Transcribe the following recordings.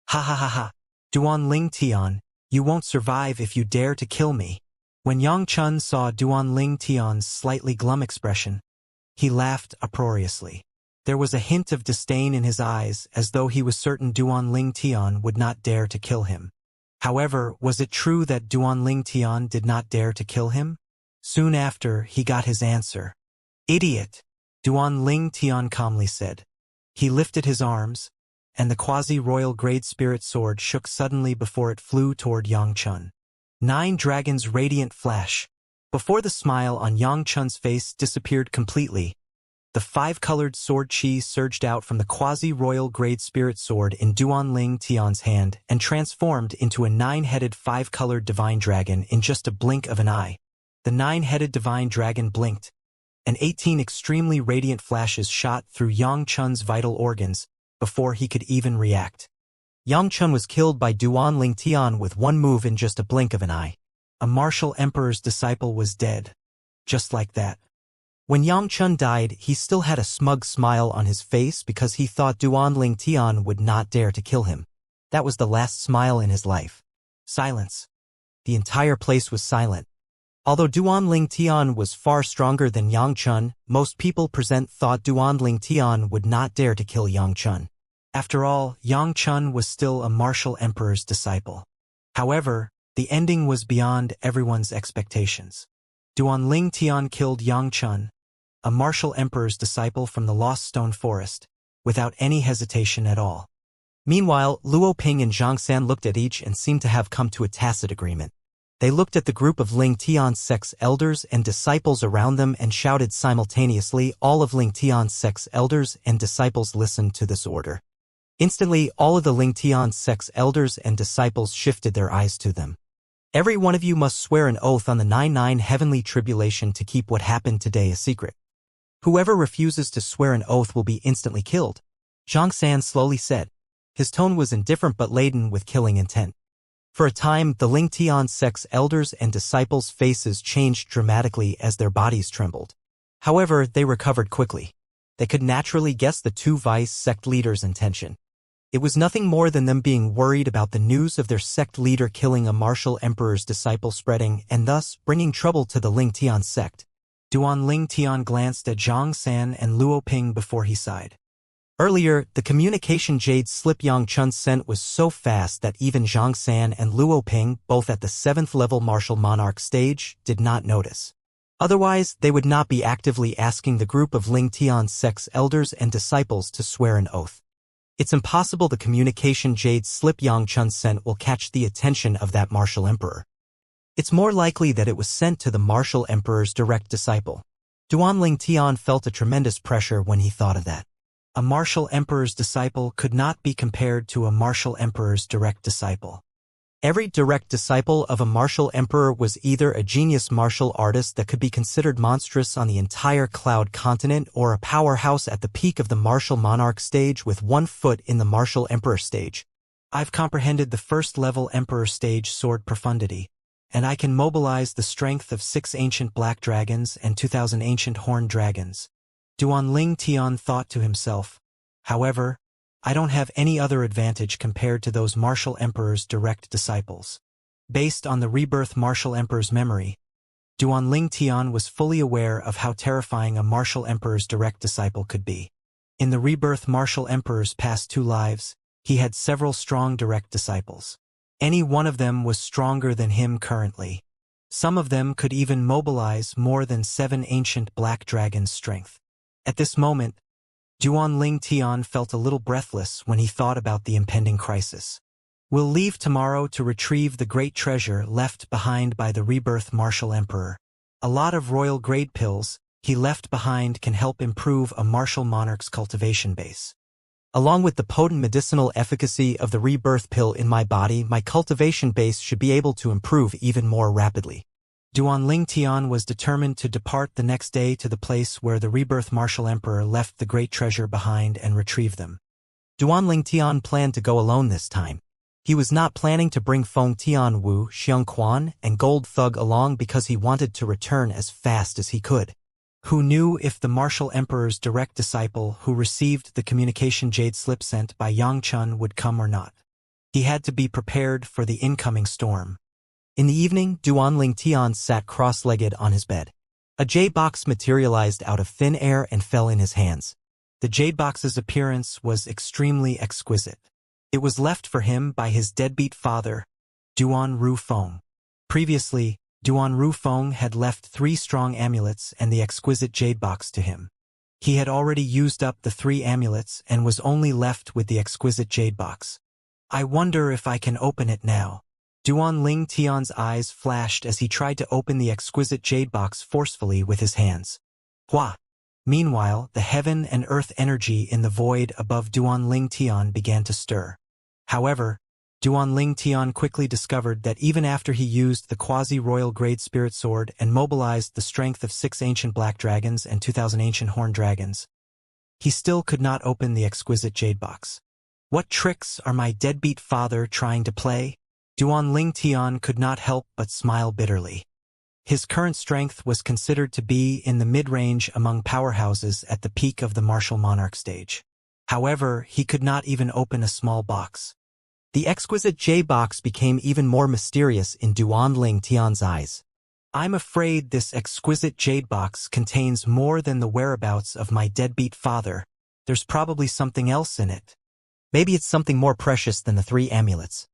Ha ha ha ha. Duan Ling Tian, you won't survive if you dare to kill me. When Yang Chun saw Duan Ling Tian's slightly glum expression, he laughed uproariously. There was a hint of disdain in his eyes, as though he was certain Duan Ling Tian would not dare to kill him. However, was it true that Duan Ling Tian did not dare to kill him? Soon after, he got his answer. Idiot! Duan Ling Tian calmly said. He lifted his arms, and the quasi-royal grade spirit sword shook suddenly before it flew toward Yang Chun. 9 dragons' radiant flash. Before the smile on Yang Chun's face disappeared completely, the 5-colored sword chi surged out from the quasi-royal grade spirit sword in Duan Ling Tian's hand and transformed into a 9-headed 5-colored divine dragon in just a blink of an eye. The 9-headed divine dragon blinked, and 18 extremely radiant flashes shot through Yang Chun's vital organs before he could even react. Yang Chun was killed by Duan Ling Tian with one move in just a blink of an eye. A martial emperor's disciple was dead. Just like that. When Yang Chun died, he still had a smug smile on his face because he thought Duan Ling Tian would not dare to kill him. That was the last smile in his life. Silence. The entire place was silent. Although Duan Ling Tian was far stronger than Yang Chun, most people present thought Duan Ling Tian would not dare to kill Yang Chun. After all, Yang Chun was still a martial emperor's disciple. However, the ending was beyond everyone's expectations. Duan Ling Tian killed Yang Chun, a martial emperor's disciple from the Lost Stone Forest, without any hesitation at all. Meanwhile, Luo Ping and Zhang San looked at each and seemed to have come to a tacit agreement. They looked at the group of Ling Tian's sect's elders and disciples around them and shouted simultaneously. All of Ling Tian's sect's elders and disciples listened to this order. Instantly, all of the Ling Tian's sect's elders and disciples shifted their eyes to them. Every one of you must swear an oath on the 99 heavenly tribulation to keep what happened today a secret. Whoever refuses to swear an oath will be instantly killed, Zhang San slowly said. His tone was indifferent but laden with killing intent. For a time, the Ling Tian sect's elders and disciples' faces changed dramatically as their bodies trembled. However, they recovered quickly. They could naturally guess the 2 vice sect leaders' intention. It was nothing more than them being worried about the news of their sect leader killing a martial emperor's disciple spreading and thus bringing trouble to the Ling Tian sect. Duan Ling Tian glanced at Zhang San and Luo Ping before he sighed. Earlier, the communication jade slip Yang Chun sent was so fast that even Zhang San and Luo Ping, both at the 7th level martial monarch stage, did not notice. Otherwise, they would not be actively asking the group of Ling Tian sect's elders and disciples to swear an oath. It's impossible the communication jade slip Yang Chun sent will catch the attention of that martial emperor. It's more likely that it was sent to the martial emperor's direct disciple. Duan Ling Tian felt a tremendous pressure when he thought of that. A martial emperor's disciple could not be compared to a martial emperor's direct disciple. Every direct disciple of a martial emperor was either a genius martial artist that could be considered monstrous on the entire Cloud continent or a powerhouse at the peak of the martial monarch stage with 1 foot in the martial emperor stage. I've comprehended the 1st level emperor stage sword profundity, and I can mobilize the strength of 6 ancient black dragons and 2,000 ancient horned dragons. Duan Ling Tian thought to himself. However, I don't have any other advantage compared to those martial emperor's direct disciples. Based on the rebirth martial emperor's memory, Duan Ling Tian was fully aware of how terrifying a martial emperor's direct disciple could be. In the rebirth martial emperor's past 2 lives, he had several strong direct disciples. Any one of them was stronger than him currently. Some of them could even mobilize more than 7 ancient black dragons' strength. At this moment, Duan Ling Tian felt a little breathless when he thought about the impending crisis. We'll leave tomorrow to retrieve the great treasure left behind by the rebirth martial emperor. A lot of royal grade pills he left behind can help improve a martial monarch's cultivation base. Along with the potent medicinal efficacy of the rebirth pill in my body, my cultivation base should be able to improve even more rapidly. Duan Ling Tian was determined to depart the next day to the place where the rebirth martial emperor left the great treasure behind and retrieve them. Duan Ling Tian planned to go alone this time. He was not planning to bring Feng Tian Wu, Xianxia, and Gold Thug along because he wanted to return as fast as he could. Who knew if the martial emperor's direct disciple who received the communication jade slip sent by Yang Chun would come or not? He had to be prepared for the incoming storm. In the evening, Duanling Tian sat cross-legged on his bed. A jade box materialized out of thin air and fell in his hands. The jade box's appearance was extremely exquisite. It was left for him by his deadbeat father, Duan Rufeng. Previously, Duan Rufeng had left 3 strong amulets and the exquisite jade box to him. He had already used up the 3 amulets and was only left with the exquisite jade box. I wonder if I can open it now. Duanling Tian's eyes flashed as he tried to open the exquisite jade box forcefully with his hands. Hua! Meanwhile, the heaven and earth energy in the void above Duanling Tian began to stir. However, Duanling Tian quickly discovered that even after he used the quasi-royal grade spirit sword and mobilized the strength of 6 ancient black dragons and 2,000 ancient horned dragons, he still could not open the exquisite jade box. What tricks are my deadbeat father trying to play? Duanling Tian could not help but smile bitterly. His current strength was considered to be in the mid-range among powerhouses at the peak of the martial monarch stage. However, he could not even open a small box. The exquisite jade box became even more mysterious in Duanling Tian's eyes. I'm afraid this exquisite jade box contains more than the whereabouts of my deadbeat father. There's probably something else in it. Maybe it's something more precious than the 3 amulets.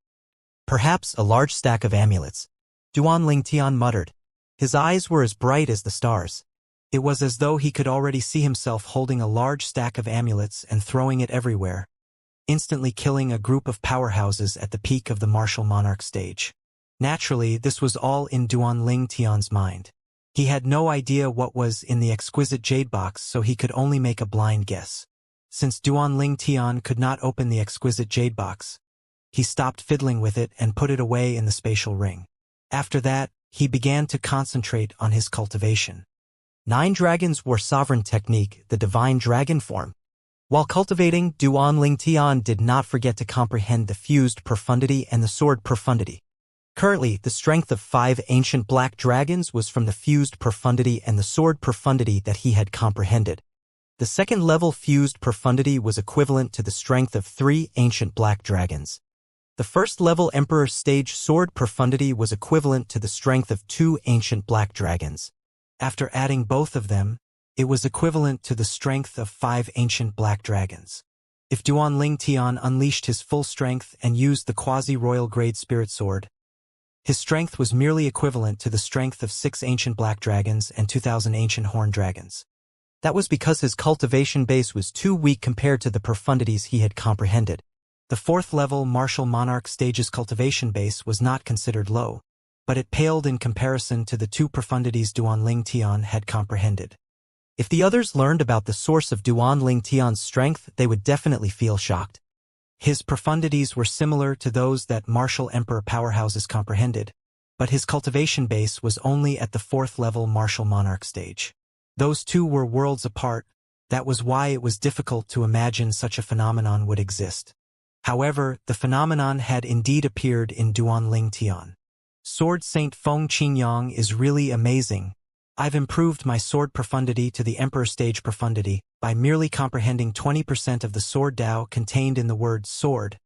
Perhaps a large stack of amulets, Duanling Tian muttered. His eyes were as bright as the stars. It was as though he could already see himself holding a large stack of amulets and throwing it everywhere, instantly killing a group of powerhouses at the peak of the martial monarch stage. Naturally, this was all in Duanling Tian's mind. He had no idea what was in the exquisite jade box, so he could only make a blind guess. Since Duanling Tian could not open the exquisite jade box, he stopped fiddling with it and put it away in the spatial ring. After that, he began to concentrate on his cultivation. 9 dragons were sovereign technique, the divine dragon form. While cultivating, Duanling Tian did not forget to comprehend the fused profundity and the sword profundity. Currently, the strength of 5 ancient black dragons was from the fused profundity and the sword profundity that he had comprehended. The second-level fused profundity was equivalent to the strength of 3 ancient black dragons. The first-level Emperor stage sword profundity was equivalent to the strength of 2 ancient black dragons. After adding both of them, it was equivalent to the strength of 5 ancient black dragons. If Duanling Tian unleashed his full strength and used the quasi-royal grade spirit sword, his strength was merely equivalent to the strength of 6 ancient black dragons and 2,000 ancient horned dragons. That was because his cultivation base was too weak compared to the profundities he had comprehended. The 4th-level martial monarch stage's cultivation base was not considered low, but it paled in comparison to the 2 profundities Duanling Tian had comprehended. If the others learned about the source of Duanling Tian's strength, they would definitely feel shocked. His profundities were similar to those that martial emperor powerhouses comprehended, but his cultivation base was only at the 4th-level martial monarch stage. Those 2 were worlds apart. That was why it was difficult to imagine such a phenomenon would exist. However, the phenomenon had indeed appeared in Duanling Tian. Sword Saint Feng Qingyang is really amazing. I've improved my sword profundity to the Emperor stage profundity by merely comprehending 20% of the sword Dao contained in the word sword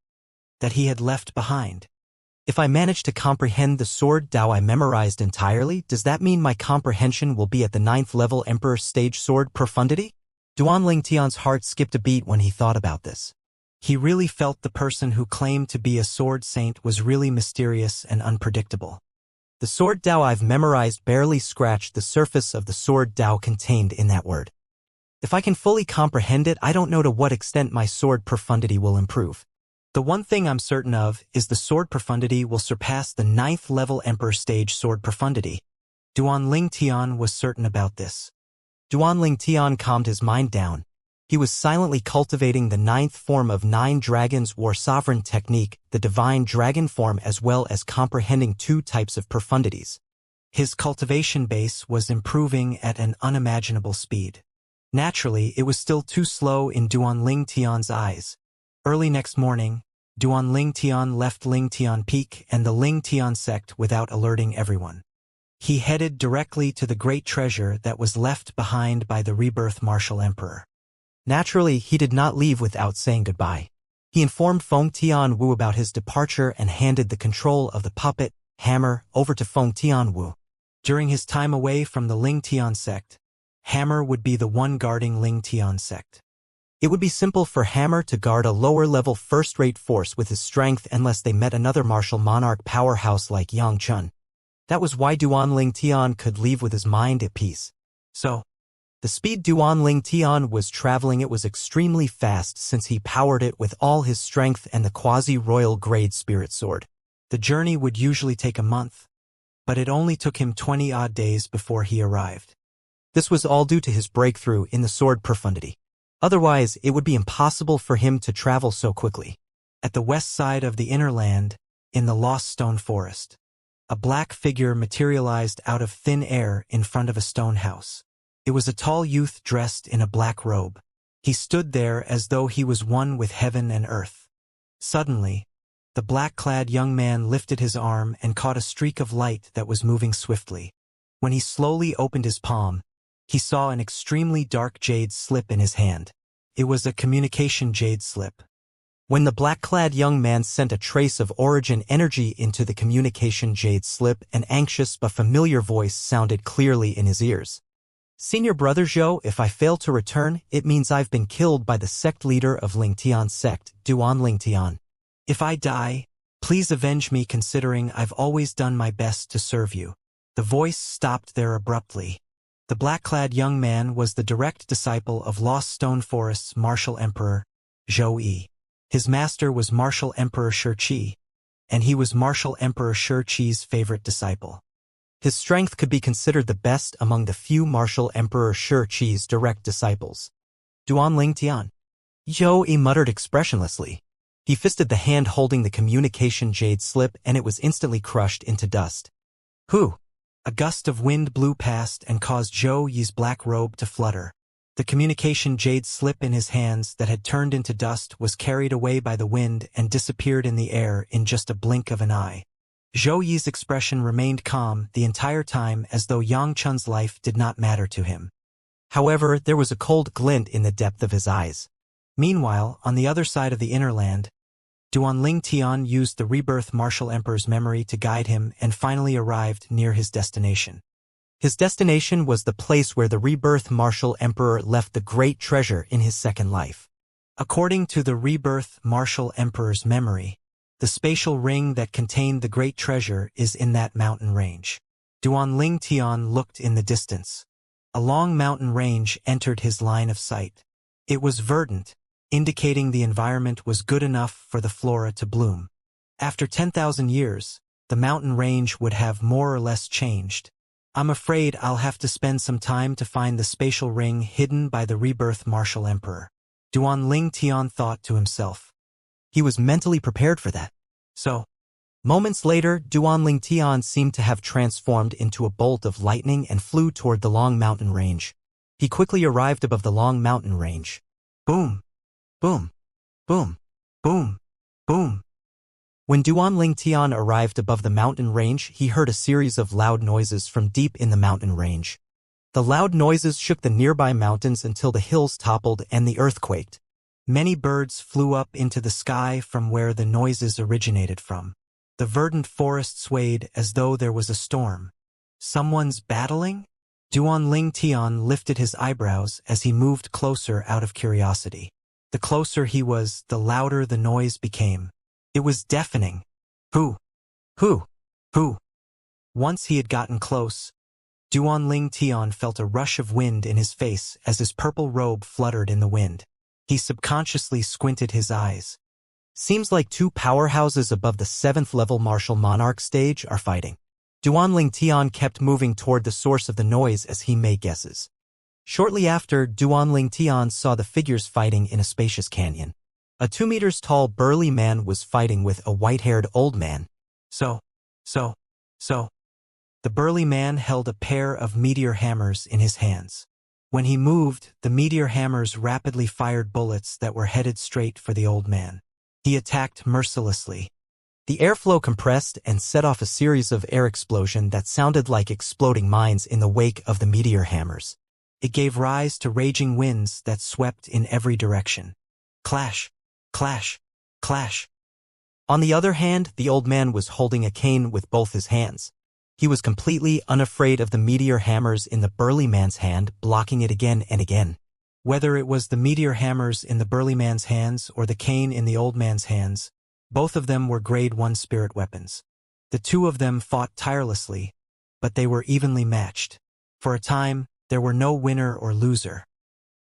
that he had left behind. If I manage to comprehend the sword Dao I memorized entirely, does that mean my comprehension will be at the 9th level Emperor stage sword profundity? Duanling Tian's heart skipped a beat when he thought about this. He really felt the person who claimed to be a sword saint was really mysterious and unpredictable. The sword Dao I've memorized barely scratched the surface of the sword Dao contained in that word. If I can fully comprehend it, I don't know to what extent my sword profundity will improve. The one thing I'm certain of is the sword profundity will surpass the 9th level Emperor stage sword profundity. Duanling Tian was certain about this. Duanling Tian calmed his mind down. He was silently cultivating the 9th form of 9 dragons war sovereign technique, the divine dragon form, as well as comprehending 2 types of profundities. His cultivation base was improving at an unimaginable speed. Naturally, it was still too slow in Duanling Tian's eyes. Early next morning, Duanling Tian left Ling Tian Peak and the Ling Tian sect without alerting everyone. He headed directly to the great treasure that was left behind by the rebirth martial emperor. Naturally, he did not leave without saying goodbye. He informed Feng Tianwu about his departure and handed the control of the puppet, Hammer, over to Feng Tianwu. During his time away from the Ling Tian sect, Hammer would be the one guarding Ling Tian sect. It would be simple for Hammer to guard a lower-level first-rate force with his strength unless they met another martial monarch powerhouse like Yang Chun. That was why Duan Ling Tian could leave with his mind at peace. So, the speed Duan Ling Tian was traveling it was extremely fast since he powered it with all his strength and the quasi-royal grade spirit sword. The journey would usually take a month, but it only took him 20-odd days before he arrived. This was all due to his breakthrough in the sword profundity. Otherwise, it would be impossible for him to travel so quickly. At the west side of the inner land, in the Lost Stone Forest, a black figure materialized out of thin air in front of a stone house. It was a tall youth dressed in a black robe. He stood there as though he was one with heaven and earth. Suddenly, the black-clad young man lifted his arm and caught a streak of light that was moving swiftly. When he slowly opened his palm, he saw an extremely dark jade slip in his hand. It was a communication jade slip. When the black-clad young man sent a trace of origin energy into the communication jade slip, an anxious but familiar voice sounded clearly in his ears. Senior Brother Zhou, if I fail to return, it means I've been killed by the sect leader of Lingtian sect, Duan Lingtian. If I die, please avenge me considering I've always done my best to serve you. The voice stopped there abruptly. The black-clad young man was the direct disciple of Lost Stone Forest's martial emperor, Zhou Yi. His master was martial emperor Shi Qi, and he was martial emperor Shi Qi's favorite disciple. His strength could be considered the best among the few martial emperor Shi Qi's direct disciples. Duan Lingtian. Zhou Yi muttered expressionlessly. He fisted the hand holding the communication jade slip and it was instantly crushed into dust. Whew! A gust of wind blew past and caused Zhou Yi's black robe to flutter. The communication jade slip in his hands that had turned into dust was carried away by the wind and disappeared in the air in just a blink of an eye. Zhou Yi's expression remained calm the entire time as though Yang Chun's life did not matter to him. However, there was a cold glint in the depth of his eyes. Meanwhile, on the other side of the inner land, Duan Lingtian used the rebirth martial emperor's memory to guide him and finally arrived near his destination. His destination was the place where the rebirth martial emperor left the great treasure in his second life. According to the rebirth martial emperor's memory, the spatial ring that contained the great treasure is in that mountain range. Duan Lingtian looked in the distance. A long mountain range entered his line of sight. It was verdant, indicating the environment was good enough for the flora to bloom. After 10,000 years, the mountain range would have more or less changed. I'm afraid I'll have to spend some time to find the spatial ring hidden by the rebirth martial emperor. Duan Lingtian thought to himself. He was mentally prepared for that. So, moments later, Duan Lingtian seemed to have transformed into a bolt of lightning and flew toward the long mountain range. He quickly arrived above the long mountain range. Boom! Boom! Boom! Boom! Boom! When Duan Lingtian arrived above the mountain range, he heard a series of loud noises from deep in the mountain range. The loud noises shook the nearby mountains until the hills toppled and the earth quaked. Many birds flew up into the sky from where the noises originated from. The verdant forest swayed as though there was a storm. Someone's battling? Duan Lingtian lifted his eyebrows as he moved closer out of curiosity. The closer he was, the louder the noise became. It was deafening. Who? Who? Who? Once he had gotten close, Duan Lingtian felt a rush of wind in his face as his purple robe fluttered in the wind. He subconsciously squinted his eyes. Seems like two powerhouses above the 7th level martial monarch stage are fighting. Duan Lingtian kept moving toward the source of the noise as he made guesses. Shortly after, Duan Lingtian saw the figures fighting in a spacious canyon. A 2 meters tall burly man was fighting with a white-haired old man. So. The burly man held a pair of meteor hammers in his hands. When he moved, the meteor hammers rapidly fired bullets that were headed straight for the old man. He attacked mercilessly. The airflow compressed and set off a series of air explosions that sounded like exploding mines in the wake of the meteor hammers. It gave rise to raging winds that swept in every direction. Clash! Clash! Clash. On the other hand, the old man was holding a cane with both his hands. He was completely unafraid of the meteor hammers in the burly man's hand, blocking it again and again. Whether it was the meteor hammers in the burly man's hands or the cane in the old man's hands, both of them were grade 1 spirit weapons. The two of them fought tirelessly, but they were evenly matched. For a time, there were no winner or loser.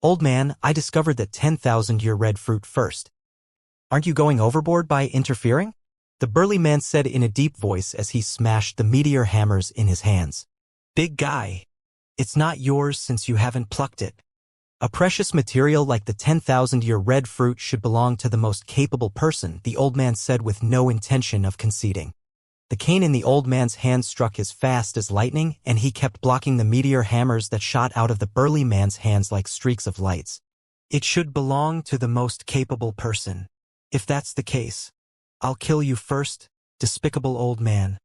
Old man, I discovered that 10,000-year red fruit first. Aren't you going overboard by interfering? The burly man said in a deep voice as he smashed the meteor hammers in his hands. Big guy, it's not yours since you haven't plucked it. A precious material like the 10,000-year red fruit should belong to the most capable person, the old man said with no intention of conceding. The cane in the old man's hand struck as fast as lightning, and he kept blocking the meteor hammers that shot out of the burly man's hands like streaks of lights. It should belong to the most capable person. If that's the case, I'll kill you first, despicable old man,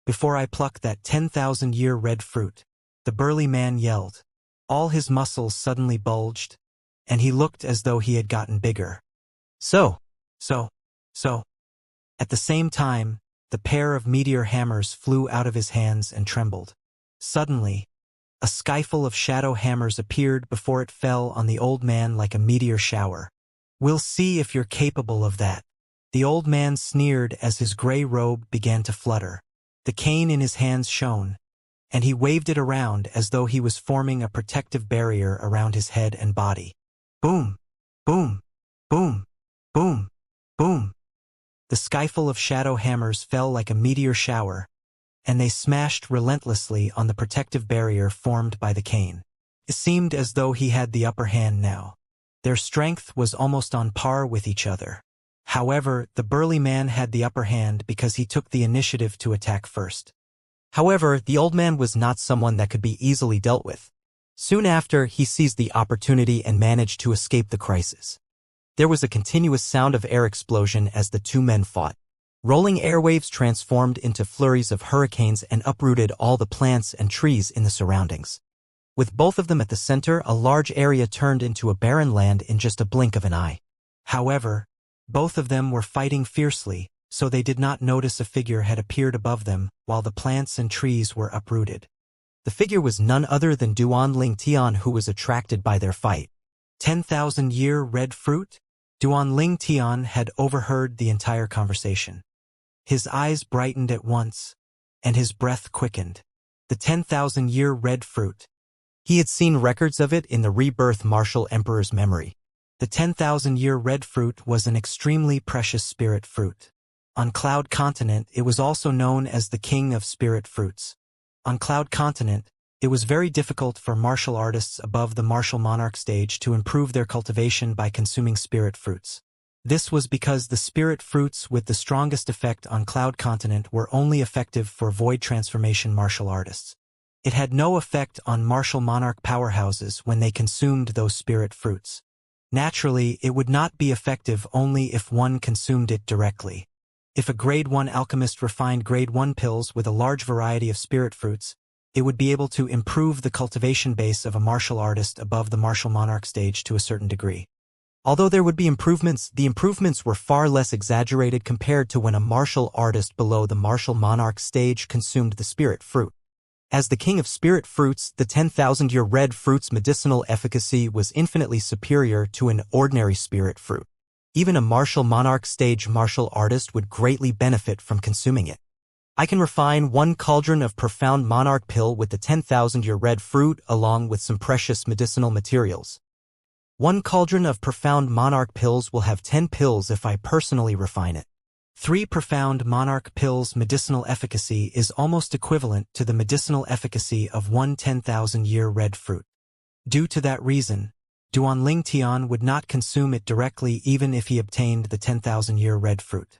before I pluck that 10,000-year red fruit, the burly man yelled. All his muscles suddenly bulged, and he looked as though he had gotten bigger. So. At the same time, the pair of meteor hammers flew out of his hands and trembled. Suddenly, a skyful of shadow hammers appeared before it fell on the old man like a meteor shower. We'll see if you're capable of that. The old man sneered as his gray robe began to flutter. The cane in his hands shone, and he waved it around as though he was forming a protective barrier around his head and body. Boom! Boom! Boom! Boom! Boom! The skyful of shadow hammers fell like a meteor shower, and they smashed relentlessly on the protective barrier formed by the cane. It seemed as though he had the upper hand now. Their strength was almost on par with each other. However, the burly man had the upper hand because he took the initiative to attack first. However, the old man was not someone that could be easily dealt with. Soon after, he seized the opportunity and managed to escape the crisis. There was a continuous sound of air explosion as the two men fought. Rolling airwaves transformed into flurries of hurricanes and uprooted all the plants and trees in the surroundings. With both of them at the center, a large area turned into a barren land in just a blink of an eye. However, both of them were fighting fiercely, so they did not notice a figure had appeared above them while the plants and trees were uprooted. The figure was none other than Duan Tian, who was attracted by their fight. 10,000-year red fruit? Duan Tian had overheard the entire conversation. His eyes brightened at once, and his breath quickened. The 10,000-year red fruit. He had seen records of it in the rebirth martial emperor's memory. The 10,000-year red fruit was an extremely precious spirit fruit. On Cloud Continent, it was also known as the king of spirit fruits. On Cloud Continent, it was very difficult for martial artists above the martial monarch stage to improve their cultivation by consuming spirit fruits. This was because the spirit fruits with the strongest effect on Cloud Continent were only effective for void transformation martial artists. It had no effect on martial monarch powerhouses when they consumed those spirit fruits. Naturally, it would not be effective only if one consumed it directly. If a grade 1 alchemist refined grade 1 pills with a large variety of spirit fruits, it would be able to improve the cultivation base of a martial artist above the martial monarch stage to a certain degree. Although there would be improvements, the improvements were far less exaggerated compared to when a martial artist below the martial monarch stage consumed the spirit fruit. As the king of spirit fruits, the 10,000-year red fruit's medicinal efficacy was infinitely superior to an ordinary spirit fruit. Even a martial monarch stage martial artist would greatly benefit from consuming it. I can refine 1 cauldron of profound monarch pill with the 10,000-year red fruit along with some precious medicinal materials. 1 cauldron of profound monarch pills will have 10 pills if I personally refine it. 3 profound monarch pills' medicinal efficacy is almost equivalent to the medicinal efficacy of 1 10,000-year red fruit. Due to that reason, Duan Tian would not consume it directly even if he obtained the 10,000-year red fruit.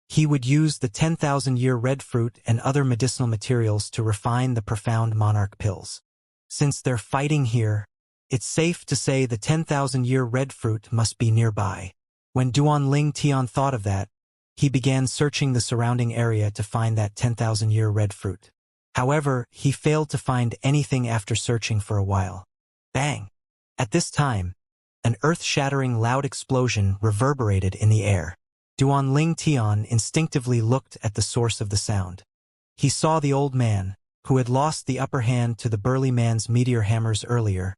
He would use the 10,000-year red fruit and other medicinal materials to refine the profound monarch pills. Since they're fighting here, it's safe to say the 10,000-year red fruit must be nearby. When Duan Tian thought of that, he began searching the surrounding area to find that 10,000-year red fruit. However, he failed to find anything after searching for a while. Bang! At this time, an earth-shattering loud explosion reverberated in the air. Duanling Tian instinctively looked at the source of the sound. He saw the old man, who had lost the upper hand to the burly man's meteor hammers earlier,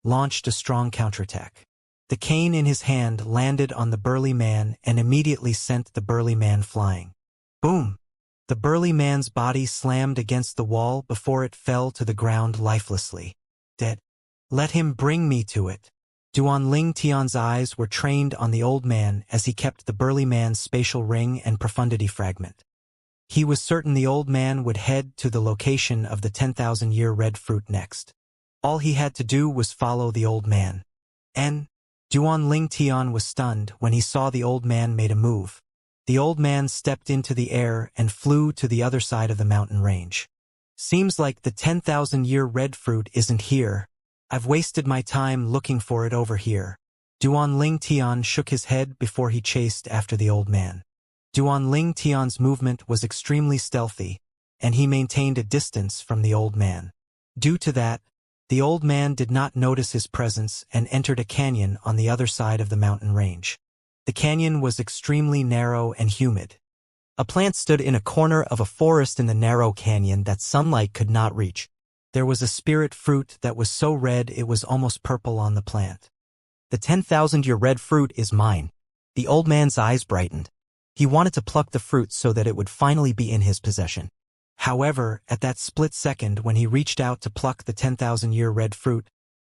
launched a strong counterattack. The cane in his hand landed on the burly man and immediately sent the burly man flying. Boom! The burly man's body slammed against the wall before it fell to the ground lifelessly. Dead. Let him bring me to it. Duanling Tian's eyes were trained on the old man as he kept the burly man's spatial ring and profundity fragment. He was certain the old man would head to the location of the 10,000-year red fruit next. All he had to do was follow the old man. Duanling Tian was stunned when he saw the old man made a move. The old man stepped into the air and flew to the other side of the mountain range. Seems like the 10,000-year red fruit isn't here. I've wasted my time looking for it over here. Duanling Tian shook his head before he chased after the old man. Duanling Tian's movement was extremely stealthy, and he maintained a distance from the old man. Due to that, the old man did not notice his presence and entered a canyon on the other side of the mountain range. The canyon was extremely narrow and humid. A plant stood in a corner of a forest in the narrow canyon that sunlight could not reach. There was a spirit fruit that was so red it was almost purple on the plant. The 10,000-year red fruit is mine. The old man's eyes brightened. He wanted to pluck the fruit so that it would finally be in his possession. However, at that split second when he reached out to pluck the 10,000-year red fruit,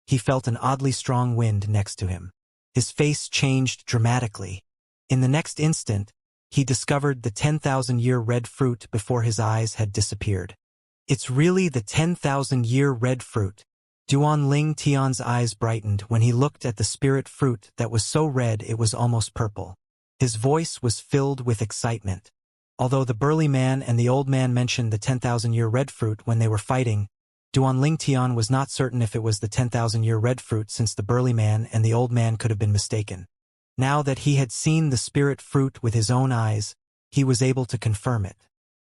he felt an oddly strong wind next to him. His face changed dramatically. In the next instant, he discovered the 10,000-year red fruit before his eyes had disappeared. It's really the 10,000-year red fruit. Duanling Tian's eyes brightened when he looked at the spirit fruit that was so red it was almost purple. His voice was filled with excitement. Although the burly man and the old man mentioned the 10,000-year red fruit when they were fighting, Duanling Tian was not certain if it was the 10,000-year red fruit since the burly man and the old man could have been mistaken. Now that he had seen the spirit fruit with his own eyes, he was able to confirm it.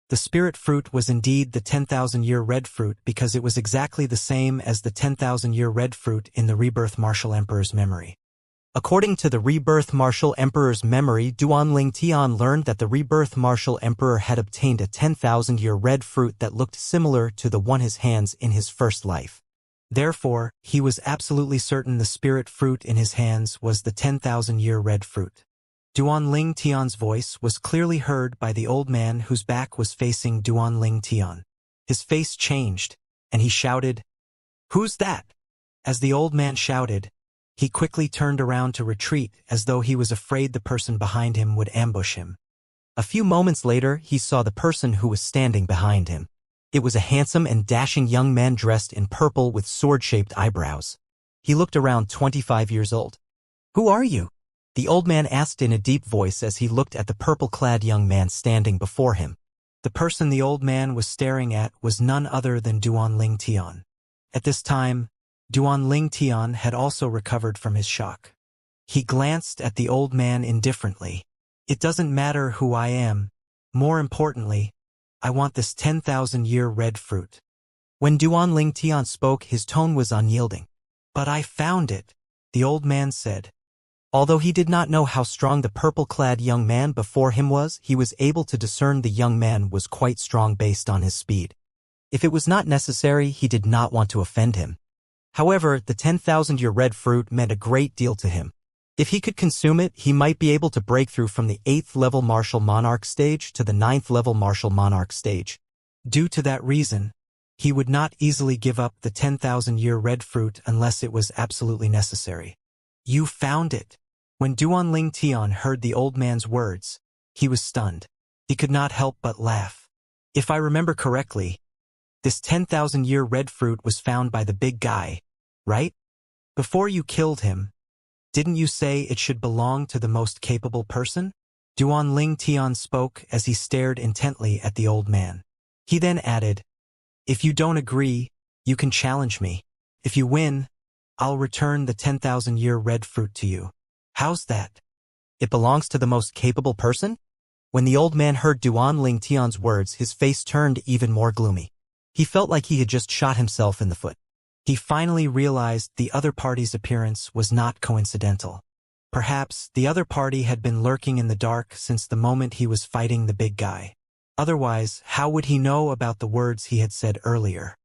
The spirit fruit was indeed the 10,000-year red fruit because it was exactly the same as the 10,000-year red fruit in the Rebirth Martial Emperor's memory. According to the Rebirth Martial Emperor's memory, Duanling Tian learned that the Rebirth Martial Emperor had obtained a 10,000-year red fruit that looked similar to the one his hands in his first life. Therefore, he was absolutely certain the spirit fruit in his hands was the 10,000-year red fruit. Duanling Tian's voice was clearly heard by the old man whose back was facing Duanling Tian. His face changed, and he shouted, "Who's that?" As the old man shouted, he quickly turned around to retreat as though he was afraid the person behind him would ambush him. A few moments later, he saw the person who was standing behind him. It was a handsome and dashing young man dressed in purple with sword-shaped eyebrows. He looked around 25 years old. "Who are you?" the old man asked in a deep voice as he looked at the purple-clad young man standing before him. The person the old man was staring at was none other than Duanling Tian. At this time, Duanling Tian had also recovered from his shock. He glanced at the old man indifferently. "It doesn't matter who I am. More importantly, I want this 10,000-year red fruit." When Duanling Tian spoke, his tone was unyielding. "But I found it," the old man said. Although he did not know how strong the purple-clad young man before him was, he was able to discern the young man was quite strong based on his speed. If it was not necessary, he did not want to offend him. However, the 10,000-year red fruit meant a great deal to him. If he could consume it, he might be able to break through from the 8th-level Martial Monarch stage to the 9th-level Martial Monarch stage. Due to that reason, he would not easily give up the 10,000-year red fruit unless it was absolutely necessary. "You found it." When Duanling Tian heard the old man's words, he was stunned. He could not help but laugh. "If I remember correctly, this 10,000-year red fruit was found by the big guy, right? Before you killed him, didn't you say it should belong to the most capable person?" Duanling Tian spoke as he stared intently at the old man. He then added, "If you don't agree, you can challenge me. If you win, I'll return the 10,000-year red fruit to you. How's that?" "It belongs to the most capable person?" When the old man heard Duanling Tian's words, his face turned even more gloomy. He felt like he had just shot himself in the foot. He finally realized the other party's appearance was not coincidental. Perhaps the other party had been lurking in the dark since the moment he was fighting the big guy. Otherwise, how would he know about the words he had said earlier?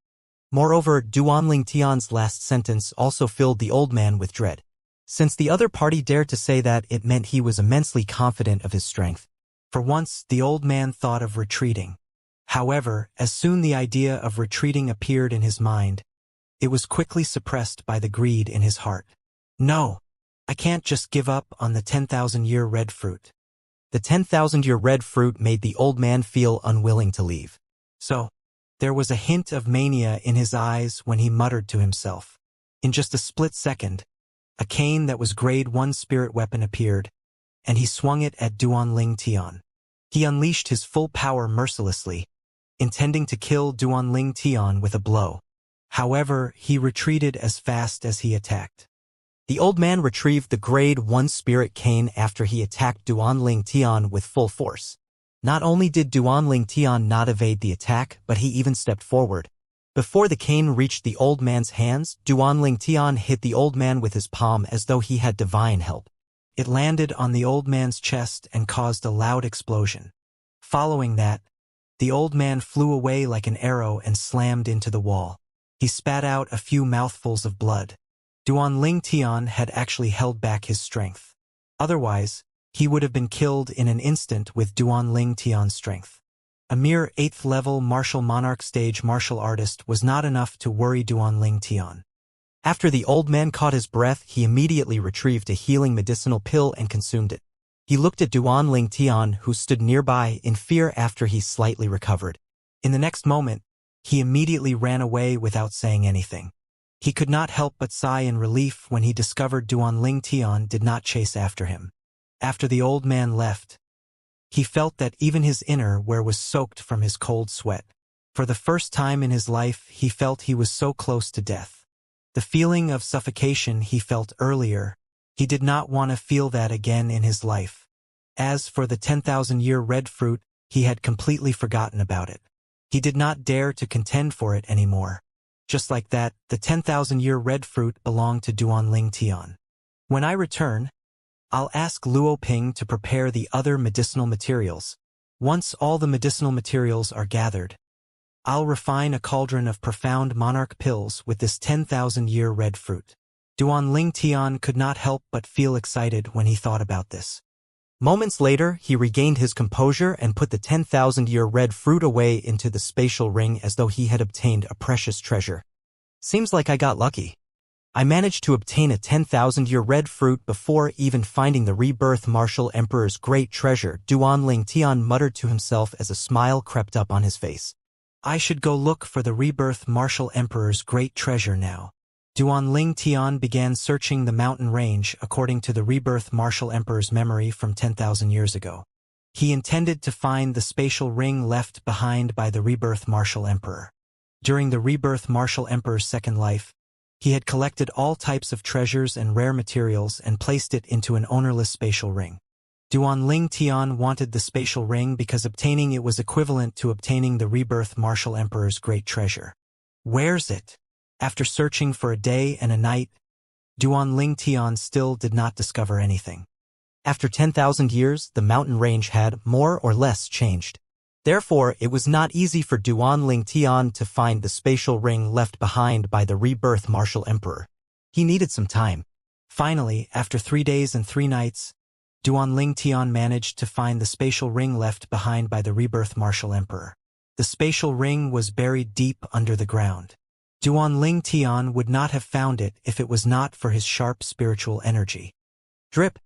Moreover, Duanling Tian's last sentence also filled the old man with dread. Since the other party dared to say that, it meant he was immensely confident of his strength. For once, the old man thought of retreating. However, as soon the idea of retreating appeared in his mind, it was quickly suppressed by the greed in his heart. No, I can't just give up on the 10,000-year red fruit. The 10,000-year red fruit made the old man feel unwilling to leave. So, there was a hint of mania in his eyes when he muttered to himself. In just a split second, a cane that was grade 1 spirit weapon appeared, and he swung it at Duanling Tian. He unleashed his full power mercilessly, intending to kill Duanling Tian with a blow. However, he retreated as fast as he attacked. The old man retrieved the grade 1 spirit cane after he attacked Duanling Tian with full force. Not only did Duanling Tian not evade the attack, but he even stepped forward. Before the cane reached the old man's hands, Duanling Tian hit the old man with his palm as though he had divine help. It landed on the old man's chest and caused a loud explosion. Following that, the old man flew away like an arrow and slammed into the wall. He spat out a few mouthfuls of blood. Duanling Tian had actually held back his strength. Otherwise, he would have been killed in an instant with Duanling Tian's strength. A mere 8th level martial monarch stage martial artist was not enough to worry Duanling Tian. After the old man caught his breath, he immediately retrieved a healing medicinal pill and consumed it. He looked at Duanling Tian, who stood nearby, in fear after he slightly recovered. In the next moment, he immediately ran away without saying anything. He could not help but sigh in relief when he discovered Duanling Tian did not chase after him. After the old man left, he felt that even his inner wear was soaked from his cold sweat. For the first time in his life, he felt he was so close to death. The feeling of suffocation he felt earlier, he did not want to feel that again in his life. As for the 10,000-year red fruit, he had completely forgotten about it. He did not dare to contend for it anymore. Just like that, the 10,000-year red fruit belonged to Duanling Tian. When I return, I'll ask Luo Ping to prepare the other medicinal materials. Once all the medicinal materials are gathered, I'll refine a cauldron of profound monarch pills with this 10,000-year red fruit. Duanling Tian could not help but feel excited when he thought about this. Moments later, he regained his composure and put the 10,000-year red fruit away into the spatial ring as though he had obtained a precious treasure. Seems like I got lucky. I managed to obtain a 10,000-year red fruit before even finding the rebirth martial emperor's great treasure, Duanling Tian muttered to himself as a smile crept up on his face. I should go look for the rebirth martial emperor's great treasure now. Duanling Tian began searching the mountain range according to the rebirth martial emperor's memory from 10,000 years ago. He intended to find the spatial ring left behind by the rebirth martial emperor. During the rebirth martial emperor's second life, he had collected all types of treasures and rare materials and placed it into an ownerless spatial ring. Duanling Tian wanted the spatial ring because obtaining it was equivalent to obtaining the rebirth martial emperor's great treasure. Where's it? After searching for a day and a night, Duanling Tian still did not discover anything. After 10,000 years, the mountain range had more or less changed. Therefore, it was not easy for Duanling Tian to find the spatial ring left behind by the rebirth martial emperor. He needed some time. Finally, after 3 days and 3 nights, Duanling Tian managed to find the spatial ring left behind by the rebirth martial emperor. The spatial ring was buried deep under the ground. Duanling Tian would not have found it if it was not for his sharp spiritual energy. Drip!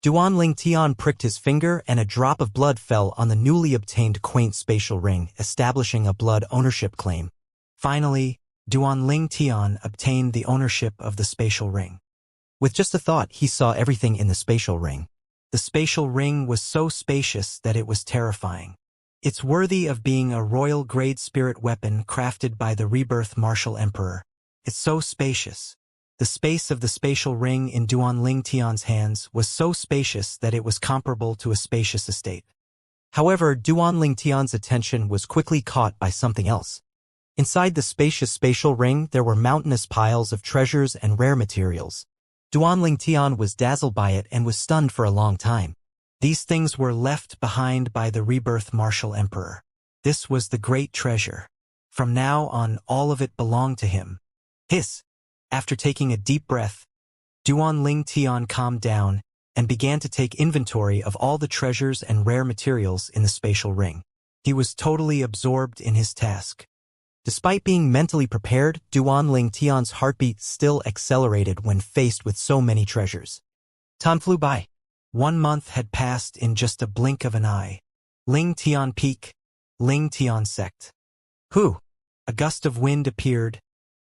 Duanling Tian pricked his finger and a drop of blood fell on the newly obtained quaint spatial ring, establishing a blood ownership claim. Finally, Duanling Tian obtained the ownership of the spatial ring. With just a thought, he saw everything in the spatial ring. The spatial ring was so spacious that it was terrifying. It's worthy of being a royal-grade spirit weapon crafted by the rebirth martial emperor. It's so spacious. The space of the spatial ring in Duanling Tian's hands was so spacious that it was comparable to a spacious estate. However, Duanling Tian's attention was quickly caught by something else. Inside the spacious spatial ring, there were mountainous piles of treasures and rare materials. Duanling Tian was dazzled by it and was stunned for a long time. These things were left behind by the rebirth martial emperor. This was the great treasure. From now on, all of it belonged to him. Hiss! After taking a deep breath, Duanling Tian calmed down and began to take inventory of all the treasures and rare materials in the spatial ring. He was totally absorbed in his task. Despite being mentally prepared, Duanling Tian's heartbeat still accelerated when faced with so many treasures. Time flew by. 1 month had passed in just a blink of an eye. Ling Tian Peak, Ling Tian Sect. Hu! A gust of wind appeared,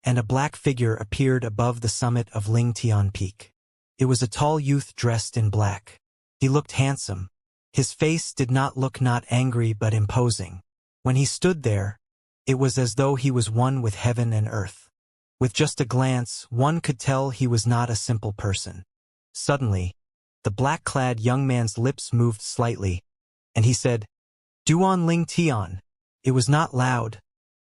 and a black figure appeared above the summit of Ling Tian Peak. It was a tall youth dressed in black. He looked handsome. His face did not look not angry but imposing. When he stood there, it was as though he was one with heaven and earth. With just a glance, one could tell he was not a simple person. Suddenly, the black-clad young man's lips moved slightly, and he said, Duanling Tian. It was not loud,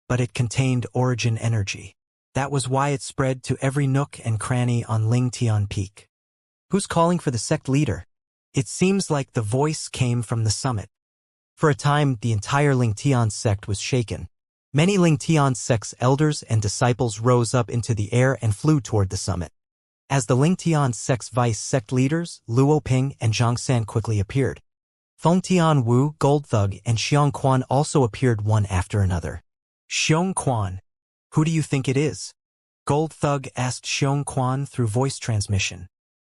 but it contained origin energy. That was why it spread to every nook and cranny on Ling Tian Peak. Who's calling for the sect leader? It seems like the voice came from the summit. For a time, the entire Ling Tian sect was shaken. Many Ling Tian sect's elders and disciples rose up into the air and flew toward the summit. As the Ling Tian sect's vice sect leaders, Luo Ping and Xianxia quickly appeared. Feng Tian Wu, Gold Thug, and Xiong Quan also appeared one after another. Xiong Quan, who do you think it is? Gold Thug asked Xiong Quan through voice transmission.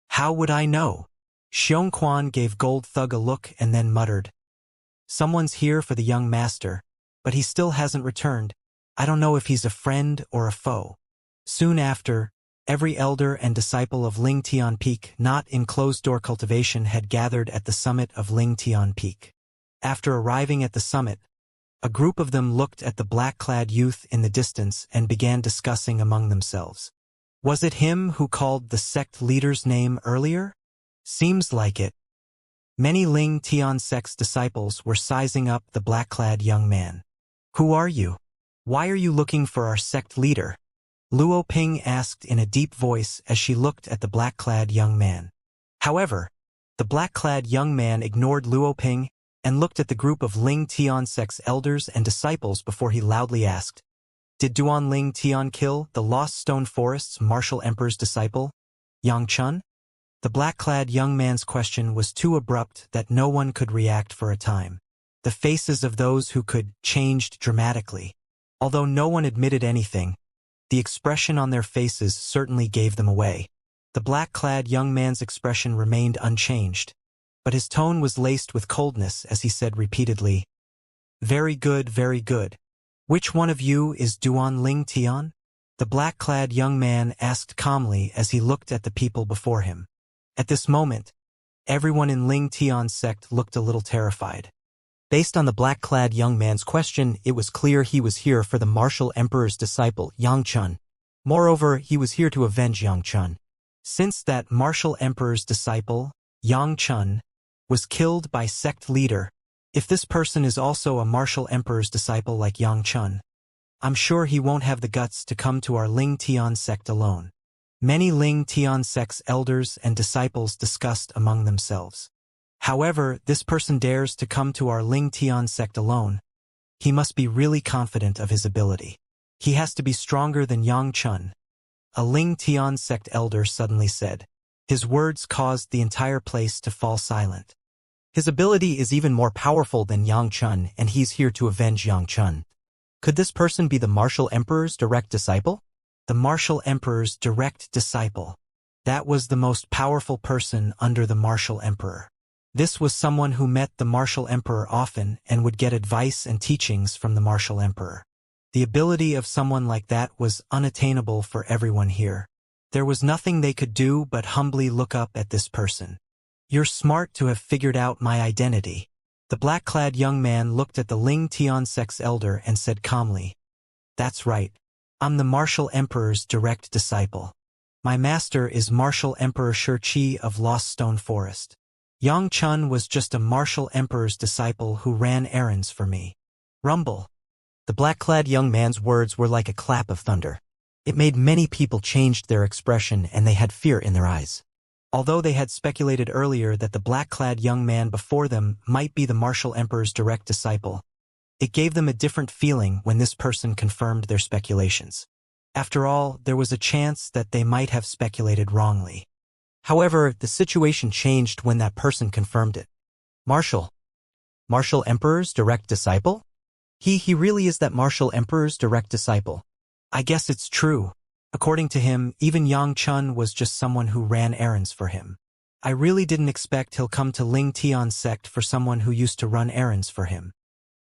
How would I know? Xiong Quan gave Gold Thug a look and then muttered. Someone's here for the young master, but he still hasn't returned. I don't know if he's a friend or a foe. Soon after, every elder and disciple of Ling Tian Peak not in closed-door cultivation had gathered at the summit of Ling Tian Peak. After arriving at the summit, a group of them looked at the black-clad youth in the distance and began discussing among themselves. Was it him who called the sect leader's name earlier? Seems like it. Many Ling Tian sect's disciples were sizing up the black-clad young man. Who are you? Why are you looking for our sect leader? Luo Ping asked in a deep voice as she looked at the black-clad young man. However, the black-clad young man ignored Luo Ping and looked at the group of Ling Tian sect's elders and disciples before he loudly asked, Did Duanling Tian kill the Lost Stone Forest's martial emperor's disciple, Yang Chun? The black-clad young man's question was too abrupt that no one could react for a time. The faces of those who could changed dramatically. Although no one admitted anything, the expression on their faces certainly gave them away. The black-clad young man's expression remained unchanged, but his tone was laced with coldness as he said repeatedly, Very good, very good. Which one of you is Duanling Tian? The black-clad young man asked calmly as he looked at the people before him. At this moment, everyone in Ling Tian's sect looked a little terrified. Based on the black-clad young man's question, it was clear he was here for the martial emperor's disciple, Yang Chun. Moreover, he was here to avenge Yang Chun. Since that martial emperor's disciple, Yang Chun, was killed by sect leader, if this person is also a martial emperor's disciple like Yang Chun, I'm sure he won't have the guts to come to our Ling Tian sect alone. Many Ling Tian sect's elders and disciples discussed among themselves. However, this person dares to come to our Ling Tian sect alone. He must be really confident of his ability. He has to be stronger than Yang Chun. A Ling Tian sect elder suddenly said. His words caused the entire place to fall silent. His ability is even more powerful than Yang Chun, and he's here to avenge Yang Chun. Could this person be the martial emperor's direct disciple? The martial emperor's direct disciple. That was the most powerful person under the martial emperor. This was someone who met the martial emperor often and would get advice and teachings from the martial emperor. The ability of someone like that was unattainable for everyone here. There was nothing they could do but humbly look up at this person. You're smart to have figured out my identity. The black-clad young man looked at the Ling Tian sect's elder and said calmly, That's right. I'm the martial emperor's direct disciple. My master is martial emperor Shi of Lost Stone Forest. Yang Chun was just a martial emperor's disciple who ran errands for me. Rumble. The black-clad young man's words were like a clap of thunder. It made many people change their expression and they had fear in their eyes. Although they had speculated earlier that the black-clad young man before them might be the martial emperor's direct disciple, it gave them a different feeling when this person confirmed their speculations. After all, there was a chance that they might have speculated wrongly. However, the situation changed when that person confirmed it. Martial Emperor's direct disciple? He really is that martial emperor's direct disciple. I guess it's true. According to him, even Yang Chun was just someone who ran errands for him. I really didn't expect he'll come to Ling Tian's sect for someone who used to run errands for him.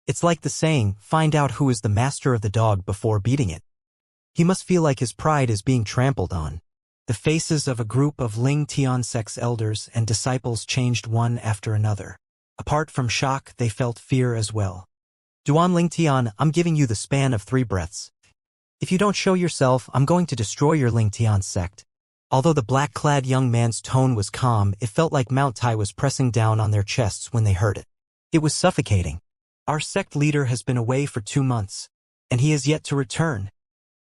It's like the saying, find out who is the master of the dog before beating it. He must feel like his pride is being trampled on. The faces of a group of Ling Tian sect's elders and disciples changed one after another. Apart from shock, they felt fear as well. Duan Ling Tian, I'm giving you the span of 3 breaths. If you don't show yourself, I'm going to destroy your Ling Tian sect. Although the black-clad young man's tone was calm, it felt like Mount Tai was pressing down on their chests when they heard it. It was suffocating. Our sect leader has been away for 2 months, and he has yet to return,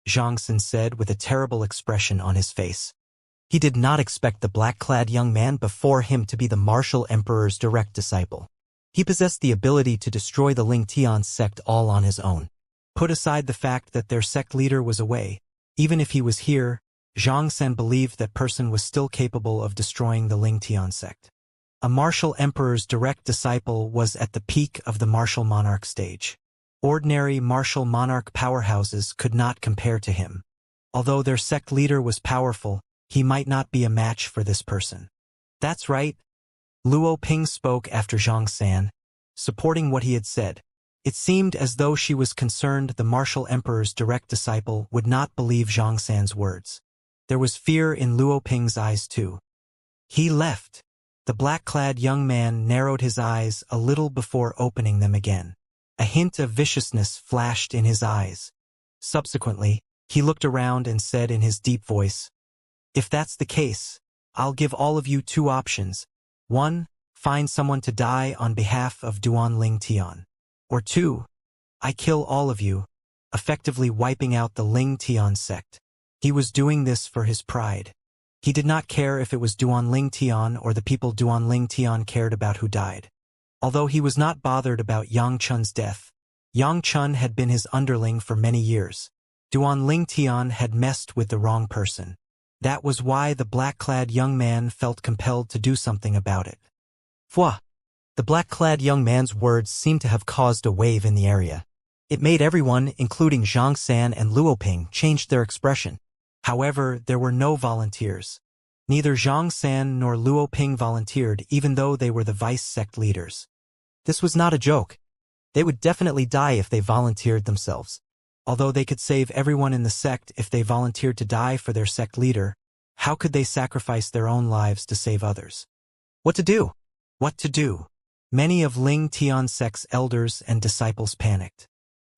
Xianxia said with a terrible expression on his face. He did not expect the black-clad young man before him to be the martial emperor's direct disciple. He possessed the ability to destroy the Ling Tian sect all on his own. Put aside the fact that their sect leader was away, even if he was here, Xianxia believed that person was still capable of destroying the Ling Tian sect. A martial emperor's direct disciple was at the peak of the martial monarch stage. Ordinary martial monarch powerhouses could not compare to him. Although their sect leader was powerful, he might not be a match for this person. That's right. Luo Ping spoke after Xianxia, supporting what he had said. It seemed as though she was concerned the martial emperor's direct disciple would not believe Xianxia's words. There was fear in Luo Ping's eyes too. He left. The black-clad young man narrowed his eyes a little before opening them again. A hint of viciousness flashed in his eyes. Subsequently, he looked around and said in his deep voice, "If that's the case, I'll give all of you 2 options. 1, find someone to die on behalf of Duan Ling Tian. Or 2, I kill all of you, effectively wiping out the Ling Tian sect." He was doing this for his pride. He did not care if it was Duan Ling Tian or the people Duan Ling Tian cared about who died. Although he was not bothered about Yang Chun's death, Yang Chun had been his underling for many years. Duan Ling Tian had messed with the wrong person. That was why the black-clad young man felt compelled to do something about it. Fwa! The black-clad young man's words seemed to have caused a wave in the area. It made everyone, including Xianxia and Luo Ping, change their expression. However, there were no volunteers. Neither Xianxia nor Luo Ping volunteered, even though they were the vice sect leaders. This was not a joke. They would definitely die if they volunteered themselves. Although they could save everyone in the sect if they volunteered to die for their sect leader, how could they sacrifice their own lives to save others? What to do? What to do? Many of Ling Tian sect's elders and disciples panicked.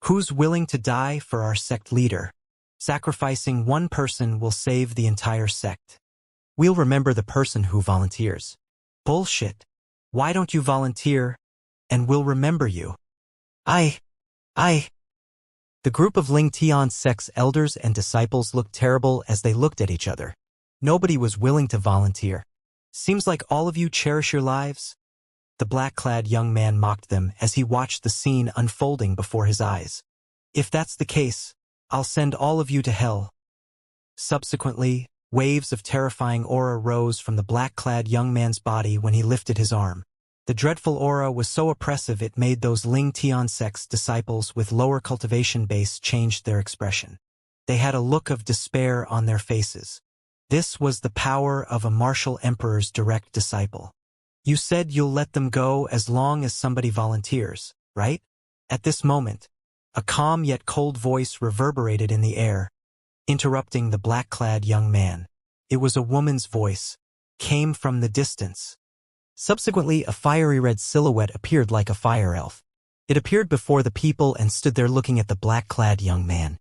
Who's willing to die for our sect leader? Sacrificing one person will save the entire sect. We'll remember the person who volunteers. Bullshit. Why don't you volunteer? And we'll remember you. I. The group of Ling Tian sect's elders and disciples looked terrible as they looked at each other. Nobody was willing to volunteer. Seems like all of you cherish your lives? The black-clad young man mocked them as he watched the scene unfolding before his eyes. If that's the case, I'll send all of you to hell. Subsequently, waves of terrifying aura rose from the black-clad young man's body when he lifted his arm. The dreadful aura was so oppressive it made those Ling Tian sect's disciples with lower cultivation base change their expression. They had a look of despair on their faces. This was the power of a martial emperor's direct disciple. You said you'll let them go as long as somebody volunteers, right? At this moment, a calm yet cold voice reverberated in the air, interrupting the black-clad young man. It was a woman's voice, came from the distance. Subsequently, a fiery red silhouette appeared like a fire elf. It appeared before the people and stood there looking at the black-clad young man.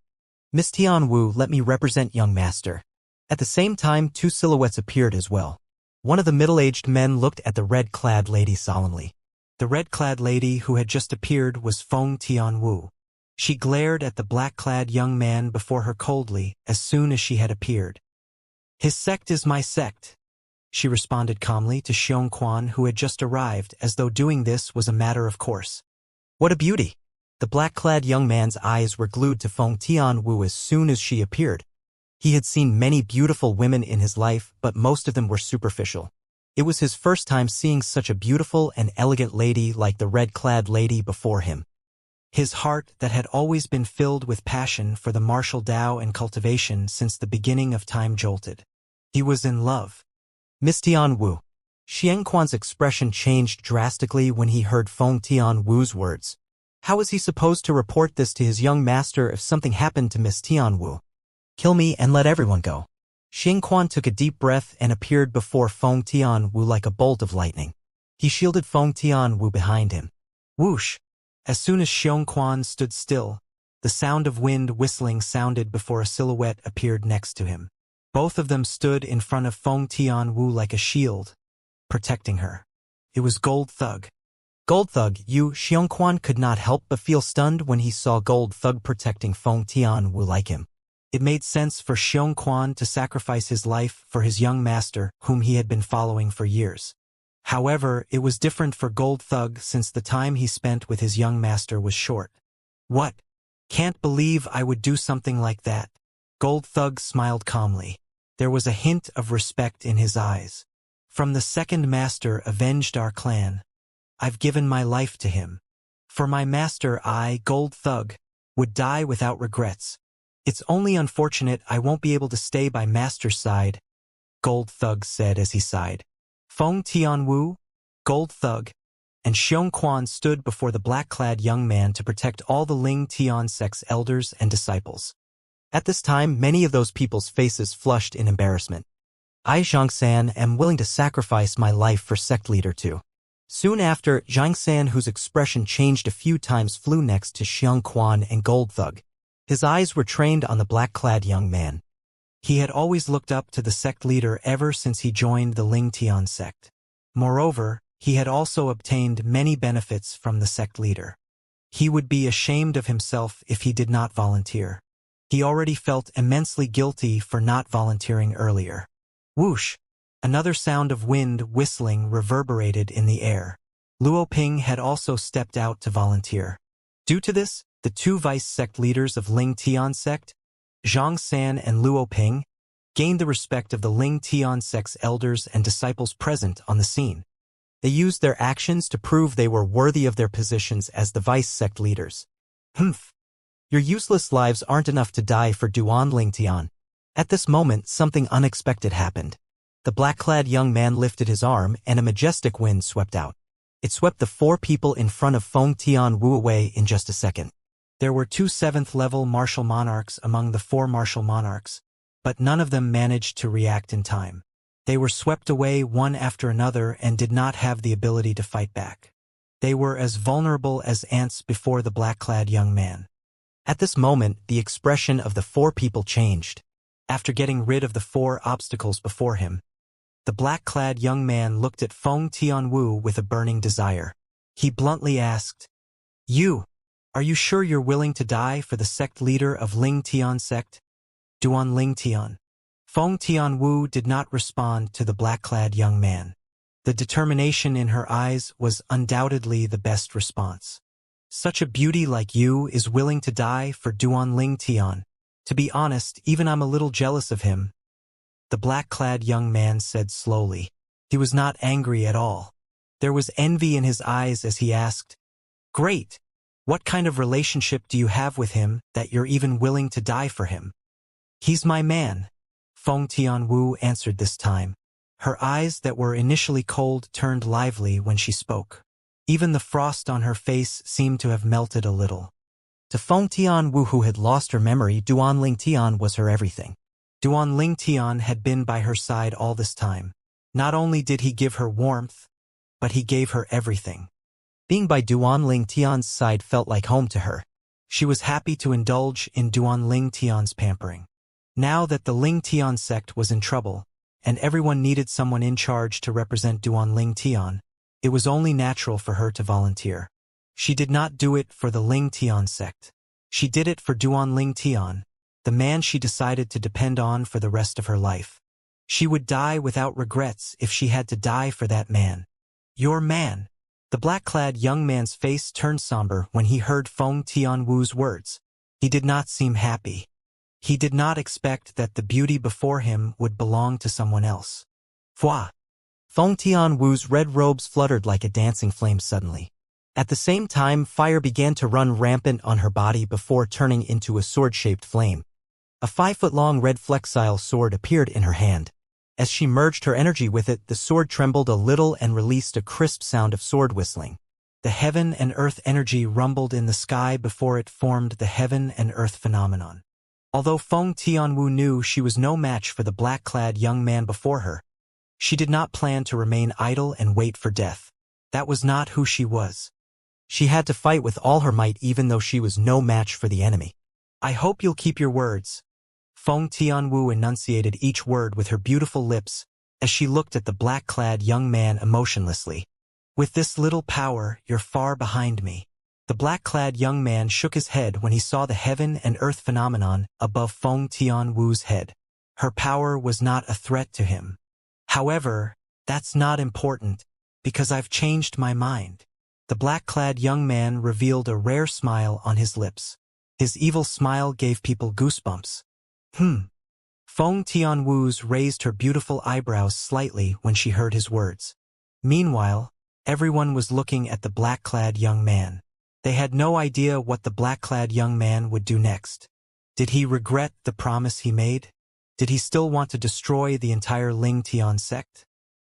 Miss Tianwu, let me represent young master. At the same time, 2 silhouettes appeared as well. One of the middle-aged men looked at the red-clad lady solemnly. The red-clad lady who had just appeared was Feng Tianwu. She glared at the black-clad young man before her coldly as soon as she had appeared. "His sect is my sect," she responded calmly to Xianxia, who had just arrived, as though doing this was a matter of course. "What a beauty!" The black-clad young man's eyes were glued to Feng Tianwu as soon as she appeared. He had seen many beautiful women in his life, but most of them were superficial. It was his first time seeing such a beautiful and elegant lady like the red-clad lady before him. His heart, that had always been filled with passion for the martial Tao and cultivation since the beginning of time, jolted. He was in love. "Miss Tianwu." Xianxia's expression changed drastically when he heard Feng Tianwu's words. How was he supposed to report this to his young master if something happened to Miss Tianwu? "Kill me and let everyone go." Xianxia took a deep breath and appeared before Feng Tianwu like a bolt of lightning. He shielded Feng Tianwu behind him. Whoosh! As soon as Xianxia stood still, the sound of wind whistling sounded before a silhouette appeared next to him. Both of them stood in front of Feng Tianwu like a shield, protecting her. It was Gold Thug. "Gold Thug, you..." Xianxia could not help but feel stunned when he saw Gold Thug protecting Feng Tianwu like him. It made sense for Xianxia to sacrifice his life for his young master, whom he had been following for years. However, it was different for Gold Thug since the time he spent with his young master was short. "What? Can't believe I would do something like that." Gold Thug smiled calmly. There was a hint of respect in his eyes. "From the second master avenged our clan. I've given my life to him. For my master I, Gold Thug, would die without regrets. It's only unfortunate I won't be able to stay by master's side," Gold Thug said as he sighed. Feng Tianwu, Gold Thug, and Xianxia stood before the black-clad young man to protect all the Ling Tian sect's elders and disciples. At this time, many of those people's faces flushed in embarrassment. "I, Xianxia, am willing to sacrifice my life for sect leader too." Soon after, Xianxia, whose expression changed a few times, flew next to Xianxia and Gold Thug. His eyes were trained on the black-clad young man. He had always looked up to the sect leader ever since he joined the Ling Tian sect. Moreover, he had also obtained many benefits from the sect leader. He would be ashamed of himself if he did not volunteer. He already felt immensely guilty for not volunteering earlier. Whoosh! Another sound of wind whistling reverberated in the air. Luo Ping had also stepped out to volunteer. Due to this, the two vice sect leaders of Ling Tian sect, Zhang San and Luo Ping, gained the respect of the Ling Tian sect's elders and disciples present on the scene. They used their actions to prove they were worthy of their positions as the vice sect leaders. "Humph! Your useless lives aren't enough to die for Duan Ling Tian." At this moment, something unexpected happened. The black-clad young man lifted his arm and a majestic wind swept out. It swept the four people in front of Feng Tianwu away in just a second. There were two 7th-level martial monarchs among the 4 martial monarchs, but none of them managed to react in time. They were swept away one after another and did not have the ability to fight back. They were as vulnerable as ants before the black-clad young man. At this moment, the expression of the 4 people changed. After getting rid of the 4 obstacles before him, the black-clad young man looked at Feng Tianwu with a burning desire. He bluntly asked, Are you sure you're willing to die for the sect leader of Ling Tian sect? Duan Ling Tian." Feng Tianwu did not respond to the black-clad young man. The determination in her eyes was undoubtedly the best response. "Such a beauty like you is willing to die for Duan Ling Tian. To be honest, even I'm a little jealous of him," the black-clad young man said slowly. He was not angry at all. There was envy in his eyes as he asked, "Great! What kind of relationship do you have with him that you're even willing to die for him?" "He's my man," Feng Tianwu answered this time. Her eyes that were initially cold turned lively when she spoke. Even the frost on her face seemed to have melted a little. To Feng Tianwu, who had lost her memory, Duan Ling Tian was her everything. Duan Ling Tian had been by her side all this time. Not only did he give her warmth, but he gave her everything. Being by Duan Ling Tian's side felt like home to her. She was happy to indulge in Duan Ling Tian's pampering. Now that the Ling Tian sect was in trouble, and everyone needed someone in charge to represent Duan Ling Tian, it was only natural for her to volunteer. She did not do it for the Ling Tian sect. She did it for Duanling Tian, the man she decided to depend on for the rest of her life. She would die without regrets if she had to die for that man. Your man. The black-clad young man's face turned somber when he heard Feng Tianwu's words. He did not seem happy. He did not expect that the beauty before him would belong to someone else. Fwa! Feng Tianwu's red robes fluttered like a dancing flame suddenly. At the same time, fire began to run rampant on her body before turning into a sword-shaped flame. A 5-foot-long red flexile sword appeared in her hand. As she merged her energy with it, the sword trembled a little and released a crisp sound of sword whistling. The heaven and earth energy rumbled in the sky before it formed the heaven and earth phenomenon. Although Feng Tianwu knew she was no match for the black-clad young man before her, she did not plan to remain idle and wait for death. That was not who she was. She had to fight with all her might even though she was no match for the enemy. I hope you'll keep your words. Feng Tianwu enunciated each word with her beautiful lips as she looked at the black-clad young man emotionlessly. With this little power, you're far behind me. The black-clad young man shook his head when he saw the heaven and earth phenomenon above Feng Tianwu's head. Her power was not a threat to him. However, that's not important, because I've changed my mind. The black-clad young man revealed a rare smile on his lips. His evil smile gave people goosebumps. Feng Tianwu's raised her beautiful eyebrows slightly when she heard his words. Meanwhile, everyone was looking at the black-clad young man. They had no idea what the black-clad young man would do next. Did he regret the promise he made? Did he still want to destroy the entire Ling Tian sect?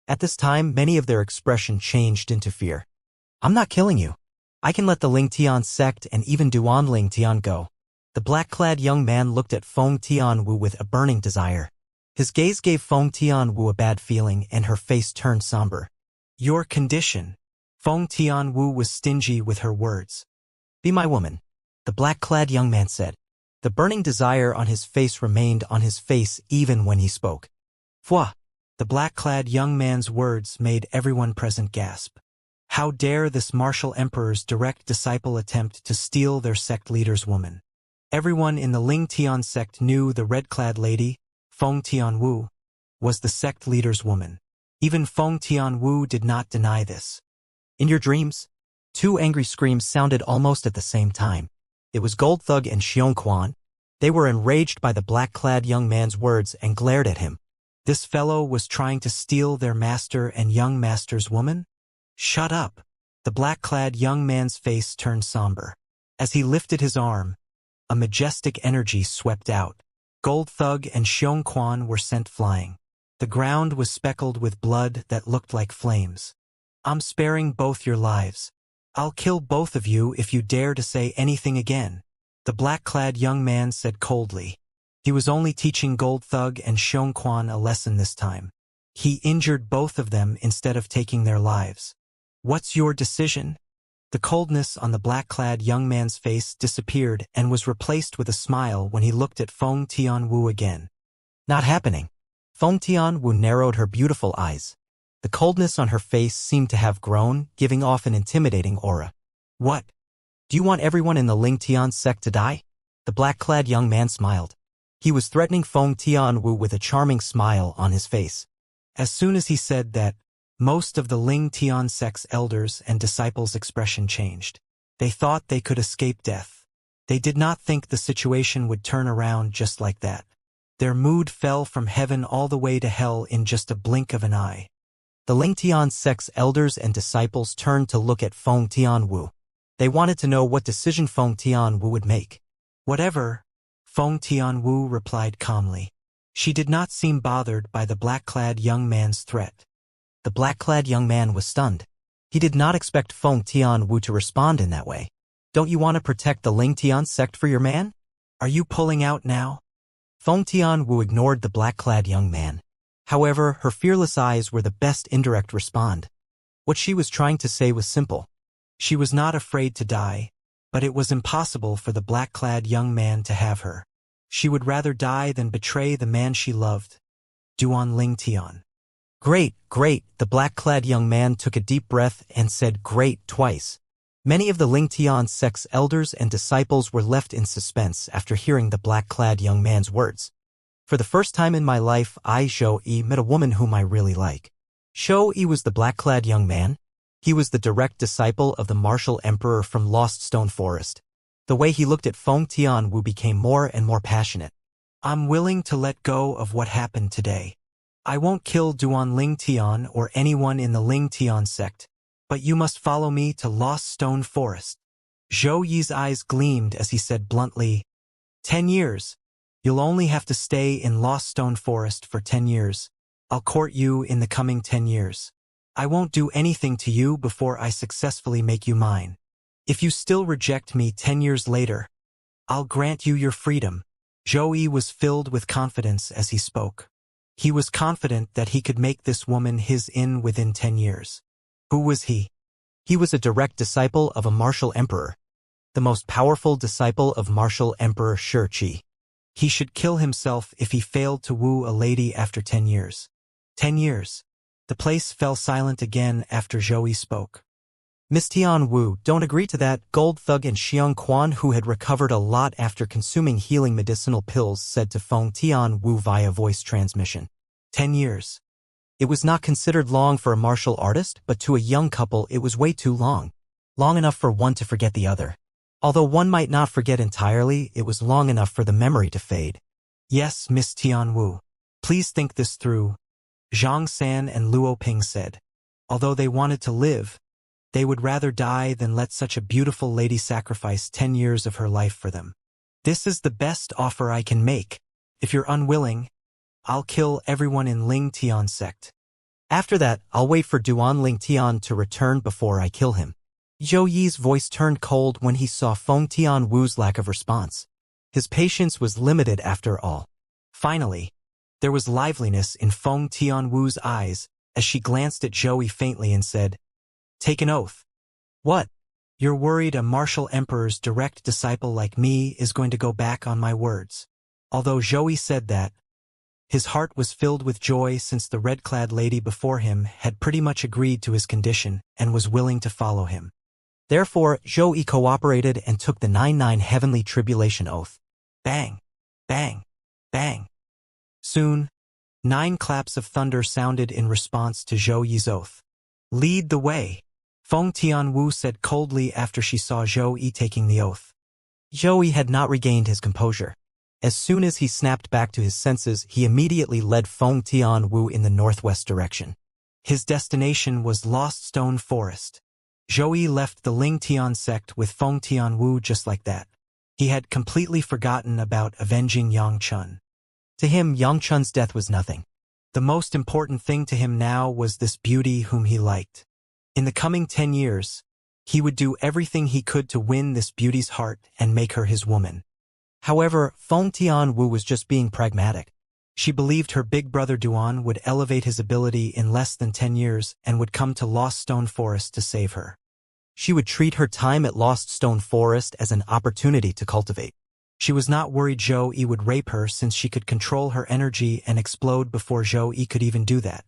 At this time, many of their expression changed into fear. I'm not killing you. I can let the Ling Tian sect and even Duanling Tian go. The black-clad young man looked at Feng Tianwu with a burning desire. His gaze gave Feng Tianwu a bad feeling and her face turned somber. Your condition. Feng Tianwu was stingy with her words. Be my woman, the black-clad young man said. The burning desire on his face remained on his face even when he spoke. Fwa! The black-clad young man's words made everyone present gasp. How dare this martial emperor's direct disciple attempt to steal their sect leader's woman? Everyone in the Ling Tian sect knew the red-clad lady, Feng Tianwu, was the sect leader's woman. Even Feng Tianwu did not deny this. In your dreams? Two angry screams sounded almost at the same time. It was Gold Thug and Xianxia. They were enraged by the black-clad young man's words and glared at him. This fellow was trying to steal their master and young master's woman? Shut up! The black-clad young man's face turned somber. As he lifted his arm, a majestic energy swept out. Gold Thug and Xianxia were sent flying. The ground was speckled with blood that looked like flames. I'm sparing both your lives. I'll kill both of you if you dare to say anything again, the black-clad young man said coldly. He was only teaching Gold Thug and Xianxia a lesson this time. He injured both of them instead of taking their lives. What's your decision? The coldness on the black-clad young man's face disappeared and was replaced with a smile when he looked at Feng Tianwu again. Not happening. Feng Tianwu narrowed her beautiful eyes. The coldness on her face seemed to have grown, giving off an intimidating aura. What? Do you want everyone in the Ling Tian sect to die? The black-clad young man smiled. He was threatening Feng Tianwu with a charming smile on his face. As soon as he said that, most of the Ling Tian sect's elders and disciples' expression changed. They thought they could escape death. They did not think the situation would turn around just like that. Their mood fell from heaven all the way to hell in just a blink of an eye. The Ling Tian sect's elders and disciples turned to look at Feng Tianwu. They wanted to know what decision Feng Tianwu would make. Whatever, Feng Tianwu replied calmly. She did not seem bothered by the black-clad young man's threat. The black-clad young man was stunned. He did not expect Feng Tianwu to respond in that way. Don't you want to protect the Ling Tian sect for your man? Are you pulling out now? Feng Tianwu ignored the black-clad young man. However, her fearless eyes were the best indirect response. What she was trying to say was simple. She was not afraid to die, but it was impossible for the black-clad young man to have her. She would rather die than betray the man she loved. Duanling Tian. Great, great, the black-clad young man took a deep breath and said great twice. Many of the Ling Tian sect's elders and disciples were left in suspense after hearing the black-clad young man's words. For the first time in my life, I, Zhou-Yi, met a woman whom I really like. Zhou-Yi was the black-clad young man. He was the direct disciple of the martial emperor from Lost Stone Forest. The way he looked at Feng Tianwu became more and more passionate. I'm willing to let go of what happened today. I won't kill Duan Ling Tian or anyone in the Ling Tian sect, but you must follow me to Lost Stone Forest. Zhou Yi's eyes gleamed as he said bluntly, 10 years. You'll only have to stay in Lost Stone Forest for 10 years. I'll court you in the coming 10 years. I won't do anything to you before I successfully make you mine. If you still reject me 10 years later, I'll grant you your freedom. Zhou Yi was filled with confidence as he spoke. He was confident that he could make this woman his within 10 years. Who was he? He was a direct disciple of a martial emperor, the most powerful disciple of martial emperor Shi. He should kill himself if he failed to woo a lady after 10 years. 10 years. The place fell silent again after Zhou Yi spoke. Miss Tian Wu, don't agree to that. Gold Thug and Xiang Quan, who had recovered a lot after consuming healing medicinal pills, said to Feng Tian Wu via voice transmission. 10 years. It was not considered long for a martial artist, but to a young couple it was way too long. Long enough for one to forget the other. Although one might not forget entirely, it was long enough for the memory to fade. Yes, Miss Tian Wu. Please think this through, Zhang San and Luo Ping said. Although they wanted to live, they would rather die than let such a beautiful lady sacrifice 10 years of her life for them. This is the best offer I can make. If you're unwilling, I'll kill everyone in Ling Tian sect. After that, I'll wait for Duan Ling Tian to return before I kill him. Zhou Yi's voice turned cold when he saw Feng Tian Wu's lack of response. His patience was limited after all. Finally, there was liveliness in Feng Tian Wu's eyes as she glanced at Zhou Yi faintly and said, Take an oath. What? You're worried a martial emperor's direct disciple like me is going to go back on my words. Although Zhou Yi said that, his heart was filled with joy since the red-clad lady before him had pretty much agreed to his condition and was willing to follow him. Therefore, Zhou Yi cooperated and took the 9-9 heavenly tribulation oath. Bang! Bang! Bang! Soon, 9 claps of thunder sounded in response to Zhou Yi's oath. Lead the way, Feng Tianwu said coldly after she saw Zhou Yi taking the oath. Zhou Yi had not regained his composure. As soon as he snapped back to his senses, he immediately led Feng Tianwu in the northwest direction. His destination was Lost Stone Forest. Zhou Yi left the Ling Tian sect with Feng Tianwu just like that. He had completely forgotten about avenging Yang Chun. To him, Yang Chun's death was nothing. The most important thing to him now was this beauty whom he liked. In the coming 10 years, he would do everything he could to win this beauty's heart and make her his woman. However, Feng Tianwu was just being pragmatic. She believed her big brother Duan would elevate his ability in less than 10 years and would come to Lost Stone Forest to save her. She would treat her time at Lost Stone Forest as an opportunity to cultivate. She was not worried Zhou Yi would rape her since she could control her energy and explode before Zhou Yi could even do that.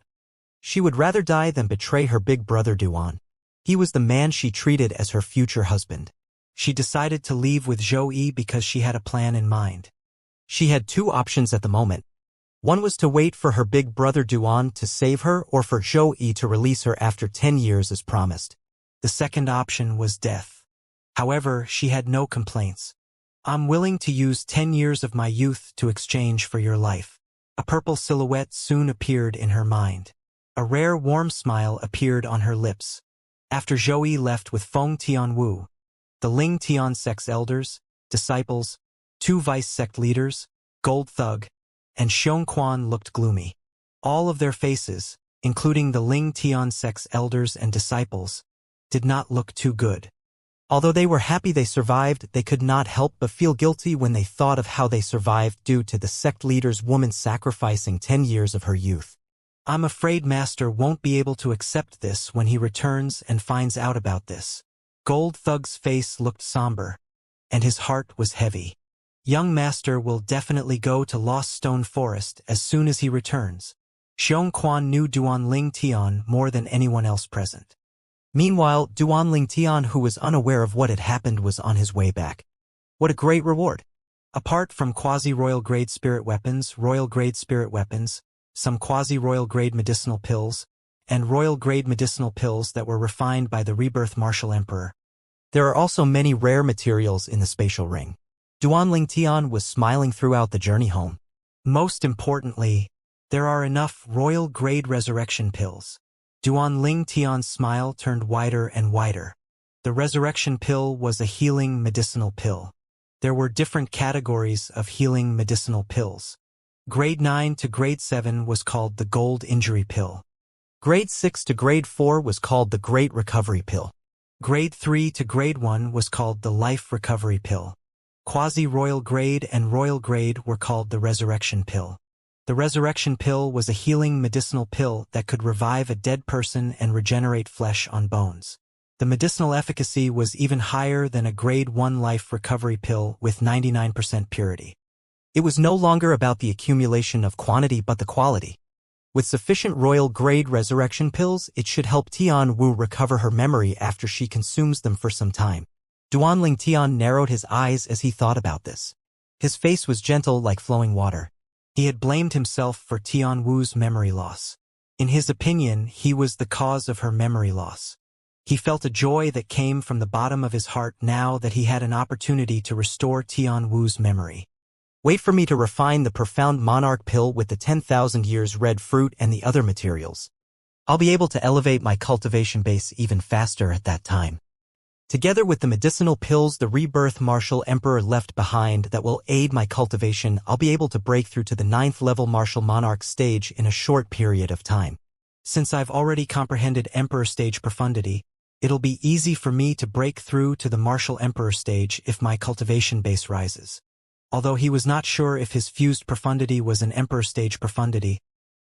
She would rather die than betray her big brother Duan. He was the man she treated as her future husband. She decided to leave with Zhou Yi because she had a plan in mind. She had 2 options at the moment. One was to wait for her big brother Duan to save her or for Zhou Yi to release her after 10 years as promised. The second option was death. However, she had no complaints. I'm willing to use 10 years of my youth to exchange for your life. A purple silhouette soon appeared in her mind. A rare warm smile appeared on her lips. After Zhou Yi left with Feng Tianwu, the Ling Tian sect's elders, disciples, 2 vice sect leaders, Gold Thug, and Xiong Quan looked gloomy. All of their faces, including the Ling Tian sect's elders and disciples, did not look too good. Although they were happy they survived, they could not help but feel guilty when they thought of how they survived due to the sect leader's woman sacrificing 10 years of her youth. I'm afraid Master won't be able to accept this when he returns and finds out about this. Gold Thug's face looked somber, and his heart was heavy. Young Master will definitely go to Lost Stone Forest as soon as he returns. Xiong Quan knew Duan Ling Tian more than anyone else present. Meanwhile, Duan Lingtian, who was unaware of what had happened, was on his way back. What a great reward! Apart from quasi-royal grade spirit weapons, royal grade spirit weapons, some quasi-royal grade medicinal pills, and royal grade medicinal pills that were refined by the rebirth martial emperor, there are also many rare materials in the spatial ring. Duan Lingtian was smiling throughout the journey home. Most importantly, there are enough royal grade resurrection pills. Duan Lingtian's smile turned wider and wider. The resurrection pill was a healing medicinal pill. There were different categories of healing medicinal pills. Grade 9 to Grade 7 was called the Gold Injury Pill. Grade 6 to Grade 4 was called the Great Recovery Pill. Grade 3 to Grade 1 was called the Life Recovery Pill. Quasi-royal grade and royal grade were called the Resurrection Pill. The Resurrection Pill was a healing medicinal pill that could revive a dead person and regenerate flesh on bones. The medicinal efficacy was even higher than a Grade 1 Life Recovery Pill with 99% purity. It was no longer about the accumulation of quantity but the quality. With sufficient royal grade resurrection pills, it should help Tian Wu recover her memory after she consumes them for some time. Duan Lingtian narrowed his eyes as he thought about this. His face was gentle like flowing water. He had blamed himself for Tian Wu's memory loss. In his opinion, he was the cause of her memory loss. He felt a joy that came from the bottom of his heart now that he had an opportunity to restore Tian Wu's memory. Wait for me to refine the profound monarch pill with the 10,000 years red fruit and the other materials. I'll be able to elevate my cultivation base even faster at that time. Together with the medicinal pills the rebirth martial emperor left behind that will aid my cultivation, I'll be able to break through to the 9th level martial monarch stage in a short period of time. Since I've already comprehended emperor stage profundity, it'll be easy for me to break through to the martial emperor stage if my cultivation base rises. Although he was not sure if his fused profundity was an emperor stage profundity,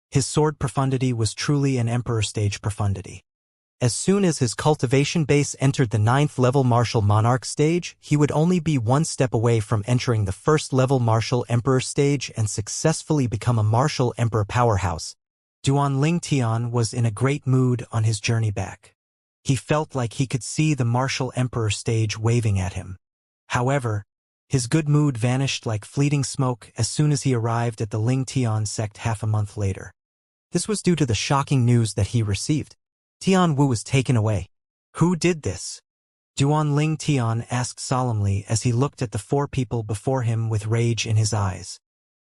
his sword profundity was truly an emperor stage profundity. As soon as his cultivation base entered the 9th level martial monarch stage, he would only be one step away from entering the 1st level martial emperor stage and successfully become a martial emperor powerhouse. Duan Lingtian was in a great mood on his journey back. He felt like he could see the martial emperor stage waving at him. However, his good mood vanished like fleeting smoke as soon as he arrived at the Lingtian sect half a month later. This was due to the shocking news that he received. Tian Wu was taken away. Who did this? Duan Lingtian asked solemnly as he looked at the 4 people before him with rage in his eyes.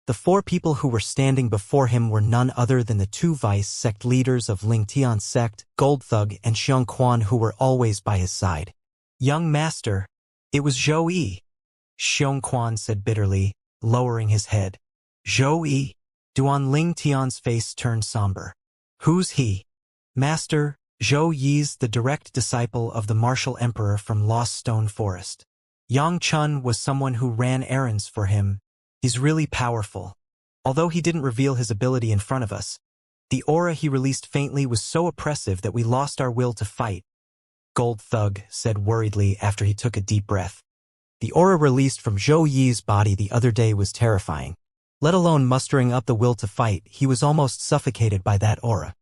The 4 people who were standing before him were none other than the 2 vice sect leaders of Lingtian's sect, Gold Thug and Xianxia, who were always by his side. Young master, it was Zhou Yi. Xianxia said bitterly, lowering his head. Zhou Yi? Duan Lingtian's face turned somber. Who's he? Master, Zhou Yi's the direct disciple of the martial emperor from Lost Stone Forest. Yang Chun was someone who ran errands for him. He's really powerful. Although he didn't reveal his ability in front of us, the aura he released faintly was so oppressive that we lost our will to fight. Gold Thug said worriedly after he took a deep breath. The aura released from Zhou Yi's body the other day was terrifying. Let alone mustering up the will to fight, he was almost suffocated by that aura.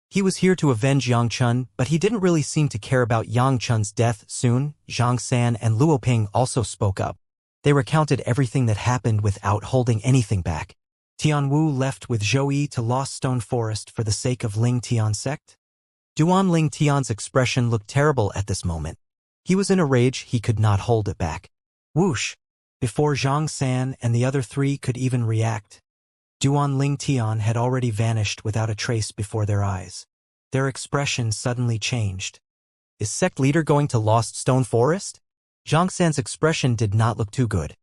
He was here to avenge Yang Chun, but he didn't really seem to care about Yang Chun's death soon. Zhang San and Luo Ping also spoke up. They recounted everything that happened without holding anything back. Tian Wu left with Zhou Yi to Lost Stone Forest for the sake of Lingtian sect? Duan Lingtian's expression looked terrible at this moment. He was in a rage, he could not hold it back. Whoosh! Before Zhang San and the other 3 could even react, Duan Lingtian had already vanished without a trace before their eyes. Their expression suddenly changed. Is sect leader going to Lost Stone Forest? Zhang San's expression did not look too good.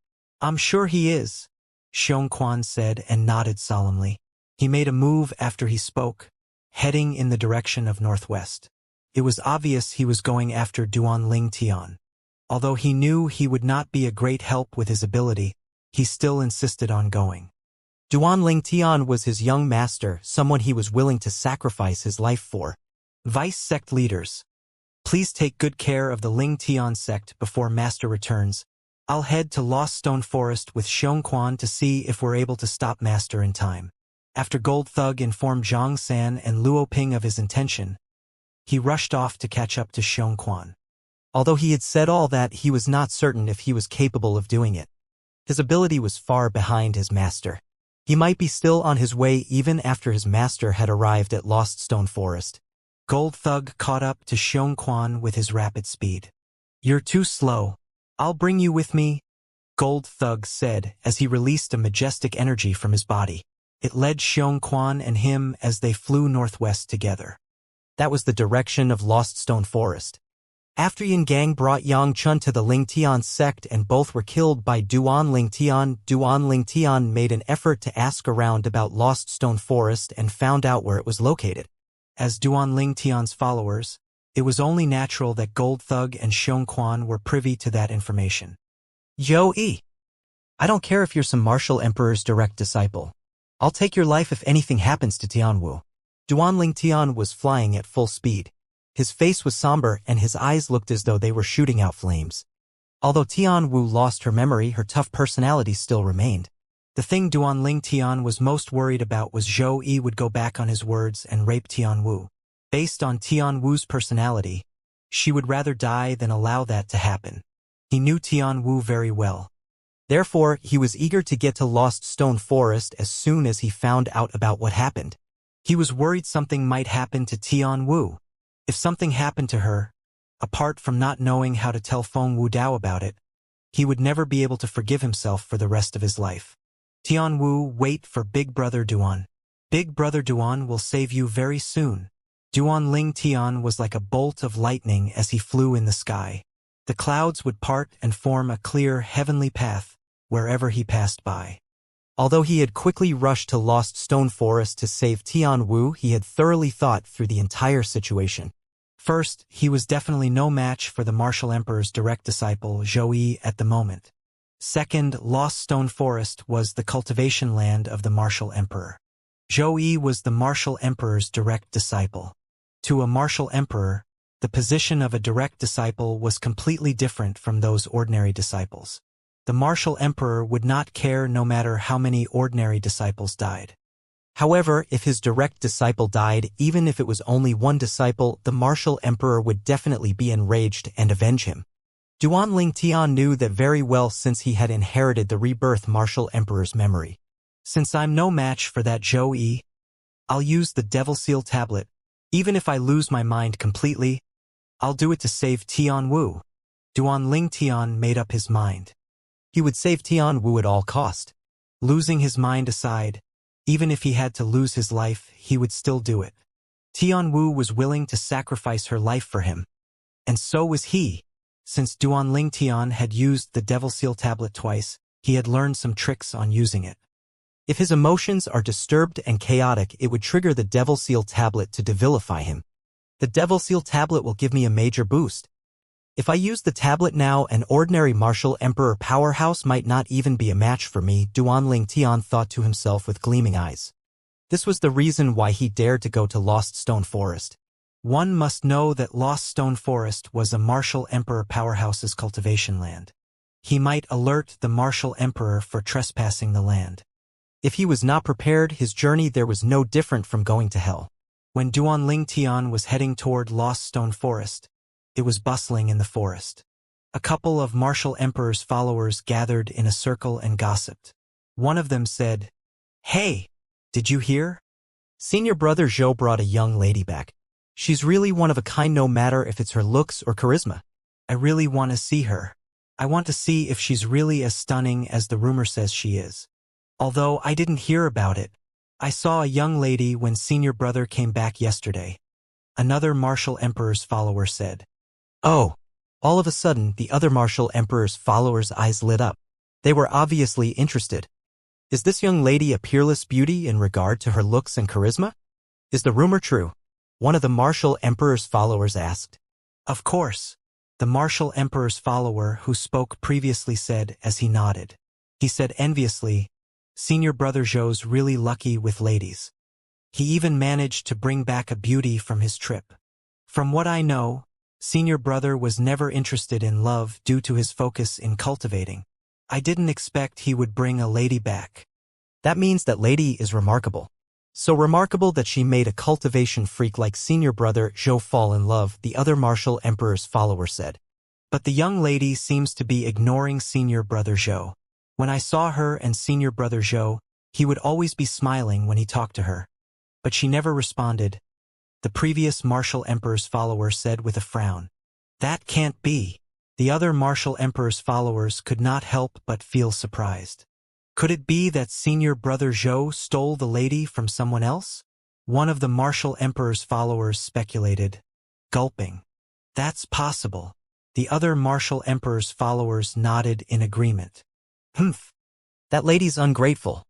I'm sure he is, Xianxia said and nodded solemnly. He made a move after he spoke, heading in the direction of northwest. It was obvious he was going after Duan Lingtian. Although he knew he would not be a great help with his ability, he still insisted on going. Duan Lingtian was his young master, someone he was willing to sacrifice his life for. Vice sect leaders, please take good care of the Lingtian sect before master returns. I'll head to Lost Stone Forest with Xianxia to see if we're able to stop master in time. After Gold Thug informed Zhang San and Luo Ping of his intention, He rushed off to catch up to Xianxia. Although he had said all that, he was not certain if he was capable of doing it. His ability was far behind his master. He might be still on his way even after his master had arrived at Lost Stone Forest. Gold Thug caught up to Xianxia with his rapid speed. "You're too slow. I'll bring you with me," Gold Thug said as he released a majestic energy from his body. It led Xianxia and him as they flew northwest together. That was the direction of Lost Stone Forest. After Yin Gang brought Yang Chun to the Ling Tian sect and both were killed by Duan Ling Tian made an effort to ask around about Lost Stone Forest and found out where it was located. As Duan Ling Tian's followers, it was only natural that Gold Thug and Xianxia were privy to that information. "Yo E, I don't care if you're some martial emperor's direct disciple. I'll take your life if anything happens to Tianwu." Duan Ling Tian was flying at full speed. His face was somber and his eyes looked as though they were shooting out flames. Although Tianwu lost her memory, her tough personality still remained. The thing Duan Ling Tian was most worried about was Zhou Yi would go back on his words and rape Tianwu. Based on Tianwu's personality, she would rather die than allow that to happen. He knew Tianwu very well. Therefore, he was eager to get to Lost Stone Forest as soon as he found out about what happened. He was worried something might happen to Tianwu. If something happened to her, apart from not knowing how to tell Feng Wudao about it, he would never be able to forgive himself for the rest of his life. "Tianwu, wait for Big Brother Duan. Big Brother Duan will save you very soon." Duan Ling Tian was like a bolt of lightning as he flew in the sky. The clouds would part and form a clear heavenly path wherever he passed by. Although he had quickly rushed to Lost Stone Forest to save Tianwu, he had thoroughly thought through the entire situation. First, he was definitely no match for the Martial Emperor's direct disciple, Zhou Yi, at the moment. Second, Lost Stone Forest was the cultivation land of the Martial Emperor. Zhou Yi was the Martial Emperor's direct disciple. To a Martial Emperor, the position of a direct disciple was completely different from those ordinary disciples. The Martial Emperor would not care no matter how many ordinary disciples died. However, if his direct disciple died, even if it was only one disciple, the Martial Emperor would definitely be enraged and avenge him. Duan Ling Tian knew that very well since he had inherited the rebirth Martial Emperor's memory. "Since I'm no match for that Zhou Yi, I'll use the Devil Seal tablet. Even if I lose my mind completely, I'll do it to save Tianwu." Duan Ling Tian made up his mind. He would save Tianwu at all cost. Losing his mind aside, even if he had to lose his life, he would still do it. Tianwu was willing to sacrifice her life for him. And so was he. Since Duan Ling Tian had used the Devil Seal tablet twice, he had learned some tricks on using it. If his emotions are disturbed and chaotic, it would trigger the Devil Seal tablet to devilify him. "The Devil Seal tablet will give me a major boost. If I use the tablet now, an ordinary Martial Emperor powerhouse might not even be a match for me," Duan Ling Tian thought to himself with gleaming eyes. This was the reason why he dared to go to Lost Stone Forest. One must know that Lost Stone Forest was a Martial Emperor powerhouse's cultivation land. He might alert the Martial Emperor for trespassing the land. If he was not prepared, his journey there was no different from going to hell. When Duan Ling Tian was heading toward Lost Stone Forest, it was bustling in the forest. A couple of Martial Emperor's followers gathered in a circle and gossiped. One of them said, "Hey, did you hear? Senior brother Zhou brought a young lady back. She's really one of a kind no matter if it's her looks or charisma. I really want to see her. I want to see if she's really as stunning as the rumor says she is. Although I didn't hear about it, I saw a young lady when senior brother came back yesterday." Another Martial Emperor's follower said. "Oh." All of a sudden, the other Martial Emperor's followers' eyes lit up. They were obviously interested. Is this young lady a peerless beauty in regard to her looks and charisma? Is the rumor true? One of the Martial Emperor's followers asked. "Of course," the Martial Emperor's follower who spoke previously said as he nodded. He said enviously, "Senior brother Zhou's really lucky with ladies. He even managed to bring back a beauty from his trip. From what I know, senior brother was never interested in love due to his focus in cultivating. I didn't expect he would bring a lady back." "That means that lady is remarkable. So remarkable that she made a cultivation freak like senior brother Zhou fall in love, the other martial emperor's follower said. But the young lady seems to be ignoring senior brother Zhou. When I saw her and senior brother Zhou, he would always be smiling when he talked to her. But she never responded, the previous martial emperor's follower said with a frown. That can't be. The other martial emperor's followers could not help but feel surprised. Could it be that senior brother Zhou stole the lady from someone else? One of the martial emperor's followers speculated, gulping. That's possible. The other martial emperor's followers nodded in agreement. Humph. That lady's ungrateful.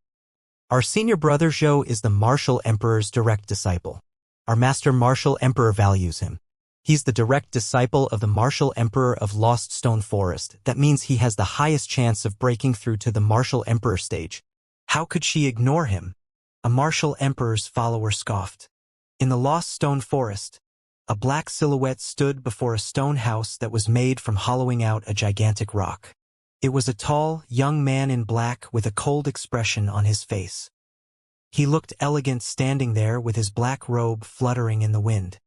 Our senior brother Zhou is the martial emperor's direct disciple. Our master martial emperor values him. He's the direct disciple of the martial emperor of Lost Stone Forest. That means he has the highest chance of breaking through to the martial emperor stage. How could she ignore him? A martial emperor's follower scoffed. In the Lost Stone Forest, a black silhouette stood before a stone house that was made from hollowing out a gigantic rock. It was a tall, young man in black with a cold expression on his face. He looked elegant standing there with his black robe fluttering in the wind.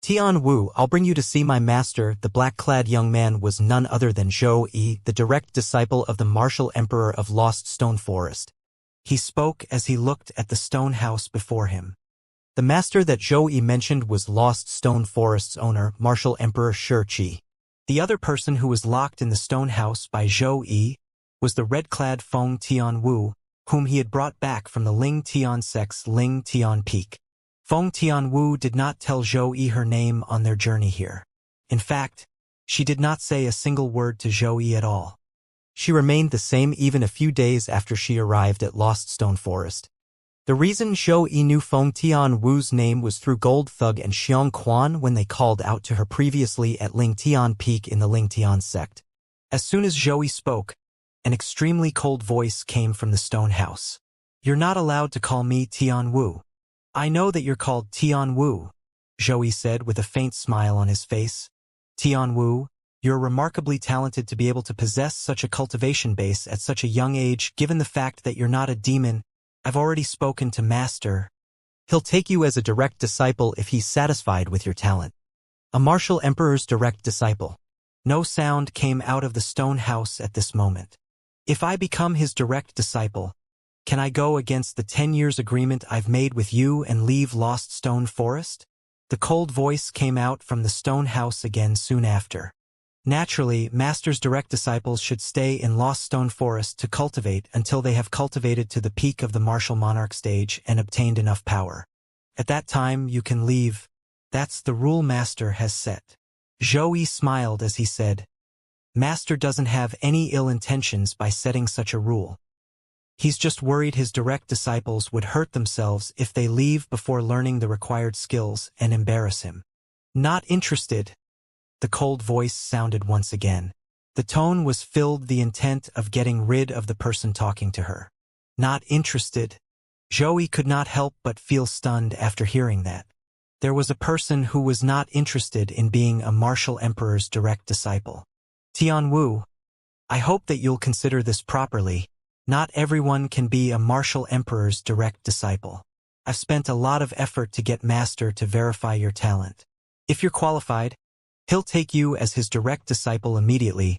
Tian Wu, I'll bring you to see my master. The black-clad young man was none other than Zhou Yi, the direct disciple of the martial emperor of Lost Stone Forest. He spoke as he looked at the stone house before him. The master that Zhou Yi mentioned was Lost Stone Forest's owner, martial emperor Shi Qi. The other person who was locked in the stone house by Zhou Yi was the red-clad Feng Tian Wu, whom he had brought back from the Ling Tian sect's Ling Tian Peak. Feng Tianwu did not tell Zhou Yi her name on their journey here. In fact, she did not say a single word to Zhou Yi at all. She remained the same even a few days after she arrived at Lost Stone Forest. The reason Zhou Yi knew Feng Tianwu's name was through Gold Thug and Xiang Quan when they called out to her previously at Ling Tian Peak in the Ling Tian sect. As soon as Zhou Yi spoke, an extremely cold voice came from the stone house. You're not allowed to call me Tianwu. I know that you're called Tianwu, Zhou Yi said with a faint smile on his face. Tianwu, you're remarkably talented to be able to possess such a cultivation base at such a young age. Given the fact that you're not a demon, I've already spoken to Master. He'll take you as a direct disciple if he's satisfied with your talent. A martial emperor's direct disciple. No sound came out of the stone house at this moment. If I become his direct disciple, can I go against the 10 years agreement I've made with you and leave Lost Stone Forest? The cold voice came out from the stone house again soon after. Naturally, Master's direct disciples should stay in Lost Stone Forest to cultivate until they have cultivated to the peak of the martial monarch stage and obtained enough power. At that time, you can leave. That's the rule Master has set. Zhou Yi smiled as he said, Master doesn't have any ill intentions by setting such a rule. He's just worried his direct disciples would hurt themselves if they leave before learning the required skills and embarrass him. Not interested. The cold voice sounded once again. The tone was filled the intent of getting rid of the person talking to her. Not interested. Zhou Yi could not help but feel stunned after hearing that. There was a person who was not interested in being a martial emperor's direct disciple. Tianwu, I hope that you'll consider this properly. Not everyone can be a martial emperor's direct disciple. I've spent a lot of effort to get Master to verify your talent. If you're qualified, he'll take you as his direct disciple immediately,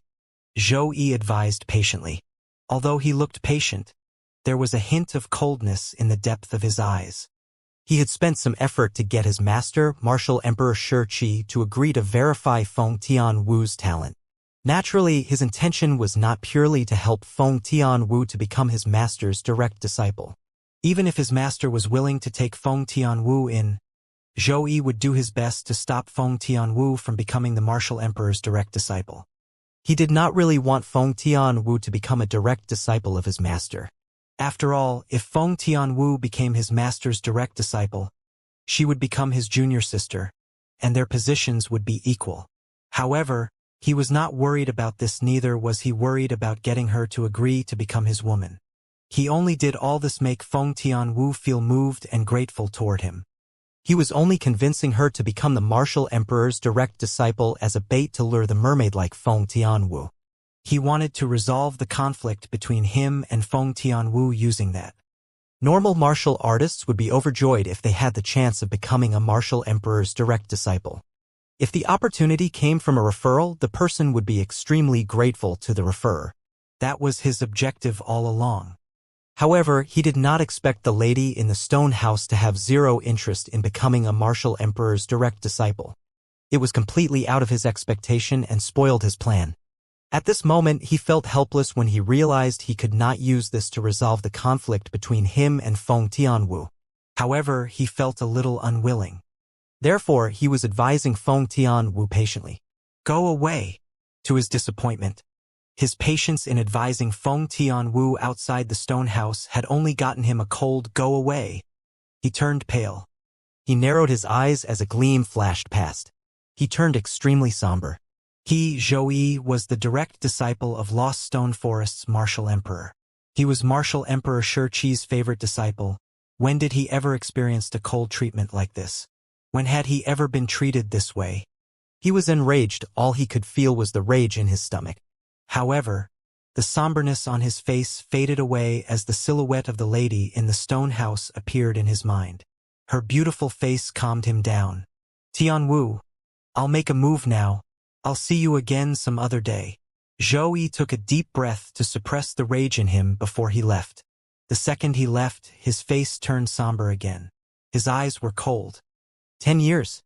Zhou Yi advised patiently. Although he looked patient, there was a hint of coldness in the depth of his eyes. He had spent some effort to get his master, martial emperor Shi Qi, to agree to verify Feng Tianwu's talent. Naturally, his intention was not purely to help Feng Tianwu to become his master's direct disciple. Even if his master was willing to take Feng Tianwu in, Zhou Yi would do his best to stop Feng Tianwu from becoming the martial emperor's direct disciple. He did not really want Feng Tianwu to become a direct disciple of his master. After all, if Feng Tianwu became his master's direct disciple, she would become his junior sister, and their positions would be equal. However, he was not worried about this, neither was he worried about getting her to agree to become his woman. He only did all this make Feng Tianwu feel moved and grateful toward him. He was only convincing her to become the martial emperor's direct disciple as a bait to lure the mermaid like Feng Tianwu. He wanted to resolve the conflict between him and Feng Tianwu using that. Normal martial artists would be overjoyed if they had the chance of becoming a martial emperor's direct disciple. If the opportunity came from a referral, the person would be extremely grateful to the referrer. That was his objective all along. However, he did not expect the lady in the stone house to have zero interest in becoming a martial emperor's direct disciple. It was completely out of his expectation and spoiled his plan. At this moment, he felt helpless when he realized he could not use this to resolve the conflict between him and Feng Tianwu. However, he felt a little unwilling. Therefore, he was advising Feng Tianwu patiently, "Go away." To his disappointment, his patience in advising Feng Tianwu outside the stone house had only gotten him a cold "go away." He turned pale. He narrowed his eyes as a gleam flashed past. He turned extremely somber. He, Zhou, was the direct disciple of Lost Stone Forest's martial emperor. He was martial emperor Shi-Chi's favorite disciple. When did he ever experience a cold treatment like this? When had he ever been treated this way? He was enraged. All he could feel was the rage in his stomach. However, the somberness on his face faded away as the silhouette of the lady in the stone house appeared in his mind. Her beautiful face calmed him down. "Tianwu, I'll make a move now. I'll see you again some other day." Zhou took a deep breath to suppress the rage in him before he left. The second he left, his face turned somber again. His eyes were cold. 10 years.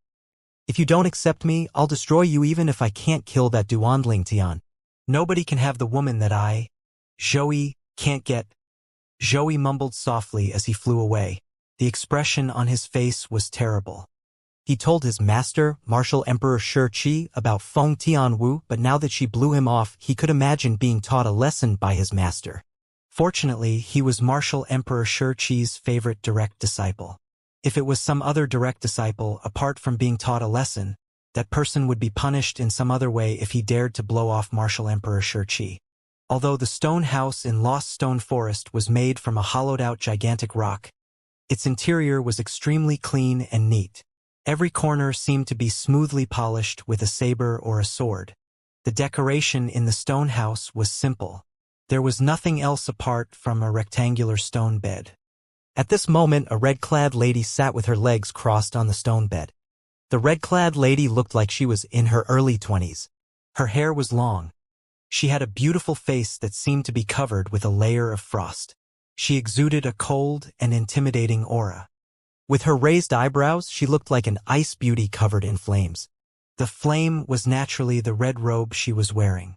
If you don't accept me, I'll destroy you even if I can't kill that Duanling Tian. Nobody can have the woman that I, Zhou, can't get. Zhou mumbled softly as he flew away. The expression on his face was terrible. He told his master, Martial Emperor Shi-Chi, about Feng Tianwu, but now that she blew him off, he could imagine being taught a lesson by his master. Fortunately, he was Martial Emperor Shi-Chi's favorite direct disciple. If it was some other direct disciple, apart from being taught a lesson, that person would be punished in some other way if he dared to blow off Martial Emperor Shi-Chi. Although the stone house in Lost Stone Forest was made from a hollowed-out gigantic rock, its interior was extremely clean and neat. Every corner seemed to be smoothly polished with a saber or a sword. The decoration in the stone house was simple. There was nothing else apart from a rectangular stone bed. At this moment, a red-clad lady sat with her legs crossed on the stone bed. The red-clad lady looked like she was in her early 20s. Her hair was long. She had a beautiful face that seemed to be covered with a layer of frost. She exuded a cold and intimidating aura. With her raised eyebrows, she looked like an ice beauty covered in flames. The flame was naturally the red robe she was wearing.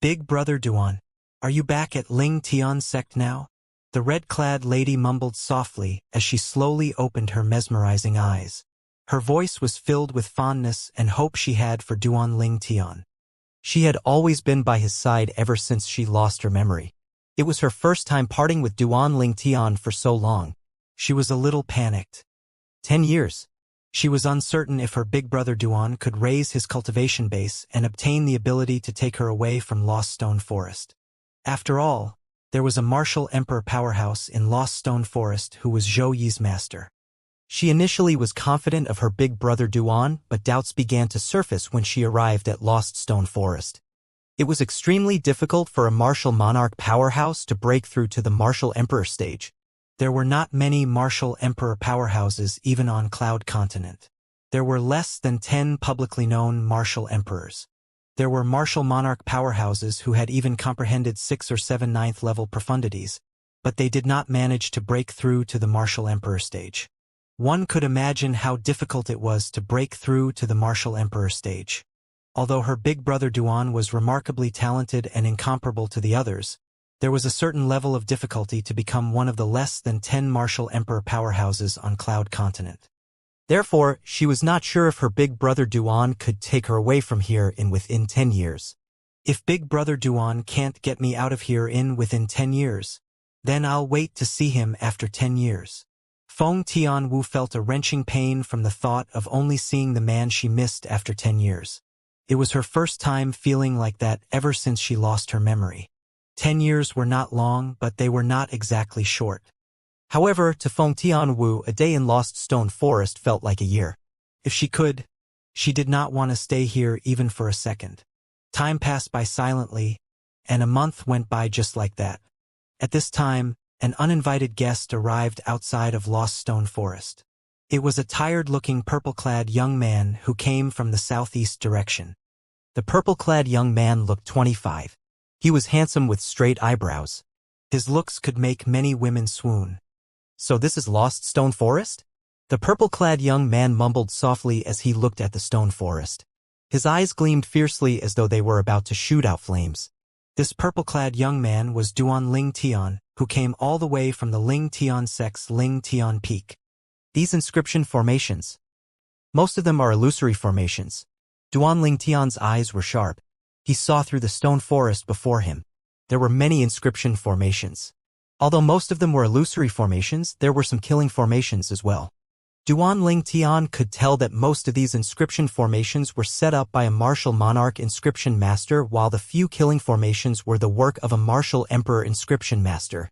"Big Brother Duan, are you back at Ling Tian sect now?" The red-clad lady mumbled softly as she slowly opened her mesmerizing eyes. Her voice was filled with fondness and hope she had for Duan Ling Tian. She had always been by his side ever since she lost her memory. It was her first time parting with Duan Ling Tian for so long. She was a little panicked. 10 years. She was uncertain if her big brother Duan could raise his cultivation base and obtain the ability to take her away from Lost Stone Forest. After all, there was a martial emperor powerhouse in Lost Stone Forest who was Zhou Yi's master. She initially was confident of her big brother Duan, but doubts began to surface when she arrived at Lost Stone Forest. It was extremely difficult for a martial monarch powerhouse to break through to the martial emperor stage. There were not many martial emperor powerhouses even on Cloud Continent. There were less than 10 publicly known martial emperors. There were martial monarch powerhouses who had even comprehended 6 or 7 ninth level profundities, but they did not manage to break through to the martial emperor stage. One could imagine how difficult it was to break through to the martial emperor stage. Although her big brother Duan was remarkably talented and incomparable to the others, there was a certain level of difficulty to become one of the less than 10 martial emperor powerhouses on Cloud Continent. Therefore, she was not sure if her big brother Duan could take her away from here within 10 years. If big brother Duan can't get me out of here within 10 years, then I'll wait to see him after 10 years. Feng Tianwu felt a wrenching pain from the thought of only seeing the man she missed after 10 years. It was her first time feeling like that ever since she lost her memory. 10 years were not long, but they were not exactly short. However, to Feng Tianwu, a day in Lost Stone Forest felt like a year. If she could, she did not want to stay here even for a second. Time passed by silently, and a month went by just like that. At this time, an uninvited guest arrived outside of Lost Stone Forest. It was a tired-looking purple-clad young man who came from the southeast direction. The purple-clad young man looked 25. He was handsome with straight eyebrows. His looks could make many women swoon. "So this is Lost Stone Forest?" The purple-clad young man mumbled softly as he looked at the stone forest. His eyes gleamed fiercely as though they were about to shoot out flames. This purple-clad young man was Duan Ling Tian, who came all the way from the Ling Tian Sect's Ling Tian Peak. These inscription formations. Most of them are illusory formations. Duan Ling Tian's eyes were sharp. He saw through the stone forest before him. There were many inscription formations. Although most of them were illusory formations, there were some killing formations as well. Duan Ling Tian could tell that most of these inscription formations were set up by a martial monarch inscription master, while the few killing formations were the work of a martial emperor inscription master.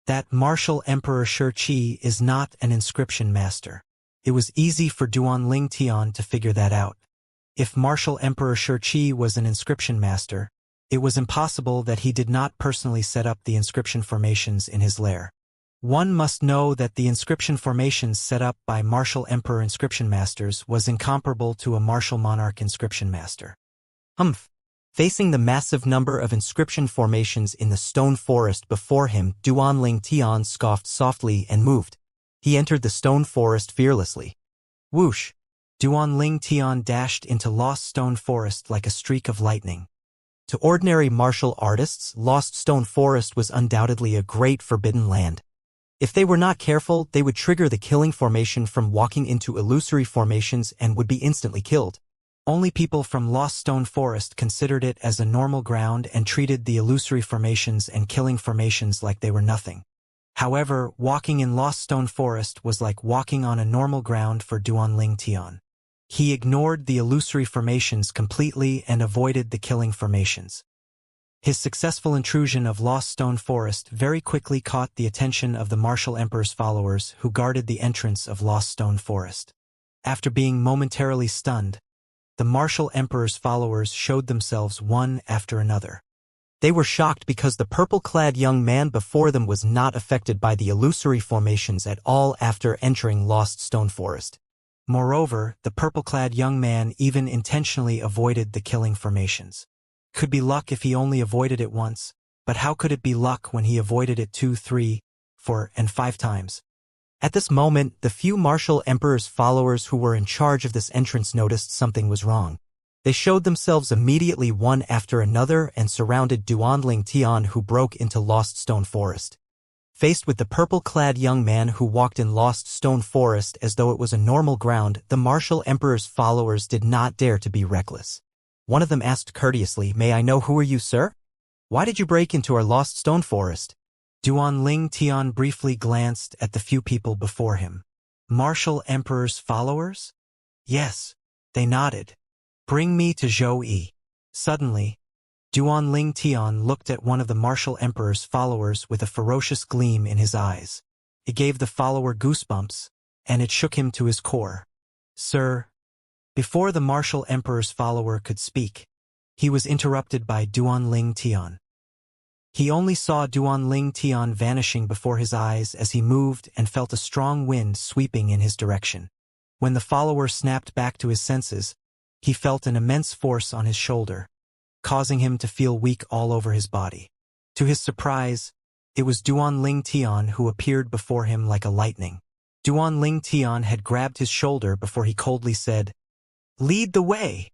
That martial emperor Shi is not an inscription master. It was easy for Duan Ling Tian to figure that out. If martial emperor Shi was an inscription master, it was impossible that he did not personally set up the inscription formations in his lair. One must know that the inscription formations set up by martial emperor inscription masters was incomparable to a martial monarch inscription master. Facing the massive number of inscription formations in the stone forest before him, Duan Ling Tian scoffed softly and moved. He entered the stone forest fearlessly. Whoosh! Duan Ling Tian dashed into Lost Stone Forest like a streak of lightning. To ordinary martial artists, Lost Stone Forest was undoubtedly a great forbidden land. If they were not careful, they would trigger the killing formation from walking into illusory formations and would be instantly killed. Only people from Lost Stone Forest considered it as a normal ground and treated the illusory formations and killing formations like they were nothing. However, walking in Lost Stone Forest was like walking on a normal ground for Duan Ling Tian. He ignored the illusory formations completely and avoided the killing formations. His successful intrusion of Lost Stone Forest very quickly caught the attention of the martial emperor's followers who guarded the entrance of Lost Stone Forest. After being momentarily stunned, the martial emperor's followers showed themselves one after another. They were shocked because the purple-clad young man before them was not affected by the illusory formations at all after entering Lost Stone Forest. Moreover, the purple-clad young man even intentionally avoided the killing formations. Could be luck if he only avoided it once, but how could it be luck when he avoided it 2, 3, 4, and 5 times? At this moment, the few martial emperor's followers who were in charge of this entrance noticed something was wrong. They showed themselves immediately one after another and surrounded Duan Ling Tian, who broke into Lost Stone Forest. Faced with the purple-clad young man who walked in Lost Stone Forest as though it was a normal ground, the martial emperor's followers did not dare to be reckless. One of them asked courteously, "May I know who are you, sir? Why did you break into our Lost Stone Forest?" Duan Ling Tian briefly glanced at the few people before him. Martial Emperor's followers? Yes, they nodded. "Bring me to Zhou Yi." Suddenly, Duan Ling Tian looked at one of the Martial Emperor's followers with a ferocious gleam in his eyes. It gave the follower goosebumps, and it shook him to his core. "Sir." Before the Martial Emperor's follower could speak, he was interrupted by Duan Ling Tian. He only saw Duan Ling Tian vanishing before his eyes as he moved and felt a strong wind sweeping in his direction. When the follower snapped back to his senses, he felt an immense force on his shoulder, causing him to feel weak all over his body. To his surprise, it was Duan Ling Tian who appeared before him like a lightning. Duan Ling Tian had grabbed his shoulder before he coldly said, "Lead the way."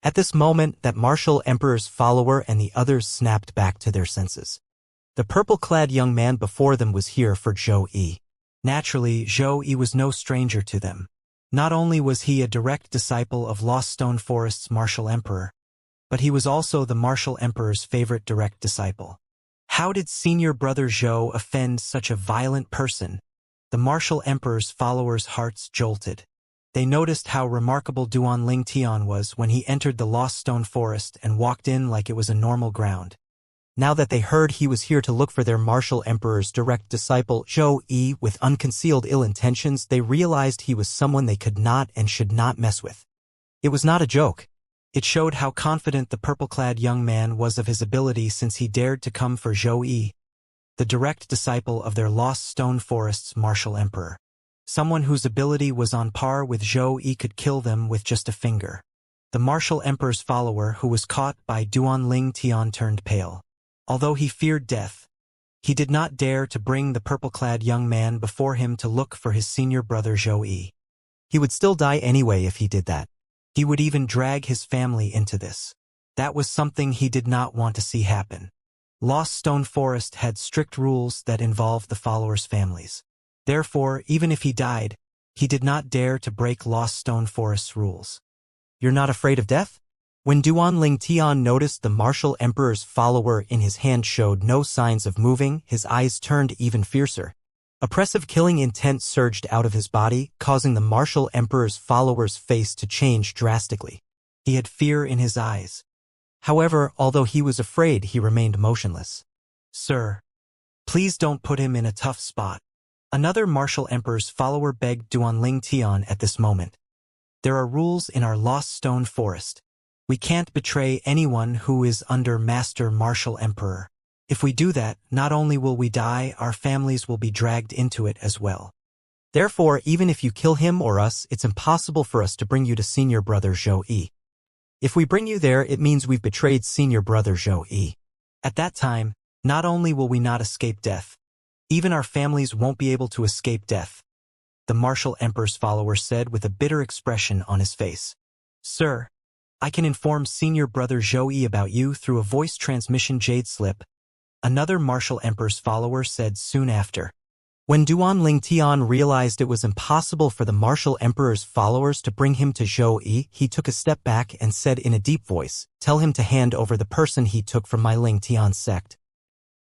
At this moment, that martial emperor's follower and the others snapped back to their senses. The purple-clad young man before them was here for Zhou Yi. Naturally, Zhou Yi was no stranger to them. Not only was he a direct disciple of Lost Stone Forest's martial emperor, but he was also the martial emperor's favorite direct disciple. How did senior brother Zhou offend such a violent person? The martial emperor's followers' hearts jolted. They noticed how remarkable Duan Ling Tian was when he entered the Lost Stone Forest and walked in like it was a normal ground. Now that they heard he was here to look for their martial emperor's direct disciple, Zhou Yi, with unconcealed ill intentions, they realized he was someone they could not and should not mess with. It was not a joke. It showed how confident the purple-clad young man was of his ability since he dared to come for Zhou Yi. the direct disciple of their Lost Stone Forest's martial emperor. Someone whose ability was on par with Zhou Yi could kill them with just a finger. The martial emperor's follower who was caught by Duanling Tian turned pale. Although he feared death, he did not dare to bring the purple-clad young man before him to look for his senior brother Zhou Yi. He would still die anyway if he did that. He would even drag his family into this. That was something he did not want to see happen. Lost Stone Forest had strict rules that involved the followers' families. Therefore, even if he died, he did not dare to break Lost Stone Forest's rules. "You're not afraid of death?" When Duanling Tian noticed the martial emperor's follower in his hand showed no signs of moving, his eyes turned even fiercer. Oppressive killing intent surged out of his body, causing the martial emperor's follower's face to change drastically. He had fear in his eyes. However, although he was afraid, he remained motionless. "Sir, please don't put him in a tough spot." Another martial emperor's follower begged Duanling Tian at this moment. "There are rules in our Lost Stone Forest. We can't betray anyone who is under Master Martial Emperor. If we do that, not only will we die, our families will be dragged into it as well. Therefore, even if you kill him or us, it's impossible for us to bring you to senior brother Zhou Yi. If we bring you there, it means we've betrayed senior brother Zhou Yi. At that time, not only will we not escape death, even our families won't be able to escape death," the martial emperor's follower said with a bitter expression on his face. "Sir, I can inform senior brother Zhou Yi about you through a voice transmission jade slip," another martial emperor's follower said soon after. When Duanling Tian realized it was impossible for the martial emperor's followers to bring him to Zhou Yi, he took a step back and said in a deep voice, "Tell him to hand over the person he took from my Ling Tian sect.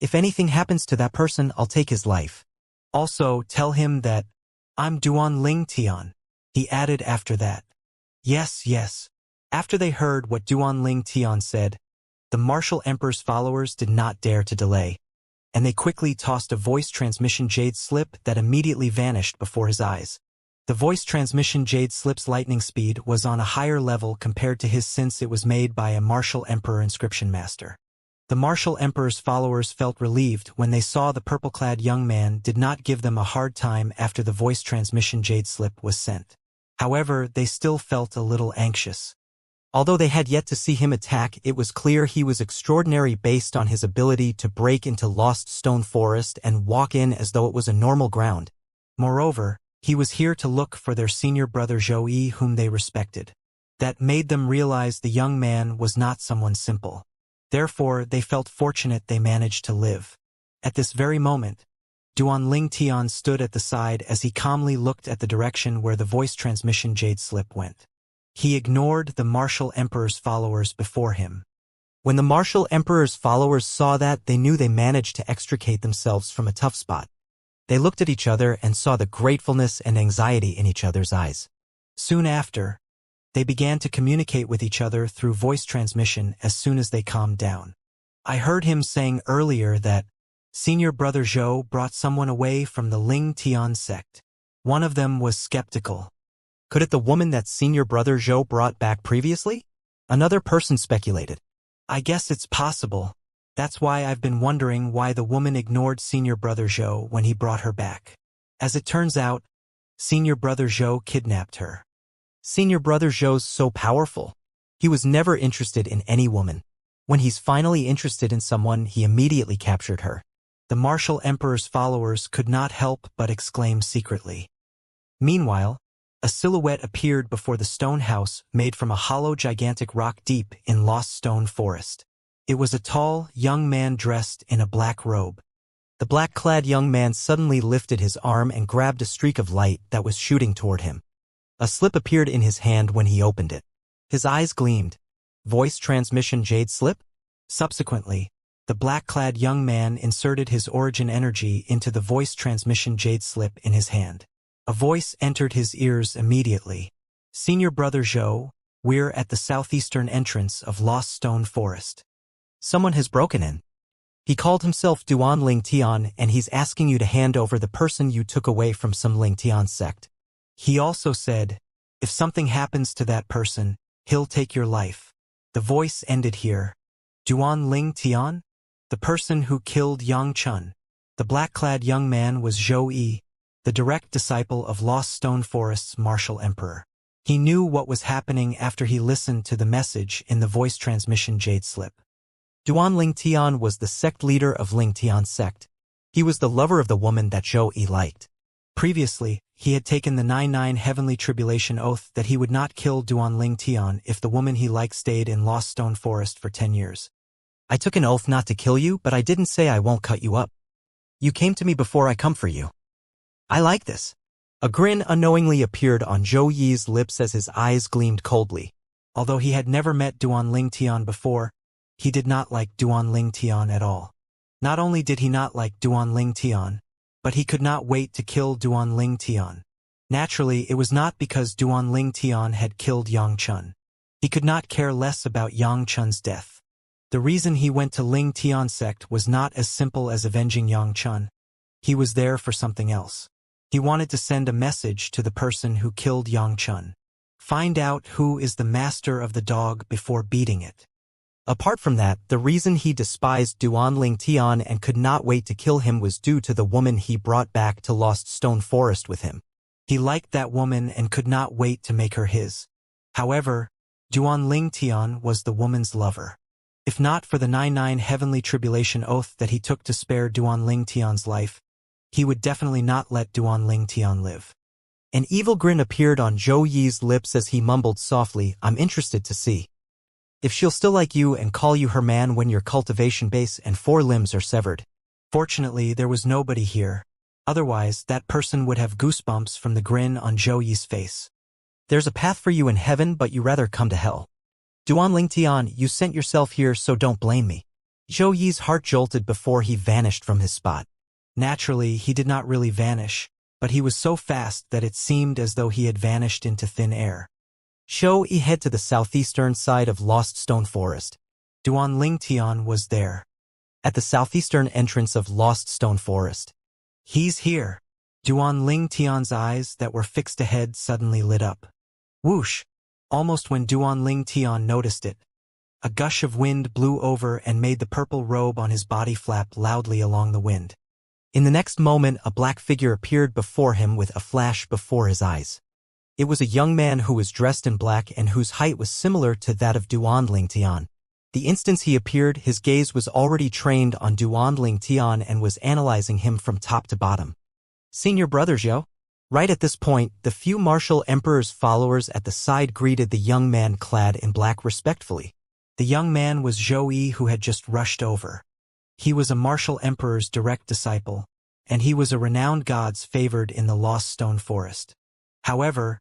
If anything happens to that person, I'll take his life. Also, tell him that I'm Duanling Tian," he added after that. "Yes, yes." After they heard what Duanling Tian said, the martial emperor's followers did not dare to delay, and they quickly tossed a voice transmission jade slip that immediately vanished before his eyes. The voice transmission jade slip's lightning speed was on a higher level compared to his since it was made by a martial emperor inscription master. The martial emperor's followers felt relieved when they saw the purple-clad young man did not give them a hard time after the voice transmission jade slip was sent. However, they still felt a little anxious. Although they had yet to see him attack, it was clear he was extraordinary based on his ability to break into Lost Stone Forest and walk in as though it was a normal ground. Moreover, he was here to look for their senior brother Zhou Yi, whom they respected. That made them realize the young man was not someone simple. Therefore, they felt fortunate they managed to live. At this very moment, Duanling Tian stood at the side as he calmly looked at the direction where the voice transmission jade slip went. He ignored the martial emperor's followers before him. When the martial emperor's followers saw that, they knew they managed to extricate themselves from a tough spot. They looked at each other and saw the gratefulness and anxiety in each other's eyes. Soon after, they began to communicate with each other through voice transmission as soon as they calmed down. "I heard him saying earlier that senior brother Zhou brought someone away from the Ling Tian sect. One of them was skeptical. Could it the woman that senior brother Zhou brought back previously?" Another person speculated. "I guess it's possible. That's why I've been wondering why the woman ignored senior brother Zhou when he brought her back. As it turns out, senior brother Zhou kidnapped her." Senior brother Zhou's so powerful. He was never interested in any woman. When he's finally interested in someone, he immediately captured her. The martial emperor's followers could not help but exclaim secretly. Meanwhile, a silhouette appeared before the stone house made from a hollow gigantic rock deep in Lost Stone Forest. It was a tall, young man dressed in a black robe. The black-clad young man suddenly lifted his arm and grabbed a streak of light that was shooting toward him. A slip appeared in his hand when he opened it. His eyes gleamed. Voice transmission jade slip? Subsequently, the black-clad young man inserted his origin energy into the voice transmission jade slip in his hand. A voice entered his ears immediately. "Senior brother Zhou, we're at the southeastern entrance of Lost Stone Forest. Someone has broken in. He called himself Duanling Tian, and he's asking you to hand over the person you took away from some Ling Tian sect. He also said, if something happens to that person, he'll take your life." The voice ended here. Duanling Tian? The person who killed Yang Chun. The black-clad young man was Zhou Yi, the direct disciple of Lost Stone Forest's martial emperor. He knew what was happening after he listened to the message in the voice transmission jade slip. Duan Ling Tian was the sect leader of Ling Tian's sect. He was the lover of the woman that Zhou Yi liked. Previously, he had taken the 9-9 heavenly tribulation oath that he would not kill Duan Ling Tian if the woman he liked stayed in Lost Stone Forest for 10 years. I took an oath not to kill you, but I didn't say I won't cut you up. You came to me before I come for you. I like this. A grin unknowingly appeared on Zhou Yi's lips as his eyes gleamed coldly. Although he had never met Duan Ling Tian before, he did not like Duan Ling Tian at all. Not only did he not like Duan Ling Tian, but he could not wait to kill Duan Ling Tian. Naturally, it was not because Duan Ling Tian had killed Yang Chun. He could not care less about Yang Chun's death. The reason he went to Ling Tian sect was not as simple as avenging Yang Chun. He was there for something else. He wanted to send a message to the person who killed Yang Chun. Find out who is the master of the dog before beating it. Apart from that, the reason he despised Duan Ling Tian and could not wait to kill him was due to the woman he brought back to Lost Stone Forest with him. He liked that woman and could not wait to make her his. However, Duan Ling Tian was the woman's lover. If not for the 9-9 heavenly tribulation oath that he took to spare Duan Ling Tian's life, he would definitely not let Duan Ling Tian live. An evil grin appeared on Zhou Yi's lips as he mumbled softly, I'm interested to see if she'll still like you and call you her man when your cultivation base and 4 limbs are severed. Fortunately, there was nobody here. Otherwise, that person would have goosebumps from the grin on Zhou Yi's face. There's a path for you in heaven, but you rather come to hell. Duan Ling Tian, you sent yourself here, so don't blame me. Zhou Yi's heart jolted before he vanished from his spot. Naturally, he did not really vanish, but he was so fast that it seemed as though he had vanished into thin air. Zhou Yi head to the southeastern side of Lost Stone Forest. Duan Ling Tian was there. At the southeastern entrance of Lost Stone Forest. He's here. Duan Ling Tian's eyes that were fixed ahead suddenly lit up. Whoosh! Almost when Duan Ling Tian noticed it, a gush of wind blew over and made the purple robe on his body flap loudly along the wind. In the next moment, a black figure appeared before him with a flash before his eyes. It was a young man who was dressed in black and whose height was similar to that of Duan Ling Tian. The instant he appeared, his gaze was already trained on Duan Ling Tian and was analyzing him from top to bottom. Senior brother Zhou? Right at this point, the few martial emperor's followers at the side greeted the young man clad in black respectfully. The young man was Zhou Yi, who had just rushed over. He was a martial emperor's direct disciple, and he was a renowned god's favored in the Lost Stone Forest. However,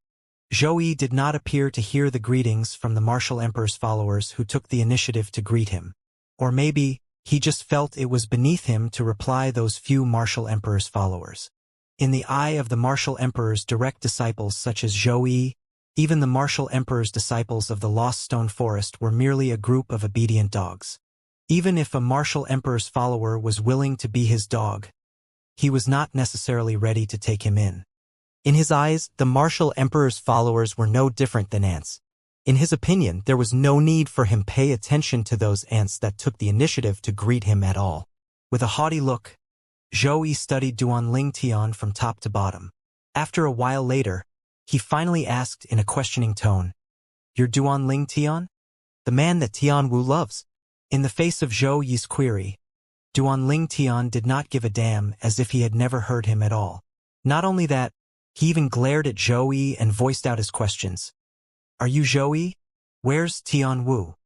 Zhou Yi did not appear to hear the greetings from the martial emperor's followers who took the initiative to greet him. Or maybe, he just felt it was beneath him to reply those few martial emperor's followers. In the eye of the martial emperor's direct disciples such as Zhou Yi, even the martial emperor's disciples of the Lost Stone Forest were merely a group of obedient dogs. Even if a martial emperor's follower was willing to be his dog, he was not necessarily ready to take him in. In his eyes, the martial emperor's followers were no different than ants. In his opinion, there was no need for him to pay attention to those ants that took the initiative to greet him at all. With a haughty look, Zhou Yi studied Duan Ling Tian from top to bottom. After a while later, he finally asked in a questioning tone, "You're Duan Ling Tian? The man that Tian Wu loves?" In the face of Zhou Yi's query, Duan Ling Tian did not give a damn, as if he had never heard him at all. Not only that, he even glared at Zhou Yi and voiced out his questions. "Are you Zhou Yi? Where's Tian Wu?"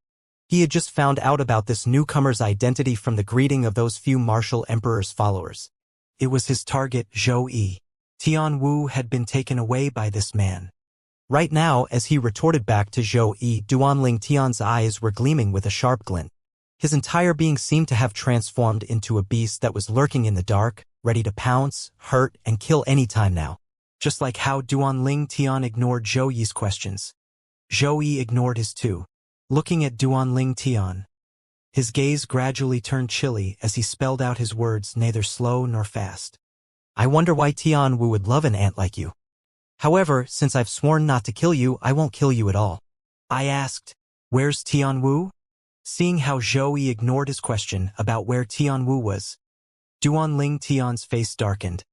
He had just found out about this newcomer's identity from the greeting of those few martial emperor's followers. It was his target, Zhou Yi. Tian Wu had been taken away by this man. Right now, as he retorted back to Zhou Yi, Duan Ling Tian's eyes were gleaming with a sharp glint. His entire being seemed to have transformed into a beast that was lurking in the dark, ready to pounce, hurt, and kill any time now. Just like how Duan Ling Tian ignored Zhou Yi's questions, Zhou Yi ignored his too. Looking at Duan Ling Tian, his gaze gradually turned chilly as he spelled out his words neither slow nor fast. "I wonder why Tian Wu would love an ant like you. However, since I've sworn not to kill you, I won't kill you at all." I asked, "Where's Tian Wu?" Seeing how Zhou Yi ignored his question about where Tian Wu was, Duanling Tian's face darkened,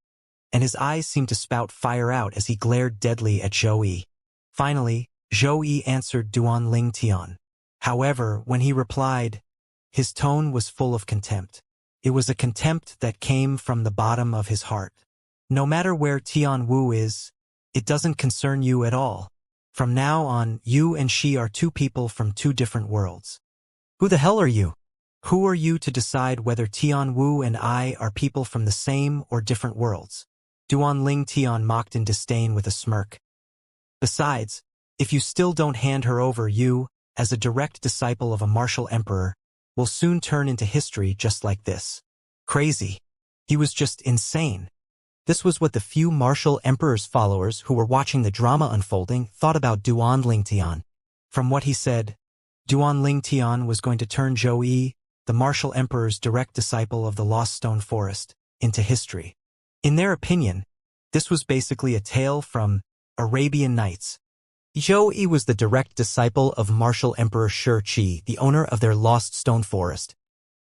and his eyes seemed to spout fire out as he glared deadly at Zhou Yi. Finally, Zhou Yi answered Duanling Tian. However, when he replied, his tone was full of contempt. It was a contempt that came from the bottom of his heart. No matter where Tian Wu is, it doesn't concern you at all. From now on, you and she are two people from two different worlds. Who the hell are you? Who are you to decide whether Tian Wu and I are people from the same or different worlds? Duanling Tian mocked in disdain with a smirk. Besides, if you still don't hand her over, you, as a direct disciple of a martial emperor, will soon turn into history just like this. Crazy. He was just insane. This was what the few martial emperor's followers who were watching the drama unfolding thought about Duanling Tian. From what he said, Duanling Tian was going to turn Zhou Yi, the martial emperor's direct disciple of the Lost Stone Forest, into history. In their opinion, this was basically a tale from Arabian Nights. Zhou Yi was the direct disciple of martial emperor Shi Qi, the owner of their Lost Stone Forest.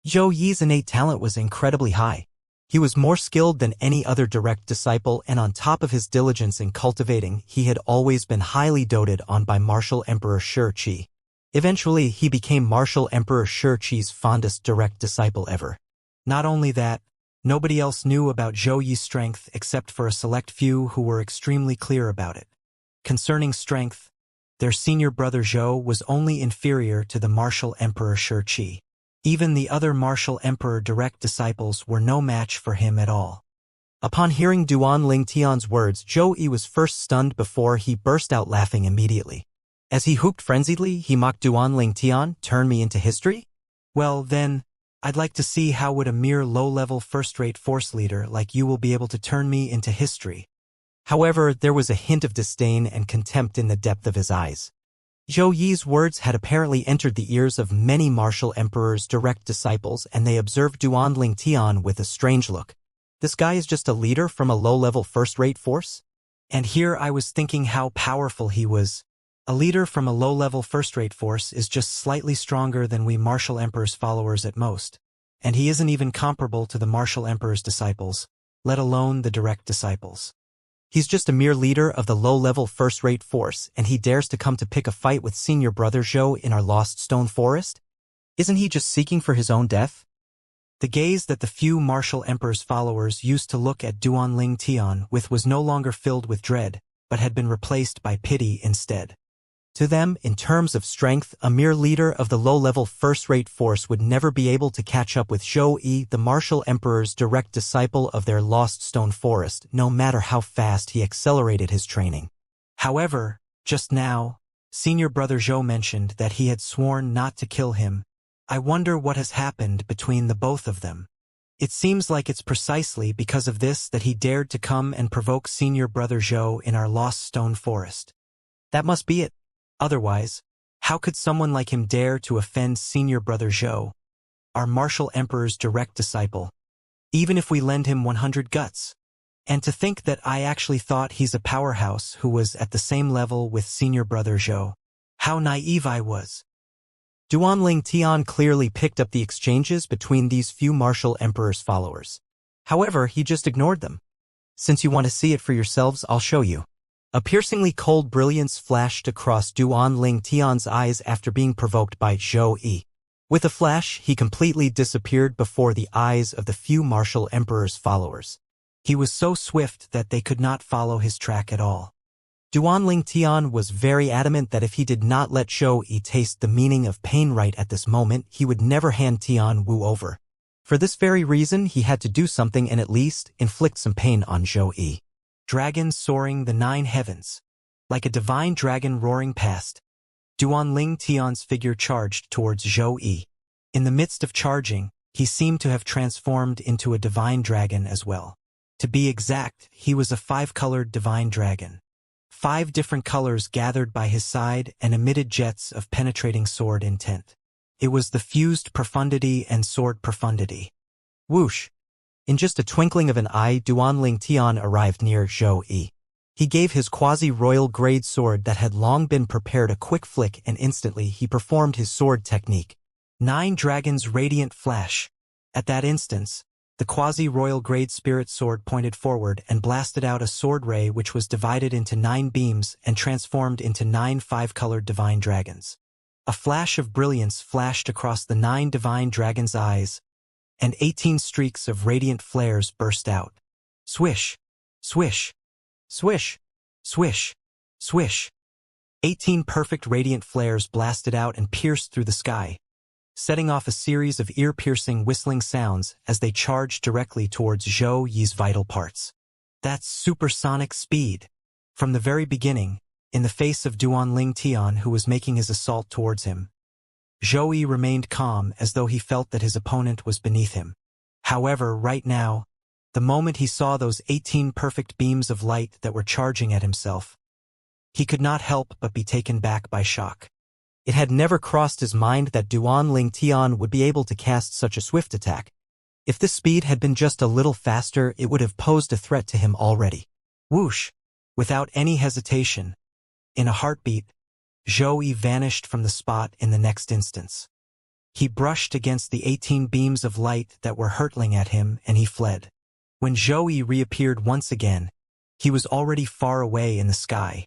Zhou Yi's innate talent was incredibly high. He was more skilled than any other direct disciple, and on top of his diligence in cultivating, he had always been highly doted on by martial emperor Shi Qi. Eventually, he became martial emperor Shi Qi's fondest direct disciple ever. Not only that, nobody else knew about Zhou Yi's strength except for a select few who were extremely clear about it. Concerning strength, their senior brother Zhou was only inferior to the martial emperor Shi Qi. Even the other martial emperor direct disciples were no match for him at all. Upon hearing Duanling Tian's words, Zhou Yi was first stunned before he burst out laughing immediately. As he whooped frenziedly, he mocked Duanling Tian, "Turn me into history? Well, then, I'd like to see how would a mere low-level first-rate force leader like you will be able to turn me into history." However, there was a hint of disdain and contempt in the depth of his eyes. Zhou Yi's words had apparently entered the ears of many martial emperors' direct disciples, and they observed Duanling Tian with a strange look. This guy is just a leader from a low-level first-rate force? And here I was thinking how powerful he was. A leader from a low-level first-rate force is just slightly stronger than we martial emperor's followers at most. And he isn't even comparable to the martial emperor's disciples, let alone the direct disciples. He's just a mere leader of the low-level first-rate force, and he dares to come to pick a fight with senior brother Zhou in our Lost Stone Forest? Isn't he just seeking for his own death? The gaze that the few martial emperor's followers used to look at Duanling Tian with was no longer filled with dread, but had been replaced by pity instead. To them, in terms of strength, a mere leader of the low-level first-rate force would never be able to catch up with Zhou Yi, the martial emperor's direct disciple of their Lost Stone Forest, no matter how fast he accelerated his training. However, just now, senior brother Zhou mentioned that he had sworn not to kill him. I wonder what has happened between the both of them. It seems like it's precisely because of this that he dared to come and provoke senior brother Zhou in our Lost Stone Forest. That must be it. Otherwise, how could someone like him dare to offend senior brother Zhou, our martial emperor's direct disciple, even if we lend him 100 guts? And to think that I actually thought he's a powerhouse who was at the same level with senior brother Zhou. How naive I was. Duanling Tian clearly picked up the exchanges between these few martial emperor's followers. However, he just ignored them. Since you want to see it for yourselves, I'll show you. A piercingly cold brilliance flashed across Duanling Tian's eyes after being provoked by Zhou Yi. With a flash, he completely disappeared before the eyes of the few martial emperor's followers. He was so swift that they could not follow his track at all. Duanling Tian was very adamant that if he did not let Zhou Yi taste the meaning of pain right at this moment, he would never hand Tian Wu over. For this very reason, he had to do something and at least inflict some pain on Zhou Yi. Dragon soaring the 9 heavens. Like a divine dragon roaring past, Duanling Tian's figure charged towards Zhou Yi. In the midst of charging, he seemed to have transformed into a divine dragon as well. To be exact, he was a 5-colored divine dragon. 5 different colors gathered by his side and emitted jets of penetrating sword intent. It was the fused profundity and sword profundity. Whoosh! In just a twinkling of an eye, Duanling Tian arrived near Zhou Yi. He gave his quasi-royal grade sword that had long been prepared a quick flick, and instantly he performed his sword technique. 9 dragons radiant flash. At that instance, The quasi-royal grade spirit sword pointed forward and blasted out a sword ray which was divided into 9 beams and transformed into 9 5-colored divine dragons. A flash of brilliance flashed across the 9 divine dragons' eyes, and 18 streaks of radiant flares burst out. Swish, swish, swish, swish, swish. 18 perfect radiant flares blasted out and pierced through the sky, setting off a series of ear-piercing whistling sounds as they charged directly towards Zhou Yi's vital parts. That's supersonic speed. From the very beginning, in the face of Duanling Tian who was making his assault towards him, Zhou Yi remained calm as though he felt that his opponent was beneath him. However, right now, the moment he saw those 18 perfect beams of light that were charging at himself, he could not help but be taken back by shock. It had never crossed his mind that Duanling Tian would be able to cast such a swift attack. If this speed had been just a little faster, it would have posed a threat to him already. Whoosh! Without any hesitation, in a heartbeat, Zhou Yi vanished from the spot in the next instance. He brushed against the 18 beams of light that were hurtling at him and he fled. When Zhou Yi reappeared once again, he was already far away in the sky.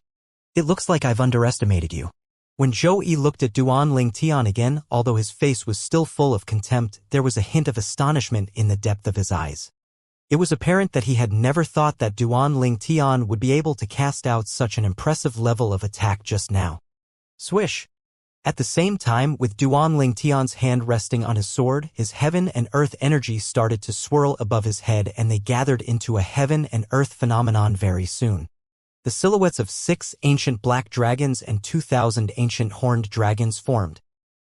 It looks like I've underestimated you. When Zhou Yi looked at Duanling Tian again, although his face was still full of contempt, there was a hint of astonishment in the depth of his eyes. It was apparent that he had never thought that Duanling Tian would be able to cast out such an impressive level of attack just now. Swish! At the same time, with Duanling Tian's hand resting on his sword, his heaven and earth energy started to swirl above his head and they gathered into a heaven and earth phenomenon very soon. The silhouettes of 6 ancient black dragons and 2,000 ancient horned dragons formed.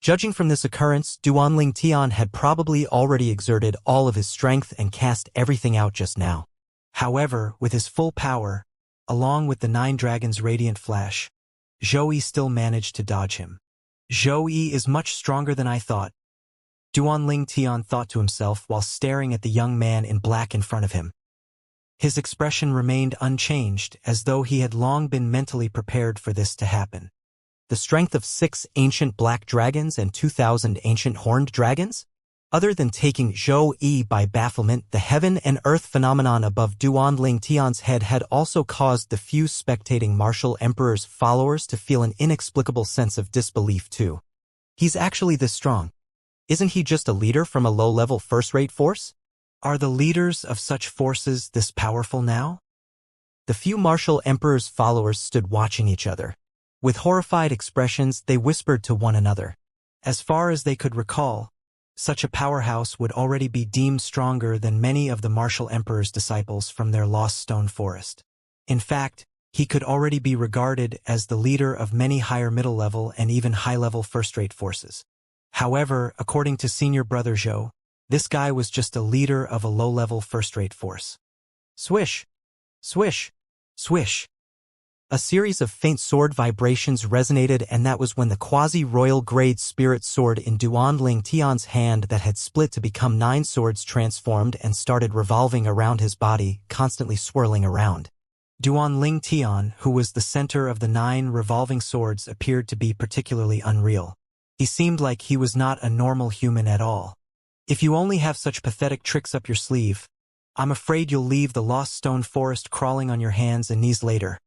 Judging from this occurrence, Duanling Tian had probably already exerted all of his strength and cast everything out just now. However, with his full power, along with the 9 dragons' radiant flash, Zhou Yi still managed to dodge him. Zhou Yi is much stronger than I thought, Duanling Tian thought to himself while staring at the young man in black in front of him. His expression remained unchanged, as though he had long been mentally prepared for this to happen. The strength of 6 ancient black dragons and 2,000 ancient horned dragons? Other than taking Zhou Yi by bafflement, the heaven and earth phenomenon above Duanling Tian's head had also caused the few spectating martial emperor's followers to feel an inexplicable sense of disbelief too. He's actually this strong. Isn't he just a leader from a low-level first-rate force? Are the leaders of such forces this powerful now? The few martial emperor's followers stood watching each other. With horrified expressions, they whispered to one another. As far as they could recall, such a powerhouse would already be deemed stronger than many of the martial emperor's disciples from their lost stone forest. In fact, he could already be regarded as the leader of many higher middle-level and even high-level first-rate forces. However, according to senior brother Zhou, this guy was just a leader of a low-level first-rate force. Swish! Swish! Swish! A series of faint sword vibrations resonated, and that was when the quasi-royal grade spirit sword in Duanling Tian's hand that had split to become 9 swords transformed and started revolving around his body, constantly swirling around. Duanling Tian, who was the center of the 9 revolving swords, appeared to be particularly unreal. He seemed like he was not a normal human at all. If you only have such pathetic tricks up your sleeve, I'm afraid you'll leave the lost stone forest crawling on your hands and knees later.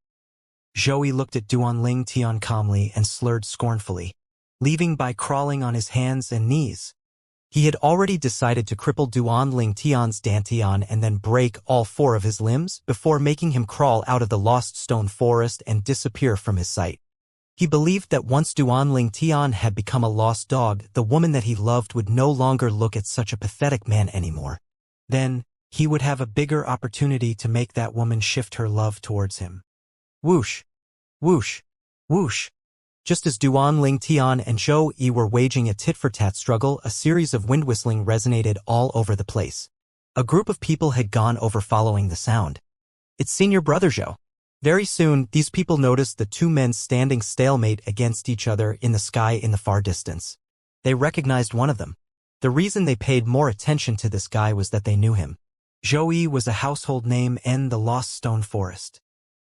Zhou Yi looked at Duanling Tian calmly and slurred scornfully. Leaving by crawling on his hands and knees. He had already decided to cripple Duanling Tian's dantian and then break all 4 of his limbs before making him crawl out of the lost stone forest and disappear from his sight. He believed that once Duanling Tian had become a lost dog, the woman that he loved would no longer look at such a pathetic man anymore. Then, he would have a bigger opportunity to make that woman shift her love towards him. Whoosh! Whoosh! Whoosh! Just as Duanling Tian and Zhou Yi were waging a tit-for-tat struggle, a series of wind whistling resonated all over the place. A group of people had gone over following the sound. It's senior brother Zhou. Very soon, these people noticed the 2 men standing stalemate against each other in the sky in the far distance. They recognized one of them. The reason they paid more attention to this guy was that they knew him. Zhou Yi was a household name in the Lost Stone Forest.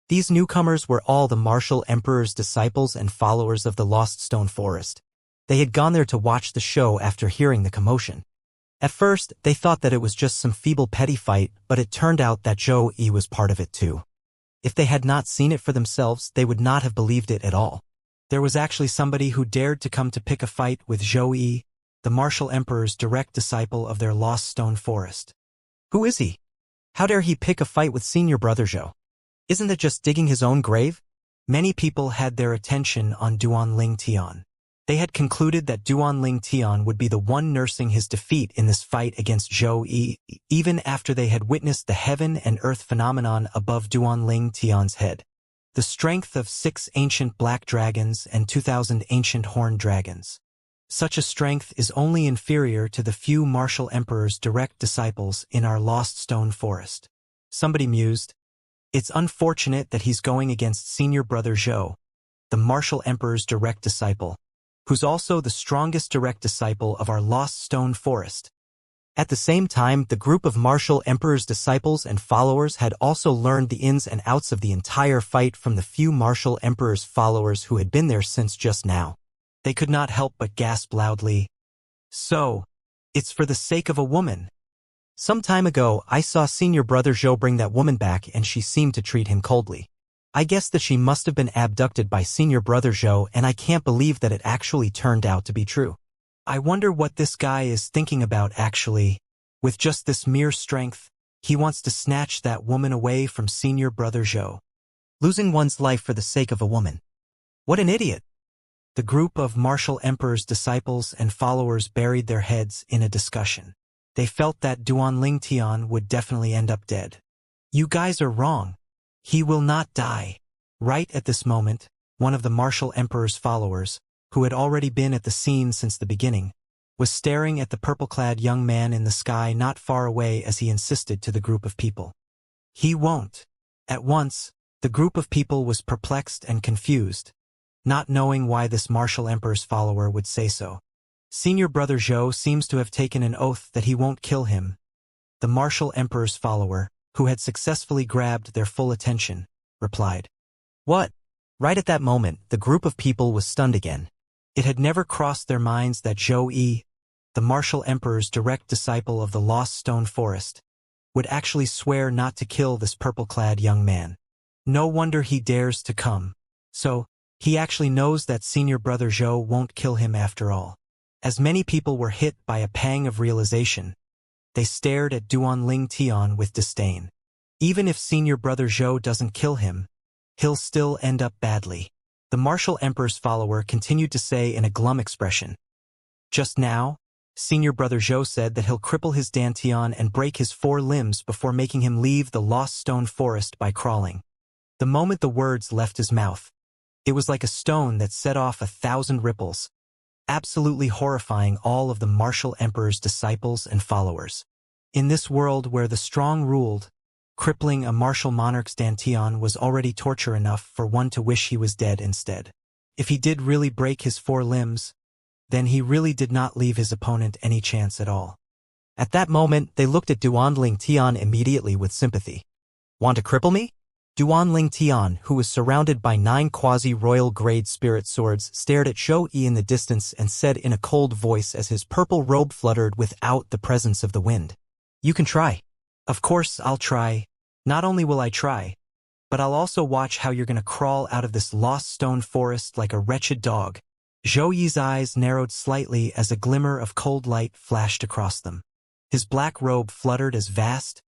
These newcomers were all the martial emperor's disciples and followers of the Lost Stone Forest. They had gone there to watch the show after hearing the commotion. At first, they thought that it was just some feeble petty fight, but it turned out that Zhou Yi was part of it too. If they had not seen it for themselves, they would not have believed it at all. There was actually somebody who dared to come to pick a fight with Zhou Yi, the martial emperor's direct disciple of their lost stone forest. Who is he? How dare he pick a fight with senior brother Zhou? Isn't that just digging his own grave? Many people had their attention on Duanling Tian. They had concluded that Duanling Tian would be the one nursing his defeat in this fight against Zhou Yi, even after they had witnessed the heaven and earth phenomenon above Duanling Tian's head. The strength of 6 ancient black dragons and 2,000 ancient horned dragons. Such a strength is only inferior to the few martial emperor's direct disciples in our lost stone forest. Somebody mused, "It's unfortunate that he's going against senior brother Zhou, the martial emperor's direct disciple, who's also the strongest direct disciple of our lost stone forest." At the same time, the group of martial emperor's disciples and followers had also learned the ins and outs of the entire fight from the few martial emperor's followers who had been there since just now. They could not help but gasp loudly, "So, it's for the sake of a woman. Some time ago, I saw senior brother Zhou bring that woman back and she seemed to treat him coldly. I guess that she must have been abducted by senior brother Zhou, and I can't believe that it actually turned out to be true. I wonder what this guy is thinking about actually. With just this mere strength, he wants to snatch that woman away from senior brother Zhou. Losing one's life for the sake of a woman. What an idiot." The group of martial emperor's disciples and followers buried their heads in a discussion. They felt that Duanling Tian would definitely end up dead. "You guys are wrong. He will not die." Right at this moment, one of the martial emperor's followers, who had already been at the scene since the beginning, was staring at the purple-clad young man in the sky not far away as he insisted to the group of people. "He won't." At once, the group of people was perplexed and confused, not knowing why this martial emperor's follower would say so. "Senior brother Zhou seems to have taken an oath that he won't kill him." The martial emperor's follower, who had successfully grabbed their full attention, replied. "What?" Right at that moment, the group of people was stunned again. It had never crossed their minds that Zhou Yi, the martial emperor's direct disciple of the lost stone forest, would actually swear not to kill this purple-clad young man. No wonder he dares to come. So, he actually knows that senior brother Zhou won't kill him after all. As many people were hit by a pang of realization, they stared at Duanling Tian with disdain. Even if senior brother Zhou doesn't kill him, he'll still end up badly. The martial emperor's follower continued to say in a glum expression. "Just now, senior brother Zhou said that he'll cripple his dantian and break his 4 limbs before making him leave the lost stone forest by crawling." The moment the words left his mouth, it was like a stone that set off 1,000 ripples, absolutely horrifying all of the martial emperor's disciples and followers. In this world where the strong ruled, crippling a martial monarch's dantian was already torture enough for one to wish he was dead instead. If he did really break his 4 limbs, then he really did not leave his opponent any chance at all. At that moment, they looked at Duanling Tian immediately with sympathy. "Want to cripple me?" Duanling Tian, who was surrounded by 9 quasi-royal grade spirit swords, stared at Zhou Yi in the distance and said in a cold voice as his purple robe fluttered without the presence of the wind. "You can try." "Of course I'll try. Not only will I try, but I'll also watch how you're gonna crawl out of this lost stone forest like a wretched dog." Zhou Yi's eyes narrowed slightly as a glimmer of cold light flashed across them. His black robe fluttered as vast,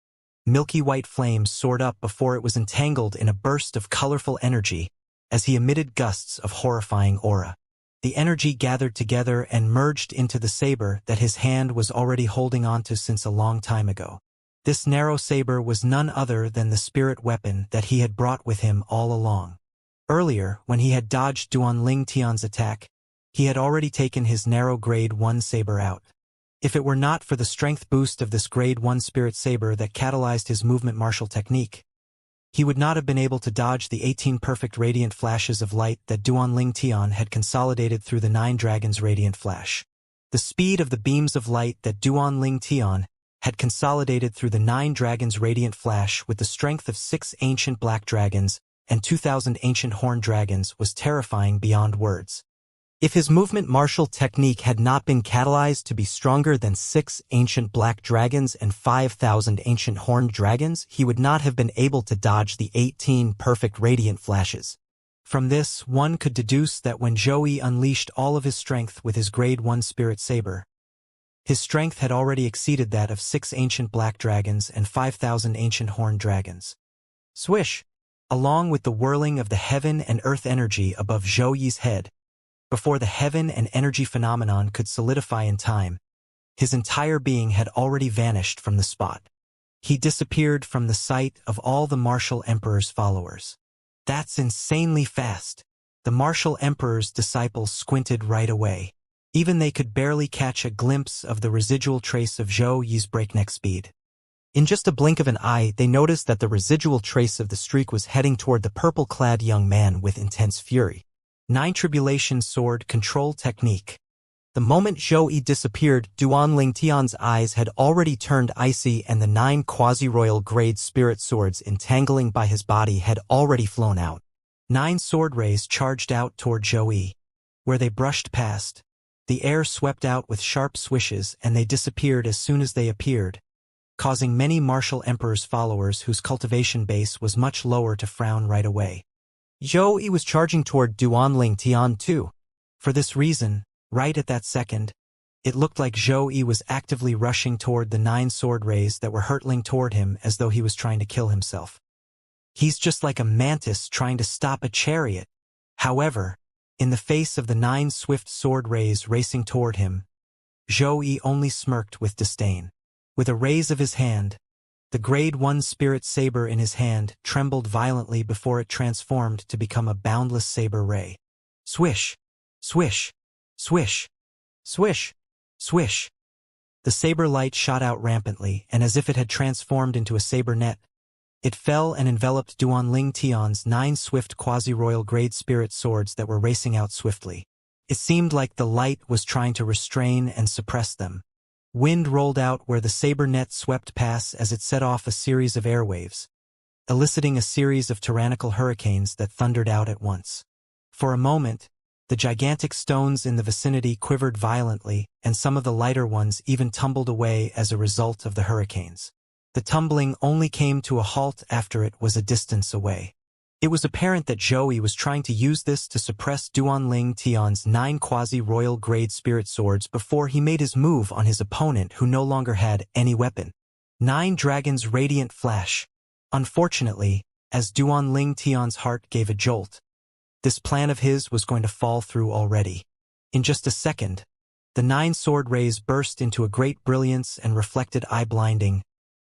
milky white flames soared up before it was entangled in a burst of colorful energy as he emitted gusts of horrifying aura. The energy gathered together and merged into the saber that his hand was already holding onto since a long time ago. This narrow saber was none other than the spirit weapon that he had brought with him all along. Earlier, when he had dodged Duanling Tian's attack, he had already taken his narrow grade 1 saber out. If it were not for the strength boost of this grade 1 spirit saber that catalyzed his movement martial technique, he would not have been able to dodge the 18 perfect radiant flashes of light that Duanling Tian had consolidated through the 9 dragons' radiant flash. The speed of the beams of light that Duanling Tian had consolidated through the 9 dragons' radiant flash with the strength of 6 ancient black dragons and 2,000 ancient horned dragons was terrifying beyond words. If his movement martial technique had not been catalyzed to be stronger than 6 ancient black dragons and 5,000 ancient horned dragons, he would not have been able to dodge the 18 perfect radiant flashes. From this, one could deduce that when Zhou unleashed all of his strength with his Grade 1 Spirit Saber, his strength had already exceeded that of 6 ancient black dragons and 5,000 ancient horned dragons. Swish! Along with the whirling of the heaven and earth energy above Zhou Yi's head, before the heaven and energy phenomenon could solidify in time, his entire being had already vanished from the spot. He disappeared from the sight of all the martial emperor's followers. That's insanely fast. The martial emperor's disciples squinted right away. Even they could barely catch a glimpse of the residual trace of Zhou Yi's breakneck speed. In just a blink of an eye, they noticed that the residual trace of the streak was heading toward the purple-clad young man with intense fury. 9 Tribulation Sword Control Technique. The moment Zhou Yi disappeared, Duanling Tian's eyes had already turned icy and the 9 quasi-royal grade spirit swords entangling by his body had already flown out. 9 sword rays charged out toward Zhou Yi. Where they brushed past, the air swept out with sharp swishes and they disappeared as soon as they appeared, causing many martial emperor's followers whose cultivation base was much lower to frown right away. Zhou Yi was charging toward Duanling Tian too. For this reason, right at that second, it looked like Zhou Yi was actively rushing toward the 9 sword rays that were hurtling toward him as though he was trying to kill himself. He's just like a mantis trying to stop a chariot. However, in the face of the 9 swift sword rays racing toward him, Zhou Yi only smirked with disdain. With a raise of his hand, the Grade 1 Spirit Saber in his hand trembled violently before it transformed to become a boundless saber ray. Swish! Swish! Swish! Swish! Swish! The saber light shot out rampantly, and as if it had transformed into a saber net, it fell and enveloped Duanling Tian's 9 swift quasi-royal grade spirit swords that were racing out swiftly. It seemed like the light was trying to restrain and suppress them. Wind rolled out where the saber net swept past as it set off a series of airwaves, eliciting a series of tyrannical hurricanes that thundered out at once. For a moment, the gigantic stones in the vicinity quivered violently, and some of the lighter ones even tumbled away as a result of the hurricanes. The tumbling only came to a halt after it was a distance away. It was apparent that Zhou Yi was trying to use this to suppress Duanling Tian's 9 quasi-royal grade spirit swords before he made his move on his opponent who no longer had any weapon. 9 Dragons Radiant Flash. Unfortunately, as Duanling Tian's heart gave a jolt, this plan of his was going to fall through already. In just a second, the 9 sword rays burst into a great brilliance and reflected eye-blinding,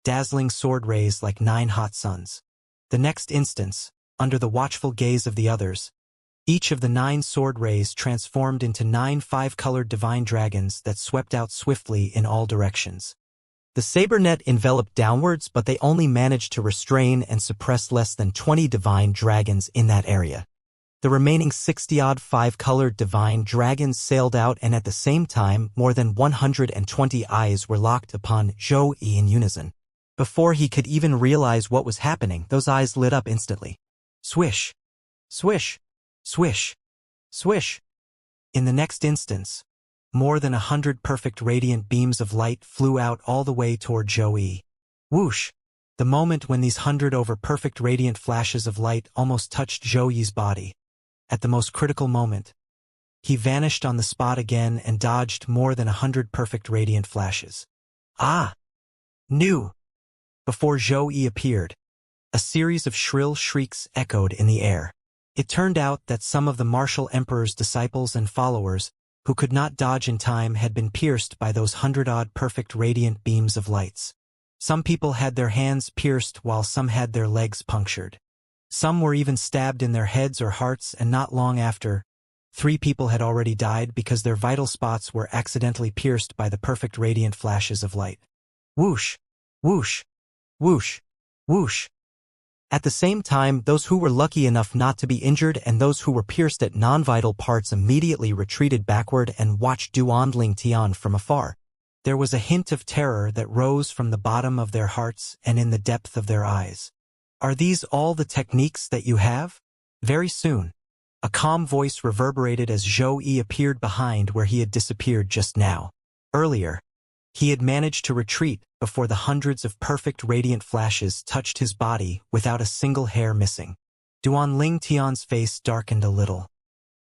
dazzling sword rays like 9 hot suns. The next instance, under the watchful gaze of the others, each of the 9 sword rays transformed into 9 5-colored divine dragons that swept out swiftly in all directions. The saber net enveloped downwards, but they only managed to restrain and suppress less than 20 divine dragons in that area. The remaining 60-odd 5-colored divine dragons sailed out, and at the same time more than 120 eyes were locked upon Zhou Yi in unison. Before he could even realize what was happening, those eyes lit up instantly. Swish! Swish! Swish! Swish! In the next instance, more than 100 perfect radiant beams of light flew out all the way toward Zhou Yi. Whoosh! The moment when these 100 over perfect radiant flashes of light almost touched Zhou Yi's body. At the most critical moment, he vanished on the spot again and dodged more than 100 perfect radiant flashes. Ah! New! Before Zhou Yi appeared, a series of shrill shrieks echoed in the air. It turned out that some of the martial emperor's disciples and followers, who could not dodge in time, had been pierced by those 100-odd perfect radiant beams of lights. Some people had their hands pierced while some had their legs punctured. Some were even stabbed in their heads or hearts, and not long after, 3 people had already died because their vital spots were accidentally pierced by the perfect radiant flashes of light. Whoosh! Whoosh! Whoosh! Whoosh! At the same time, those who were lucky enough not to be injured and those who were pierced at non-vital parts immediately retreated backward and watched Duanling Tian from afar. There was a hint of terror that rose from the bottom of their hearts and in the depth of their eyes. Are these all the techniques that you have? Very soon, A calm voice reverberated as Zhou Yi appeared behind where he had disappeared just now. Earlier, he had managed to retreat before the hundreds of perfect radiant flashes touched his body without a single hair missing. Duanling Tian's face darkened a little.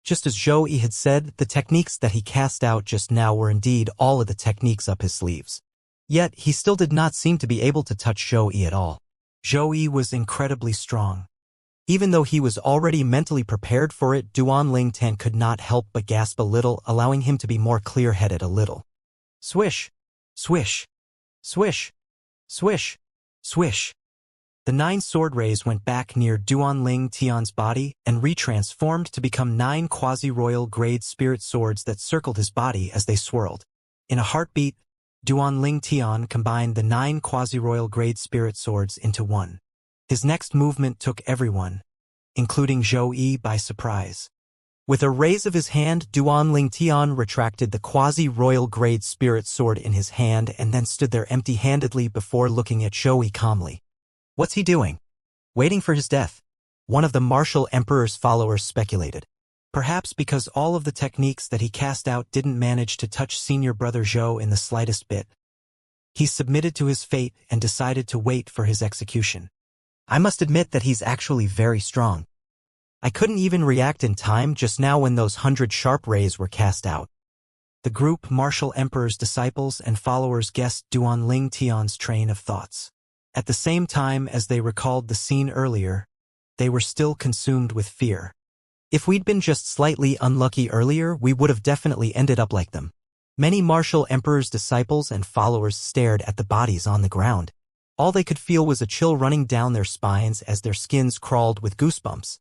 Just as Zhou Yi had said, the techniques that he cast out just now were indeed all of the techniques up his sleeves. Yet, he still did not seem to be able to touch Zhou Yi at all. Zhou Yi was incredibly strong. Even though he was already mentally prepared for it, Duanling Tian could not help but gasp a little, allowing him to be more clear-headed a little. Swish! Swish! Swish! Swish! Swish! The 9 sword rays went back near Duanling Tian's body and retransformed to become 9 quasi-royal grade spirit swords that circled his body as they swirled. In a heartbeat, Duanling Tian combined the 9 quasi-royal grade spirit swords into one. His next movement took everyone, including Zhou Yi, by surprise. With a raise of his hand, Duanling Tian retracted the quasi-royal grade spirit sword in his hand and then stood there empty-handedly before looking at Zhou Yi calmly. What's he doing? Waiting for his death? One of the martial emperor's followers speculated. Perhaps because all of the techniques that he cast out didn't manage to touch senior brother Zhou in the slightest bit. He submitted to his fate and decided to wait for his execution. I must admit that he's actually very strong. I couldn't even react in time just now when those 100 sharp rays were cast out. The group martial emperor's disciples and followers guessed Duanling Tian's train of thoughts. At the same time as they recalled the scene earlier, they were still consumed with fear. If we'd been just slightly unlucky earlier, we would have definitely ended up like them. Many martial emperor's disciples and followers stared at the bodies on the ground. All they could feel was a chill running down their spines as their skins crawled with goosebumps.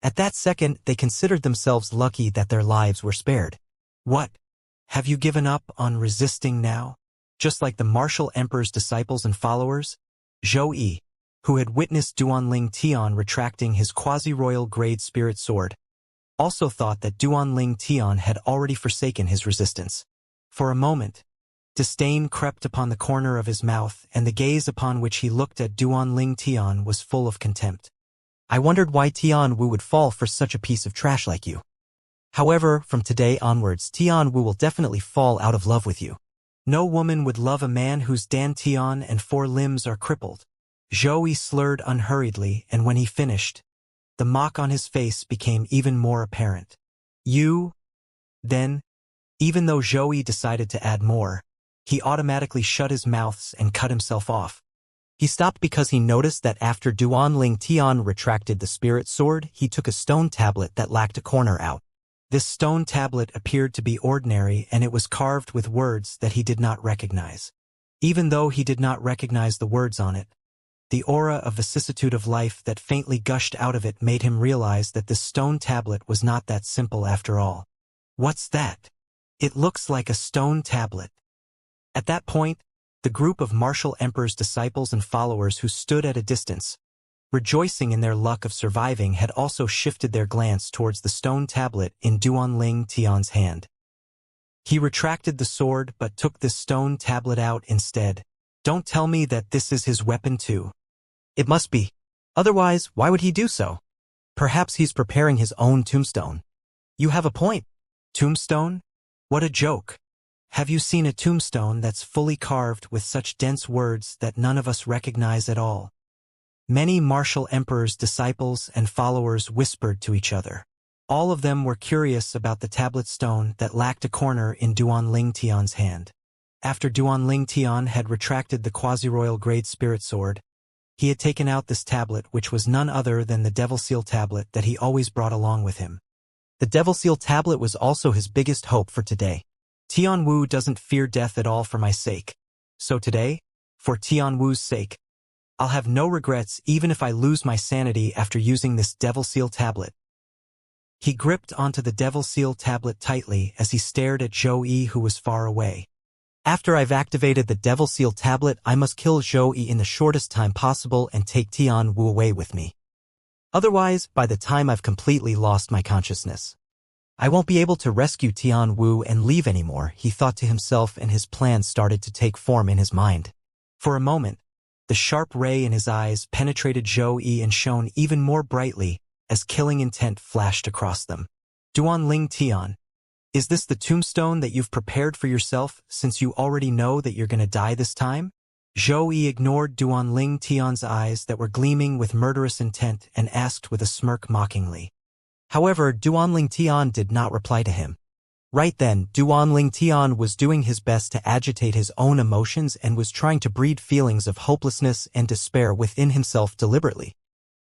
At that second, they considered themselves lucky that their lives were spared. What? Have you given up on resisting now? Just like the martial emperor's disciples and followers? Zhou Yi, who had witnessed Duanling Tian retracting his quasi-royal grade spirit sword, also thought that Duanling Tian had already forsaken his resistance. For a moment, disdain crept upon the corner of his mouth, and the gaze upon which he looked at Duanling Tian was full of contempt. I wondered why Tian Wu would fall for such a piece of trash like you. However, from today onwards, Tian Wu will definitely fall out of love with you. No woman would love a man whose dantian and 4 limbs are crippled. Zhou Yi slurred unhurriedly, and when he finished, the mock on his face became even more apparent. You? Then, even though Zhou Yi decided to add more, he automatically shut his mouth and cut himself off. He stopped because he noticed that after Duanling Tian retracted the spirit sword, he took a stone tablet that lacked a corner out. This stone tablet appeared to be ordinary, and it was carved with words that he did not recognize. Even though he did not recognize the words on it, the aura of vicissitude of life that faintly gushed out of it made him realize that this stone tablet was not that simple after all. What's that? It looks like a stone tablet. At that point, the group of martial emperor's disciples and followers who stood at a distance, rejoicing in their luck of surviving, had also shifted their glance towards the stone tablet in Duanling Tian's hand. He retracted the sword but took this stone tablet out instead. Don't tell me that this is his weapon too. It must be. Otherwise, why would he do so? Perhaps he's preparing his own tombstone. You have a point. Tombstone? What a joke. Have you seen a tombstone that's fully carved with such dense words that none of us recognize at all? Many martial emperor's disciples and followers whispered to each other. All of them were curious about the tablet stone that lacked a corner in Duanling Tian's hand. After Duanling Tian had retracted the quasi-royal grade spirit sword, he had taken out this tablet, which was none other than the Devil Seal tablet that he always brought along with him. The Devil Seal tablet was also his biggest hope for today. Tian Wu doesn't fear death at all for my sake. So today, for Tian Wu's sake, I'll have no regrets even if I lose my sanity after using this Devil Seal tablet. He gripped onto the Devil Seal tablet tightly as he stared at Zhou Yi, who was far away. After I've activated the Devil Seal tablet, I must kill Zhou Yi in the shortest time possible and take Tian Wu away with me. Otherwise, by the time I've completely lost my consciousness, I won't be able to rescue Tian Wu and leave anymore, he thought to himself, and his plan started to take form in his mind. For a moment, the sharp ray in his eyes penetrated Zhou Yi and shone even more brightly as killing intent flashed across them. Duan Ling Tian, is this the tombstone that you've prepared for yourself since you already know that you're gonna die this time? Zhou Yi ignored Duan Ling Tian's eyes that were gleaming with murderous intent and asked with a smirk mockingly. However, Duan Ling Tian did not reply to him. Right then, Duan Ling Tian was doing his best to agitate his own emotions and was trying to breed feelings of hopelessness and despair within himself deliberately.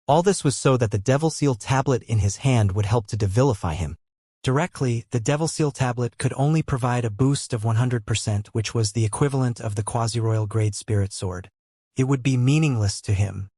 All this was so that the Devil Seal tablet in his hand would help to devilify him. Directly, the Devil Seal tablet could only provide a boost of 100%, which was the equivalent of the quasi-royal grade spirit sword. It would be meaningless to him.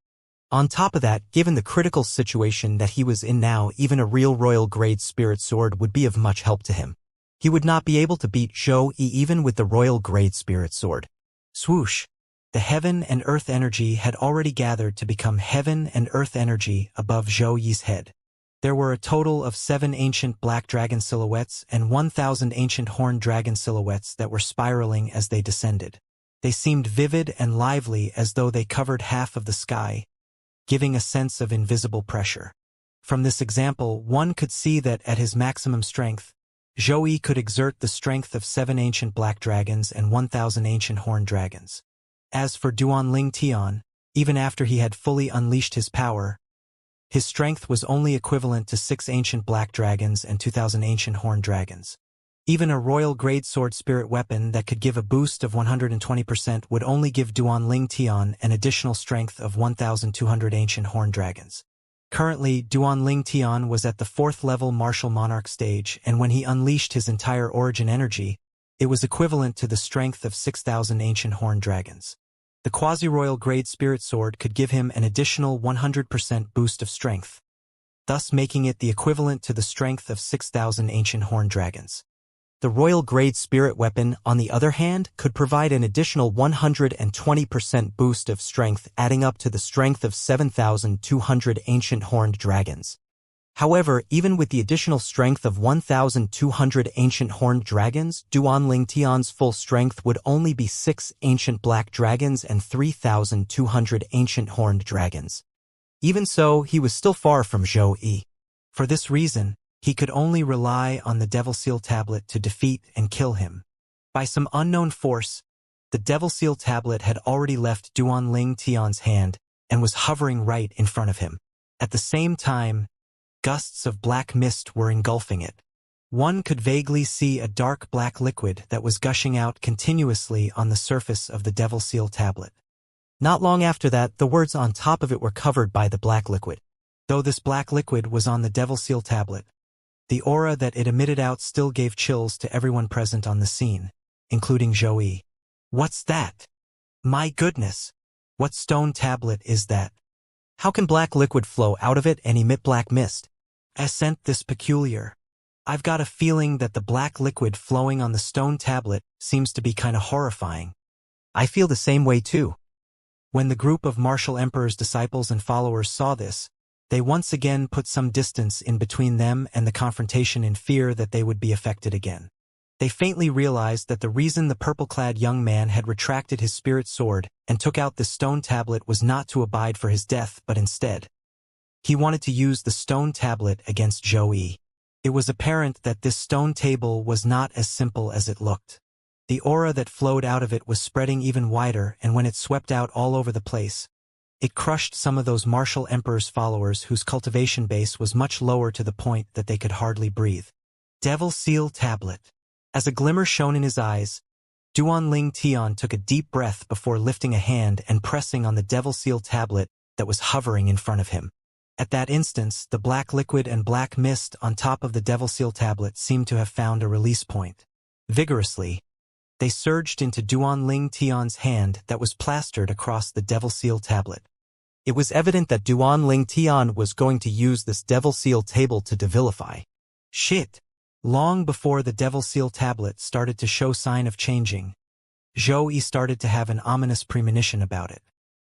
On top of that, given the critical situation that he was in now, even a real royal grade spirit sword would be of much help to him. He would not be able to beat Zhou Yi even with the royal grade spirit sword. Swoosh! The heaven and earth energy had already gathered to become heaven and earth energy above Zhou Yi's head. There were a total of 7 ancient black dragon silhouettes and 1,000 ancient horned dragon silhouettes that were spiraling as they descended. They seemed vivid and lively as though they covered half of the sky, giving a sense of invisible pressure. From this example, one could see that at his maximum strength, Zhou Yi could exert the strength of 7 ancient black dragons and 1,000 ancient horned dragons. As for Duan Ling Tian, even after he had fully unleashed his power, his strength was only equivalent to 6 ancient black dragons and 2,000 ancient horned dragons. Even a royal grade sword spirit weapon that could give a boost of 120% would only give Duan Ling Tian an additional strength of 1,200 ancient horned dragons. Currently, Duan Ling Tian was at the 4th level martial monarch stage, and when he unleashed his entire origin energy, it was equivalent to the strength of 6,000 ancient horned dragons. The quasi-royal grade spirit sword could give him an additional 100% boost of strength, thus making it the equivalent to the strength of 6,000 ancient horned dragons. The royal grade spirit weapon, on the other hand, could provide an additional 120% boost of strength, adding up to the strength of 7,200 ancient horned dragons. However, even with the additional strength of 1,200 ancient horned dragons, Duan Ling Tian's full strength would only be 6 ancient black dragons and 3,200 ancient horned dragons. Even so, he was still far from Zhou Yi. For this reason, he could only rely on the Devil Seal tablet to defeat and kill him. By some unknown force, the Devil Seal tablet had already left Duan Ling Tian's hand and was hovering right in front of him. At the same time, gusts of black mist were engulfing it. One could vaguely see a dark black liquid that was gushing out continuously on the surface of the Devil Seal tablet. Not long after that, the words on top of it were covered by the black liquid. Though this black liquid was on the Devil Seal tablet, the aura that it emitted out still gave chills to everyone present on the scene, including Zhou Yi. What's that? My goodness! What stone tablet is that? How can black liquid flow out of it and emit black mist? Ascent this peculiar. I've got a feeling that the black liquid flowing on the stone tablet seems to be kinda horrifying. I feel the same way too. When the group of Martial Emperor's disciples and followers saw this, they once again put some distance in between them and the confrontation in fear that they would be affected again. They faintly realized that the reason the purple-clad young man had retracted his spirit sword and took out the stone tablet was not to abide for his death, but instead, he wanted to use the stone tablet against Zhou Yi. It was apparent that this stone table was not as simple as it looked. The aura that flowed out of it was spreading even wider, and when it swept out all over the place, it crushed some of those Martial Emperor's followers whose cultivation base was much lower to the point that they could hardly breathe. Devil Seal tablet. As a glimmer shone in his eyes, Duan Ling Tian took a deep breath before lifting a hand and pressing on the Devil Seal tablet that was hovering in front of him. At that instant, the black liquid and black mist on top of the Devil Seal tablet seemed to have found a release point. Vigorously, they surged into Duan Ling Tian's hand that was plastered across the Devil Seal tablet. It was evident that Duan Ling Tian was going to use this Devil Seal table to devilify. Shit! Long before the Devil Seal tablet started to show sign of changing, Zhou Yi started to have an ominous premonition about it.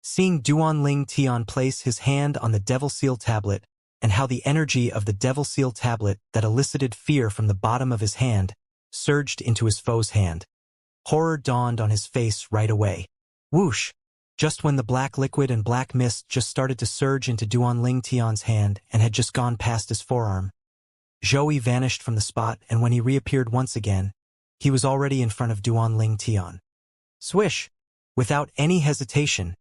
Seeing Duan Ling Tian place his hand on the Devil Seal tablet, and how the energy of the Devil Seal tablet that elicited fear from the bottom of his hand surged into his foe's hand, horror dawned on his face right away. Whoosh! just when the black liquid and black mist just started to surge into Duanling Tian's hand and had just gone past his forearm. Zhou vanished from the spot, and when he reappeared once again, he was already in front of Duanling Tian. Swish! Without any hesitation,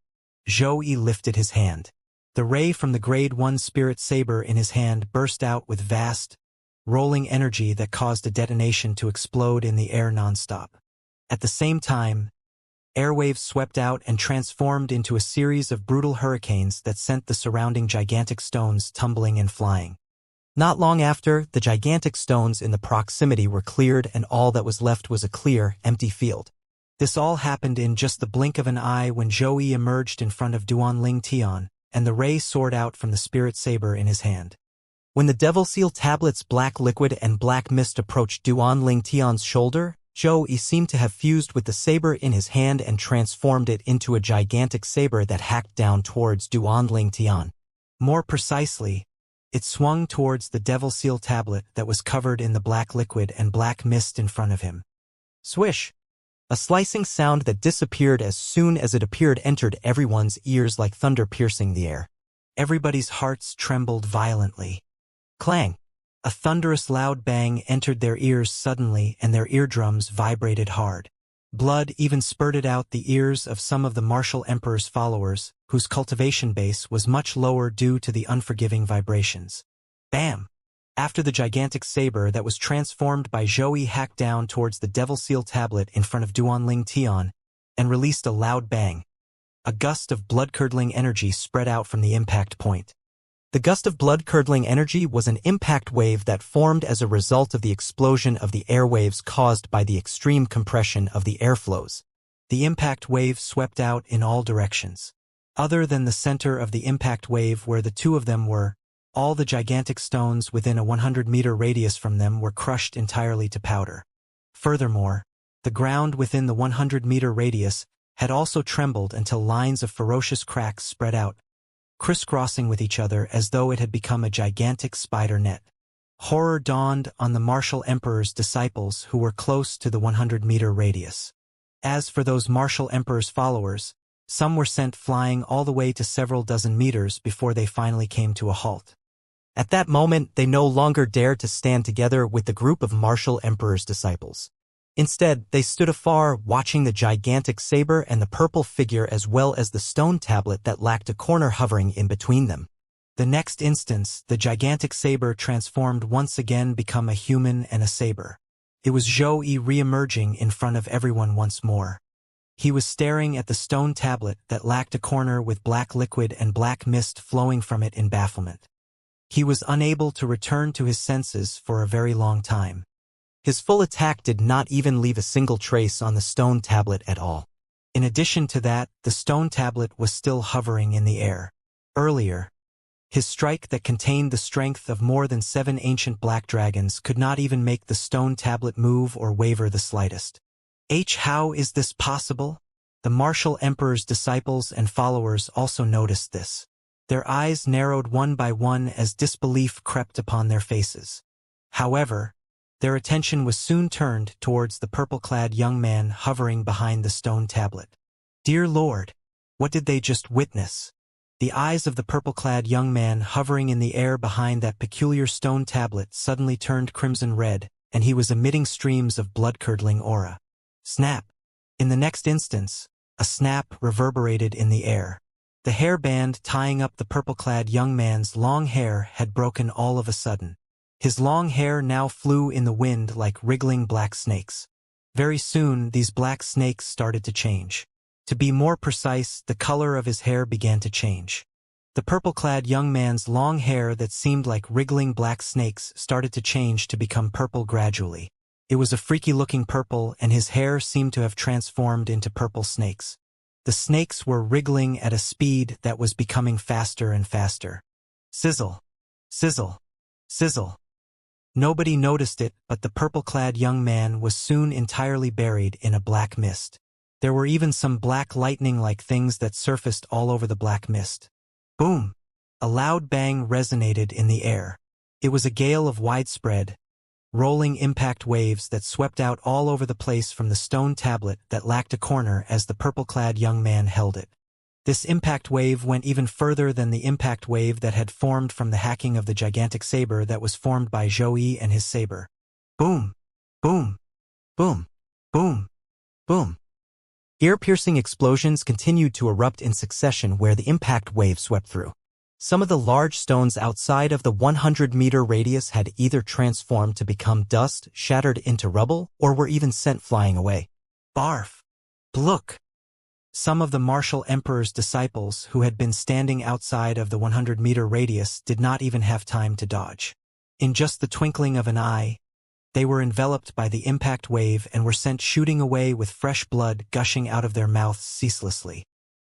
Zhou lifted his hand. The ray from the Grade 1 spirit saber in his hand burst out with vast, rolling energy that caused a detonation to explode in the air nonstop. At the same time, airwaves swept out and transformed into a series of brutal hurricanes that sent the surrounding gigantic stones tumbling and flying. Not long after, the gigantic stones in the proximity were cleared and all that was left was a clear, empty field. This all happened in just the blink of an eye when Zhou emerged in front of Duanling Tian, and the ray soared out from the spirit saber in his hand. When the Devil Seal tablet's black liquid and black mist approached Duanling Tian's shoulder, Zhou seemed to have fused with the saber in his hand and transformed it into a gigantic saber that hacked down towards Duanling Tian. More precisely, it swung towards the Devil Seal tablet that was covered in the black liquid and black mist in front of him. Swish! A slicing sound that disappeared as soon as it appeared entered everyone's ears like thunder piercing the air. Everybody's hearts trembled violently. Clang! A thunderous loud bang entered their ears suddenly and their eardrums vibrated hard. Blood even spurted out the ears of some of the martial emperor's followers, whose cultivation base was much lower due to the unforgiving vibrations. Bam! After the gigantic saber that was transformed by Zhou hacked down towards the Devil Seal tablet in front of Duanling Tian and released a loud bang, a gust of blood-curdling energy spread out from the impact point. The gust of blood-curdling energy was an impact wave that formed as a result of the explosion of the airwaves caused by the extreme compression of the airflows. The impact wave swept out in all directions. Other than the center of the impact wave where the two of them were, all the gigantic stones within a 100-meter radius from them were crushed entirely to powder. Furthermore, the ground within the 100-meter radius had also trembled until lines of ferocious cracks spread out, crisscrossing with each other as though it had become a gigantic spider net. Horror dawned on the martial emperor's disciples who were close to the 100-meter radius. As for those martial emperor's followers, some were sent flying all the way to several dozen meters before they finally came to a halt. At that moment, they no longer dared to stand together with the group of martial emperor's disciples. Instead, they stood afar, watching the gigantic saber and the purple figure as well as the stone tablet that lacked a corner hovering in between them. The next instance, the gigantic saber transformed once again become a human and a saber. It was Zhou re-emerging in front of everyone once more. He was staring at the stone tablet that lacked a corner with black liquid and black mist flowing from it in bafflement. He was unable to return to his senses for a very long time. His full attack did not even leave a single trace on the stone tablet at all. In addition to that, the stone tablet was still hovering in the air. Earlier, his strike that contained the strength of more than 7 ancient black dragons could not even make the stone tablet move or waver the slightest. How is this possible? The martial emperor's disciples and followers also noticed this. Their eyes narrowed one by one as disbelief crept upon their faces. However, their attention was soon turned towards the purple-clad young man hovering behind the stone tablet. Dear Lord, what did they just witness? The eyes of the purple-clad young man hovering in the air behind that peculiar stone tablet suddenly turned crimson red, and he was emitting streams of blood-curdling aura. Snap! In the next instance, a snap reverberated in the air. The hairband tying up the purple-clad young man's long hair had broken all of a sudden. His long hair now flew in the wind like wriggling black snakes. Very soon, these black snakes started to change. To be more precise, the color of his hair began to change. The purple-clad young man's long hair that seemed like wriggling black snakes started to change to become purple gradually. It was a freaky-looking purple, and his hair seemed to have transformed into purple snakes. The snakes were wriggling at a speed that was becoming faster and faster. Sizzle! Sizzle! Sizzle! Nobody noticed it, but the purple-clad young man was soon entirely buried in a black mist. There were even some black lightning-like things that surfaced all over the black mist. Boom! A loud bang resonated in the air. It was a gale of widespread, rolling impact waves that swept out all over the place from the stone tablet that lacked a corner as the purple-clad young man held it. This impact wave went even further than the impact wave that had formed from the hacking of the gigantic saber that was formed by Zhou Yi and his saber. Boom! Boom! Boom! Boom! Boom! Ear-piercing explosions continued to erupt in succession where the impact wave swept through. Some of the large stones outside of the 100-meter radius had either transformed to become dust, shattered into rubble, or were even sent flying away. Barf! Look! Some of the martial emperor's disciples who had been standing outside of the 100-meter radius did not even have time to dodge. In just the twinkling of an eye, they were enveloped by the impact wave and were sent shooting away with fresh blood gushing out of their mouths ceaselessly.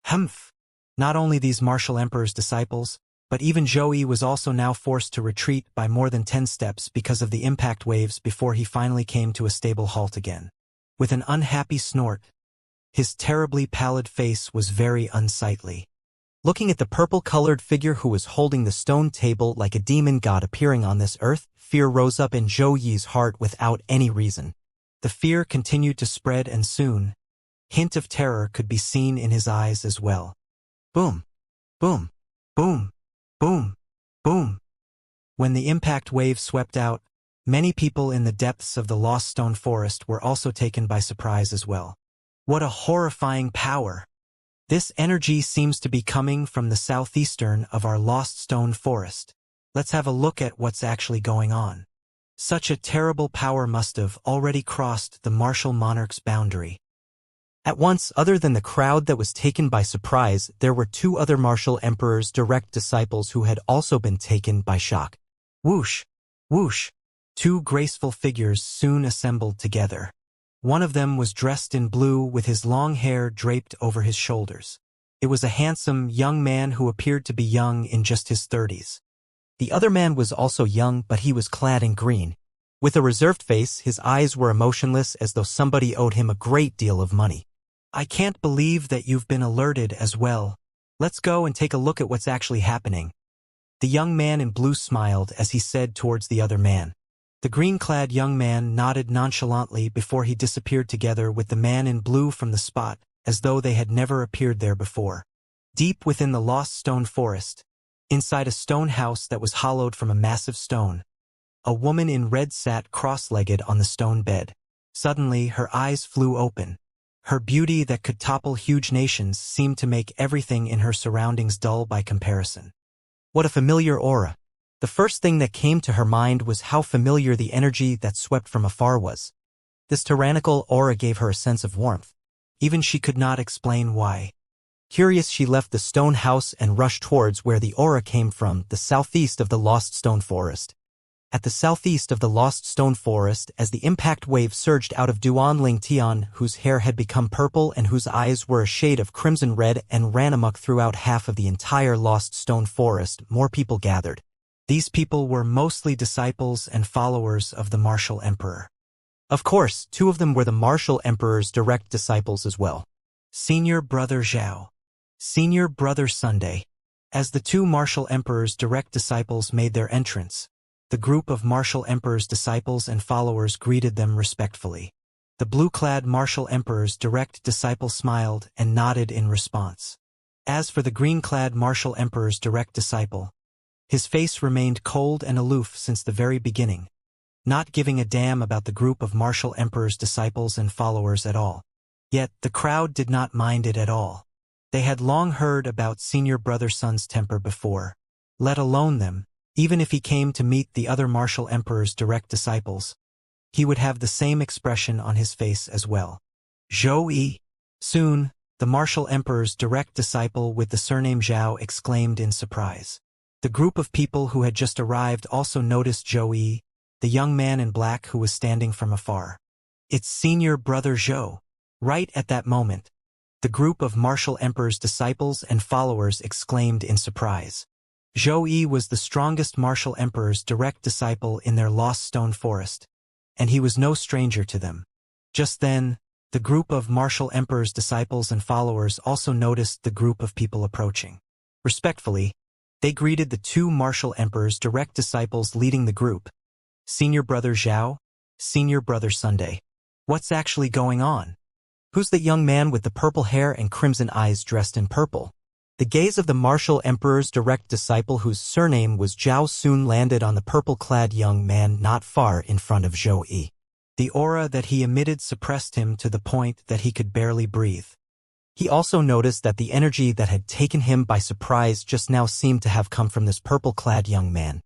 Humph! Not only these martial emperor's disciples, but even Zhou Yi was also now forced to retreat by more than 10 steps because of the impact waves before he finally came to a stable halt again. With an unhappy snort, his terribly pallid face was very unsightly. Looking at the purple-colored figure who was holding the stone table like a demon god appearing on this earth, fear rose up in Zhou Yi's heart without any reason. The fear continued to spread and soon, hint of terror could be seen in his eyes as well. Boom! Boom! Boom! Boom! Boom! When the impact wave swept out, many people in the depths of the Lost Stone Forest were also taken by surprise as well. What a horrifying power! This energy seems to be coming from the southeastern of our Lost Stone Forest. Let's have a look at what's actually going on. Such a terrible power must have already crossed the martial monarch's boundary. At once, other than the crowd that was taken by surprise, there were two other martial emperor's direct disciples who had also been taken by shock. Whoosh! Whoosh! Two graceful figures soon assembled together. One of them was dressed in blue with his long hair draped over his shoulders. It was a handsome, young man who appeared to be young in just his 30s. The other man was also young, but he was clad in green. With a reserved face, his eyes were emotionless as though somebody owed him a great deal of money. I can't believe that you've been alerted as well. Let's go and take a look at what's actually happening. The young man in blue smiled as he said towards the other man. The green-clad young man nodded nonchalantly before he disappeared together with the man in blue from the spot, as though they had never appeared there before. Deep within the Lost Stone Forest, inside a stone house that was hollowed from a massive stone, a woman in red sat cross-legged on the stone bed. Suddenly, her eyes flew open. Her beauty that could topple huge nations seemed to make everything in her surroundings dull by comparison. What a familiar aura! The first thing that came to her mind was how familiar the energy that swept from afar was. This tyrannical aura gave her a sense of warmth. Even she could not explain why. Curious, she left the stone house and rushed towards where the aura came from, the southeast of the Lost Stone Forest. At the southeast of the Lost Stone Forest, as the impact wave surged out of Duanling Tian, whose hair had become purple and whose eyes were a shade of crimson red and ran amok throughout half of the entire Lost Stone Forest, more people gathered. These people were mostly disciples and followers of the martial emperor. Of course, two of them were the martial emperor's direct disciples as well. Senior Brother Zhao. Senior Brother Sunday. As the two martial emperor's direct disciples made their entrance, the group of martial emperor's disciples and followers greeted them respectfully. The blue-clad martial emperor's direct disciple smiled and nodded in response. As for the green-clad martial emperor's direct disciple, his face remained cold and aloof since the very beginning, not giving a damn about the group of martial emperor's disciples and followers at all. Yet, the crowd did not mind it at all. They had long heard about Senior Brother Sun's temper before, let alone them. Even if he came to meet the other martial emperor's direct disciples, he would have the same expression on his face as well. Zhou Yi. Soon, the martial emperor's direct disciple with the surname Zhao exclaimed in surprise. The group of people who had just arrived also noticed Zhou Yi, the young man in black who was standing from afar. It's Senior Brother Zhou. Right at that moment, the group of martial emperor's disciples and followers exclaimed in surprise. Zhou Yi was the strongest martial emperor's direct disciple in their Lost Stone Forest, and he was no stranger to them. Just then, the group of martial emperor's disciples and followers also noticed the group of people approaching. Respectfully, they greeted the two martial emperor's direct disciples leading the group. Senior Brother Zhao, Senior Brother Sunday. What's actually going on? Who's that young man with the purple hair and crimson eyes dressed in purple? The gaze of the martial emperor's direct disciple, whose surname was Zhao, soon landed on the purple-clad young man not far in front of Zhou Yi. The aura that he emitted suppressed him to the point that he could barely breathe. He also noticed that the energy that had taken him by surprise just now seemed to have come from this purple-clad young man.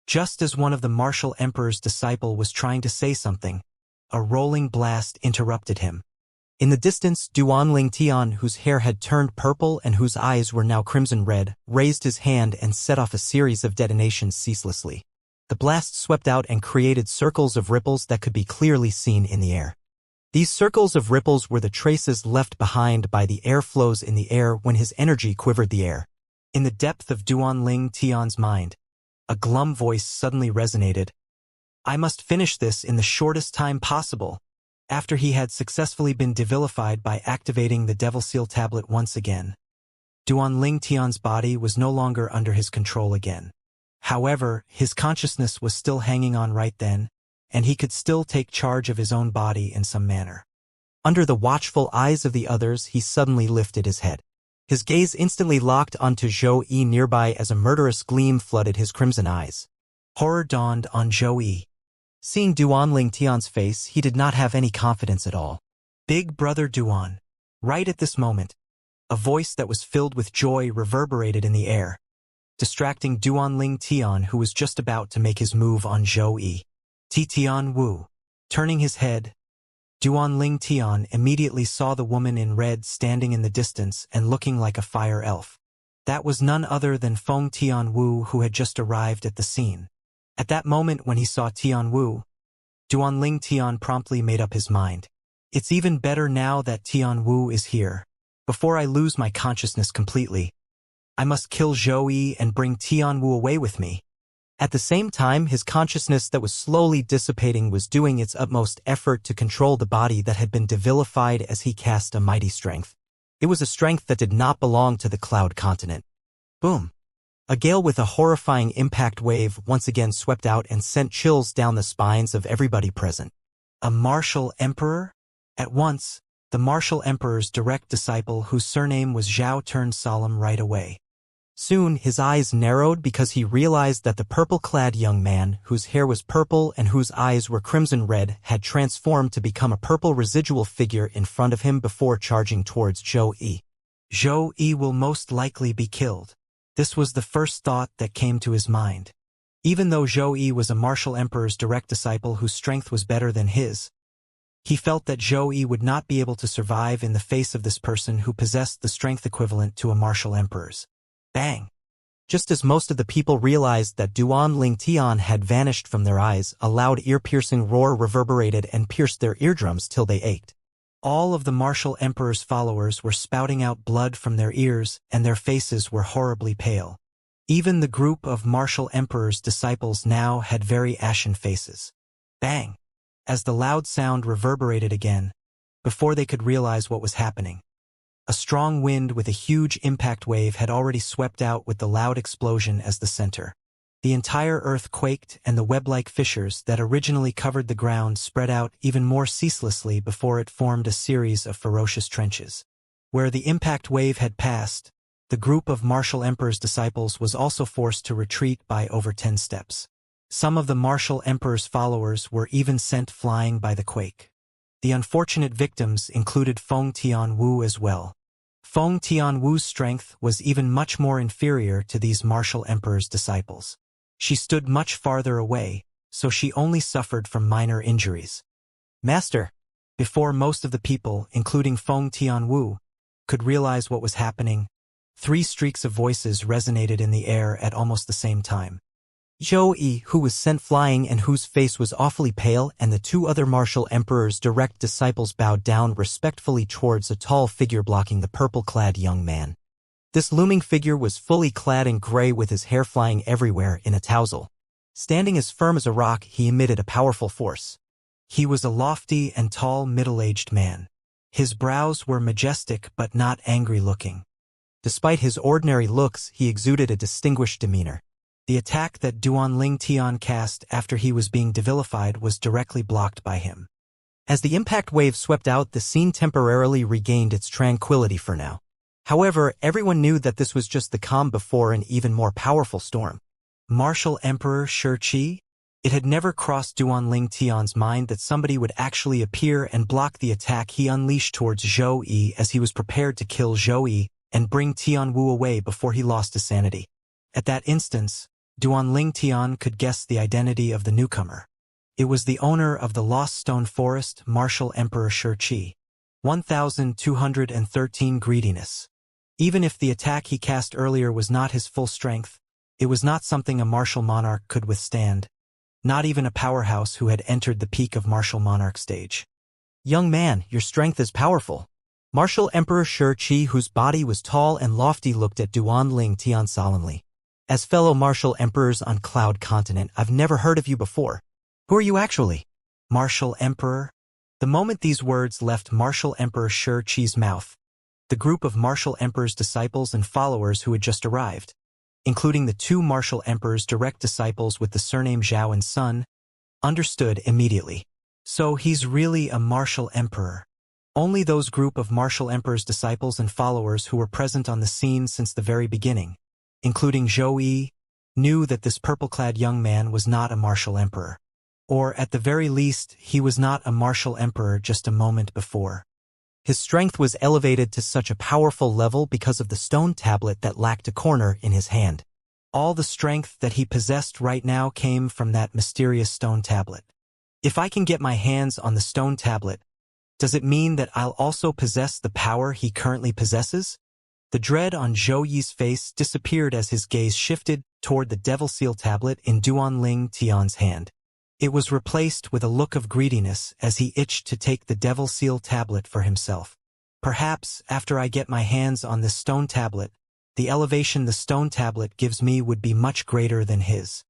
Just as one of the martial emperor's disciple was trying to say something, a rolling blast interrupted him. In the distance, Duanling Tian, whose hair had turned purple and whose eyes were now crimson-red, raised his hand and set off a series of detonations ceaselessly. The blast swept out and created circles of ripples that could be clearly seen in the air. These circles of ripples were the traces left behind by the airflows in the air when his energy quivered the air. In the depth of Duanling Tian's mind, a glum voice suddenly resonated. "I must finish this in the shortest time possible." After he had successfully been devilified by activating the Devil Seal tablet once again, Duanling Tian's body was no longer under his control again. However, his consciousness was still hanging on right then, and he could still take charge of his own body in some manner. Under the watchful eyes of the others, he suddenly lifted his head. His gaze instantly locked onto Zhou Yi nearby as a murderous gleam flooded his crimson eyes. Horror dawned on Zhou Yi. Seeing Duanling Tian's face, he did not have any confidence at all. "Big brother Duan." Right at this moment, a voice that was filled with joy reverberated in the air, distracting Duanling Tian, who was just about to make his move on Zhou Yi. Tian Wu. Turning his head, Duanling Tian immediately saw the woman in red standing in the distance and looking like a fire elf. That was none other than Feng Tian Wu, who had just arrived at the scene. At that moment when he saw Tian Wu, Duanling Tian promptly made up his mind. "It's even better now that Tian Wu is here. Before I lose my consciousness completely, I must kill Zhou Yi and bring Tian Wu away with me." At the same time, his consciousness that was slowly dissipating was doing its utmost effort to control the body that had been devilified as he cast a mighty strength. It was a strength that did not belong to the Cloud Continent. Boom! A gale with a horrifying impact wave once again swept out and sent chills down the spines of everybody present. A martial emperor? At once, the martial emperor's direct disciple, whose surname was Zhao, turned solemn right away. Soon, his eyes narrowed because he realized that the purple-clad young man, whose hair was purple and whose eyes were crimson-red, had transformed to become a purple residual figure in front of him before charging towards Zhou Yi. Zhou Yi will most likely be killed. This was the first thought that came to his mind. Even though Zhou Yi was a martial emperor's direct disciple whose strength was better than his, he felt that Zhou Yi would not be able to survive in the face of this person who possessed the strength equivalent to a martial emperor's. Bang! Just as most of the people realized that Duanling Tian had vanished from their eyes, a loud ear-piercing roar reverberated and pierced their eardrums till they ached. All of the martial emperor's followers were spouting out blood from their ears, and their faces were horribly pale. Even the group of martial emperor's disciples now had very ashen faces. Bang! As the loud sound reverberated again, before they could realize what was happening, a strong wind with a huge impact wave had already swept out with the loud explosion as the center. The entire earth quaked, and the web-like fissures that originally covered the ground spread out even more ceaselessly before it formed a series of ferocious trenches. Where the impact wave had passed, the group of martial emperor's disciples was also forced to retreat by over 10 steps. Some of the martial emperor's followers were even sent flying by the quake. The unfortunate victims included Feng Tian Wu as well. Feng Tian Wu's strength was even much more inferior to these martial emperor's disciples. She stood much farther away, so she only suffered from minor injuries. "Master!" Before most of the people, including Feng Tian Wu, could realize what was happening, 3 streaks of voices resonated in the air at almost the same time. Zhou Yi, who was sent flying and whose face was awfully pale, and the 2 other martial emperor's direct disciples bowed down respectfully towards a tall figure blocking the purple-clad young man. This looming figure was fully clad in gray with his hair flying everywhere in a tousle. Standing as firm as a rock, he emitted a powerful force. He was a lofty and tall middle-aged man. His brows were majestic but not angry-looking. Despite his ordinary looks, he exuded a distinguished demeanor. The attack that Duanling Tian cast after he was being devilified was directly blocked by him. As the impact wave swept out, the scene temporarily regained its tranquility for now. However, everyone knew that this was just the calm before an even more powerful storm. Martial Emperor Shi? It had never crossed Duanling Tian's mind that somebody would actually appear and block the attack he unleashed towards Zhou Yi as he was prepared to kill Zhou Yi and bring Tian Wu away before he lost his sanity. At that instance, Duanling Tian could guess the identity of the newcomer. It was the owner of the Lost Stone Forest, Martial Emperor Shi. 1213 Greediness. Even if the attack he cast earlier was not his full strength, it was not something a martial monarch could withstand. Not even a powerhouse who had entered the peak of martial monarch stage. Young man, your strength is powerful. Martial Emperor Shi, whose body was tall and lofty, looked at Duanling Tian solemnly. As fellow martial emperors on Cloud Continent, I've never heard of you before. Who are you actually? Martial Emperor? The moment these words left Martial Emperor Shi's mouth, the group of Martial Emperor's disciples and followers who had just arrived, including the two Martial Emperor's direct disciples with the surname Zhao and Sun, understood immediately. So he's really a Martial Emperor. Only those group of Martial Emperor's disciples and followers who were present on the scene since the very beginning, including Zhou Yi, knew that this purple-clad young man was not a Martial Emperor. Or, at the very least, he was not a Martial Emperor just a moment before. His strength was elevated to such a powerful level because of the stone tablet that lacked a corner in his hand. All the strength that he possessed right now came from that mysterious stone tablet. If I can get my hands on the stone tablet, does it mean that I'll also possess the power he currently possesses? The dread on Zhou Yi's face disappeared as his gaze shifted toward the Devil Seal tablet in Duanling Tian's hand. It was replaced with a look of greediness as he itched to take the Devil Seal tablet for himself. Perhaps, after I get my hands on this stone tablet, the elevation the stone tablet gives me would be much greater than his.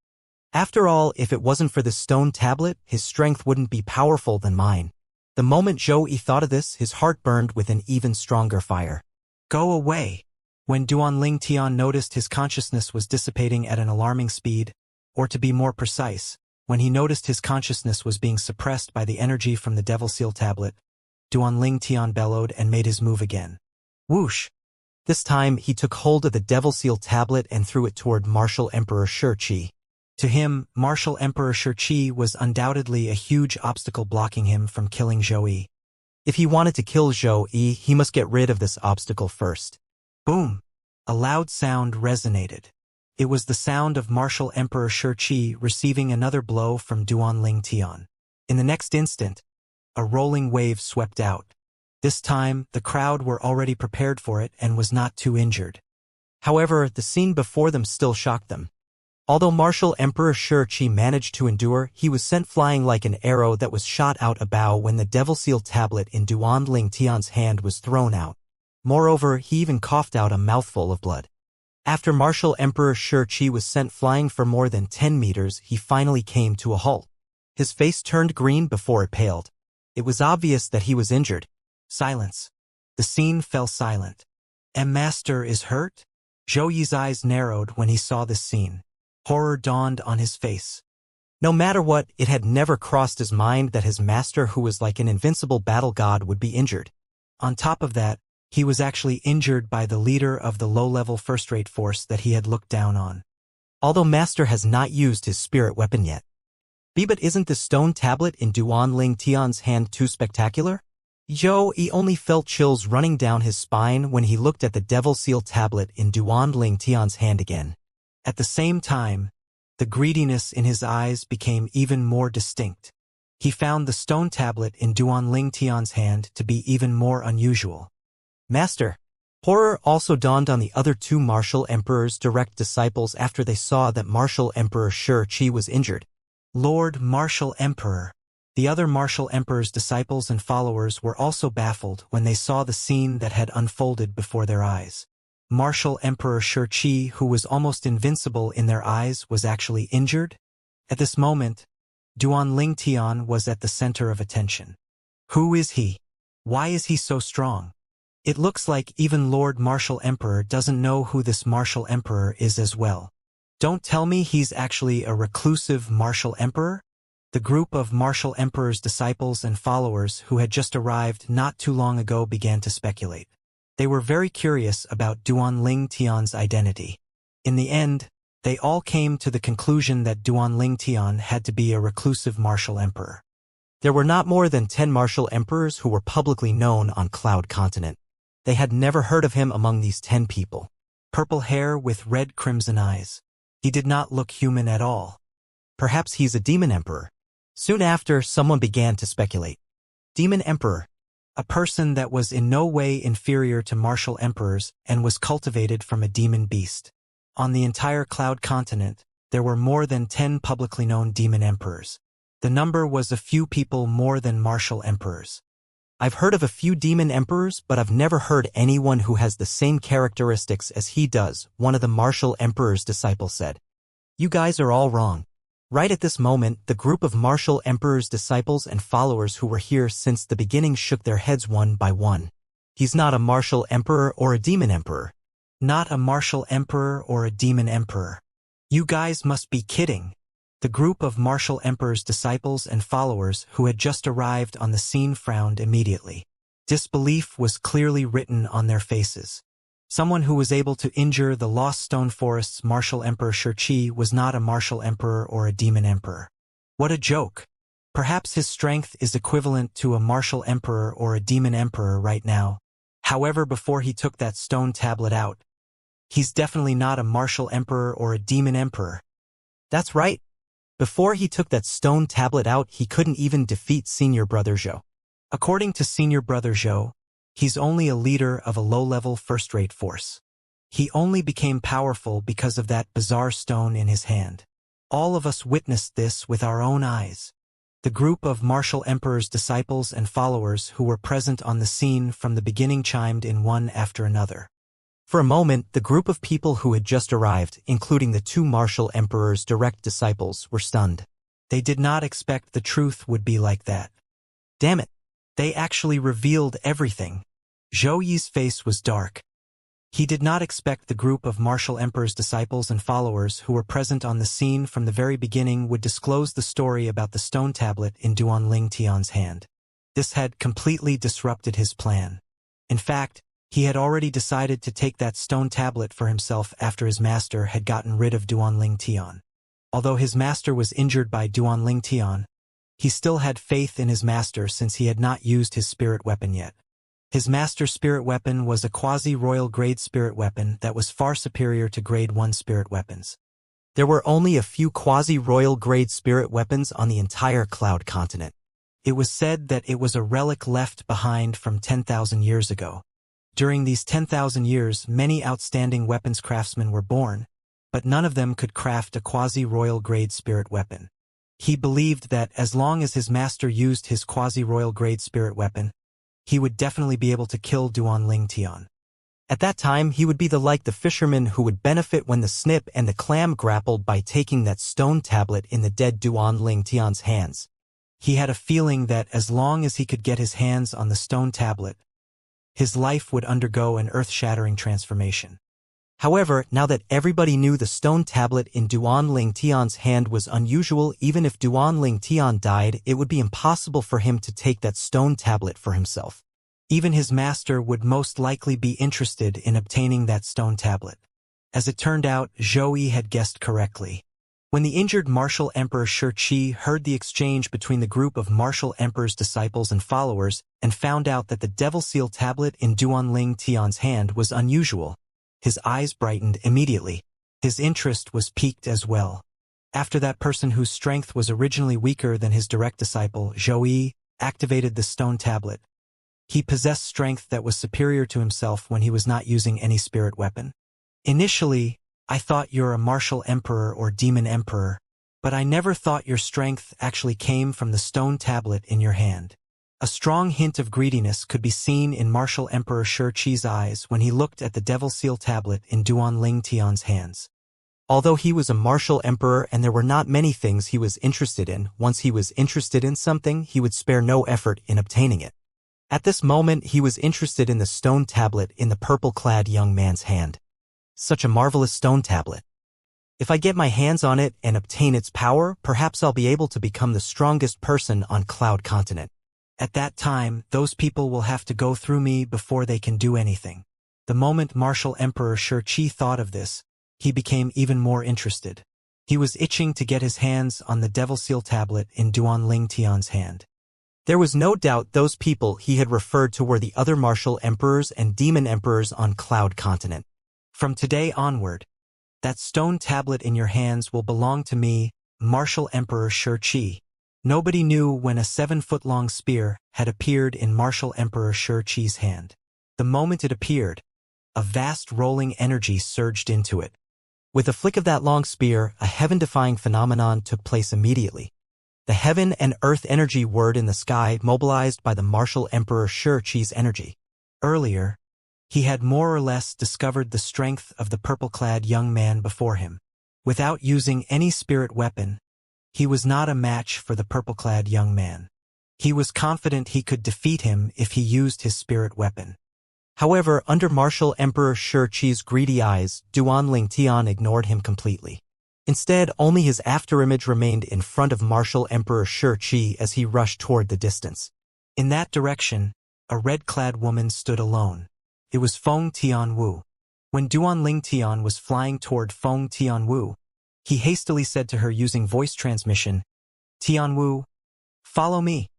After all, if it wasn't for the stone tablet, his strength wouldn't be powerful than mine. The moment Zhou Yi thought of this, his heart burned with an even stronger fire. Go away. When Duanling Tian noticed his consciousness was dissipating at an alarming speed, or to be more precise, when he noticed his consciousness was being suppressed by the energy from the Devil Seal tablet, Duanling Tian bellowed and made his move again. Whoosh! This time, he took hold of the Devil Seal tablet and threw it toward Martial Emperor Shi. To him, Martial Emperor Shi was undoubtedly a huge obstacle blocking him from killing Zhou Yi. If he wanted to kill Zhou Yi, he must get rid of this obstacle first. Boom! A loud sound resonated. It was the sound of Martial Emperor Shi receiving another blow from Duanling Tian. In the next instant, a rolling wave swept out. This time, the crowd were already prepared for it and was not too injured. However, the scene before them still shocked them. Although Martial Emperor Shi managed to endure, he was sent flying like an arrow that was shot out a bow when the Devil Seal tablet in Duanling Tian's hand was thrown out. Moreover, he even coughed out a mouthful of blood. After Martial Emperor Shi was sent flying for more than 10 meters, he finally came to a halt. His face turned green before it paled. It was obvious that he was injured. Silence. The scene fell silent. Master is hurt? Zhou Yi's eyes narrowed when he saw this scene. Horror dawned on his face. No matter what, it had never crossed his mind that his master, who was like an invincible battle god, would be injured. On top of that, he was actually injured by the leader of the low-level first-rate force that he had looked down on. Although Master has not used his spirit weapon yet. But isn't the stone tablet in Duanling Tian's hand too spectacular? Zhou Yi only felt chills running down his spine when he looked at the Devil Seal tablet in Duanling Tian's hand again. At the same time, the greediness in his eyes became even more distinct. He found the stone tablet in Duanling Tian's hand to be even more unusual. Master. Horror also dawned on the other two Martial Emperor's direct disciples after they saw that Martial Emperor Shi was injured. Lord Martial Emperor. The other Martial Emperor's disciples and followers were also baffled when they saw the scene that had unfolded before their eyes. Martial Emperor Shi, who was almost invincible in their eyes, was actually injured? At this moment, Duanling Tian was at the center of attention. Who is he? Why is he so strong? It looks like even Lord Martial Emperor doesn't know who this Martial Emperor is as well. Don't tell me he's actually a reclusive Martial Emperor? The group of Martial Emperor's disciples and followers who had just arrived not too long ago began to speculate. They were very curious about Duanling Tian's identity. In the end, they all came to the conclusion that Duanling Tian had to be a reclusive martial emperor. There were not more than 10 martial emperors who were publicly known on Cloud Continent. They had never heard of him among these 10 people. Purple hair with red crimson eyes. He did not look human at all. Perhaps he's a demon emperor. Soon after, someone began to speculate. Demon emperor, a person that was in no way inferior to martial emperors and was cultivated from a demon beast. On the entire Cloud Continent, there were more than 10 publicly known demon emperors. The number was a few people more than martial emperors. I've heard of a few demon emperors, but I've never heard anyone who has the same characteristics as he does, one of the martial emperor's disciples said. You guys are all wrong. Right at this moment, the group of martial emperor's disciples and followers who were here since the beginning shook their heads one by one. He's not a martial emperor or a demon emperor. Not a martial emperor or a demon emperor. You guys must be kidding. The group of martial emperor's disciples and followers who had just arrived on the scene frowned immediately. Disbelief was clearly written on their faces. Someone who was able to injure the Lost Stone Forest's martial emperor Shi was not a martial emperor or a demon emperor. What a joke. Perhaps his strength is equivalent to a martial emperor or a demon emperor right now. However, before he took that stone tablet out, he's definitely not a martial emperor or a demon emperor. That's right. Before he took that stone tablet out, he couldn't even defeat Senior Brother Zhou. According to Senior Brother Zhou, he's only a leader of a low-level first-rate force. He only became powerful because of that bizarre stone in his hand. All of us witnessed this with our own eyes. The group of martial emperor's disciples and followers who were present on the scene from the beginning chimed in one after another. For a moment, the group of people who had just arrived, including the 2 martial emperor's direct disciples, were stunned. They did not expect the truth would be like that. Damn it! They actually revealed everything. Zhou Yi's face was dark. He did not expect the group of martial emperor's disciples and followers who were present on the scene from the very beginning would disclose the story about the stone tablet in Duanling Tian's hand. This had completely disrupted his plan. In fact, he had already decided to take that stone tablet for himself after his master had gotten rid of Duanling Tian. Although his master was injured by Duanling Tian, he still had faith in his master since he had not used his spirit weapon yet. His master's spirit weapon was a quasi-royal grade spirit weapon that was far superior to grade 1 spirit weapons. There were only a few quasi-royal grade spirit weapons on the entire Cloud Continent. It was said that it was a relic left behind from 10,000 years ago. During these 10,000 years, many outstanding weapons craftsmen were born, but none of them could craft a quasi-royal grade spirit weapon. He believed that as long as his master used his quasi-royal grade spirit weapon, he would definitely be able to kill Duanling Tian. At that time, he would be like the fisherman who would benefit when the snip and the clam grappled by taking that stone tablet in the dead Duanling Tian's hands. He had a feeling that as long as he could get his hands on the stone tablet, his life would undergo an earth-shattering transformation. However, now that everybody knew the stone tablet in Duanling Tian's hand was unusual, even if Duanling Tian died, it would be impossible for him to take that stone tablet for himself. Even his master would most likely be interested in obtaining that stone tablet. As it turned out, Zhou Yi had guessed correctly. When the injured martial emperor Shi heard the exchange between the group of martial emperor's disciples and followers and found out that the devil seal tablet in Duanling Tian's hand was unusual, his eyes brightened immediately. His interest was piqued as well. After that person whose strength was originally weaker than his direct disciple, Zhou Yi, activated the stone tablet, he possessed strength that was superior to himself when he was not using any spirit weapon. Initially, I thought you're a martial emperor or demon emperor, but I never thought your strength actually came from the stone tablet in your hand. A strong hint of greediness could be seen in martial emperor Shi's eyes when he looked at the devil seal tablet in Duanling Tian's hands. Although he was a martial emperor and there were not many things he was interested in, once he was interested in something, he would spare no effort in obtaining it. At this moment, he was interested in the stone tablet in the purple-clad young man's hand. Such a marvelous stone tablet. If I get my hands on it and obtain its power, perhaps I'll be able to become the strongest person on Cloud Continent. At that time, those people will have to go through me before they can do anything. The moment Martial Emperor Shi thought of this, he became even more interested. He was itching to get his hands on the Devil Seal tablet in Duanling Tian's hand. There was no doubt those people he had referred to were the other martial emperors and demon emperors on Cloud Continent. From today onward, that stone tablet in your hands will belong to me, Martial Emperor Shi. Nobody knew when a 7-foot-long spear had appeared in Martial Emperor Shi's hand. The moment it appeared, a vast rolling energy surged into it. With a flick of that long spear, a heaven-defying phenomenon took place immediately. The heaven and earth energy word in the sky mobilized by the Martial Emperor Shi's energy. Earlier, he had more or less discovered the strength of the purple-clad young man before him. Without using any spirit weapon, he was not a match for the purple-clad young man. He was confident he could defeat him if he used his spirit weapon. However, under Martial Emperor Shi's greedy eyes, Duanling Tian ignored him completely. Instead, only his afterimage remained in front of Martial Emperor Shi as he rushed toward the distance. In that direction, a red-clad woman stood alone. It was Feng Tianwu. When Duanling Tian was flying toward Feng Tianwu, he hastily said to her using voice transmission, "Tianwu, follow me.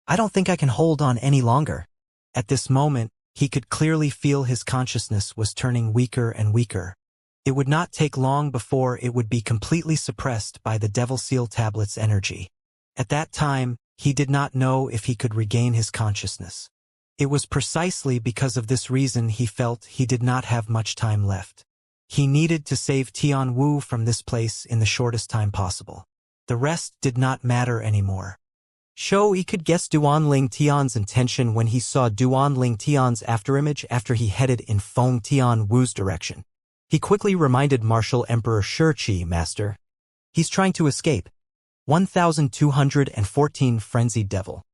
I don't think I can hold on any longer." At this moment, he could clearly feel his consciousness was turning weaker and weaker. It would not take long before it would be completely suppressed by the Devil Seal tablet's energy. At that time, he did not know if he could regain his consciousness. It was precisely because of this reason he felt he did not have much time left. He needed to save Tianwu from this place in the shortest time possible. The rest did not matter anymore. He could guess Duanling Tian's intention when he saw Duanling Tian's afterimage after he headed in Feng Tianwu's direction. He quickly reminded Martial Emperor Shi, "Master. He's trying to escape." 1214 Frenzied Devil.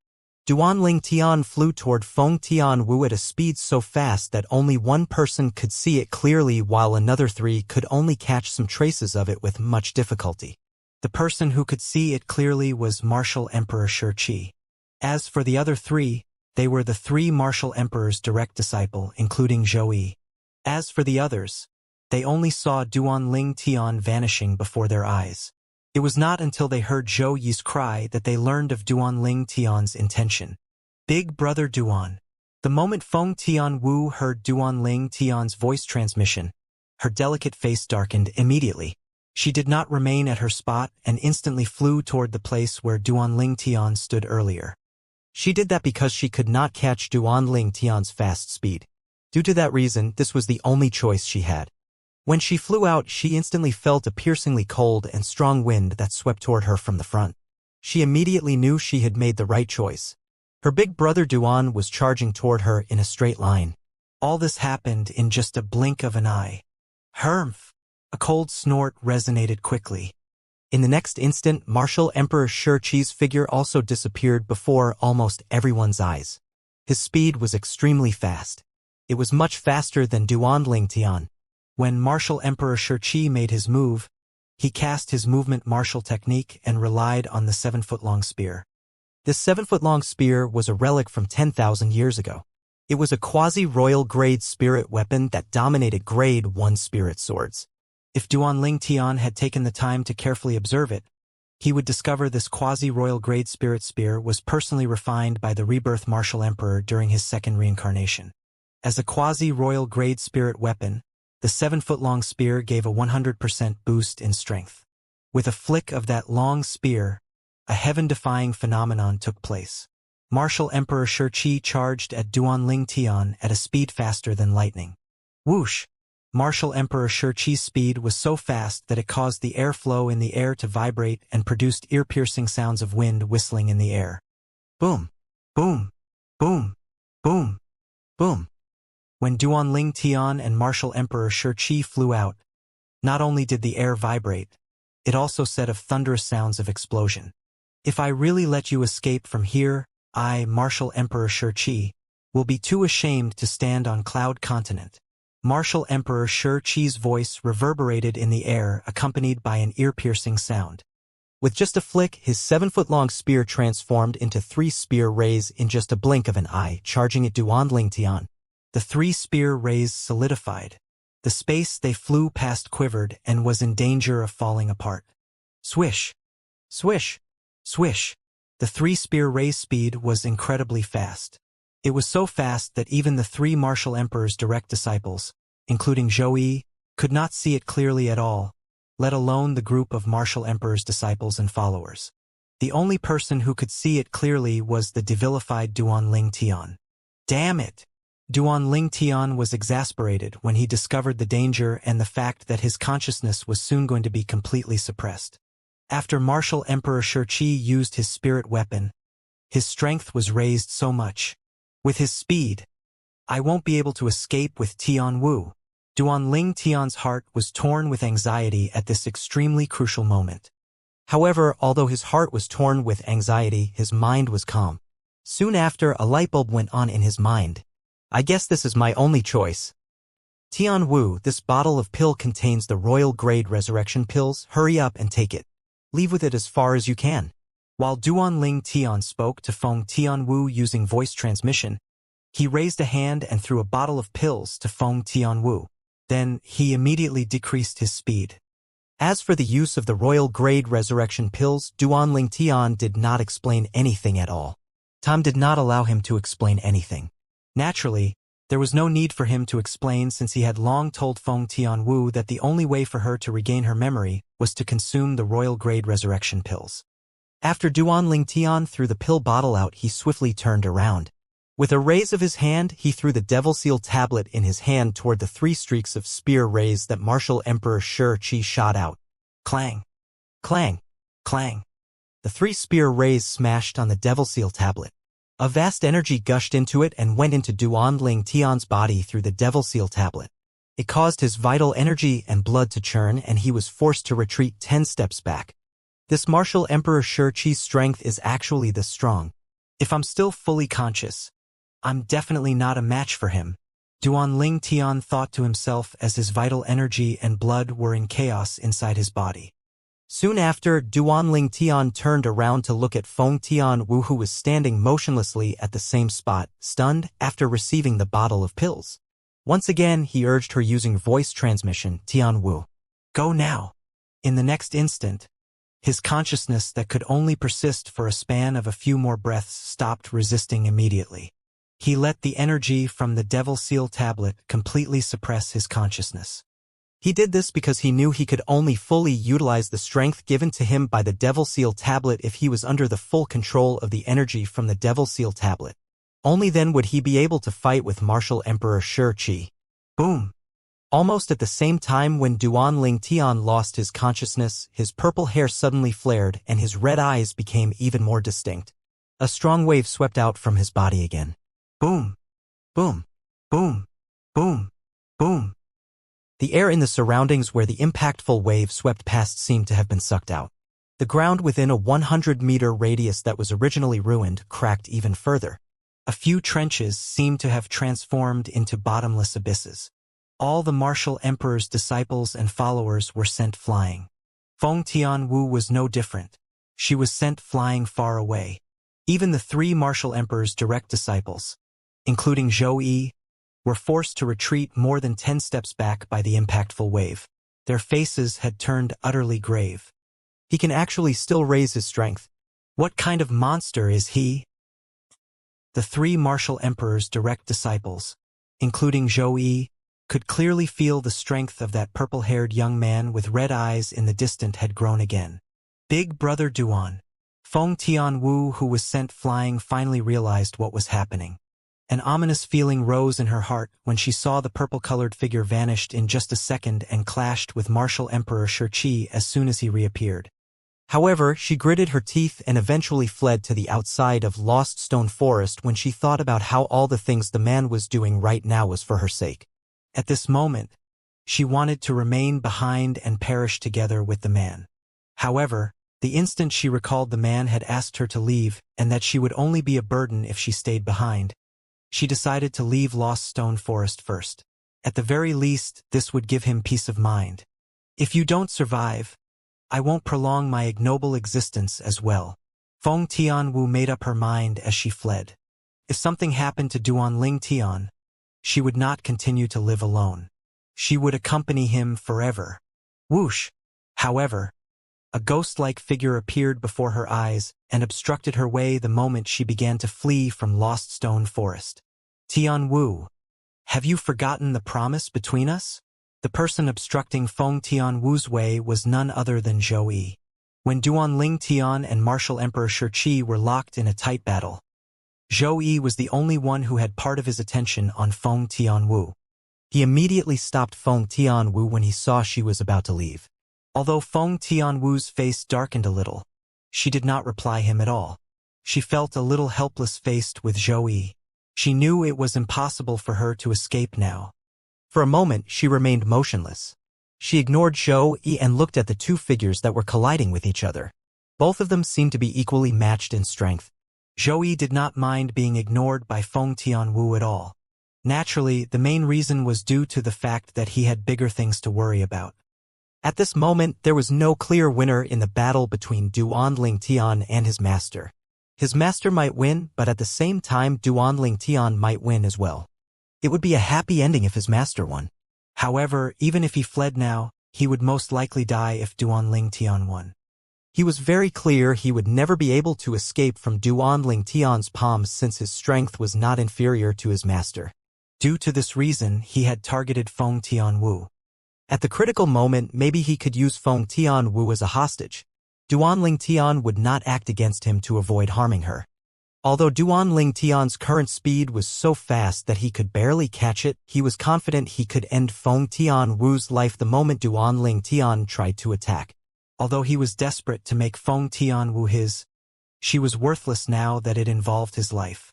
Duanling Tian flew toward Feng Tianwu at a speed so fast that only one person could see it clearly while another 3 could only catch some traces of it with much difficulty. The person who could see it clearly was Martial Emperor Shi. As for the other 3, they were the 3 Martial Emperor's direct disciple, including Zhou Yi. As for the others, they only saw Duanling Tian vanishing before their eyes. It was not until they heard Zhou Yi's cry that they learned of Duanling Tian's intention. "Big Brother Duan." The moment Feng Tianwu heard Duanling Tian's voice transmission, her delicate face darkened immediately. She did not remain at her spot and instantly flew toward the place where Duanling Tian stood earlier. She did that because she could not catch Duanling Tian's fast speed. Due to that reason, this was the only choice she had. When she flew out, she instantly felt a piercingly cold and strong wind that swept toward her from the front. She immediately knew she had made the right choice. Her big brother Duan was charging toward her in a straight line. All this happened in just a blink of an eye. "Humph!" A cold snort resonated quickly. In the next instant, Martial Emperor Shi's figure also disappeared before almost everyone's eyes. His speed was extremely fast. It was much faster than Duanling Tian. When Martial Emperor Shi made his move, he cast his movement martial technique and relied on the 7-foot-long spear. This 7-foot-long spear was a relic from 10,000 years ago. It was a quasi-royal grade spirit weapon that dominated grade 1 spirit swords. If Duanling Tian had taken the time to carefully observe it, he would discover this quasi-royal grade spirit spear was personally refined by the rebirth Martial Emperor during his second reincarnation. As a quasi-royal grade spirit weapon, the 7-foot-long spear gave a 100% boost in strength. With a flick of that long spear, a heaven-defying phenomenon took place. Martial Emperor Shi charged at Duanling Tian at a speed faster than lightning. Whoosh! Martial Emperor Shi's speed was so fast that it caused the airflow in the air to vibrate and produced ear-piercing sounds of wind whistling in the air. Boom! Boom! Boom! Boom! Boom! When Duanling Tian and Martial Emperor Shi flew out, not only did the air vibrate, it also set off thunderous sounds of explosion. "If I really let you escape from here, I, Martial Emperor Shi, will be too ashamed to stand on Cloud Continent." Martial Emperor Shi's voice reverberated in the air, accompanied by an ear-piercing sound. With just a flick, his 7-foot-long spear transformed into 3 spear rays in just a blink of an eye, charging at Duanling Tian. The 3 spear rays solidified. The space they flew past quivered and was in danger of falling apart. Swish! Swish! Swish! The 3 spear rays' speed was incredibly fast. It was so fast that even the 3 martial emperor's direct disciples, including Zhou Yi, could not see it clearly at all, let alone the group of martial emperor's disciples and followers. The only person who could see it clearly was the devilified Duanling Tian. Damn it! Duanling Tian was exasperated when he discovered the danger and the fact that his consciousness was soon going to be completely suppressed. After Martial Emperor Shi used his spirit weapon, his strength was raised so much. With his speed, I won't be able to escape with Tian Wu. Duanling Tian's heart was torn with anxiety at this extremely crucial moment. However, although his heart was torn with anxiety, his mind was calm. Soon after, a light bulb went on in his mind. I guess this is my only choice. Tian Wu, this bottle of pill contains the royal grade resurrection pills. Hurry up and take it. Leave with it as far as you can. While Duanling Tian spoke to Feng Tian Wu using voice transmission, he raised a hand and threw a bottle of pills to Feng Tian Wu. Then, he immediately decreased his speed. As for the use of the royal grade resurrection pills, Duanling Tian did not explain anything at all. Tom did not allow him to explain anything. Naturally, there was no need for him to explain since he had long told Feng Tian Wu that the only way for her to regain her memory was to consume the royal grade resurrection pills. After Duanling Tian threw the pill bottle out, he swiftly turned around. With a raise of his hand, he threw the Devil Seal tablet in his hand toward the 3 streaks of spear rays that Martial Emperor Shi shot out. Clang! Clang! Clang! The 3 spear rays smashed on the Devil Seal tablet. A vast energy gushed into it and went into Duanling Tian's body through the Devil Seal tablet. It caused his vital energy and blood to churn, and he was forced to retreat 10 steps back. This Martial Emperor Shi's strength is actually this strong. If I'm still fully conscious, I'm definitely not a match for him, Duanling Tian thought to himself as his vital energy and blood were in chaos inside his body. Soon after, Duanling Tian turned around to look at Feng Tian Wu, who was standing motionlessly at the same spot, stunned after receiving the bottle of pills. Once again, he urged her using voice transmission, Tian Wu. Go now. In the next instant, his consciousness that could only persist for a span of a few more breaths stopped resisting immediately. He let the energy from the Devil Seal tablet completely suppress his consciousness. He did this because he knew he could only fully utilize the strength given to him by the Devil Seal tablet if he was under the full control of the energy from the Devil Seal tablet. Only then would he be able to fight with Martial Emperor Shi. Boom! Almost at the same time when Duanling Tian lost his consciousness, his purple hair suddenly flared and his red eyes became even more distinct. A strong wave swept out from his body again. Boom! Boom! Boom! Boom! Boom! The air in the surroundings where the impactful wave swept past seemed to have been sucked out. The ground within a 100-meter radius that was originally ruined cracked even further. A few trenches seemed to have transformed into bottomless abysses. All the Martial Emperor's disciples and followers were sent flying. Feng Tian Wu was no different. She was sent flying far away. Even the 3 Martial Emperor's direct disciples, including Zhou Yi, were forced to retreat more than 10 steps back by the impactful wave. Their faces had turned utterly grave. He can actually still raise his strength. What kind of monster is he? The 3 Martial Emperor's direct disciples, including Zhou Yi, could clearly feel the strength of that purple-haired young man with red eyes in the distant had grown again. Big Brother Duan. Feng Tian Wu, who was sent flying, finally realized what was happening. An ominous feeling rose in her heart when she saw the purple-colored figure vanished in just a second and clashed with Martial Emperor Shi as soon as he reappeared. However, she gritted her teeth and eventually fled to the outside of Lost Stone Forest when she thought about how all the things the man was doing right now was for her sake. At this moment, she wanted to remain behind and perish together with the man. However, the instant she recalled the man had asked her to leave and that she would only be a burden if she stayed behind, she decided to leave Lost Stone Forest first. At the very least, this would give him peace of mind. If you don't survive, I won't prolong my ignoble existence as well. Feng Tianwu made up her mind as she fled. If something happened to Duanling Tian, she would not continue to live alone. She would accompany him forever. Whoosh! However, a ghost-like figure appeared before her eyes and obstructed her way the moment she began to flee from Lost Stone Forest. Tianwu, have you forgotten the promise between us? The person obstructing Feng Tianwu's way was none other than Zhou Yi. When Duanling Tian and Martial Emperor Shi were locked in a tight battle, Zhou Yi was the only one who had part of his attention on Feng Tianwu. He immediately stopped Feng Tianwu when he saw she was about to leave. Although Feng Tianwu's face darkened a little, she did not reply him at all. She felt a little helpless faced with Zhou Yi. She knew it was impossible for her to escape now. For a moment, she remained motionless. She ignored Zhou Yi and looked at the two figures that were colliding with each other. Both of them seemed to be equally matched in strength. Zhou Yi did not mind being ignored by Feng Tianwu at all. Naturally, the main reason was due to the fact that he had bigger things to worry about. At this moment, there was no clear winner in the battle between Duanling Tian and his master. His master might win, but at the same time Duanling Tian might win as well. It would be a happy ending if his master won. However, even if he fled now, he would most likely die if Duanling Tian won. He was very clear he would never be able to escape from Duanling Tian's palms since his strength was not inferior to his master. Due to this reason, he had targeted Feng Tianwu. At the critical moment, maybe he could use Feng Tianwu as a hostage. Duanling Tian would not act against him to avoid harming her. Although Duanling Tian's current speed was so fast that he could barely catch it, he was confident he could end Feng Tianwu's life the moment Duanling Tian tried to attack. Although he was desperate to make Feng Tianwu his, she was worthless now that it involved his life.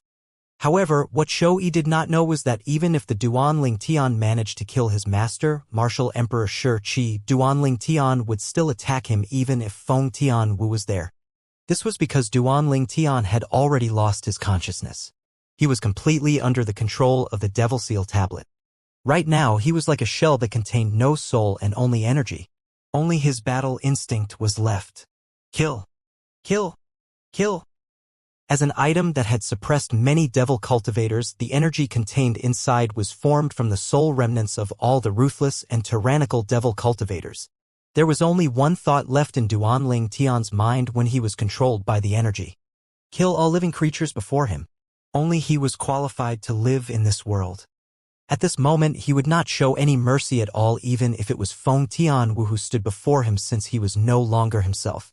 However, what Zhou Yi did not know was that even if the Duanling Tian managed to kill his master, Martial Emperor Shi, Duanling Tian would still attack him even if Feng Tianwu was there. This was because Duanling Tian had already lost his consciousness. He was completely under the control of the Devil Seal tablet. Right now, he was like a shell that contained no soul and only energy. Only his battle instinct was left. Kill. Kill. Kill. As an item that had suppressed many devil cultivators, the energy contained inside was formed from the soul remnants of all the ruthless and tyrannical devil cultivators. There was only one thought left in Duanling Tian's mind when he was controlled by the energy. Kill all living creatures before him. Only he was qualified to live in this world. At this moment, he would not show any mercy at all even if it was Feng Tianwu who stood before him since he was no longer himself.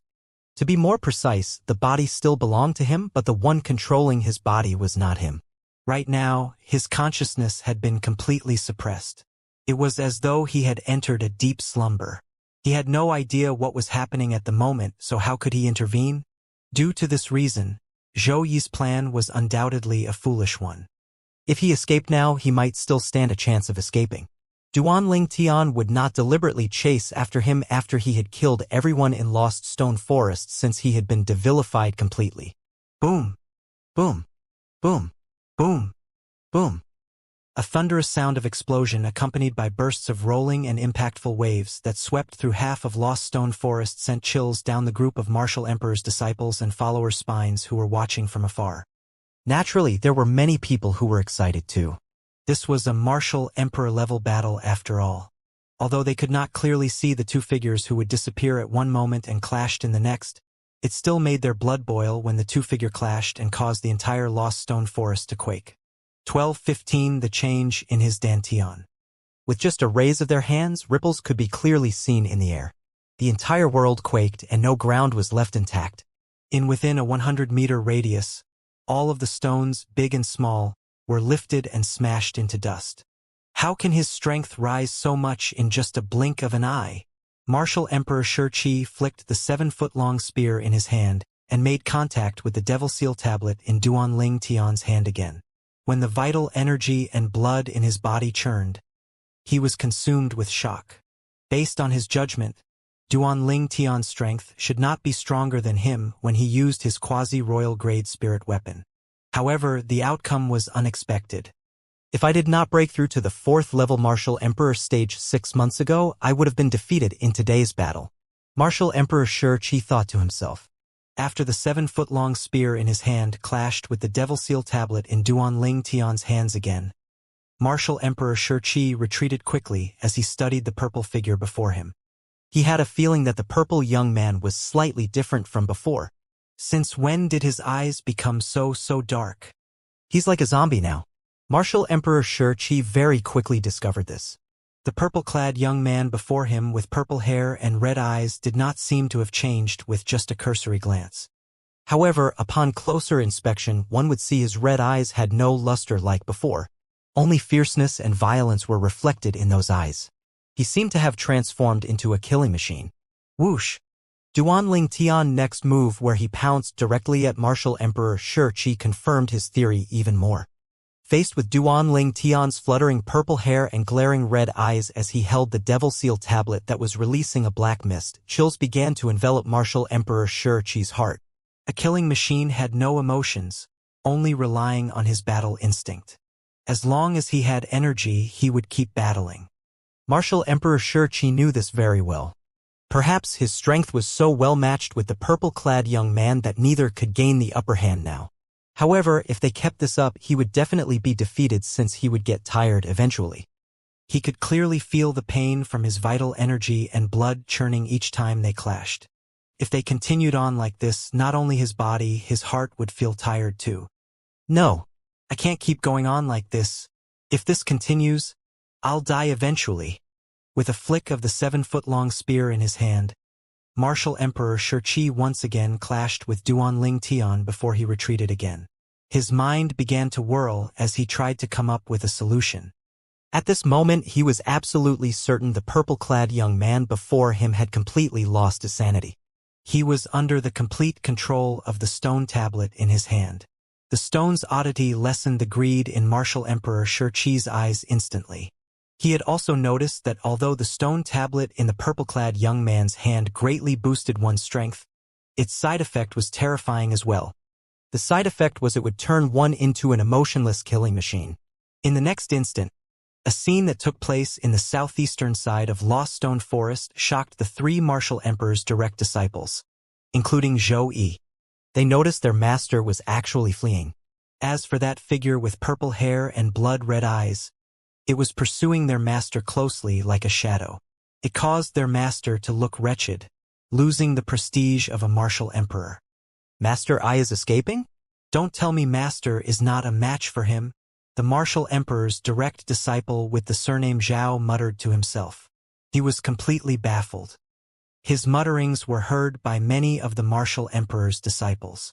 To be more precise, the body still belonged to him, but the one controlling his body was not him. Right now, his consciousness had been completely suppressed. It was as though he had entered a deep slumber. He had no idea what was happening at the moment, so how could he intervene? Due to this reason, Zhou Yi's plan was undoubtedly a foolish one. If he escaped now, he might still stand a chance of escaping. Duanling Tian would not deliberately chase after him after he had killed everyone in Lost Stone Forest since he had been devilified completely. Boom! Boom! Boom! Boom! Boom! A thunderous sound of explosion accompanied by bursts of rolling and impactful waves that swept through half of Lost Stone Forest sent chills down the group of Martial Emperor's disciples and followers' spines who were watching from afar. Naturally, there were many people who were excited too. This was a Martial Emperor-level battle after all. Although they could not clearly see the two figures who would disappear at one moment and clashed in the next, it still made their blood boil when the two-figure clashed and caused the entire Lost Stone Forest to quake. 12:15 The change in his dantian. With just a raise of their hands, ripples could be clearly seen in the air. The entire world quaked and no ground was left intact. Within a 100-meter radius, all of the stones, big and small, were lifted and smashed into dust. How can his strength rise so much in just a blink of an eye? Martial Emperor Shi flicked the 7-foot-long spear in his hand and made contact with the Devil Seal tablet in Duanling Tian's hand again. When the vital energy and blood in his body churned, he was consumed with shock. Based on his judgment, Duanling Tian's strength should not be stronger than him when he used his quasi-royal grade spirit weapon. However, the outcome was unexpected. If I did not break through to the 4th level Martial Emperor stage 6 months ago, I would have been defeated in today's battle. Martial Emperor Shi thought to himself. After the 7-foot-long spear in his hand clashed with the Devil Seal tablet in Duanling Tian's hands again, Martial Emperor Shi retreated quickly as he studied the purple figure before him. He had a feeling that the purple young man was slightly different from before. Since when did his eyes become so dark? He's like a zombie now. Martial Emperor Shi very quickly discovered this. The purple-clad young man before him with purple hair and red eyes did not seem to have changed with just a cursory glance. However, upon closer inspection, one would see his red eyes had no luster like before. Only fierceness and violence were reflected in those eyes. He seemed to have transformed into a killing machine. Whoosh! Duanling Tian's next move, where he pounced directly at Martial Emperor Shi, confirmed his theory even more. Faced with Duanling Tian's fluttering purple hair and glaring red eyes as he held the Devil Seal tablet that was releasing a black mist, chills began to envelop Martial Emperor Shi's heart. A killing machine had no emotions, only relying on his battle instinct. As long as he had energy, he would keep battling. Martial Emperor Shi knew this very well. Perhaps his strength was so well matched with the purple-clad young man that neither could gain the upper hand now. However, if they kept this up, he would definitely be defeated since he would get tired eventually. He could clearly feel the pain from his vital energy and blood churning each time they clashed. If they continued on like this, not only his body, his heart would feel tired too. No, I can't keep going on like this. If this continues, I'll die eventually. With a flick of the 7-foot-long spear in his hand, Martial Emperor Shi once again clashed with Duanling Tian before he retreated again. His mind began to whirl as he tried to come up with a solution. At this moment, he was absolutely certain the purple-clad young man before him had completely lost his sanity. He was under the complete control of the stone tablet in his hand. The stone's oddity lessened the greed in Martial Emperor Shi's eyes instantly. He had also noticed that although the stone tablet in the purple-clad young man's hand greatly boosted one's strength, its side effect was terrifying as well. The side effect was it would turn one into an emotionless killing machine. In the next instant, a scene that took place in the southeastern side of Lost Stone Forest shocked the 3 Martial Emperor's direct disciples, including Zhou Yi. They noticed their master was actually fleeing. As for that figure with purple hair and blood-red eyes, it was pursuing their master closely like a shadow. It caused their master to look wretched, losing the prestige of a martial emperor. Master Ai is escaping? Don't tell me Master is not a match for him. The martial emperor's direct disciple with the surname Zhao muttered to himself. He was completely baffled. His mutterings were heard by many of the martial emperor's disciples.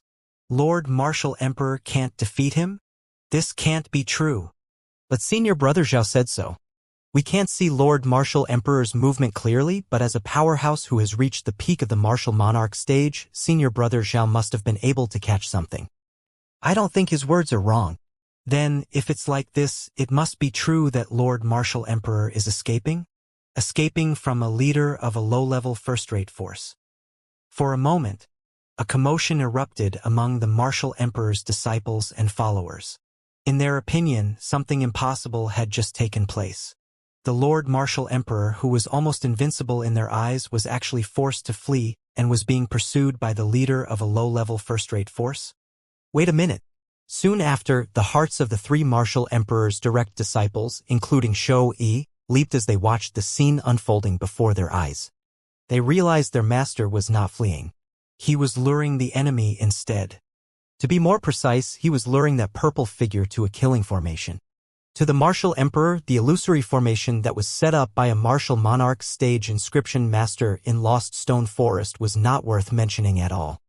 Lord Martial Emperor can't defeat him? This can't be true. But Senior Brother Zhao said so. We can't see Lord Martial Emperor's movement clearly, but as a powerhouse who has reached the peak of the martial monarch stage, Senior Brother Zhao must have been able to catch something. I don't think his words are wrong. Then, if it's like this, it must be true that Lord Martial Emperor is escaping? Escaping from a leader of a low-level first-rate force. For a moment, a commotion erupted among the Martial Emperor's disciples and followers. In their opinion, something impossible had just taken place. The Lord Martial Emperor, who was almost invincible in their eyes, was actually forced to flee and was being pursued by the leader of a low-level first-rate force. Wait a minute. Soon after, the hearts of the 3 Martial Emperor's direct disciples, including Zhou Yi, leaped as they watched the scene unfolding before their eyes. They realized their master was not fleeing. He was luring the enemy instead. To be more precise, he was luring that purple figure to a killing formation. To the Martial Emperor, the illusory formation that was set up by a martial monarch stage inscription master in Lost Stone Forest was not worth mentioning at all.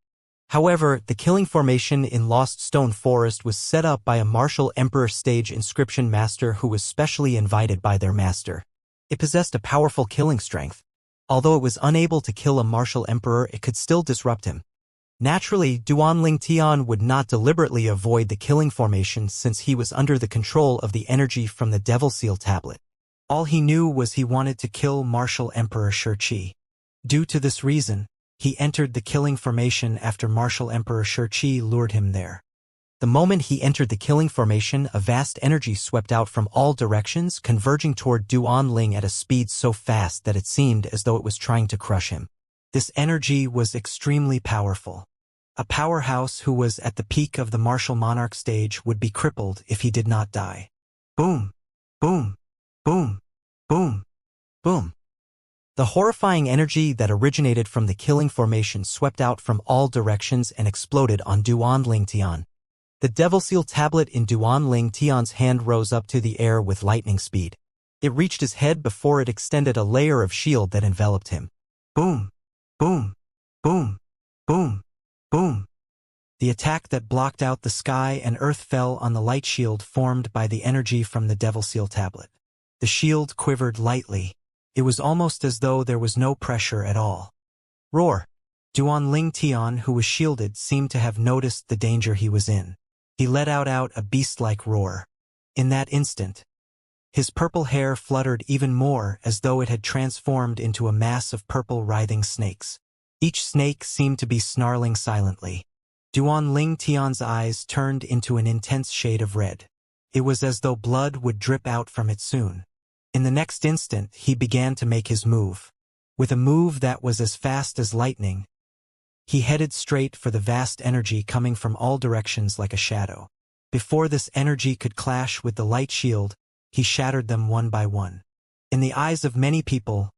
However, the killing formation in Lost Stone Forest was set up by a martial emperor stage inscription master who was specially invited by their master. It possessed a powerful killing strength. Although it was unable to kill a martial emperor, it could still disrupt him. Naturally, Duanling Tian would not deliberately avoid the killing formation since he was under the control of the energy from the Devil Seal tablet. All he knew was he wanted to kill Martial Emperor Shi. Due to this reason, he entered the killing formation after Martial Emperor Shi lured him there. The moment he entered the killing formation, a vast energy swept out from all directions, converging toward Duanling at a speed so fast that it seemed as though it was trying to crush him. This energy was extremely powerful. A powerhouse who was at the peak of the martial monarch stage would be crippled if he did not die. Boom! Boom! Boom! Boom! Boom! The horrifying energy that originated from the killing formation swept out from all directions and exploded on Duan Lingtian. The Devil Seal tablet in Duan Lingtian's hand rose up to the air with lightning speed. It reached his head before it extended a layer of shield that enveloped him. Boom! Boom! Boom! Boom! Boom! The attack that blocked out the sky and earth fell on the light shield formed by the energy from the Devil Seal tablet. The shield quivered lightly. It was almost as though there was no pressure at all. Roar! Duan Lingtian, who was shielded, seemed to have noticed the danger he was in. He let out a beast-like roar. In that instant, his purple hair fluttered even more as though it had transformed into a mass of purple writhing snakes. Each snake seemed to be snarling silently. Duan Lingtian's eyes turned into an intense shade of red. It was as though blood would drip out from it soon. In the next instant, he began to make his move. With a move that was as fast as lightning, he headed straight for the vast energy coming from all directions like a shadow. Before this energy could clash with the light shield, he shattered them one by one. In the eyes of many people,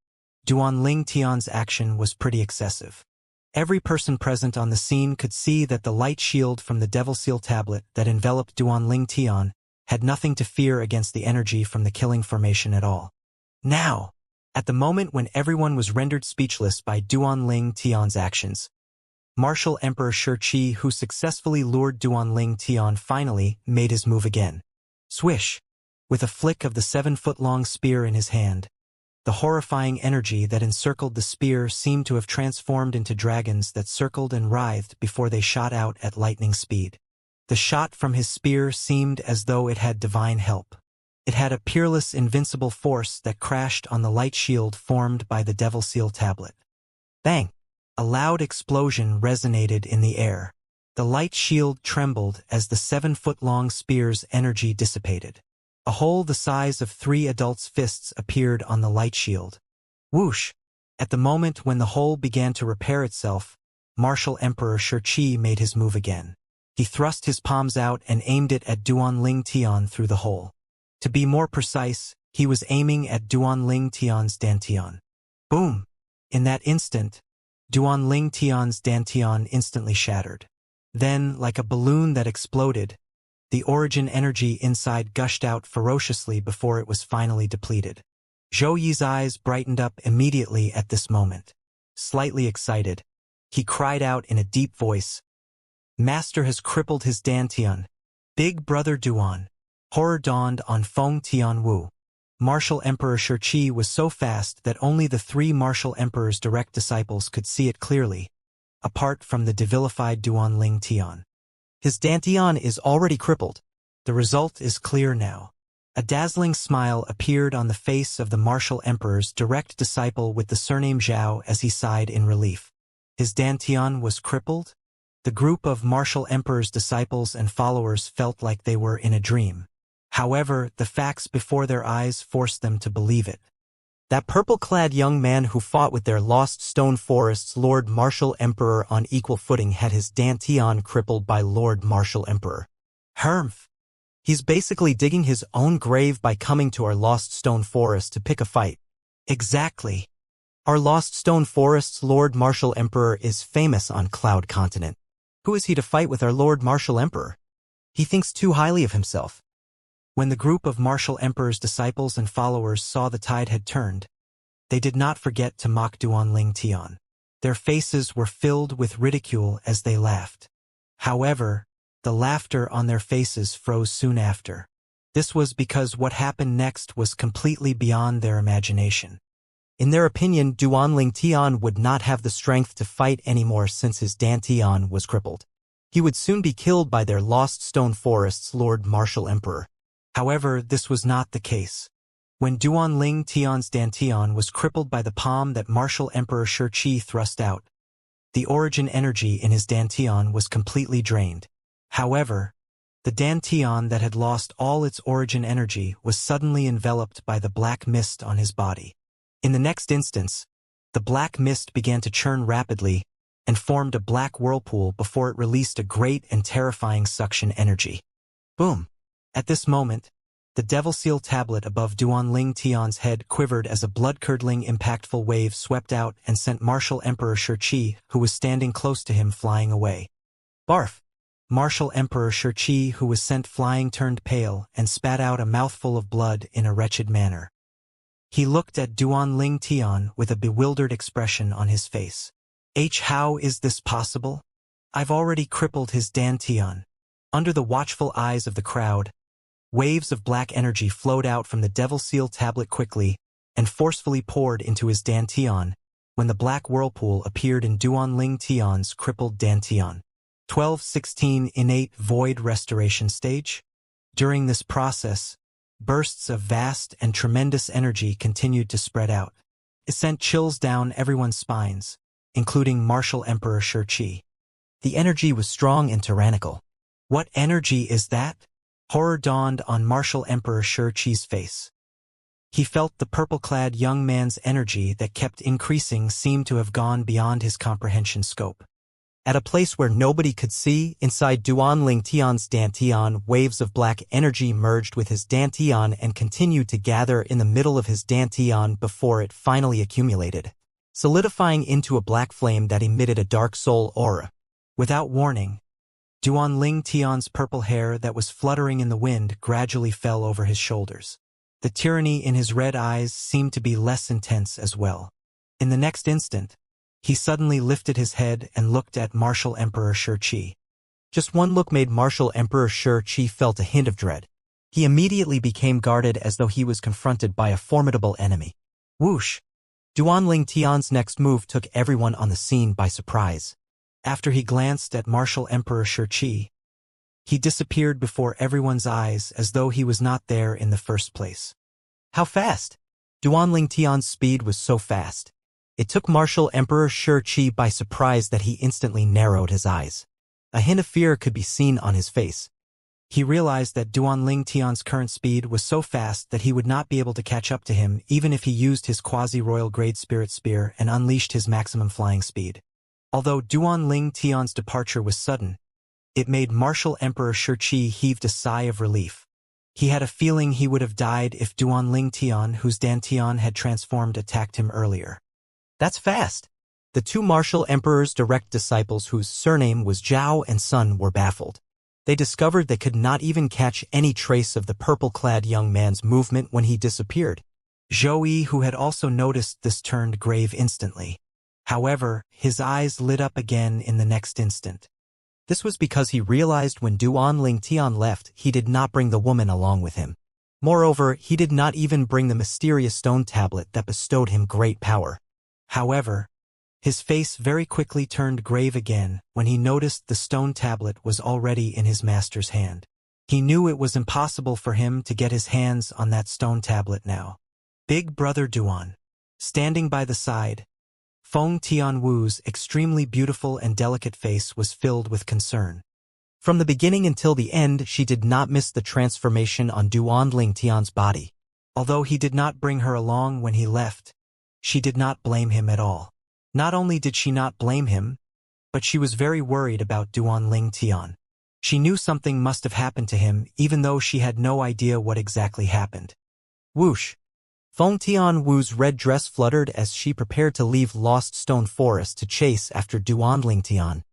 Duan Lingtian's action was pretty excessive. Every person present on the scene could see that the light shield from the Devil Seal tablet that enveloped Duan Lingtian had nothing to fear against the energy from the killing formation at all. Now, at the moment when everyone was rendered speechless by Duan Lingtian's actions, Martial Emperor Shi, who successfully lured Duan Lingtian, finally made his move again. Swish! With a flick of the 7-foot-long spear in his hand, the horrifying energy that encircled the spear seemed to have transformed into dragons that circled and writhed before they shot out at lightning speed. The shot from his spear seemed as though it had divine help. It had a peerless, invincible force that crashed on the light shield formed by the Devil Seal tablet. Bang! A loud explosion resonated in the air. The light shield trembled as the 7-foot-long spear's energy dissipated. A hole the size of 3 adults' fists appeared on the light shield. Whoosh! At the moment when the hole began to repair itself, Martial Emperor Shi made his move again. He thrust his palms out and aimed it at Duan Lingtian through the hole. To be more precise, he was aiming at Duan Lingtian's dantian. Boom! In that instant, Duan Lingtian's dantian instantly shattered. Then, like a balloon that exploded, the origin energy inside gushed out ferociously before it was finally depleted. Zhou Yi's eyes brightened up immediately at this moment. Slightly excited, he cried out in a deep voice, "Master has crippled his dantian. Big brother Duan." Horror dawned on Feng Tianwu. Martial Emperor Shi was so fast that only the 3 Martial Emperor's direct disciples could see it clearly, apart from the devilified Duan Lingtian. His dantian is already crippled. The result is clear now. A dazzling smile appeared on the face of the Martial Emperor's direct disciple with the surname Zhao as he sighed in relief. His dantian was crippled? The group of Martial Emperor's disciples and followers felt like they were in a dream. However, the facts before their eyes forced them to believe it. That purple-clad young man who fought with their Lost Stone Forest's Lord Martial Emperor on equal footing had his dantian crippled by Lord Martial Emperor. Hermph! He's basically digging his own grave by coming to our Lost Stone Forest to pick a fight. Exactly. Our Lost Stone Forest's Lord Martial Emperor is famous on Cloud Continent. Who is he to fight with our Lord Martial Emperor? He thinks too highly of himself. When the group of Martial Emperor's disciples and followers saw the tide had turned, they did not forget to mock Duan Lingtian. Their faces were filled with ridicule as they laughed. However, the laughter on their faces froze soon after. This was because what happened next was completely beyond their imagination. In their opinion, Duan Lingtian would not have the strength to fight anymore since his dantian was crippled. He would soon be killed by their Lost Stone Forest's Lord Martial Emperor. However, this was not the case. When Duan Lingtian's dantian was crippled by the palm that Martial Emperor Shi thrust out, the origin energy in his dantian was completely drained. However, the dantian that had lost all its origin energy was suddenly enveloped by the black mist on his body. In the next instance, The black mist began to churn rapidly and formed a black whirlpool before it released a great and terrifying suction energy. Boom! At this moment, the Devil Seal tablet above Duanling Tian's head quivered as a blood-curdling impactful wave swept out and sent Martial Emperor Shi, who was standing close to him, flying away. Barf! Martial Emperor Shi, who was sent flying, turned pale and spat out a mouthful of blood in a wretched manner. He looked at Duanling Tian with a bewildered expression on his face. How is this possible? I've already crippled his Dantian. Under the watchful eyes of the crowd, waves of black energy flowed out from the Devil Seal tablet quickly and forcefully poured into his Dantian when the black whirlpool appeared in Duanling Tian's crippled Dantian. 12-16 Innate Void Restoration Stage. During this process, bursts of vast and tremendous energy continued to spread out. It sent chills down everyone's spines, including Martial Emperor Shi. The energy was strong and tyrannical. What energy is that? Horror dawned on Martial Emperor Shi's face. He felt the purple-clad young man's energy that kept increasing seemed to have gone beyond his comprehension scope. At a place where nobody could see, inside Duanling Tian's Dantian, waves of black energy merged with his Dantian and continued to gather in the middle of his Dantian before it finally accumulated, solidifying into a black flame that emitted a dark soul aura. Without warning, Duanling Tian's purple hair that was fluttering in the wind gradually fell over his shoulders. The tyranny in his red eyes seemed to be less intense as well. In the next instant, he suddenly lifted his head and looked at Martial Emperor Shi. Just one look made Martial Emperor Shi felt a hint of dread. He immediately became guarded as though he was confronted by a formidable enemy. Whoosh! Duanling Tian's next move took everyone on the scene by surprise. After he glanced at Martial Emperor Shi, he disappeared before everyone's eyes as though he was not there in the first place. How fast? Duanling Tian's speed was so fast. It took Martial Emperor Shi by surprise that he instantly narrowed his eyes. A hint of fear could be seen on his face. He realized that Duanling Tian's current speed was so fast that he would not be able to catch up to him even if he used his quasi-royal grade Spirit Spear and unleashed his maximum flying speed. Although Duanling Tian's departure was sudden, it made Martial Emperor Shi heaved a sigh of relief. He had a feeling he would have died if Duanling Tian, whose Dantian had transformed, attacked him earlier. That's fast. The two Martial Emperor's direct disciples, whose surname was Zhao and Sun, were baffled. They discovered they could not even catch any trace of the purple-clad young man's movement when he disappeared. Zhou, who had also noticed this, turned grave instantly. However, his eyes lit up again in the next instant. This was because he realized when Duanling Tian left, he did not bring the woman along with him. Moreover, he did not even bring the mysterious stone tablet that bestowed him great power. However, his face very quickly turned grave again when he noticed the stone tablet was already in his master's hand. He knew it was impossible for him to get his hands on that stone tablet now. Big Brother Duan. Standing by the side, Feng Tianwu's extremely beautiful and delicate face was filled with concern. From the beginning until the end, she did not miss the transformation on Duanling Tian's body. Although he did not bring her along when he left, she did not blame him at all. Not only did she not blame him, but she was very worried about Duanling Tian. She knew something must have happened to him, even though she had no idea what exactly happened. Whoosh! Feng Tianwu's red dress fluttered as she prepared to leave Lost Stone Forest to chase after Duanling Tian.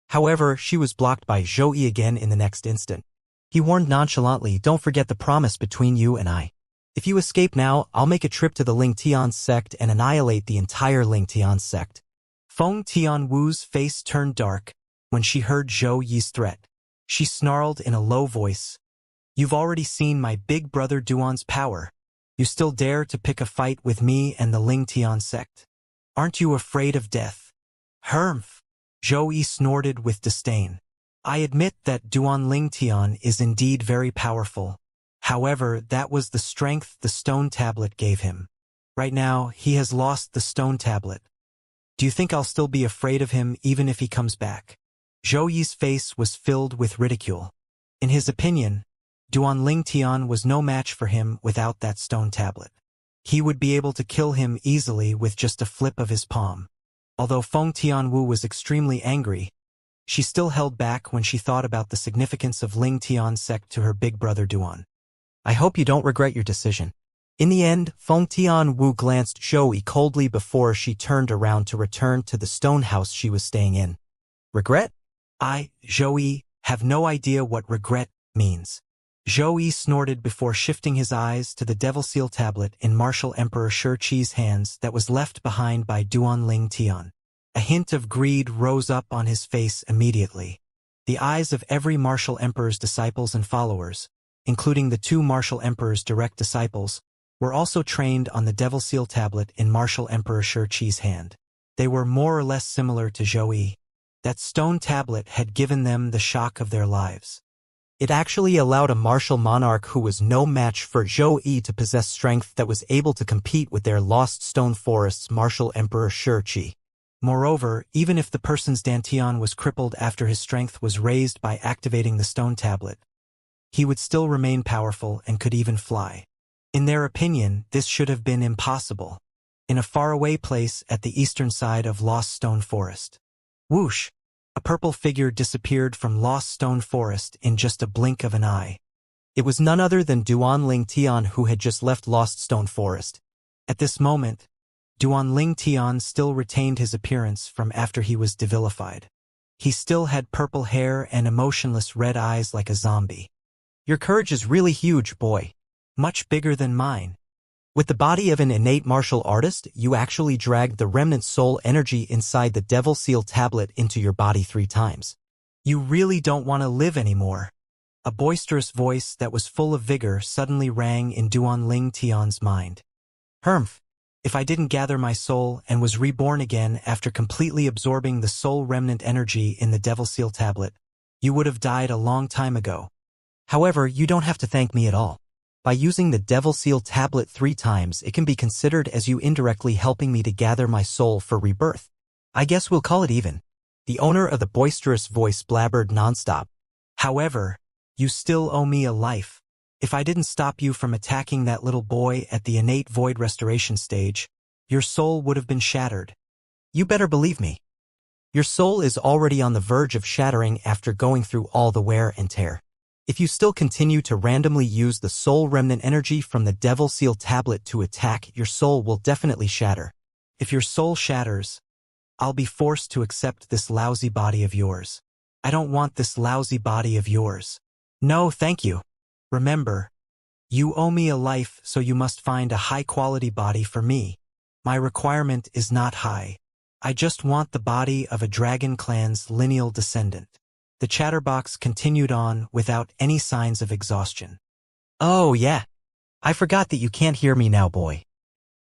However, she was blocked by Zhou again in the next instant. He warned nonchalantly, "Don't forget the promise between you and I. If you escape now, I'll make a trip to the Ling Tian sect and annihilate the entire Ling Tian sect." Feng Tianwu's face turned dark when she heard Zhou Yi's threat. She snarled in a low voice, "You've already seen my big brother Duan's power. You still dare to pick a fight with me and the Ling Tian sect? Aren't you afraid of death?" "Humph!" Zhou Yi snorted with disdain. "I admit that Duanling Tian is indeed very powerful. However, that was the strength the stone tablet gave him. Right now, he has lost the stone tablet. Do you think I'll still be afraid of him even if he comes back?" Zhou Yi's face was filled with ridicule. In his opinion, Duanling Tian was no match for him without that stone tablet. He would be able to kill him easily with just a flip of his palm. Although Feng Tianwu was extremely angry, she still held back when she thought about the significance of Ling Tian's sect to her big brother Duan. I hope you don't regret your decision. In the end, Feng Tianwu glanced Zhou coldly before she turned around to return to the stone house she was staying in. Regret? Zhou, have no idea what regret means. Zhou snorted before shifting his eyes to the Devil Seal tablet in Martial Emperor Shi Qi's hands that was left behind by Duan Ling Tian. A hint of greed rose up on his face immediately. The eyes of every Martial Emperor's disciples and followers, including the 2 Martial Emperor's direct disciples, were also trained on the Devil Seal tablet in Martial Emperor Shi Qi's hand. They were more or less similar to Zhou. That stone tablet had given them the shock of their lives. It actually allowed a martial monarch who was no match for Zhou to possess strength that was able to compete with their Lost Stone Forest's Martial Emperor Shi Qi. Moreover, even if the person's dantian was crippled after his strength was raised by activating the stone tablet, he would still remain powerful and could even fly. In their opinion, this should have been impossible. In a faraway place at the eastern side of Lost Stone Forest. Whoosh! A purple figure disappeared from Lost Stone Forest in just a blink of an eye. It was none other than Duan Ling Tian who had just left Lost Stone Forest. At this moment, Duan Ling Tian still retained his appearance from after he was devilified. He still had purple hair and emotionless red eyes like a zombie. Your courage is really huge, boy. Much bigger than mine. With the body of an innate martial artist, you actually dragged the remnant soul energy inside the Devil Seal tablet into your body 3 times. You really don't want to live anymore. A boisterous voice that was full of vigor suddenly rang in Duan Ling Tian's mind. Humph! If I didn't gather my soul and was reborn again after completely absorbing the soul remnant energy in the Devil Seal tablet, you would have died a long time ago. However, you don't have to thank me at all. By using the Devil Seal tablet 3 times, it can be considered as you indirectly helping me to gather my soul for rebirth. I guess we'll call it even. The owner of the boisterous voice blabbered nonstop. However, you still owe me a life. If I didn't stop you from attacking that little boy at the innate void restoration stage, your soul would have been shattered. You better believe me. Your soul is already on the verge of shattering after going through all the wear and tear. If you still continue to randomly use the soul remnant energy from the Devil Seal tablet to attack, your soul will definitely shatter. If your soul shatters, I'll be forced to accept this lousy body of yours. I don't want this lousy body of yours. No, thank you. Remember, you owe me a life, so you must find a high-quality body for me. My requirement is not high. I just want the body of a dragon clan's lineal descendant. The chatterbox continued on without any signs of exhaustion. Oh yeah, I forgot that you can't hear me now, boy.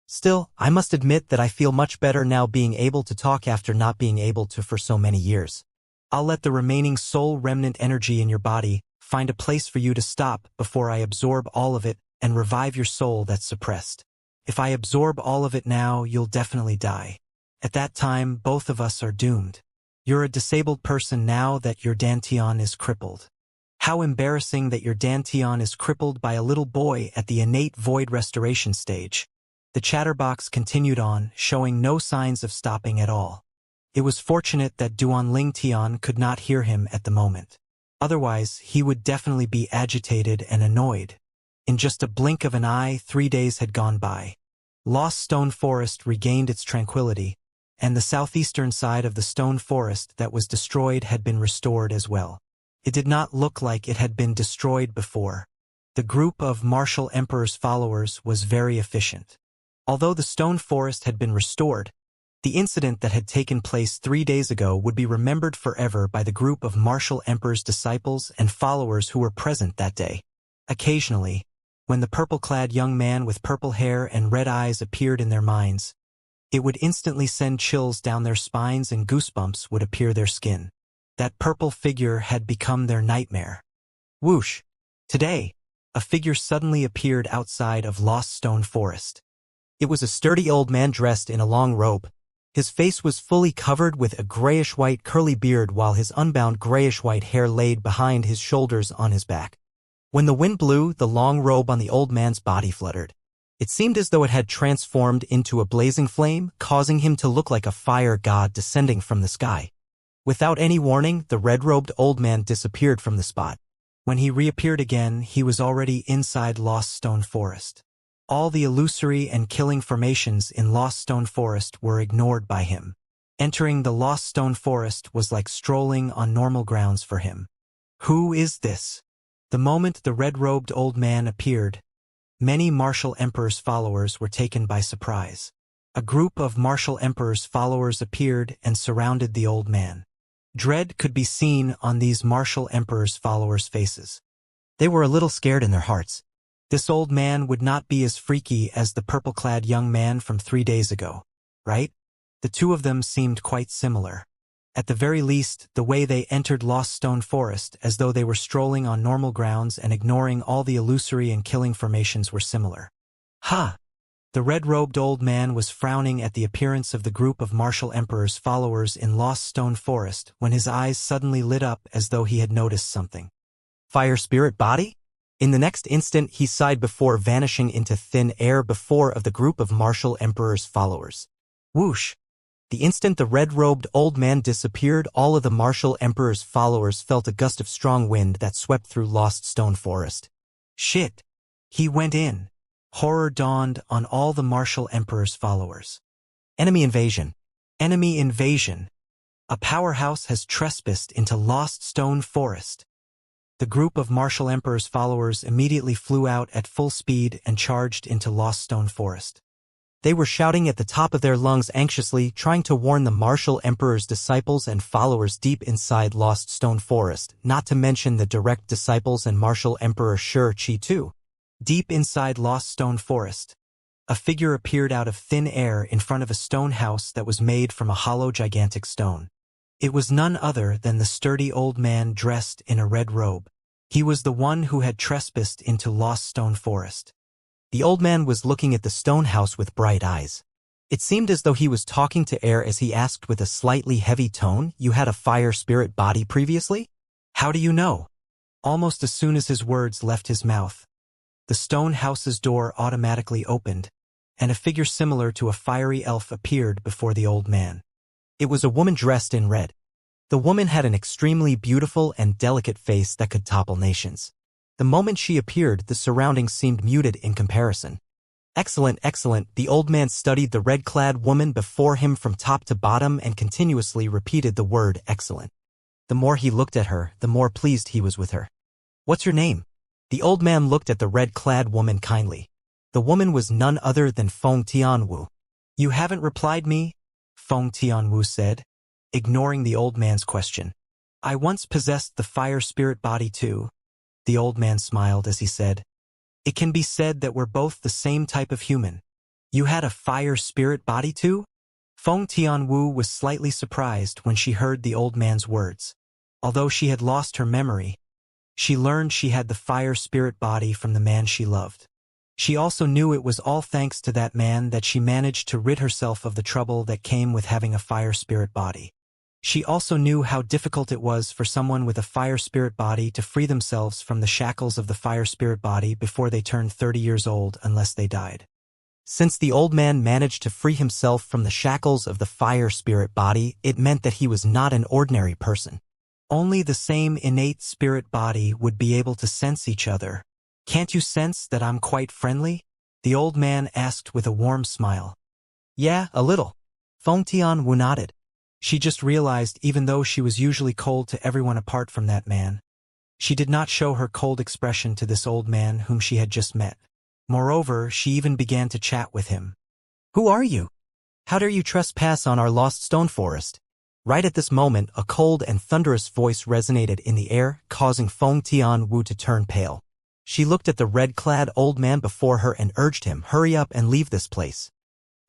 Still, I must admit that I feel much better now being able to talk after not being able to for so many years. I'll let the remaining soul remnant energy in your body find a place for you to stop before I absorb all of it and revive your soul that's suppressed. If I absorb all of it now, you'll definitely die. At that time, both of us are doomed. You're a disabled person now that your dantian is crippled. How embarrassing that your dantian is crippled by a little boy at the innate void restoration stage. The chatterbox continued on, showing no signs of stopping at all. It was fortunate that Duan Ling Tian could not hear him at the moment. Otherwise, he would definitely be agitated and annoyed. In just a blink of an eye, 3 days had gone by. Lost Stone Forest regained its tranquility, and the southeastern side of the stone forest that was destroyed had been restored as well. It did not look like it had been destroyed before. The group of Martial Emperor's followers was very efficient. Although the stone forest had been restored, the incident that had taken place 3 days ago would be remembered forever by the group of Martial Emperor's disciples and followers who were present that day. Occasionally, when the purple-clad young man with purple hair and red eyes appeared in their minds, it would instantly send chills down their spines and goosebumps would appear their skin. That purple figure had become their nightmare. Whoosh! Today, a figure suddenly appeared outside of Lost Stone Forest. It was a sturdy old man dressed in a long robe. His face was fully covered with a grayish-white curly beard while his unbound grayish-white hair laid behind his shoulders on his back. When the wind blew, the long robe on the old man's body fluttered. It seemed as though it had transformed into a blazing flame, causing him to look like a fire god descending from the sky. Without any warning, the red-robed old man disappeared from the spot. When he reappeared again, he was already inside Lost Stone Forest. All the illusory and killing formations in Lost Stone Forest were ignored by him. Entering the Lost Stone Forest was like strolling on normal grounds for him. Who is this? The moment the red-robed old man appeared, many Martial Emperor's followers were taken by surprise. A group of Martial Emperor's followers appeared and surrounded the old man. Dread could be seen on these Martial Emperor's followers' faces. They were a little scared in their hearts. This old man would not be as freaky as the purple-clad young man from 3 days ago, right? The two of them seemed quite similar. At the very least, the way they entered Lost Stone Forest, as though they were strolling on normal grounds and ignoring all the illusory and killing formations, were similar. Ha! The red-robed old man was frowning at the appearance of the group of Martial Emperor's followers in Lost Stone Forest when his eyes suddenly lit up as though he had noticed something. Fire spirit body? In the next instant, he sighed before vanishing into thin air before of the group of Martial Emperor's followers. Whoosh! The instant the red-robed old man disappeared, all of the Martial Emperor's followers felt a gust of strong wind that swept through Lost Stone Forest. Shit! He went in. Horror dawned on all the Martial Emperor's followers. Enemy invasion. Enemy invasion. A powerhouse has trespassed into Lost Stone Forest. The group of Martial Emperor's followers immediately flew out at full speed and charged into Lost Stone Forest. They were shouting at the top of their lungs anxiously, trying to warn the Martial Emperor's disciples and followers deep inside Lost Stone Forest, not to mention the direct disciples and Martial Emperor Xianxia too. Deep inside Lost Stone Forest, a figure appeared out of thin air in front of a stone house that was made from a hollow gigantic stone. It was none other than the sturdy old man dressed in a red robe. He was the one who had trespassed into Lost Stone Forest. The old man was looking at the stone house with bright eyes. It seemed as though he was talking to air as he asked with a slightly heavy tone, "You had a fire spirit body previously? How do you know?" Almost as soon as his words left his mouth, the stone house's door automatically opened, and a figure similar to a fiery elf appeared before the old man. It was a woman dressed in red. The woman had an extremely beautiful and delicate face that could topple nations. The moment she appeared, the surroundings seemed muted in comparison. Excellent, excellent. The old man studied the red-clad woman before him from top to bottom and continuously repeated the word excellent. The more he looked at her, the more pleased he was with her. "What's your name?" The old man looked at the red-clad woman kindly. The woman was none other than Feng Tianwu. "You haven't replied me?" Feng Tianwu said, ignoring the old man's question. "I once possessed the fire spirit body too." The old man smiled as he said, "It can be said that we're both the same type of human. You had a fire spirit body too?" Feng Tianwu was slightly surprised when she heard the old man's words. Although she had lost her memory, she learned she had the fire spirit body from the man she loved. She also knew it was all thanks to that man that she managed to rid herself of the trouble that came with having a fire spirit body. She also knew how difficult it was for someone with a fire spirit body to free themselves from the shackles of the fire spirit body before they turned 30 years old unless they died. Since the old man managed to free himself from the shackles of the fire spirit body, it meant that he was not an ordinary person. Only the same innate spirit body would be able to sense each other. "Can't you sense that I'm quite friendly?" the old man asked with a warm smile. "Yeah, a little." Feng Tianwu nodded. She just realized even though she was usually cold to everyone apart from that man, she did not show her cold expression to this old man whom she had just met. Moreover, she even began to chat with him. "Who are you? How dare you trespass on our lost stone forest?" Right at this moment, a cold and thunderous voice resonated in the air, causing Feng Tianwu to turn pale. She looked at the red-clad old man before her and urged him, "Hurry up and leave this place.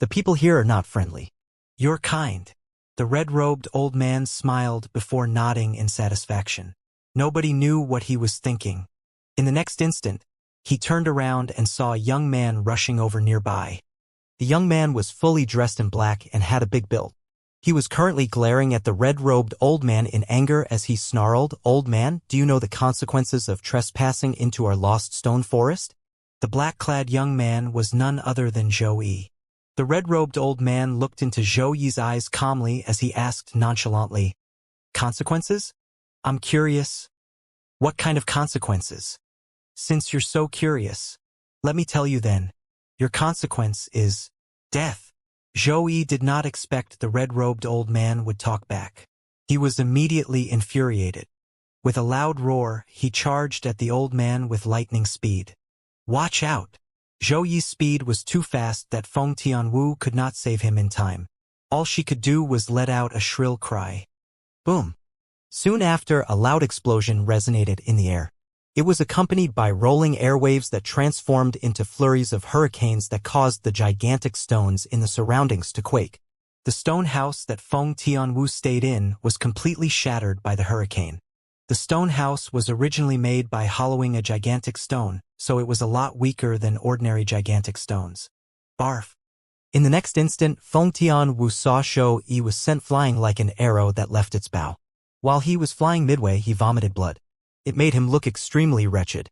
The people here are not friendly." "You're kind." The red-robed old man smiled before nodding in satisfaction. Nobody knew what he was thinking. In the next instant, he turned around and saw a young man rushing over nearby. The young man was fully dressed in black and had a big build. He was currently glaring at the red-robed old man in anger as he snarled, "Old man, do you know the consequences of trespassing into our lost stone forest?" The black-clad young man was none other than Zhou Yi. The red-robed old man looked into Zhou Yi's eyes calmly as he asked nonchalantly, "Consequences? I'm curious. What kind of consequences? Since you're so curious, let me tell you then. Your consequence is death." Zhou Yi did not expect the red-robed old man would talk back. He was immediately infuriated. With a loud roar, he charged at the old man with lightning speed. Watch out! Zhou Yi's speed was too fast that Feng Tianwu could not save him in time. All she could do was let out a shrill cry. Boom! Soon after, a loud explosion resonated in the air. It was accompanied by rolling airwaves that transformed into flurries of hurricanes that caused the gigantic stones in the surroundings to quake. The stone house that Feng Tianwu stayed in was completely shattered by the hurricane. The stone house was originally made by hollowing a gigantic stone, so it was a lot weaker than ordinary gigantic stones. Barf! In the next instant, Feng Tianwu saw Zhou Yi was sent flying like an arrow that left its bow. While he was flying midway, he vomited blood. It made him look extremely wretched.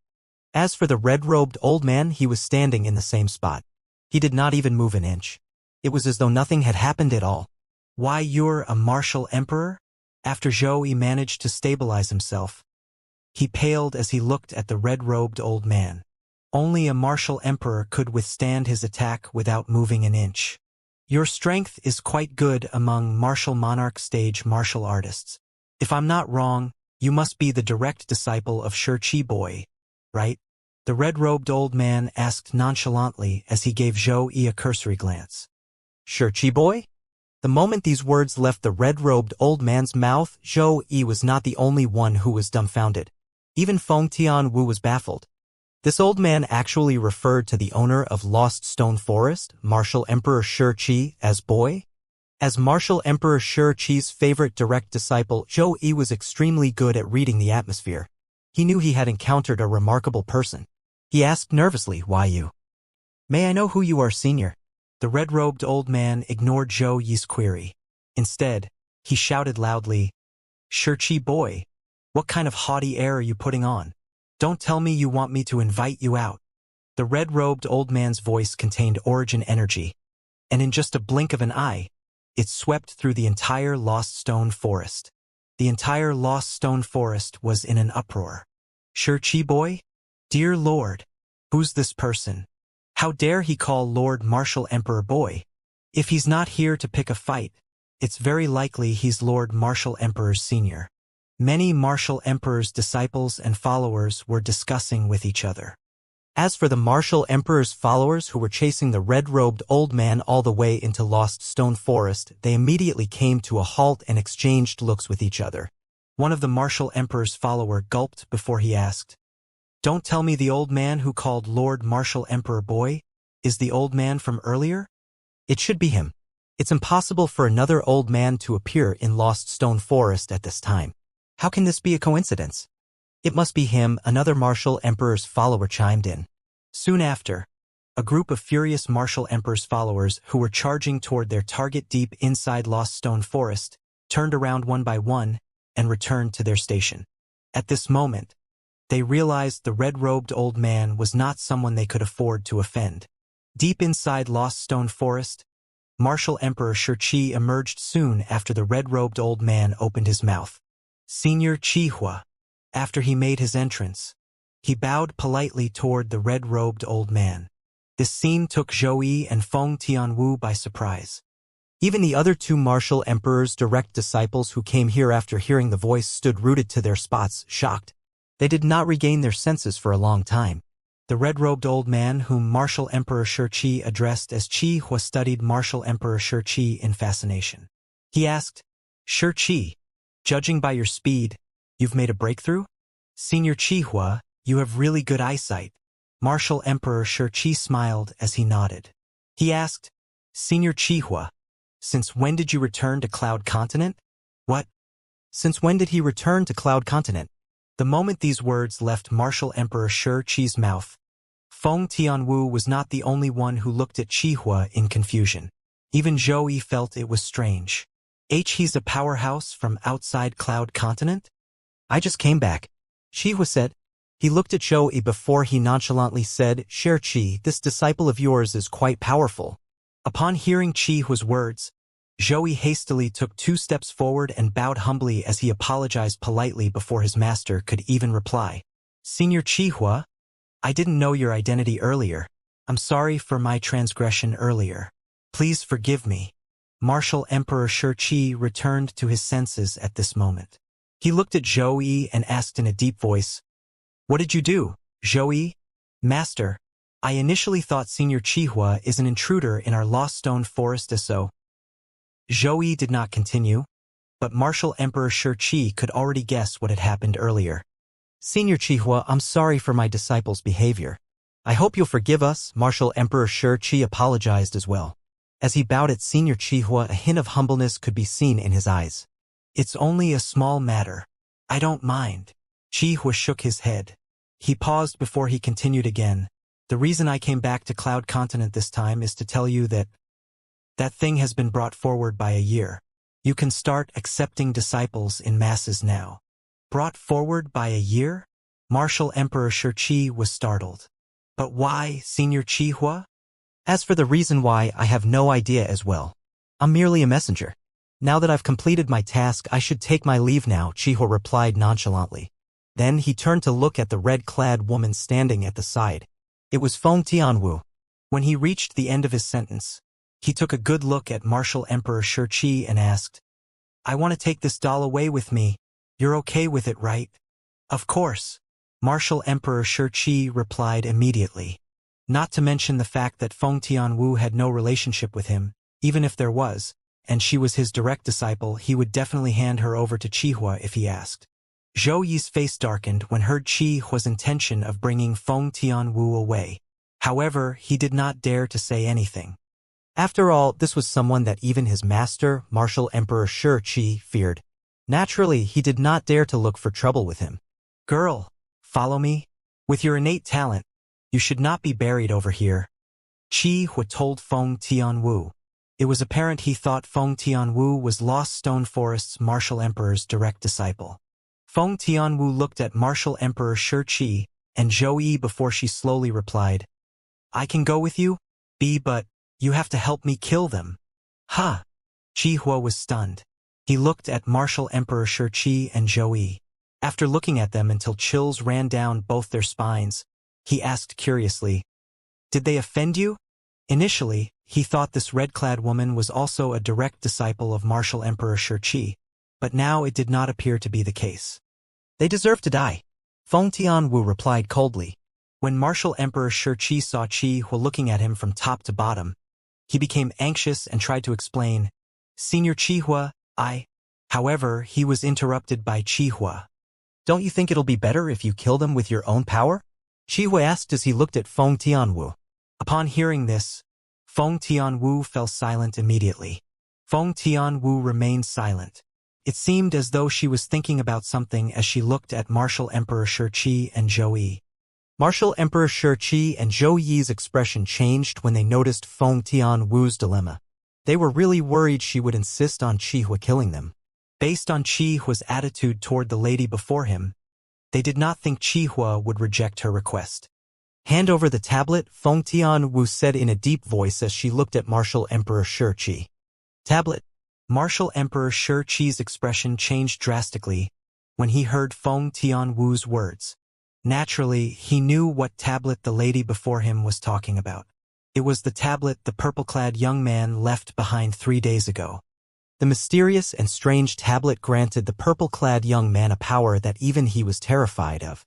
As for the red-robed old man, he was standing in the same spot. He did not even move an inch. It was as though nothing had happened at all. Why, you're a martial emperor? After Zhou Yi managed to stabilize himself, he paled as he looked at the red-robed old man. Only a martial emperor could withstand his attack without moving an inch. Your strength is quite good among martial monarch stage martial artists. If I'm not wrong, you must be the direct disciple of Shi Boy, right? The red-robed old man asked nonchalantly as he gave Zhou Yi a cursory glance. Shi Boy? The moment these words left the red-robed old man's mouth, Zhou Yi was not the only one who was dumbfounded. Even Feng Tianwu was baffled. This old man actually referred to the owner of Lost Stone Forest, Martial Emperor Shi, as boy? As Martial Emperor Shi's favorite direct disciple, Zhou Yi was extremely good at reading the atmosphere. He knew he had encountered a remarkable person. He asked nervously, "Why you? May I know who you are, senior?" The red-robed old man ignored Zhou Yi's query. Instead, he shouted loudly, "Shi boy, what kind of haughty air are you putting on? Don't tell me you want me to invite you out." The red-robed old man's voice contained origin energy, and in just a blink of an eye, it swept through the entire Lost Stone Forest. The entire Lost Stone Forest was in an uproar. Shi boy? Dear Lord, who's this person? How dare he call Lord Martial Emperor boy? If he's not here to pick a fight, it's very likely he's Lord Martial Emperor's senior. Many Martial Emperor's disciples and followers were discussing with each other. As for the Martial Emperor's followers who were chasing the red-robed old man all the way into Lost Stone Forest, they immediately came to a halt and exchanged looks with each other. One of the Martial Emperor's follower gulped before he asked, "Don't tell me the old man who called Lord Martial Emperor boy is the old man from earlier? It should be him. It's impossible for another old man to appear in Lost Stone Forest at this time. How can this be a coincidence? It must be him," another Martial Emperor's follower chimed in. Soon after, a group of furious Martial Emperor's followers who were charging toward their target deep inside Lost Stone Forest turned around one by one and returned to their station. At this moment, they realized the red-robed old man was not someone they could afford to offend. Deep inside Lost Stone Forest, Martial Emperor Shi emerged soon after the red-robed old man opened his mouth. Senior Qihua. After he made his entrance, he bowed politely toward the red-robed old man. This scene took Zhou Yi and Feng Tianwu by surprise. Even the other two Martial Emperor's direct disciples who came here after hearing the voice stood rooted to their spots, shocked. They did not regain their senses for a long time. The red-robed old man whom Martial Emperor Shi addressed as Qihua studied Martial Emperor Shi in fascination. He asked, "Shi, judging by your speed, you've made a breakthrough? Senior Qihua, you have really good eyesight." Martial Emperor Shi smiled as he nodded. He asked, "Senior Qihua, since when did you return to Cloud Continent?" "What? Since when did he return to Cloud Continent?" The moment these words left Martial Emperor Shi's mouth, Feng Tianwu was not the only one who looked at Qihua in confusion. Even Zhou Yi felt it was strange. He's a powerhouse from outside Cloud Continent? "I just came back," Qihua said. He looked at Zhou before he nonchalantly said, "Share Qi, this disciple of yours is quite powerful." Upon hearing Qihua's words, Zhou hastily took 2 steps forward and bowed humbly as he apologized politely before his master could even reply. "Senior Qihua, I didn't know your identity earlier. I'm sorry for my transgression earlier. Please forgive me." Martial Emperor Shi Qi returned to his senses at this moment. He looked at Zhou and asked in a deep voice, "What did you do, Zhou?" "Master, I initially thought Senior Qihua is an intruder in our Lost Stone Forest so." Zhou did not continue, but Martial Emperor Shi Qi could already guess what had happened earlier. "Senior Qihua, I'm sorry for my disciple's behavior. I hope you'll forgive us." Martial Emperor Shi Qi apologized as well. As he bowed at Senior Qihua, a hint of humbleness could be seen in his eyes. "It's only a small matter. I don't mind." Qihua shook his head. He paused before he continued again. "The reason I came back to Cloud Continent this time is to tell you that thing has been brought forward by a year. You can start accepting disciples in masses now." "Brought forward by a year?" Martial Emperor Shi Qi was startled. "But why, Senior Qihua?" "As for the reason why, I have no idea as well. I'm merely a messenger. Now that I've completed my task, I should take my leave now," Qihua replied nonchalantly. Then he turned to look at the red-clad woman standing at the side. It was Feng Tianwu. When he reached the end of his sentence, he took a good look at Martial Emperor Shi Qi and asked, "I want to take this doll away with me. You're okay with it, right?" "Of course," Martial Emperor Shi Qi replied immediately. Not to mention the fact that Feng Tianwu had no relationship with him, even if there was, and she was his direct disciple, he would definitely hand her over to Qihua if he asked. Zhou Yi's face darkened when heard Qihua's intention of bringing Feng Tianwu away. However, he did not dare to say anything. After all, this was someone that even his master, Martial Emperor Shi Qi, feared. Naturally, he did not dare to look for trouble with him. "Girl, follow me. With your innate talent, you should not be buried over here," Qihua told Feng Tianwu. It was apparent he thought Feng Tianwu was Lost Stone Forest's Martial Emperor's direct disciple. Feng Tianwu looked at Martial Emperor Shi Qi and Zhou Yi before she slowly replied, "I can go with you, but you have to help me kill them." "Huh?" Qihua was stunned. He looked at Martial Emperor Shi Qi and Zhou Yi. After looking at them until chills ran down both their spines, he asked curiously, "Did they offend you?" Initially, he thought this red-clad woman was also a direct disciple of Martial Emperor Shi Qi, but now it did not appear to be the case. "They deserve to die," Feng Tianwu replied coldly. When Martial Emperor Shi Qi saw Qihua looking at him from top to bottom, he became anxious and tried to explain, "Senior Qihua, However, he was interrupted by Qihua. "Don't you think it'll be better if you kill them with your own power?" Qihua asked as he looked at Feng Tianwu. Upon hearing this, Feng Tianwu fell silent immediately. Feng Tianwu remained silent. It seemed as though she was thinking about something as she looked at Martial Emperor Shi Qi and Zhou Yi. Martial Emperor Shi Qi and Zhou Yi's expression changed when they noticed Feng Tianwu's dilemma. They were really worried she would insist on Qihua killing them. Based on Qihua's attitude toward the lady before him, they did not think Qihua would reject her request. "Hand over the tablet," Feng Tianwu said in a deep voice as she looked at Martial Emperor Shi Qi. "Tablet?" Martial Emperor Shi Qi's expression changed drastically when he heard Feng Tianwu's words. Naturally, he knew what tablet the lady before him was talking about. It was the tablet the purple-clad young man left behind 3 days ago. The mysterious and strange tablet granted the purple-clad young man a power that even he was terrified of.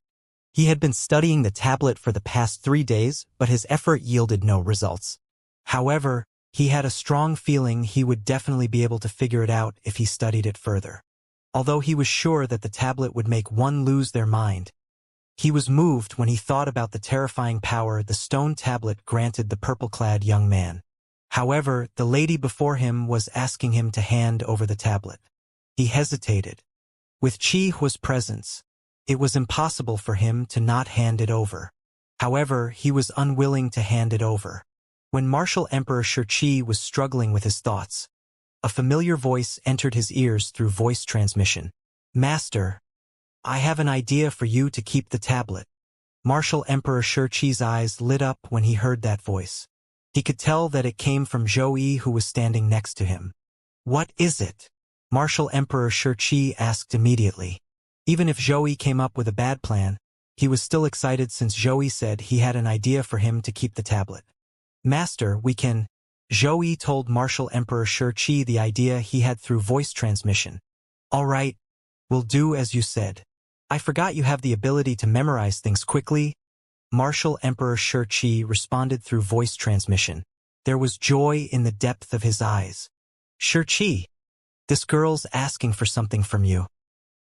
He had been studying the tablet for the past 3 days, but his effort yielded no results. However, he had a strong feeling he would definitely be able to figure it out if he studied it further. Although he was sure that the tablet would make one lose their mind, he was moved when he thought about the terrifying power the stone tablet granted the purple-clad young man. However, the lady before him was asking him to hand over the tablet. He hesitated. With Qihua's presence, it was impossible for him to not hand it over. However, he was unwilling to hand it over. When Martial Emperor Shi Qi was struggling with his thoughts, a familiar voice entered his ears through voice transmission. "Master, I have an idea for you to keep the tablet." Martial Emperor Shi eyes lit up when he heard that voice. He could tell that it came from Zhou, who was standing next to him. What is it? Martial Emperor Shi asked immediately. Even if Zhou came up with a bad plan, he was still excited since Zhou said he had an idea for him to keep the tablet. Master, we can... Zhou told Martial Emperor Shi the idea he had through voice transmission. All right, we'll do as you said. I forgot you have the ability to memorize things quickly. Martial Emperor Shi responded through voice transmission. There was joy in the depth of his eyes. Shi, this girl's asking for something from you.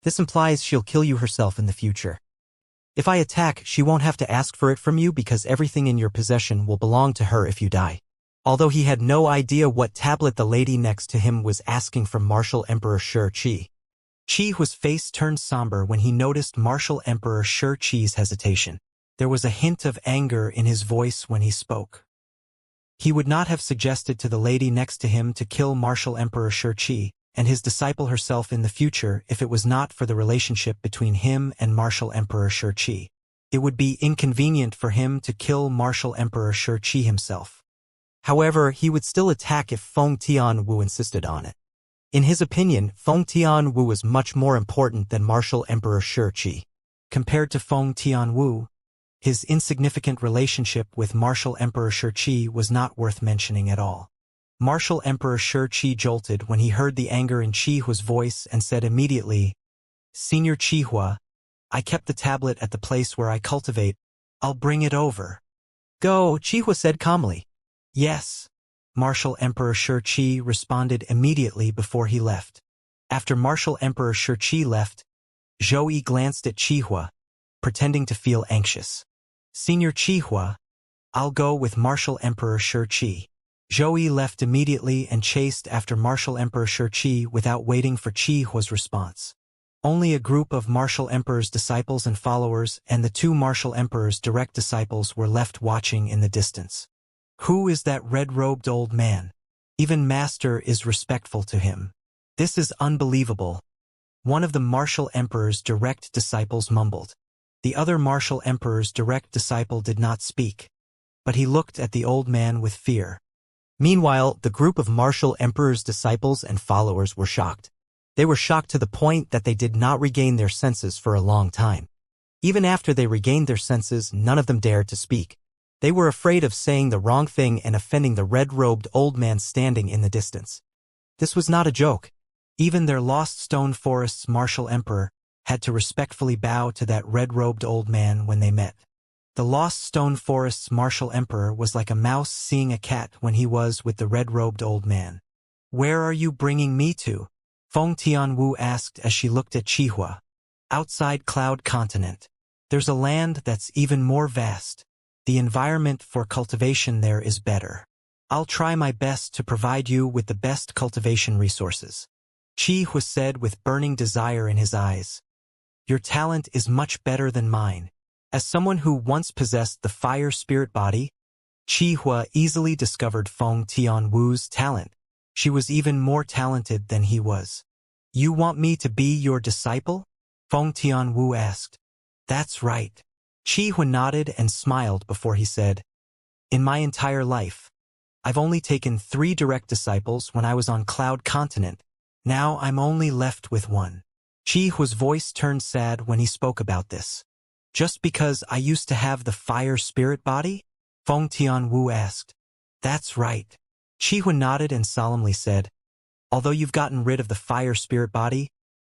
This implies she'll kill you herself in the future. If I attack, she won't have to ask for it from you because everything in your possession will belong to her if you die. Although he had no idea what tablet the lady next to him was asking from Martial Emperor Chi's face turned somber when he noticed Martial Emperor Chi's hesitation. There was a hint of anger in his voice when he spoke. He would not have suggested to the lady next to him to kill Martial Emperor Chi and his disciple herself in the future if it was not for the relationship between him and Martial Emperor Chi. It would be inconvenient for him to kill Martial Emperor Chi himself. However, he would still attack if Feng Tianwu insisted on it. In his opinion, Feng Tianwu was much more important than Martial Emperor Chi. Compared to Feng Tianwu, his insignificant relationship with Martial Emperor Chi was not worth mentioning at all. Martial Emperor Chi jolted when he heard the anger in Chihua's voice and said immediately, Senior Chihua, I kept the tablet at the place where I cultivate. I'll bring it over. Go, Chihua said calmly. Yes. Martial Emperor Chi responded immediately before he left. After Martial Emperor Chi left, Zhou glanced at Chihua, pretending to feel anxious. Senior Chihua, I'll go with Martial Emperor Chi. Zhou left immediately and chased after Martial Emperor Chi without waiting for Chihua's response. Only a group of Martial Emperor's disciples and followers and the two Martial Emperor's direct disciples were left watching in the distance. Who is that red-robed old man? Even Master is respectful to him. This is unbelievable. One of the Martial Emperor's direct disciples mumbled. The other Martial Emperor's direct disciple did not speak, but he looked at the old man with fear. Meanwhile, the group of Martial Emperor's disciples and followers were shocked. They were shocked to the point that they did not regain their senses for a long time. Even after they regained their senses, none of them dared to speak. They were afraid of saying the wrong thing and offending the red-robed old man standing in the distance. This was not a joke. Even their Lost Stone Forest's Martial Emperor had to respectfully bow to that red-robed old man when they met. The Lost Stone Forest's Martial Emperor was like a mouse seeing a cat when he was with the red-robed old man. Where are you bringing me to? Feng Tianwu asked as she looked at Chihua. Outside Cloud Continent. There's a land that's even more vast. The environment for cultivation there is better. I'll try my best to provide you with the best cultivation resources. Chihua said with burning desire in his eyes. Your talent is much better than mine. As someone who once possessed the fire spirit body, Chihua easily discovered Feng Tianwu's talent. She was even more talented than he was. You want me to be your disciple? Feng Tianwu asked. That's right. Chihua nodded and smiled before he said, In my entire life, I've only taken 3 direct disciples when I was on Cloud Continent. Now I'm only left with 1. Chihua's voice turned sad when he spoke about this. Just because I used to have the fire spirit body? Feng Tianwu asked. That's right. Chihua nodded and solemnly said, Although you've gotten rid of the fire spirit body,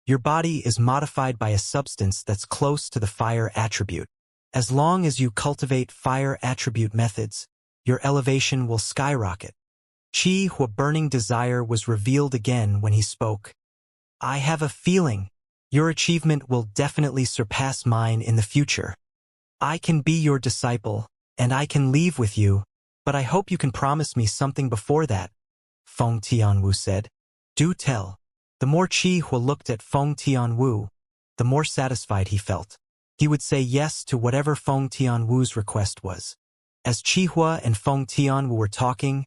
your body is modified by a substance that's close to the fire attribute. As long as you cultivate fire attribute methods, your elevation will skyrocket. Chihua's burning desire was revealed again when he spoke. I have a feeling your achievement will definitely surpass mine in the future. I can be your disciple, and I can leave with you, but I hope you can promise me something before that, Feng Tianwu said. Do tell. The more Chihua looked at Feng Tianwu, the more satisfied he felt. He would say yes to whatever Feng Tianwu's request was. As Chihua and Feng Tianwu were talking,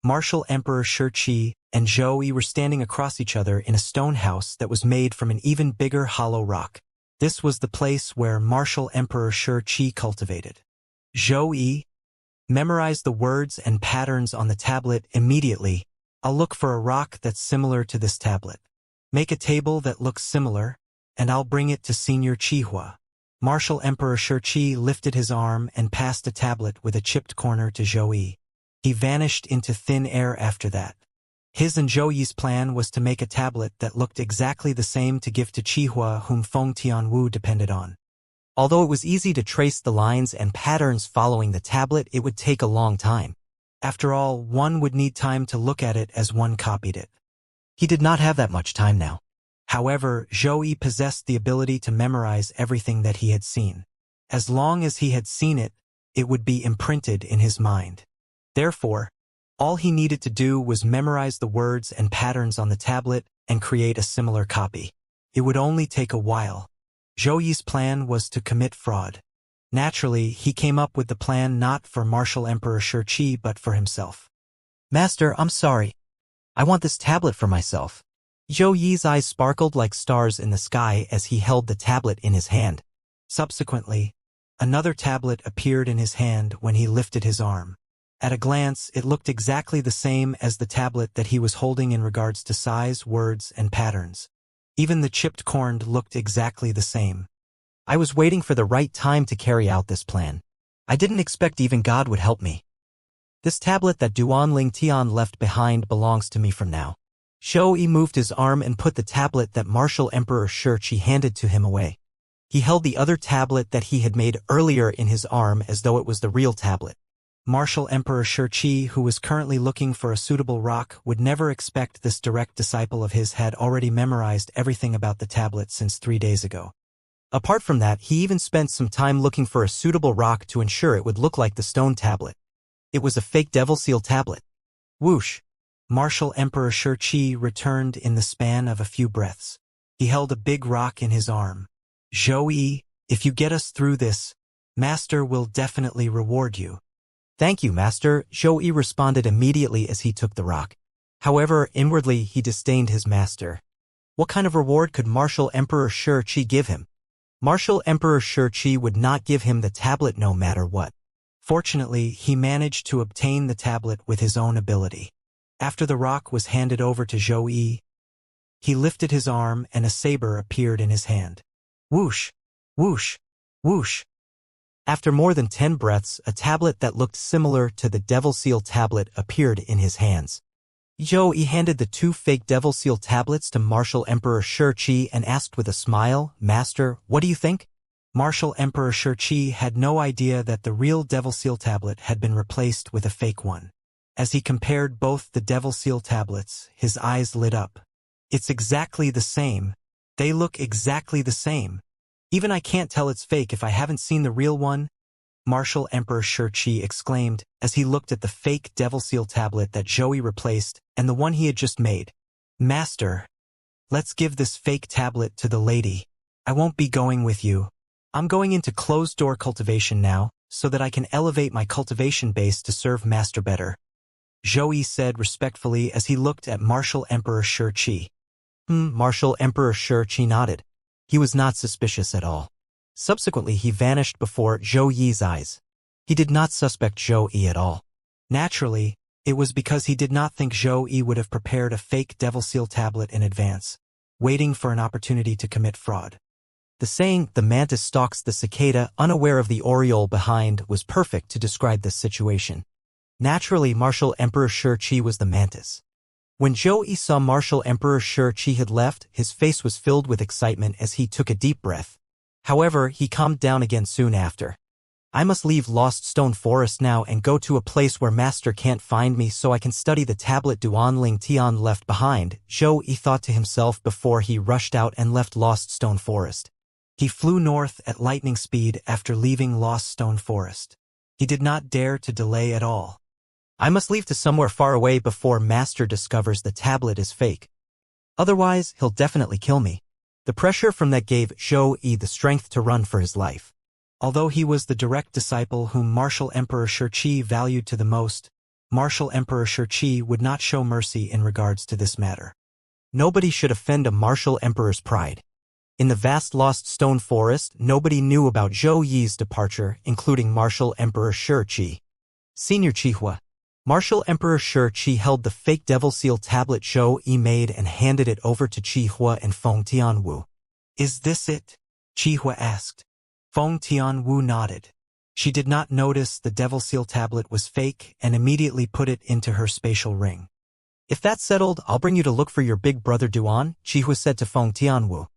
Martial Emperor Shi and Zhou were standing across each other in a stone house that was made from an even bigger hollow rock. This was the place where Martial Emperor Shi cultivated. Zhou Yi, memorize the words and patterns on the tablet immediately. I'll look for a rock that's similar to this tablet. Make a table that looks similar, and I'll bring it to Senior Qihua. Martial Emperor Shi lifted his arm and passed a tablet with a chipped corner to Zhou Yi. He vanished into thin air after that. His and Zhou Yi's plan was to make a tablet that looked exactly the same to give to Qihua, whom Feng Tianwu depended on. Although it was easy to trace the lines and patterns following the tablet, it would take a long time. After all, one would need time to look at it as one copied it. He did not have that much time now. However, Zhou Yi possessed the ability to memorize everything that he had seen. As long as he had seen it, it would be imprinted in his mind. Therefore, all he needed to do was memorize the words and patterns on the tablet and create a similar copy. It would only take a while. Zhou Yi's plan was to commit fraud. Naturally, he came up with the plan not for Martial Emperor Shi but for himself. Master, I'm sorry. I want this tablet for myself. Zhou Yi's eyes sparkled like stars in the sky as he held the tablet in his hand. Subsequently, another tablet appeared in his hand when he lifted his arm. At a glance, it looked exactly the same as the tablet that he was holding in regards to size, words, and patterns. Even the chipped corn looked exactly the same. I was waiting for the right time to carry out this plan. I didn't expect even God would help me. This tablet that Duanling Tian left behind belongs to me from now. Zhou Yi moved his arm and put the tablet that Martial Emperor Shi handed to him away. He held the other tablet that he had made earlier in his arm as though it was the real tablet. Martial Emperor Shi, who was currently looking for a suitable rock, would never expect this direct disciple of his had already memorized everything about the tablet since 3 days ago. Apart from that, he even spent some time looking for a suitable rock to ensure it would look like the stone tablet. It was a fake Devil Seal tablet. Whoosh! Martial Emperor Shi returned in the span of a few breaths. He held a big rock in his arm. Zhou Yi, if you get us through this, Master will definitely reward you. Thank you, Master, Zhou Yi responded immediately as he took the rock. However, inwardly he disdained his master. What kind of reward could Martial Emperor Shi give him? Martial Emperor Shi would not give him the tablet no matter what. Fortunately, he managed to obtain the tablet with his own ability. After the rock was handed over to Zhou Yi, he lifted his arm and a saber appeared in his hand. Whoosh! Whoosh! Whoosh! After more than 10 breaths, a tablet that looked similar to the Devil Seal tablet appeared in his hands. Zhou Yi handed the 2 fake Devil Seal tablets to Martial Emperor Shi and asked with a smile, Master, what do you think? Martial Emperor Shi had no idea that the real Devil Seal tablet had been replaced with a fake one. As he compared both the Devil Seal tablets, his eyes lit up. It's exactly the same. They look exactly the same. Even I can't tell it's fake if I haven't seen the real one, Martial Emperor Shi exclaimed as he looked at the fake Devil Seal tablet that Zhou Yi replaced and the one he had just made. Master, let's give this fake tablet to the lady. I won't be going with you. I'm going into closed-door cultivation now, so that I can elevate my cultivation base to serve Master better. Zhou Yi said respectfully as he looked at Martial Emperor Shi. Martial Emperor Shi nodded. He was not suspicious at all. Subsequently, he vanished before Zhou Yi's eyes. He did not suspect Zhou Yi at all. Naturally, it was because he did not think Zhou Yi would have prepared a fake Devil Seal tablet in advance, waiting for an opportunity to commit fraud. The saying, the mantis stalks the cicada, unaware of the oriole behind, was perfect to describe this situation. Naturally, Martial Emperor Shi was the mantis. When Zhou Yi saw Martial Emperor Shi had left, his face was filled with excitement as he took a deep breath. However, he calmed down again soon after. I must leave Lost Stone Forest now and go to a place where Master can't find me so I can study the tablet Duanling Tian left behind, Zhou Yi thought to himself before he rushed out and left Lost Stone Forest. He flew north at lightning speed after leaving Lost Stone Forest. He did not dare to delay at all. I must leave to somewhere far away before Master discovers the tablet is fake. Otherwise, he'll definitely kill me. The pressure from that gave Zhou Yi the strength to run for his life. Although he was the direct disciple whom Martial Emperor Shi valued to the most, Martial Emperor Shi would not show mercy in regards to this matter. Nobody should offend a Martial Emperor's pride. In the vast lost stone forest, nobody knew about Zhou Yi's departure, including Martial Emperor Shi Qi. Senior Qihua. Martial Emperor Shi Qi held the fake Devil Seal tablet Zhou Yi made and handed it over to Qihua and Feng Tianwu. Is this it? Qihua asked. Feng Tianwu nodded. She did not notice the Devil Seal tablet was fake and immediately put it into her spatial ring. If that's settled, I'll bring you to look for your big brother Duan, Qihua said to Feng Tianwu.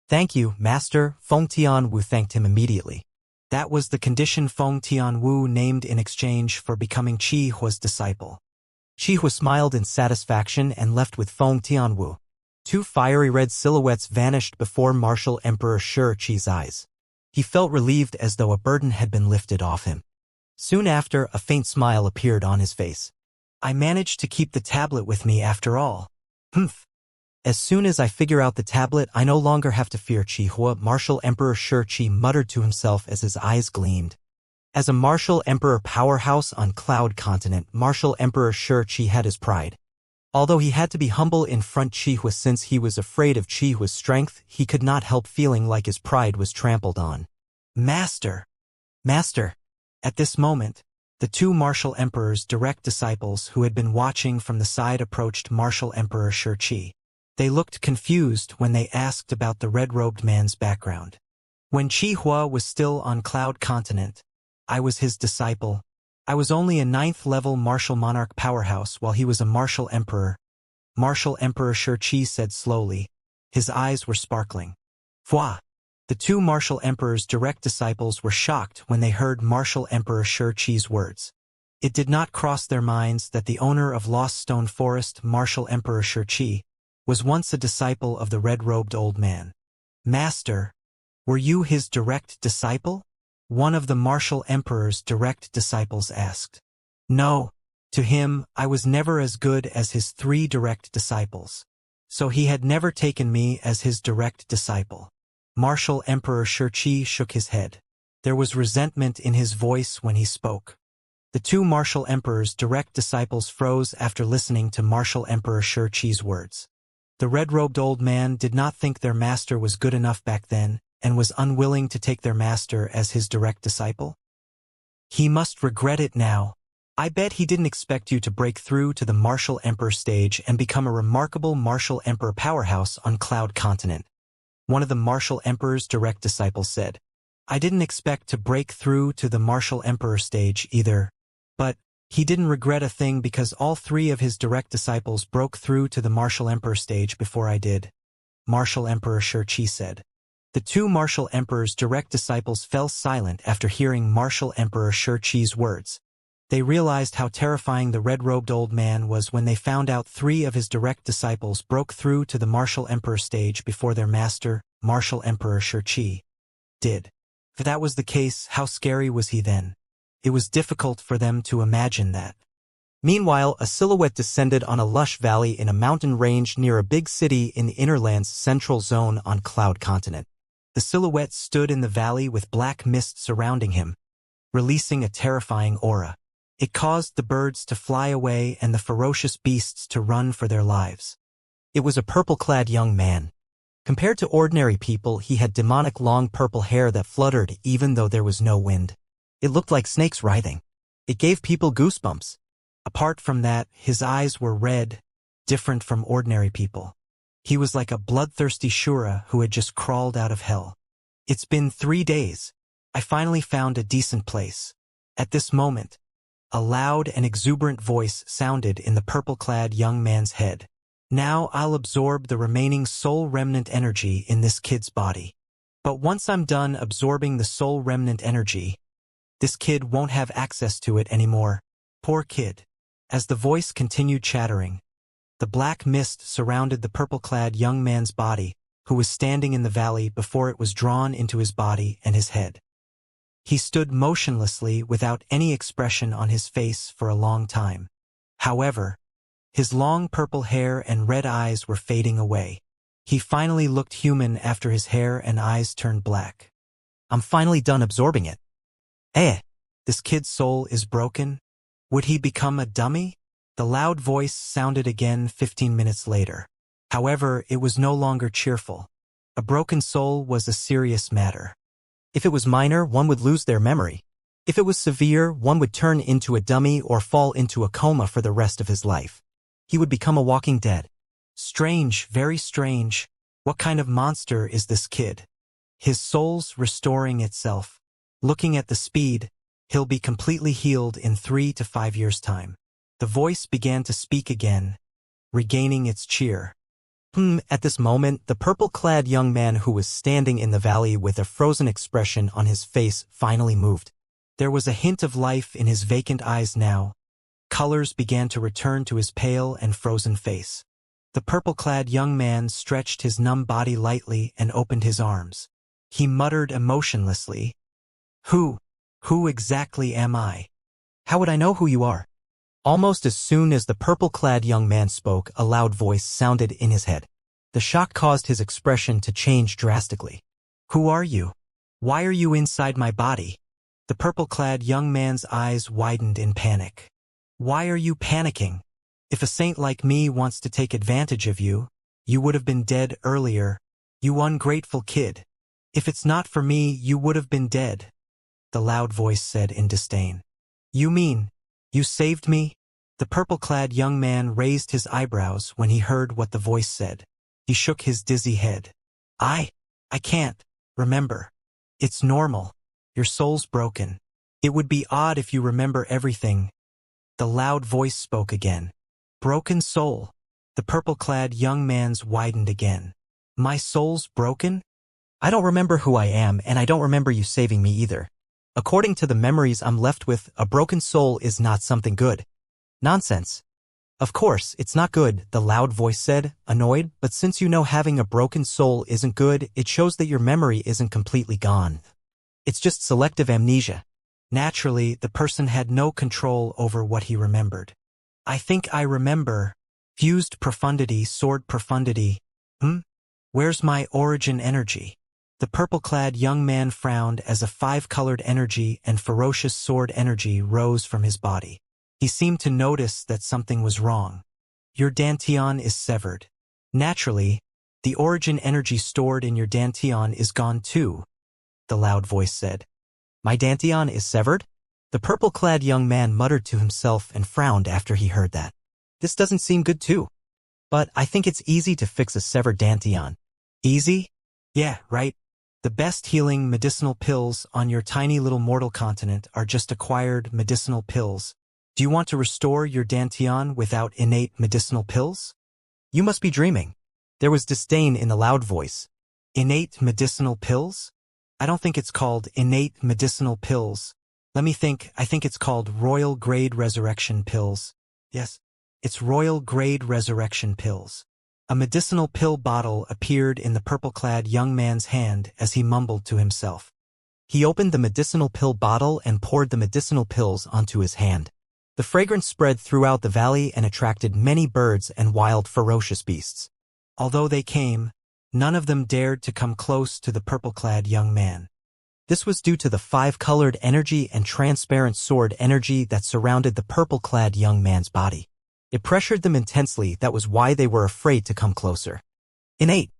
Thank you, master, Feng Tianwu thanked him immediately. That was the condition Feng Tianwu named in exchange for becoming Qihua's disciple. Qihua smiled in satisfaction and left with Feng Tianwu. Two fiery red silhouettes vanished before Martial Emperor Shi Qi's eyes. He felt relieved as though a burden had been lifted off him. Soon after, a faint smile appeared on his face. I managed to keep the tablet with me after all. Humph. As soon as I figure out the tablet, I no longer have to fear Qihua, Martial Emperor Shi Qi muttered to himself as his eyes gleamed. As a Martial Emperor powerhouse on Cloud Continent, Martial Emperor Shi Qi had his pride. Although he had to be humble in front Qihua since he was afraid of Qihua's strength, he could not help feeling like his pride was trampled on. Master! Master! At this moment, the two Martial Emperor's direct disciples who had been watching from the side approached Martial Emperor Shi Qi. They looked confused when they asked about the red-robed man's background. When Qihua was still on Cloud Continent, I was his disciple. I was only a 9th-level Martial Monarch powerhouse while he was a Martial Emperor. Martial Emperor Shi Qi said slowly. His eyes were sparkling. Fwa! The two Martial Emperor's direct disciples were shocked when they heard Martial Emperor Shi Qi's words. It did not cross their minds that the owner of Lost Stone Forest, Martial Emperor Shi Qi, was once a disciple of the red-robed old man. Master, were you his direct disciple? One of the Martial Emperor's direct disciples asked. No. To him, I was never as good as his 3 direct disciples. So he had never taken me as his direct disciple. Martial Emperor Shi Qi shook his head. There was resentment in his voice when he spoke. The two Martial Emperor's direct disciples froze after listening to Martial Emperor Shi Qi's words. The red-robed old man did not think their master was good enough back then, and was unwilling to take their master as his direct disciple. He must regret it now. I bet he didn't expect you to break through to the Martial Emperor stage and become a remarkable Martial Emperor powerhouse on Cloud Continent. One of the Martial Emperor's direct disciples said. I didn't expect to break through to the Martial Emperor stage either. But he didn't regret a thing because all 3 of his direct disciples broke through to the Martial Emperor stage before I did. Martial Emperor Shi Qi said. The two Martial Emperor's direct disciples fell silent after hearing Martial Emperor Shi Qi's words. They realized how terrifying the red-robed old man was when they found out 3 of his direct disciples broke through to the Martial Emperor stage before their master, Martial Emperor Shi Qi, did. If that was the case, how scary was he then? It was difficult for them to imagine that. Meanwhile, a silhouette descended on a lush valley in a mountain range near a big city in the Innerland's central zone on Cloud Continent. The silhouette stood in the valley with black mist surrounding him, releasing a terrifying aura. It caused the birds to fly away and the ferocious beasts to run for their lives. It was a purple-clad young man. Compared to ordinary people, he had demonic long purple hair that fluttered even though there was no wind. It looked like snakes writhing. It gave people goosebumps. Apart from that, his eyes were red, different from ordinary people. He was like a bloodthirsty Shura who had just crawled out of hell. It's been 3 days. I finally found a decent place. At this moment, a loud and exuberant voice sounded in the purple-clad young man's head. Now I'll absorb the remaining soul remnant energy in this kid's body. But once I'm done absorbing the soul remnant energy, this kid won't have access to it anymore. Poor kid. As the voice continued chattering, the black mist surrounded the purple-clad young man's body, who was standing in the valley before it was drawn into his body and his head. He stood motionlessly without any expression on his face for a long time. However, his long purple hair and red eyes were fading away. He finally looked human after his hair and eyes turned black. I'm finally done absorbing it. This kid's soul is broken? Would he become a dummy? The loud voice sounded again 15 minutes later. However, it was no longer cheerful. A broken soul was a serious matter. If it was minor, one would lose their memory. If it was severe, one would turn into a dummy or fall into a coma for the rest of his life. He would become a walking dead. Strange, very strange. What kind of monster is this kid? His soul's restoring itself. Looking at the speed, he'll be completely healed in 3 to 5 years' time. The voice began to speak again, regaining its cheer. At this moment, the purple-clad young man who was standing in the valley with a frozen expression on his face finally moved. There was a hint of life in his vacant eyes now. Colors began to return to his pale and frozen face. The purple-clad young man stretched his numb body lightly and opened his arms. He muttered emotionlessly, Who exactly am I? How would I know who you are? Almost as soon as the purple-clad young man spoke, a loud voice sounded in his head. The shock caused his expression to change drastically. Who are you? Why are you inside my body? The purple-clad young man's eyes widened in panic. Why are you panicking? If a saint like me wants to take advantage of you, you would have been dead earlier, you ungrateful kid. If it's not for me, you would have been dead, the loud voice said in disdain. You mean, you saved me? The purple-clad young man raised his eyebrows when he heard what the voice said. He shook his dizzy head. I can't remember. It's normal. Your soul's broken. It would be odd if you remember everything. The loud voice spoke again. Broken soul. The purple-clad young man's widened again. My soul's broken? I don't remember who I am, and I don't remember you saving me either. According to the memories I'm left with, a broken soul is not something good. Nonsense. Of course, it's not good, the loud voice said, annoyed, but since you know having a broken soul isn't good, it shows that your memory isn't completely gone. It's just selective amnesia. Naturally, the person had no control over what he remembered. I think I remember. Fused profundity, sword profundity. Where's my origin energy? The purple-clad young man frowned as a 5-colored energy and ferocious sword energy rose from his body. He seemed to notice that something was wrong. Your dantian is severed. Naturally, the origin energy stored in your dantian is gone too, the loud voice said. My dantian is severed? The purple-clad young man muttered to himself and frowned after he heard that. This doesn't seem good too. But I think it's easy to fix a severed dantian. Easy? Yeah, right. The best healing medicinal pills on your tiny little mortal continent are just acquired medicinal pills. Do you want to restore your dantian without innate medicinal pills? You must be dreaming. There was disdain in the loud voice. Innate medicinal pills? I don't think it's called innate medicinal pills. Let me think. I think it's called royal grade resurrection pills. Yes, it's royal grade resurrection pills. A medicinal pill bottle appeared in the purple-clad young man's hand as he mumbled to himself. He opened the medicinal pill bottle and poured the medicinal pills onto his hand. The fragrance spread throughout the valley and attracted many birds and wild ferocious beasts. Although they came, none of them dared to come close to the purple-clad young man. This was due to the 5-colored energy and transparent sword energy that surrounded the purple-clad young man's body. It pressured them intensely, that was why they were afraid to come closer. Innate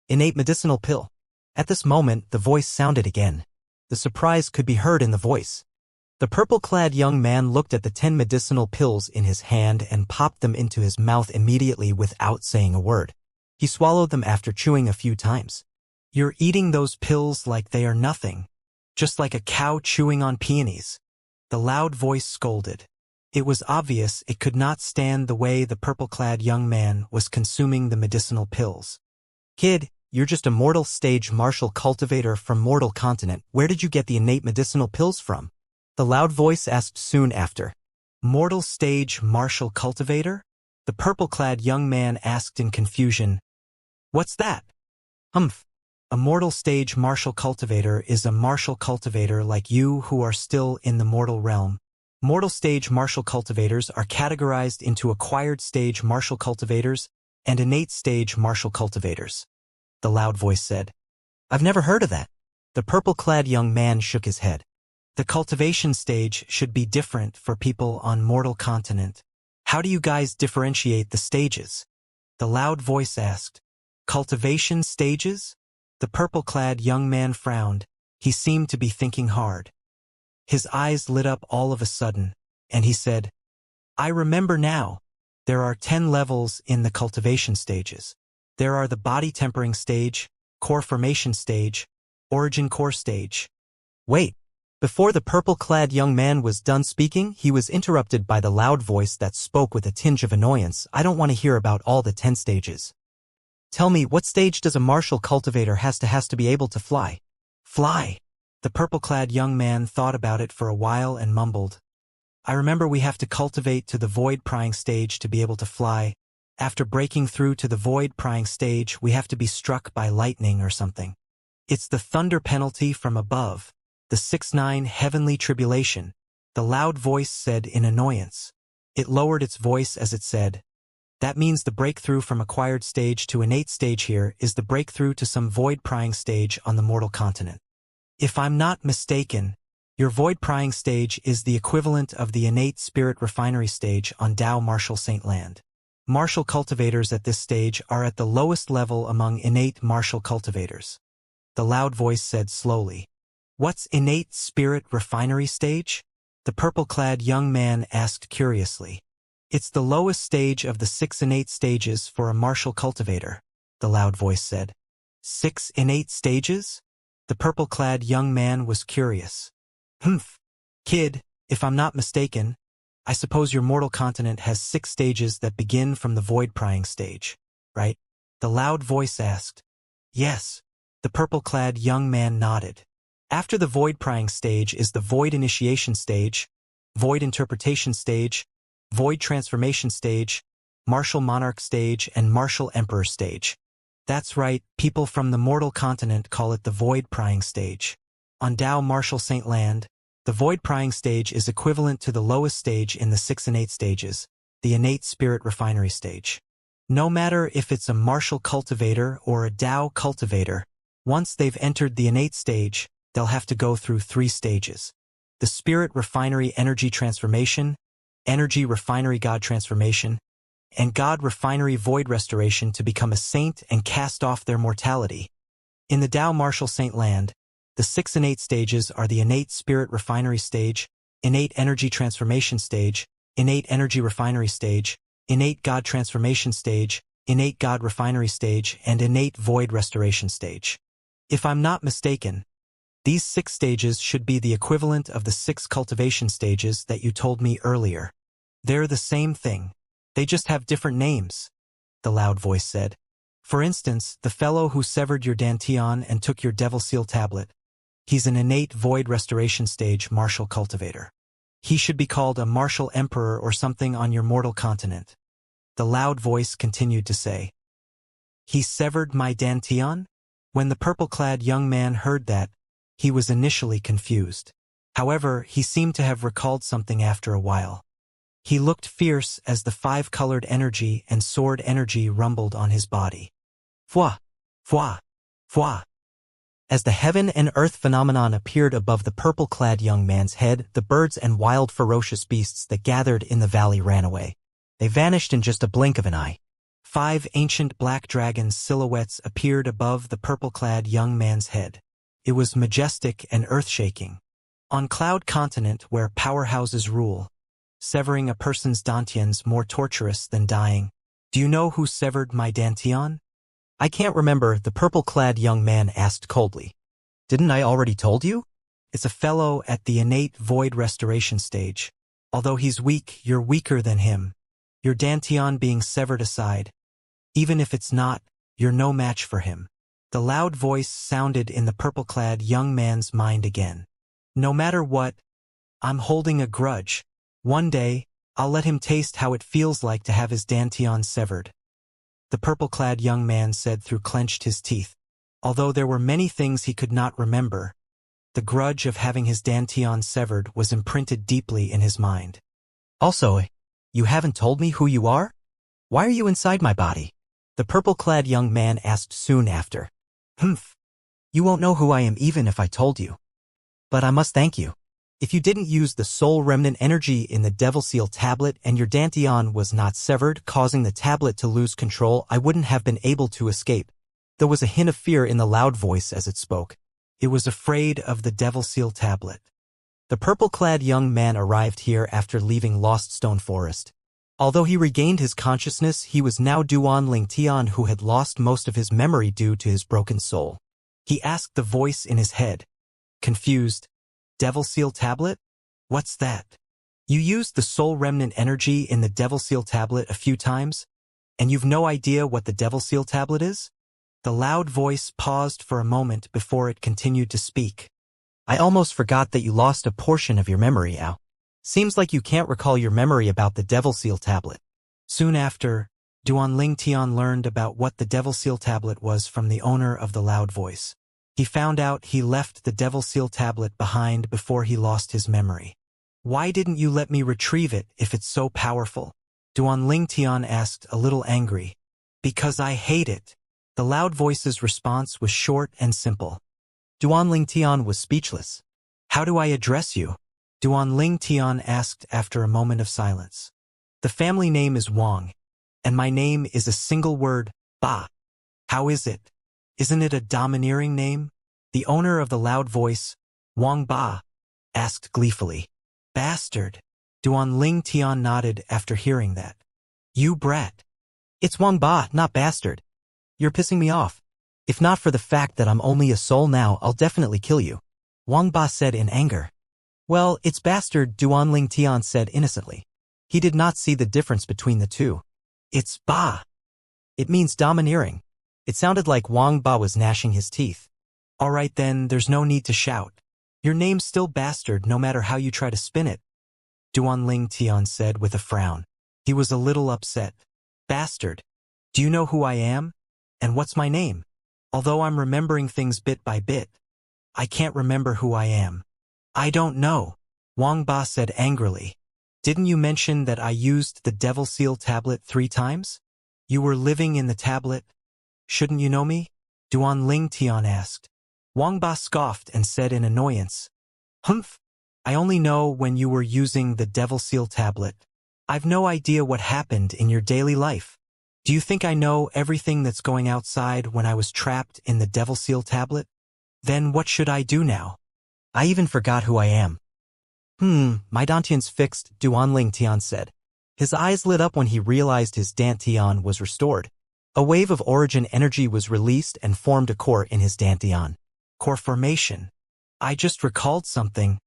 medicinal pill. At this moment, the voice sounded again. The surprise could be heard in the voice. The purple-clad young man looked at the 10 medicinal pills in his hand and popped them into his mouth immediately without saying a word. He swallowed them after chewing a few times. You're eating those pills like they are nothing. Just like a cow chewing on peonies. The loud voice scolded. It was obvious it could not stand the way the purple-clad young man was consuming the medicinal pills. Kid, you're just a mortal stage martial cultivator from Mortal Continent. Where did you get the innate medicinal pills from? The loud voice asked soon after. Mortal stage martial cultivator? The purple-clad young man asked in confusion. What's that? A mortal stage martial cultivator is a martial cultivator like you who are still in the mortal realm. Mortal stage martial cultivators are categorized into acquired stage martial cultivators and innate stage martial cultivators. The loud voice said. I've never heard of that. The purple-clad young man shook his head. The cultivation stage should be different for people on Mortal Continent. How do you guys differentiate the stages? The loud voice asked. Cultivation stages? The purple-clad young man frowned. He seemed to be thinking hard. His eyes lit up all of a sudden, and he said, I remember now. There are 10 levels in the cultivation stages. There are the body tempering stage, core formation stage, origin core stage. Wait. Before the purple-clad young man was done speaking, he was interrupted by the loud voice that spoke with a tinge of annoyance. I don't want to hear about all the 10 stages. Tell me, what stage does a martial cultivator has to be able to fly? Fly. The purple-clad young man thought about it for a while and mumbled. I remember we have to cultivate to the void-prying stage to be able to fly. After breaking through to the void-prying stage, we have to be struck by lightning or something. It's the thunder penalty from above. The 6-9 heavenly tribulation, the loud voice said in annoyance. It lowered its voice as it said, that means the breakthrough from acquired stage to innate stage here is the breakthrough to some void-prying stage on the mortal continent. If I'm not mistaken, your void-prying stage is the equivalent of the innate spirit refinery stage on Dao Martial Saint Land. Martial cultivators at this stage are at the lowest level among innate martial cultivators. The loud voice said slowly. What's innate spirit refinery stage? The purple-clad young man asked curiously. It's the lowest stage of the 6 innate stages for a martial cultivator, the loud voice said. 6 innate stages? The purple-clad young man was curious. Kid, if I'm not mistaken, I suppose your mortal continent has 6 stages that begin from the void-prying stage, right? The loud voice asked. Yes. The purple-clad young man nodded. After the void-prying stage is the void initiation stage, void interpretation stage, void transformation stage, martial monarch stage, and martial emperor stage. That's right, people from the mortal continent call it the void-prying stage. On Dao Martial Saint Land, the void-prying stage is equivalent to the lowest stage in the 6 innate stages, the innate spirit refinery stage. No matter if it's a martial cultivator or a Dao cultivator, once they've entered the innate stage, they'll have to go through 3 stages. The Spirit Refinery Energy Transformation, Energy Refinery God Transformation, and God Refinery Void Restoration to become a saint and cast off their mortality. In the Dao Martial Saint Land, the 6 innate stages are the Innate Spirit Refinery Stage, Innate Energy Transformation Stage, Innate Energy Refinery Stage, Innate God Transformation Stage, Innate God Refinery Stage, and Innate Void Restoration Stage. If I'm not mistaken, these 6 stages should be the equivalent of the 6 cultivation stages that you told me earlier. They're the same thing. They just have different names, the loud voice said. For instance, the fellow who severed your dantian and took your devil seal tablet. He's an innate void restoration stage martial cultivator. He should be called a martial emperor or something on your mortal continent. The loud voice continued to say. He severed my dantian? When the purple-clad young man heard that, he was initially confused. However, he seemed to have recalled something after a while. He looked fierce as the 5-colored energy and sword energy rumbled on his body. Fwa! Fwa! Fwa! As the heaven and earth phenomenon appeared above the purple-clad young man's head, the birds and wild ferocious beasts that gathered in the valley ran away. They vanished in just a blink of an eye. 5 ancient black dragons' silhouettes appeared above the purple-clad young man's head. It was majestic and earth-shaking. On Cloud Continent, where powerhouses rule, severing a person's dantian's more torturous than dying. Do you know who severed my dantian? I can't remember, the purple-clad young man asked coldly. Didn't I already told you? It's a fellow at the innate void restoration stage. Although he's weak, you're weaker than him. Your dantian being severed aside. Even if it's not, you're no match for him. The loud voice sounded in the purple-clad young man's mind again. No matter what, I'm holding a grudge. One day, I'll let him taste how it feels like to have his dantian severed. The purple-clad young man said through clenched his teeth. Although there were many things he could not remember, the grudge of having his dantian severed was imprinted deeply in his mind. Also, you haven't told me who you are? Why are you inside my body? The purple-clad young man asked soon after. You won't know who I am even if I told you. But I must thank you. If you didn't use the soul remnant energy in the Devil Seal tablet and your dantian was not severed, causing the tablet to lose control, I wouldn't have been able to escape. There was a hint of fear in the loud voice as it spoke. It was afraid of the Devil Seal tablet. The purple-clad young man arrived here after leaving Lost Stone Forest. Although he regained his consciousness, he was now Duan Lingtian, who had lost most of his memory due to his broken soul. He asked the voice in his head, confused, Devil Seal tablet? What's that? You used the soul remnant energy in the Devil Seal tablet a few times, and you've no idea what the Devil Seal tablet is? The loud voice paused for a moment before it continued to speak. I almost forgot that you lost a portion of your memory, Ao. Seems like you can't recall your memory about the Devil Seal tablet. Soon after, Duan Lingtian learned about what the Devil Seal tablet was from the owner of the loud voice. He found out he left the Devil Seal tablet behind before he lost his memory. Why didn't you let me retrieve it if it's so powerful? Duan Lingtian asked, a little angry. Because I hate it. The loud voice's response was short and simple. Duan Lingtian was speechless. How do I address you? Duan Lingtian asked after a moment of silence. The family name is Wang, and my name is a single word, Ba. How is it? Isn't it a domineering name? The owner of the loud voice, Wang Ba, asked gleefully. Bastard. Duan Lingtian nodded after hearing that. You brat. It's Wang Ba, not bastard. You're pissing me off. If not for the fact that I'm only a soul now, I'll definitely kill you. Wang Ba said in anger. Well, it's bastard, Duan Lingtian said innocently. He did not see the difference between the two. It's Ba. It means domineering. It sounded like Wang Ba was gnashing his teeth. All right then, there's no need to shout. Your name's still bastard no matter how you try to spin it. Duan Lingtian said with a frown. He was a little upset. Bastard. Do you know who I am? And what's my name? Although I'm remembering things bit by bit, I can't remember who I am. I don't know, Wang Ba said angrily. Didn't you mention that I used the Devil Seal tablet 3 times? You were living in the tablet. Shouldn't you know me? Duan Lingtian asked. Wang Ba scoffed and said in annoyance. Humph. I only know when you were using the Devil Seal tablet. I've no idea what happened in your daily life. Do you think I know everything that's going outside when I was trapped in the Devil Seal tablet? Then what should I do now? I even forgot who I am. My Dantian's fixed, Duan Lingtian said. His eyes lit up when he realized his Dantian was restored. A wave of origin energy was released and formed a core in his Dantian. Core formation. I just recalled something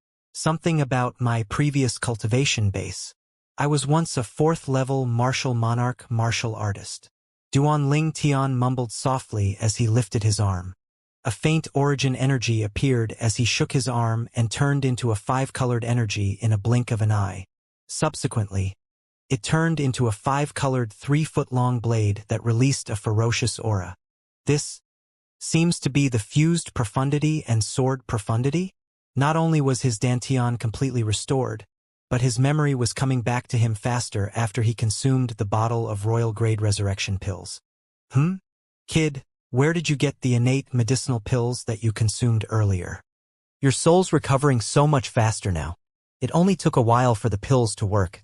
about my previous cultivation base. I was once a 4th-level martial monarch martial artist. Duan Lingtian mumbled softly as he lifted his arm. A faint origin energy appeared as he shook his arm and turned into a 5-colored energy in a blink of an eye. Subsequently, it turned into a 5-colored 3-foot-long blade that released a ferocious aura. This seems to be the fused profundity and sword profundity? Not only was his Dantian completely restored, but his memory was coming back to him faster after he consumed the bottle of royal-grade resurrection pills. Kid, where did you get the innate medicinal pills that you consumed earlier? Your soul's recovering so much faster now. It only took a while for the pills to work.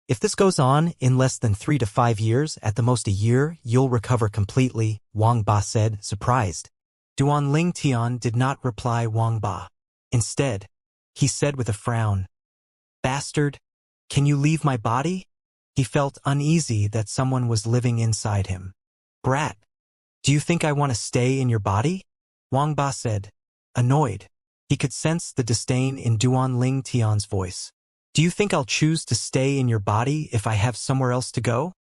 If this goes on, in less than 3 to 5 years, at the most a year, you'll recover completely, Wang Ba said, surprised. Duan Lingtian did not reply Wang Ba. Instead, he said with a frown, Bastard, can you leave my body? He felt uneasy that someone was living inside him. Brat, do you think I want to stay in your body? Wang Ba said, annoyed. He could sense the disdain in Duan Lingtian's voice. Do you think I'll choose to stay in your body if I have somewhere else to go?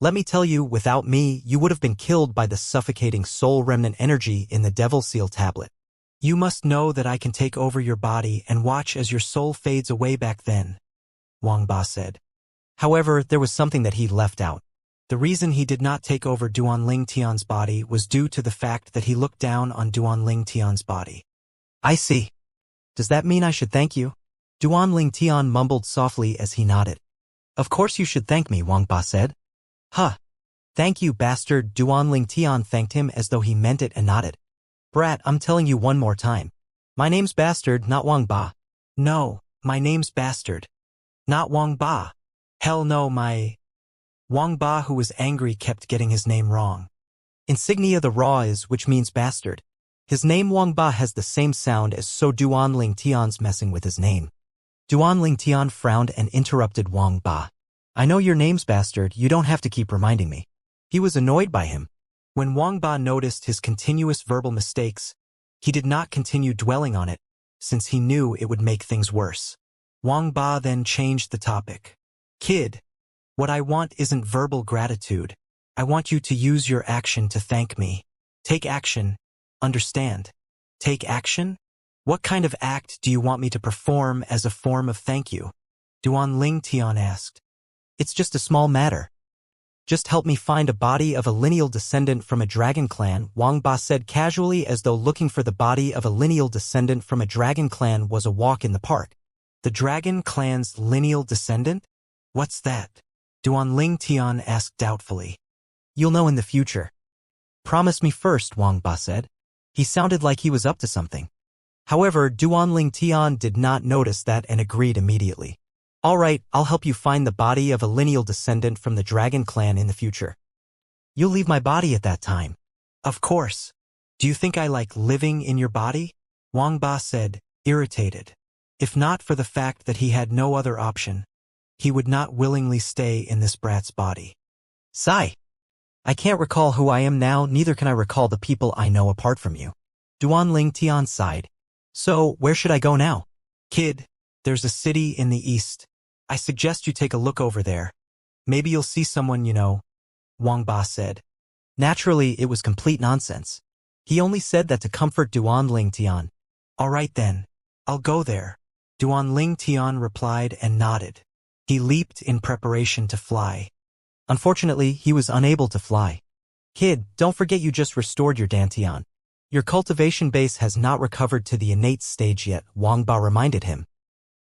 Let me tell you, without me, you would have been killed by the suffocating soul remnant energy in the Devil Seal tablet. You must know that I can take over your body and watch as your soul fades away back then, Wang Ba said. However, there was something that he left out. The reason he did not take over Duan Lingtian's body was due to the fact that he looked down on Duan Lingtian's body. I see. Does that mean I should thank you? Duan Lingtian mumbled softly as he nodded. Of course you should thank me, Wang Ba said. Huh. Thank you, bastard. Duan Lingtian thanked him as though he meant it and nodded. Brat, I'm telling you one more time. My name's Bastard, not Wang Ba. No, my name's Bastard. Not Wang Ba. Hell no, Wang Ba, who was angry, kept getting his name wrong. Insignia the raw is, which means bastard. His name Wang Ba has the same sound as so Duan Ling Tian's messing with his name. Duan Ling Tian frowned and interrupted Wang Ba. I know your name's bastard, you don't have to keep reminding me. He was annoyed by him. When Wang Ba noticed his continuous verbal mistakes, he did not continue dwelling on it, since he knew it would make things worse. Wang Ba then changed the topic. Kid, what I want isn't verbal gratitude. I want you to use your action to thank me. Take action. Understand? Take action? What kind of act do you want me to perform as a form of thank you? Duan Ling Tian asked. It's just a small matter. Just help me find a body of a lineal descendant from a dragon clan, Wang Ba said casually, as though looking for the body of a lineal descendant from a dragon clan was a walk in the park. The dragon clan's lineal descendant? What's that? Duan Ling Tian asked doubtfully. You'll know in the future. Promise me first, Wang Ba said. He sounded like he was up to something. However, Duan Ling Tian did not notice that and agreed immediately. All right, I'll help you find the body of a lineal descendant from the dragon clan in the future. You'll leave my body at that time. Of course. Do you think I like living in your body? Wang Ba said, irritated. If not for the fact that he had no other option, he would not willingly stay in this brat's body. Sigh. I can't recall who I am now, neither can I recall the people I know apart from you. Duan Ling Tian sighed. So, where should I go now? Kid, there's a city in the east. I suggest you take a look over there. Maybe you'll see someone you know, Wang Ba said. Naturally, it was complete nonsense. He only said that to comfort Duan Ling Tian. All right then, I'll go there. Duan Ling Tian replied and nodded. He leaped in preparation to fly. Unfortunately, he was unable to fly. Kid, don't forget you just restored your Dantian. Your cultivation base has not recovered to the innate stage yet, Wang Ba reminded him.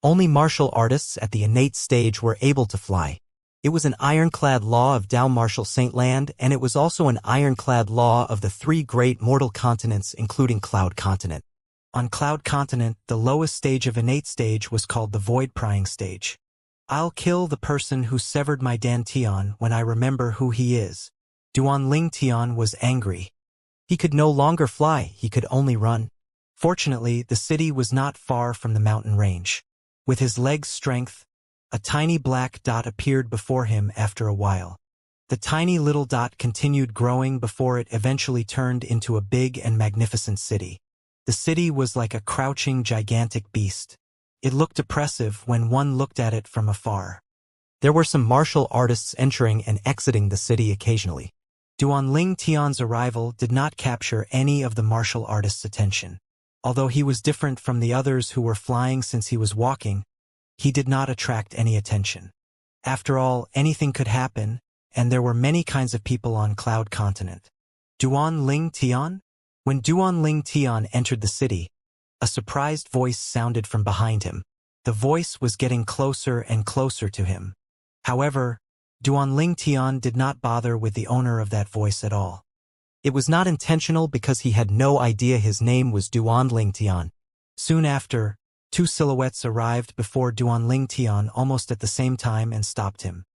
Only martial artists at the innate stage were able to fly. It was an ironclad law of Dao Martial Saint Land, and it was also an ironclad law of the three great mortal continents, including Cloud Continent. On Cloud Continent, the lowest stage of innate stage was called the Void Prying stage. I'll kill the person who severed my Dantian when I remember who he is. Duan Ling Tian was angry. He could no longer fly, he could only run. Fortunately, the city was not far from the mountain range. With his leg's strength, a tiny black dot appeared before him after a while. The tiny little dot continued growing before it eventually turned into a big and magnificent city. The city was like a crouching, gigantic beast. It looked oppressive when one looked at it from afar. There were some martial artists entering and exiting the city occasionally. Duan Ling Tian's arrival did not capture any of the martial artists' attention. Although he was different from the others who were flying since he was walking, he did not attract any attention. After all, anything could happen, and there were many kinds of people on Cloud Continent. Duan Ling Tian? When Duan Ling Tian entered the city, a surprised voice sounded from behind him. The voice was getting closer and closer to him. However, Duan Ling Tian did not bother with the owner of that voice at all. It was not intentional because he had no idea his name was Duan Ling Tian. Soon after, two silhouettes arrived before Duan Ling Tian almost at the same time and stopped him.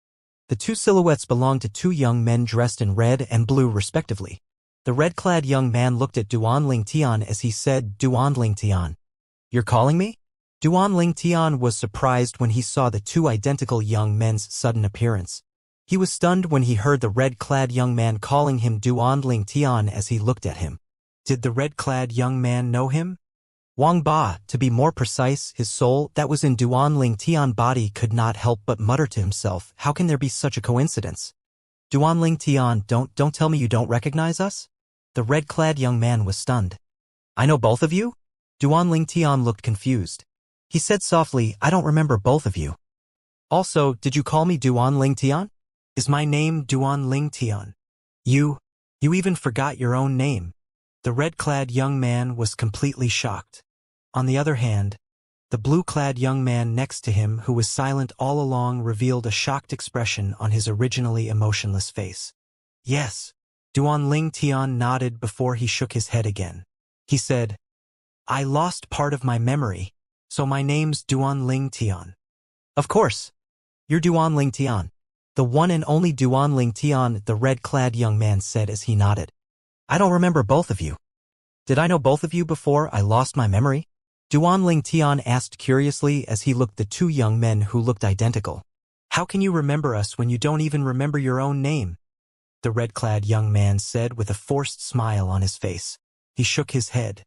The two silhouettes belonged to two young men dressed in red and blue respectively. The red-clad young man looked at Duan Ling Tian as he said, Duan Ling Tian. You're calling me? Duan Ling Tian was surprised when he saw the two identical young men's sudden appearance. He was stunned when he heard the red-clad young man calling him Duan Ling Tian as he looked at him. Did the red-clad young man know him? Wang Ba, to be more precise, his soul that was in Duan Ling Tian's body could not help but mutter to himself, how can there be such a coincidence? Duan Ling Tian, don't tell me you don't recognize us? The red-clad young man was stunned. I know both of you? Duan Ling Tian looked confused. He said softly, I don't remember both of you. Also, did you call me Duan Ling Tian? Is my name Duan Ling Tian? You even forgot your own name. The red-clad young man was completely shocked. On the other hand, the blue-clad young man next to him, who was silent all along, revealed a shocked expression on his originally emotionless face. Yes. Duan Ling Tian nodded before he shook his head again. He said, I lost part of my memory, so my name's Duan Ling Tian. Of course. You're Duan Ling Tian. The one and only Duan Ling Tian, the red-clad young man said as he nodded. I don't remember both of you. Did I know both of you before I lost my memory? Duanling Tian asked curiously as he looked at two young men who looked identical. How can you remember us when you don't even remember your own name? The red-clad young man said with a forced smile on his face. He shook his head.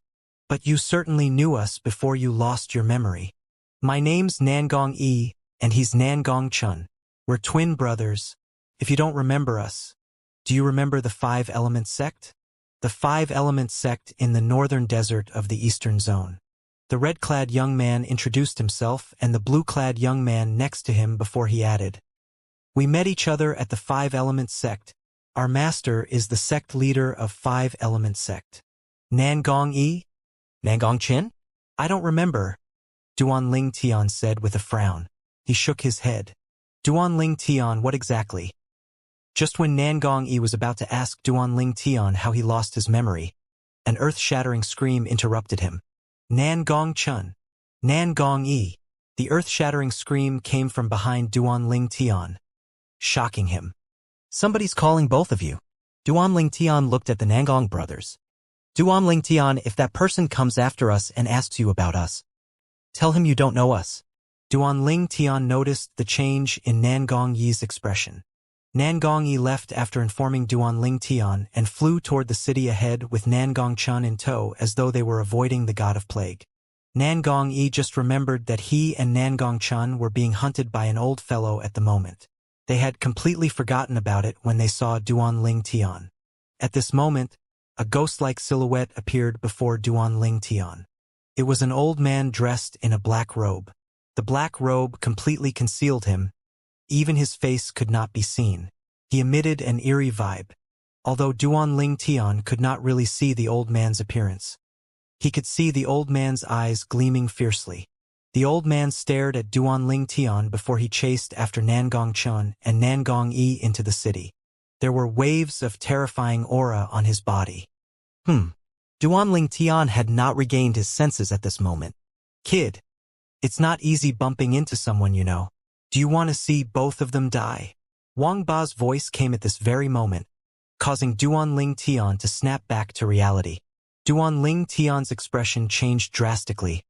But you certainly knew us before you lost your memory. My name's Nangong Yi, and he's Nangong Chun. We're twin brothers. If you don't remember us, do you remember the Five Elements sect? The Five Elements sect in the northern desert of the eastern zone. The red-clad young man introduced himself and the blue-clad young man next to him before he added. We met each other at the Five Elements sect. Our master is the sect leader of Five Elements sect. Nangong Yi? Nangong Chin? I don't remember, Duanling Tian said with a frown. He shook his head. Duanling Tian, what exactly? Just when Nangong Yi was about to ask Duanling Tian how he lost his memory, an earth-shattering scream interrupted him. Nangong Chun. Nangong Yi. The earth-shattering scream came from behind Duanling Tian, shocking him. Somebody's calling both of you. Duanling Tian looked at the Nangong brothers. Duanling Tian, if that person comes after us and asks you about us, tell him you don't know us. Duanling Tian noticed the change in Nangong Yi's expression. Nangong Yi left after informing Duanling Tian and flew toward the city ahead with Nangong Chun in tow as though they were avoiding the god of plague. Nangong Yi just remembered that he and Nangong Chun were being hunted by an old fellow at the moment. They had completely forgotten about it when they saw Duanling Tian. At this moment, a ghost-like silhouette appeared before Duanling Tian. It was an old man dressed in a black robe. The black robe completely concealed him. Even his face could not be seen. He emitted an eerie vibe, although Duanling Tian could not really see the old man's appearance. He could see the old man's eyes gleaming fiercely. The old man stared at Duanling Tian before he chased after Nangong Chun and Nangong Yi into the city. There were waves of terrifying aura on his body. Duanling Tian had not regained his senses at this moment. Kid, it's not easy bumping into someone you know. Do you want to see both of them die? Wang Ba's voice came at this very moment, causing Duanling Tian to snap back to reality. Duanling Tian's expression changed drastically,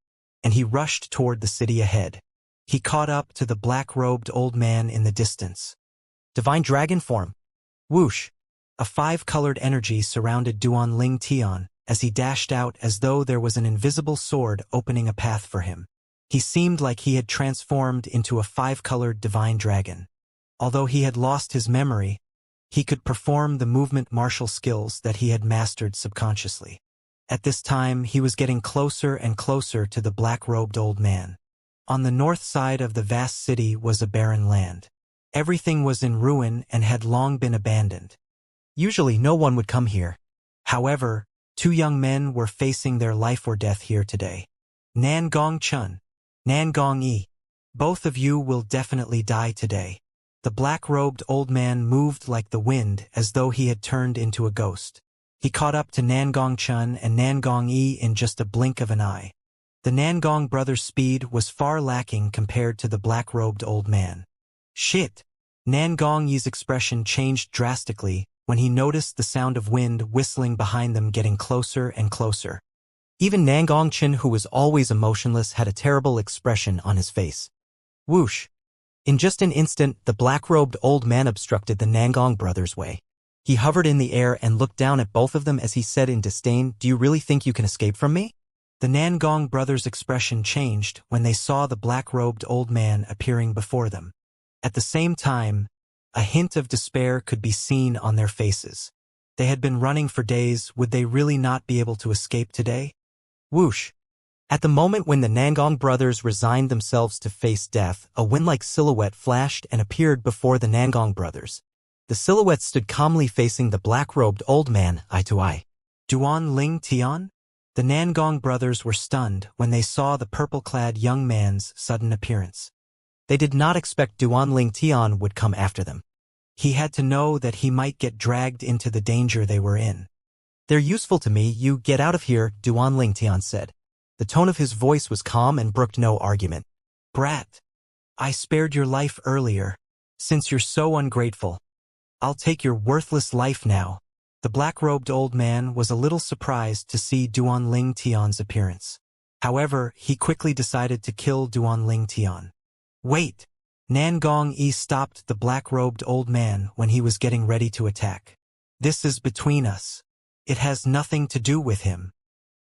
and he rushed toward the city ahead. He caught up to the black-robed old man in the distance. Divine Dragon Form. Whoosh! A five-colored energy surrounded Duanling Tian as he dashed out as though there was an invisible sword opening a path for him. He seemed like he had transformed into a five-colored divine dragon. Although he had lost his memory, he could perform the movement martial skills that he had mastered subconsciously. At this time, he was getting closer and closer to the black-robed old man. On the north side of the vast city was a barren land. Everything was in ruin and had long been abandoned. Usually no one would come here. However, two young men were facing their life or death here today. Nangong Chun, Nangong Yi, both of you will definitely die today. The black-robed old man moved like the wind as though he had turned into a ghost. He caught up to Nangong Chun and Nangong Yi in just a blink of an eye. The Nangong brothers' speed was far lacking compared to the black-robed old man. Shit! Nangong Yi's expression changed drastically when he noticed the sound of wind whistling behind them getting closer and closer. Even Nangong Chun, who was always emotionless, had a terrible expression on his face. Whoosh! In just an instant, the black-robed old man obstructed the Nangong brothers' way. He hovered in the air and looked down at both of them as he said in disdain, "Do you really think you can escape from me?" The Nangong brothers' expression changed when they saw the black-robed old man appearing before them. At the same time, a hint of despair could be seen on their faces. They had been running for days. Would they really not be able to escape today? Whoosh! At the moment when the Nangong brothers resigned themselves to face death, a wind-like silhouette flashed and appeared before the Nangong brothers. The silhouette stood calmly facing the black-robed old man, eye to eye. Duanling Tian? The Nangong brothers were stunned when they saw the purple-clad young man's sudden appearance. They did not expect Duanling Tian would come after them. He had to know that he might get dragged into the danger they were in. "They're useful to me, you get out of here," Duanling Tian said. The tone of his voice was calm and brooked no argument. "Brat, I spared your life earlier. Since you're so ungrateful, I'll take your worthless life now." The black-robed old man was a little surprised to see Duanling Tian's appearance. However, he quickly decided to kill Duanling Tian. Wait! Nangong Yi stopped the black-robed old man when he was getting ready to attack. This is between us. It has nothing to do with him.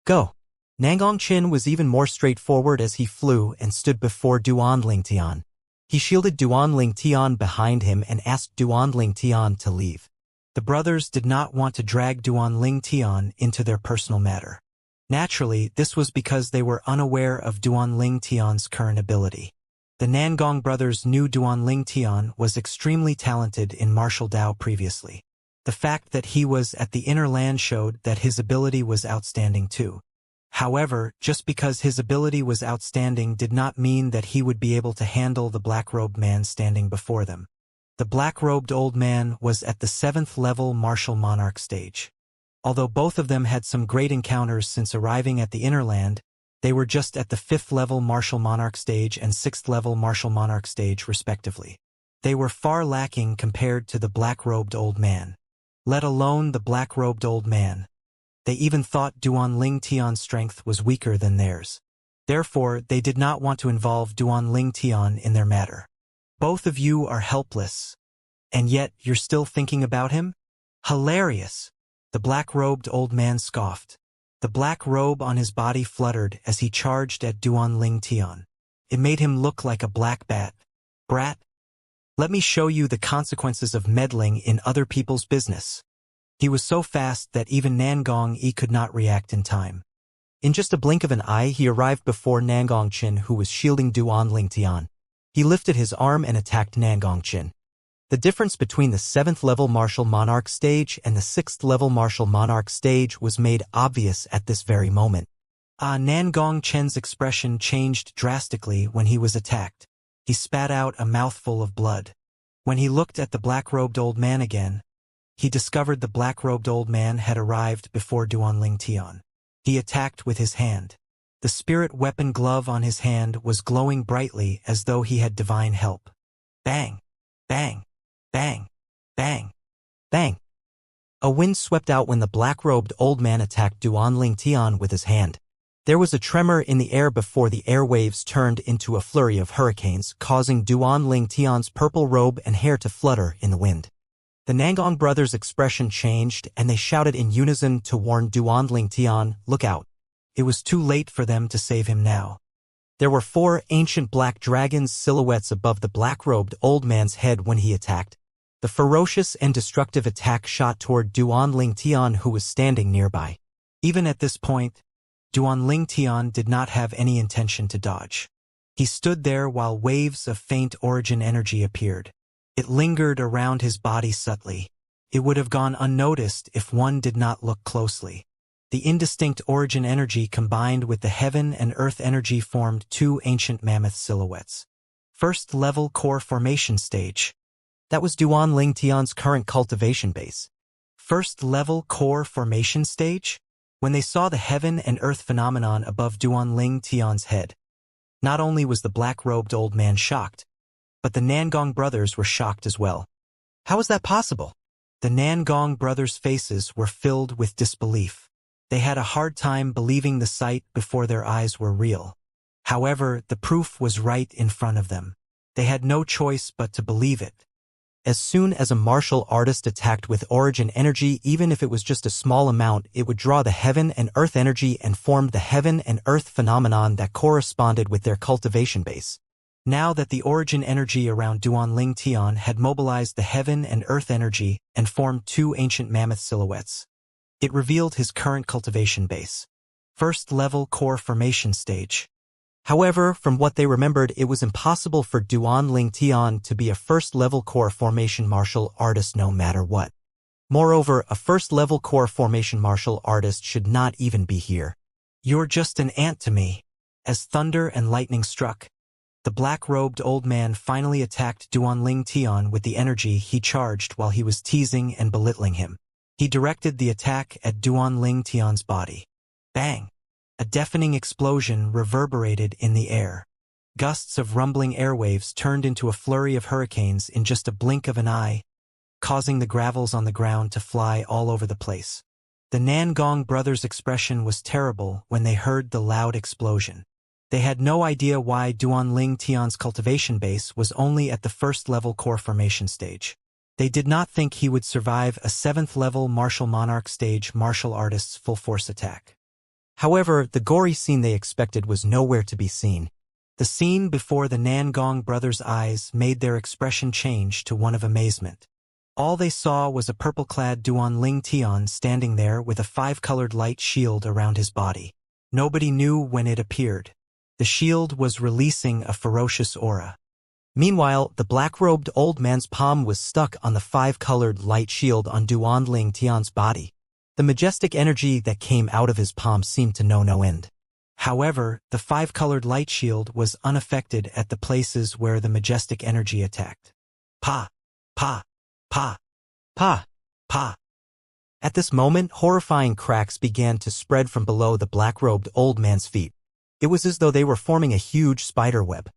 Go! Nangong Qin was even more straightforward as he flew and stood before Duanling Tian. He shielded Duanling Tian behind him and asked Duanling Tian to leave. The brothers did not want to drag Duanling Tian into their personal matter. Naturally, this was because they were unaware of Duanling Tian's current ability. The Nangong brothers knew Duanling Tian was extremely talented in martial Dao previously. The fact that he was at the inner land showed that his ability was outstanding too. However, just because his ability was outstanding did not mean that he would be able to handle the black-robed man standing before them. The black-robed old man was at the 7th level martial monarch stage. Although both of them had some great encounters since arriving at the inner land, they were just at the 5th level martial monarch stage and 6th level martial monarch stage respectively. They were far lacking compared to the black-robed old man. Let alone the black-robed old man. They even thought Duanling Tian's strength was weaker than theirs. Therefore, they did not want to involve Duanling Tian in their matter. Both of you are helpless. And yet, you're still thinking about him? Hilarious! The black-robed old man scoffed. The black robe on his body fluttered as he charged at Duanling Tian. It made him look like a black bat. Brat? Let me show you the consequences of meddling in other people's business. He was so fast that even Nangong Yi could not react in time. In just a blink of an eye, he arrived before Nangong Qin, who was shielding Duanling Tian. He lifted his arm and attacked Nangong Qin. The difference between the 7th level martial monarch stage and the 6th level martial monarch stage was made obvious at this very moment. Nangong Chen's expression changed drastically when he was attacked. He spat out a mouthful of blood. When he looked at the black-robed old man again, he discovered the black-robed old man had arrived before Duanling Tian. He attacked with his hand. The spirit weapon glove on his hand was glowing brightly as though he had divine help. Bang! Bang! Bang! Bang! Bang! A wind swept out when the black-robed old man attacked Duanling Tian with his hand. There was a tremor in the air before the airwaves turned into a flurry of hurricanes, causing Duanling Tian's purple robe and hair to flutter in the wind. The Nangong brothers' expression changed, and they shouted in unison to warn Duanling Tian, "Look out." It was too late for them to save him now. There were 4 ancient black dragons silhouettes above the black-robed old man's head when he attacked. The ferocious and destructive attack shot toward Duanling Tian, who was standing nearby. Even at this point, Duanling Tian did not have any intention to dodge. He stood there while waves of faint origin energy appeared. It lingered around his body subtly. It would have gone unnoticed if one did not look closely. The indistinct origin energy combined with the heaven and earth energy formed 2 ancient mammoth silhouettes. 1st level core formation stage. That was Duanling Tian's current cultivation base. 1st level core formation stage? When they saw the heaven and earth phenomenon above Duanling Tian's head, not only was the black-robed old man shocked, but the Nangong brothers were shocked as well. How was that possible? The Nangong brothers' faces were filled with disbelief. They had a hard time believing the sight before their eyes were real. However, the proof was right in front of them. They had no choice but to believe it. As soon as a martial artist attacked with origin energy, even if it was just a small amount, it would draw the heaven and earth energy and formed the heaven and earth phenomenon that corresponded with their cultivation base. Now that the origin energy around Duanling Tian had mobilized the heaven and earth energy and formed 2 ancient mammoth silhouettes, it revealed his current cultivation base. 1st level core formation stage. However, from what they remembered, it was impossible for Duanling Tian to be a 1st level core formation martial artist no matter what. Moreover, a 1st level core formation martial artist should not even be here. You're just an ant to me. As thunder and lightning struck, the black-robed old man finally attacked Duanling Tian with the energy he charged while he was teasing and belittling him. He directed the attack at Duanling Tian's body. Bang! A deafening explosion reverberated in the air. Gusts of rumbling airwaves turned into a flurry of hurricanes in just a blink of an eye. causing the gravels on the ground to fly all over the place. The Nangong brothers' expression was terrible when they heard the loud explosion. They had no idea why Duanling Tian's cultivation base was only at the first-level core formation stage. They did not think he would survive a 7th-level martial monarch stage martial artist's full-force attack. However, the gory scene they expected was nowhere to be seen. The scene before the Nangong brothers' eyes made their expression change to one of amazement. All they saw was a purple-clad Duanling Tian standing there with a 5-colored light shield around his body. Nobody knew when it appeared. The shield was releasing a ferocious aura. Meanwhile, the black-robed old man's palm was stuck on the 5-colored light shield on Duanling Tian's body. The majestic energy that came out of his palm seemed to know no end. However, the 5-colored light shield was unaffected at the places where the majestic energy attacked. Pa! Pa! Pa! Pa! Pa! At this moment, horrifying cracks began to spread from below the black-robed old man's feet. It was as though they were forming a huge spider web.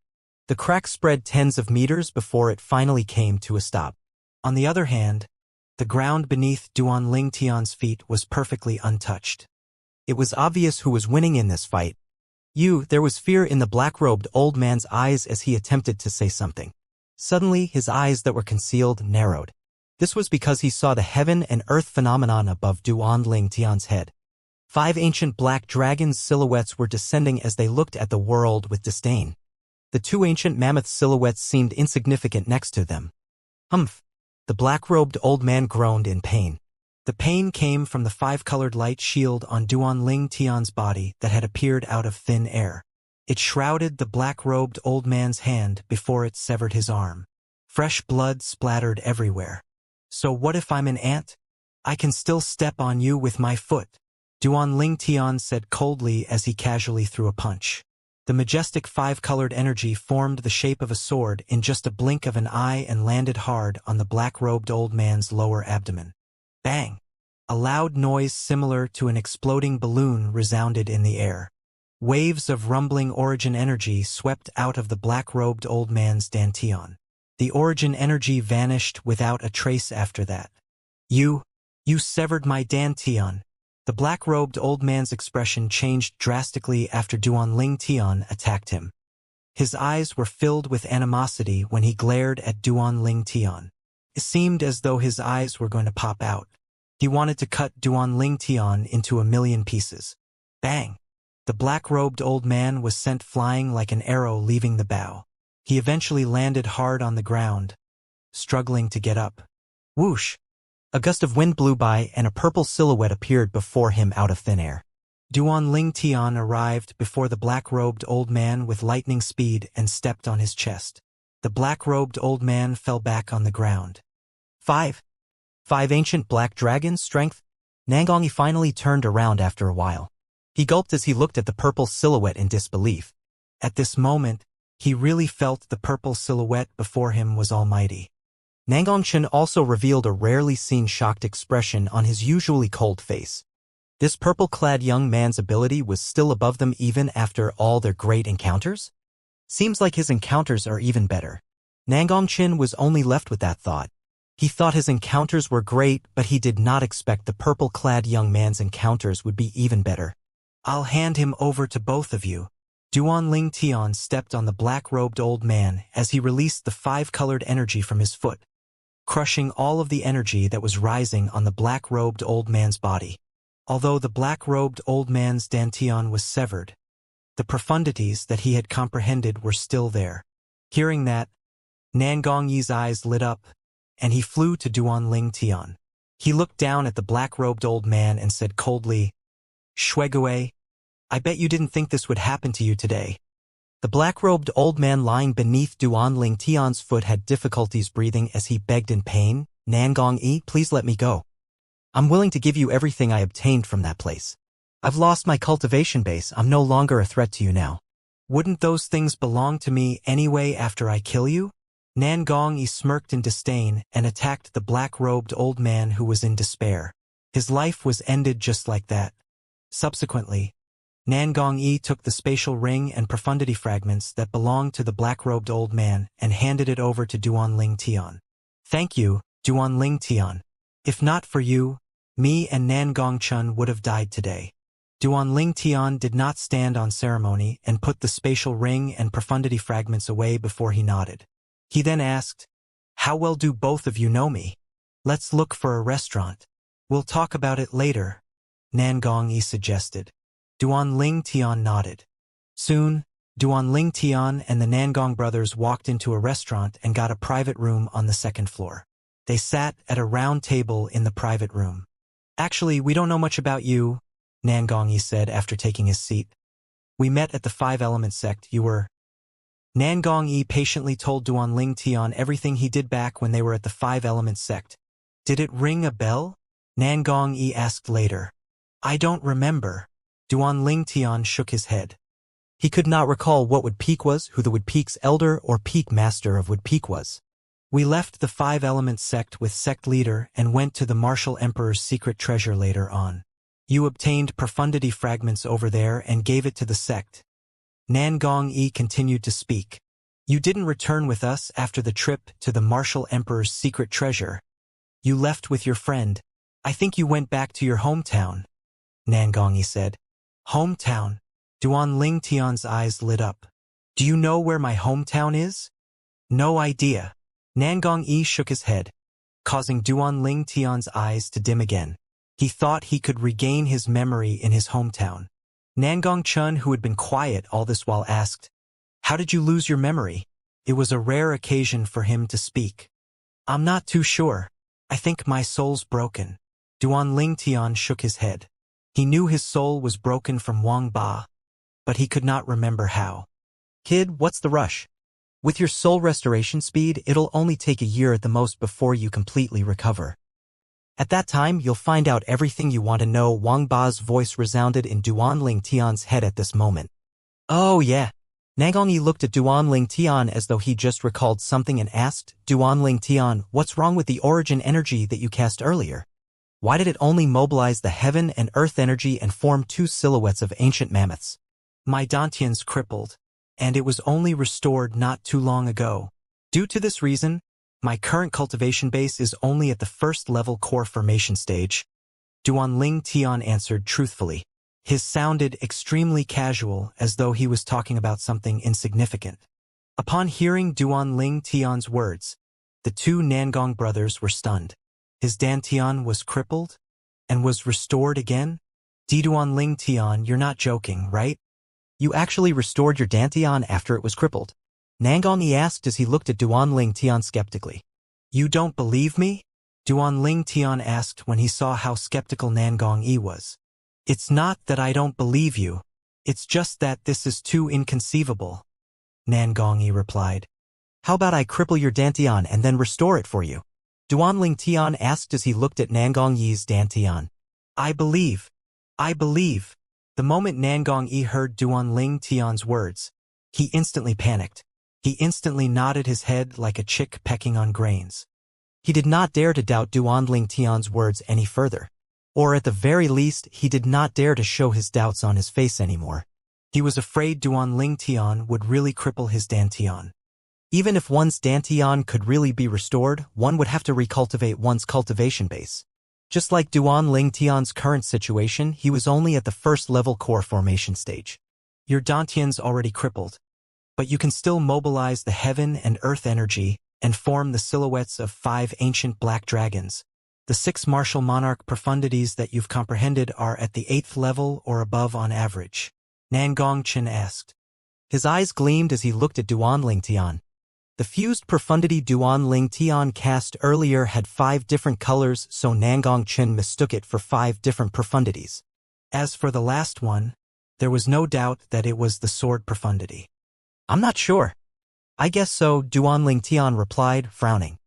The cracks spread tens of meters before it finally came to a stop. On the other hand, the ground beneath Duanling Tian's feet was perfectly untouched. It was obvious who was winning in this fight. There was fear in the black-robed old man's eyes as he attempted to say something. Suddenly, his eyes that were concealed narrowed. This was because he saw the heaven and earth phenomenon above Duanling Tian's head. 5 ancient black dragons' silhouettes were descending as they looked at the world with disdain. The 2 ancient mammoth silhouettes seemed insignificant next to them. Humph! The black-robed old man groaned in pain. The pain came from the 5-colored light shield on Duanling Tian's body that had appeared out of thin air. It shrouded the black-robed old man's hand before it severed his arm. Fresh blood splattered everywhere. So what if I'm an ant? I can still step on you with my foot. Duanling Tian said coldly as he casually threw a punch. The majestic 5-colored energy formed the shape of a sword in just a blink of an eye and landed hard on the black-robed old man's lower abdomen. Bang! A loud noise similar to an exploding balloon resounded in the air. Waves of rumbling origin energy swept out of the black-robed old man's dantian. The origin energy vanished without a trace after that. You severed my dantian. The black-robed old man's expression changed drastically after Duanling Tian attacked him. His eyes were filled with animosity when he glared at Duanling Tian. It seemed as though his eyes were going to pop out. He wanted to cut Duanling Tian into a million pieces. Bang! The black-robed old man was sent flying like an arrow leaving the bow. He eventually landed hard on the ground, struggling to get up. Whoosh! A gust of wind blew by and a purple silhouette appeared before him out of thin air. Duanling Tian arrived before the black-robed old man with lightning speed and stepped on his chest. The black-robed old man fell back on the ground. 5 ancient black dragons' strength? Nangong finally turned around after a while. He gulped as he looked at the purple silhouette in disbelief. At this moment, he really felt the purple silhouette before him was almighty. Nangongchen also revealed a rarely seen shocked expression on his usually cold face. This purple-clad young man's ability was still above them even after all their great encounters? Seems like his encounters are even better. Nangongchen was only left with that thought. He thought his encounters were great, but he did not expect the purple-clad young man's encounters would be even better. I'll hand him over to both of you. Duanling Tian stepped on the black-robed old man as he released the 5-colored energy from his foot, crushing all of the energy that was rising on the black-robed old man's body. Although the black-robed old man's dantian was severed, the profundities that he had comprehended were still there. Hearing that, Nangongyi's eyes lit up, and he flew to Duanling Tian. He looked down at the black-robed old man and said coldly, "Shuigui, I bet you didn't think this would happen to you today." The black-robed old man lying beneath Duanling Tian's foot had difficulties breathing as he begged in pain, "Nangong-yi, please let me go. I'm willing to give you everything I obtained from that place. I've lost my cultivation base, I'm no longer a threat to you now." "Wouldn't those things belong to me anyway after I kill you?" Nangong-yi smirked in disdain and attacked the black-robed old man who was in despair. His life was ended just like that. Subsequently, Nangong-yi took the spatial ring and profundity fragments that belonged to the black-robed old man and handed it over to Duanling Tian. "Thank you, Duan Ling Tian. If not for you, me and Nan Gongchun would have died today. Duan Ling Tian did not stand on ceremony and put the spatial ring and profundity fragments away before he nodded. He then asked, "How well do both of you know me? Let's look for a restaurant. We'll talk about it later," Nan Gongyi suggested. Duan Ling Tian nodded. Soon, Duan Ling Tian and the Nangong brothers walked into a restaurant and got a private room on the second floor. They sat at a round table in the private room. "Actually, we don't know much about you," Nan Gongyi said after taking his seat. "We met at the Five-Element sect. You were—" Nan Gongyi patiently told Duan Ling Tian everything he did back when they were at the Five-Element sect. "Did it ring a bell?" Nan Gongyi asked later. "I don't remember." Duan Ling Tian shook his head. He could not recall what Wood Peak was, who the Wood Peak's elder or peak master of Wood Peak was. "We left the Five-Element sect with sect leader and went to the Martial Emperor's secret treasure later on. You obtained profundity fragments over there and gave it to the sect." Nan Gongyi continued to speak. "You didn't return with us after the trip to the Martial Emperor's secret treasure. You left with your friend. I think you went back to your hometown," Nan Gongyi said. "Hometown?" Duan Ling Tian's eyes lit up. "Do you know where my hometown is?" "No idea." Nan Gongyi shook his head, causing Duan Ling Tian's eyes to dim again. He thought he could regain his memory in his hometown. Nan Gongchun, who had been quiet all this while, asked, "How did you lose your memory?" It was a rare occasion for him to speak. "I'm not too sure. I think my soul's broken." Duan Ling Tian shook his head. He knew his soul was broken from Wang Ba, but he could not remember how. "Kid, what's the rush? With your soul restoration speed, it'll only take a year at the most before you completely recover. At that time, you'll find out everything you want to know." Wang Ba's voice resounded in Duan Ling Tian's head at this moment. "Oh yeah." Nangongyi looked at Duan Ling Tian as though he just recalled something and asked, "Duan Ling Tian, what's wrong with the origin energy that you cast earlier? Why did it only mobilize the heaven and earth energy and form two silhouettes of ancient mammoths?" "My dantian's crippled, and it was only restored not too long ago. Due to this reason, my current cultivation base is only at the first-level core formation stage," Duan Ling Tian answered truthfully. His sounded extremely casual, as though he was talking about something insignificant. Upon hearing Duan Ling Tian's words, the two Nangong brothers were stunned. His dantian was crippled and was restored again? Duan Ling Tian, you're not joking, right? You actually restored your dantian after it was crippled? Nangongyi asked as he looked at Duan Ling Tian skeptically. "You don't believe me?" Duan Ling Tian asked when he saw how skeptical Nangongyi was. "It's not that I don't believe you. It's just that this is too inconceivable," Nangongyi replied. "How about I cripple your dantian and then restore it for you?" Duan Ling Tian asked as he looked at Nangongyi's dantian. I believe. The moment Nangongyi heard Duan Ling Tian's words, he instantly panicked. He instantly nodded his head like a chick pecking on grains. He did not dare to doubt Duan Ling Tian's words any further. Or at the very least, he did not dare to show his doubts on his face anymore. He was afraid Duan Ling Tian would really cripple his dantian. Even if one's dantian could really be restored, one would have to recultivate one's cultivation base. Just like Duan Ling Tian's current situation, he was only at the first-level core formation stage. Your dantian's already crippled, but you can still mobilize the heaven and earth energy and form the silhouettes of 5 ancient black dragons. The 6 martial monarch profundities that you've comprehended are at the 8th level or above on average, Nangongchen asked. His eyes gleamed as he looked at Duan Ling Tian. The fused profundity Duan Ling Tian cast earlier had 5 different colors, so Nangongchen mistook it for 5 different profundities. As for the last one, there was no doubt that it was the sword profundity. I'm not sure. I guess so, Duan Ling Tian replied, frowning.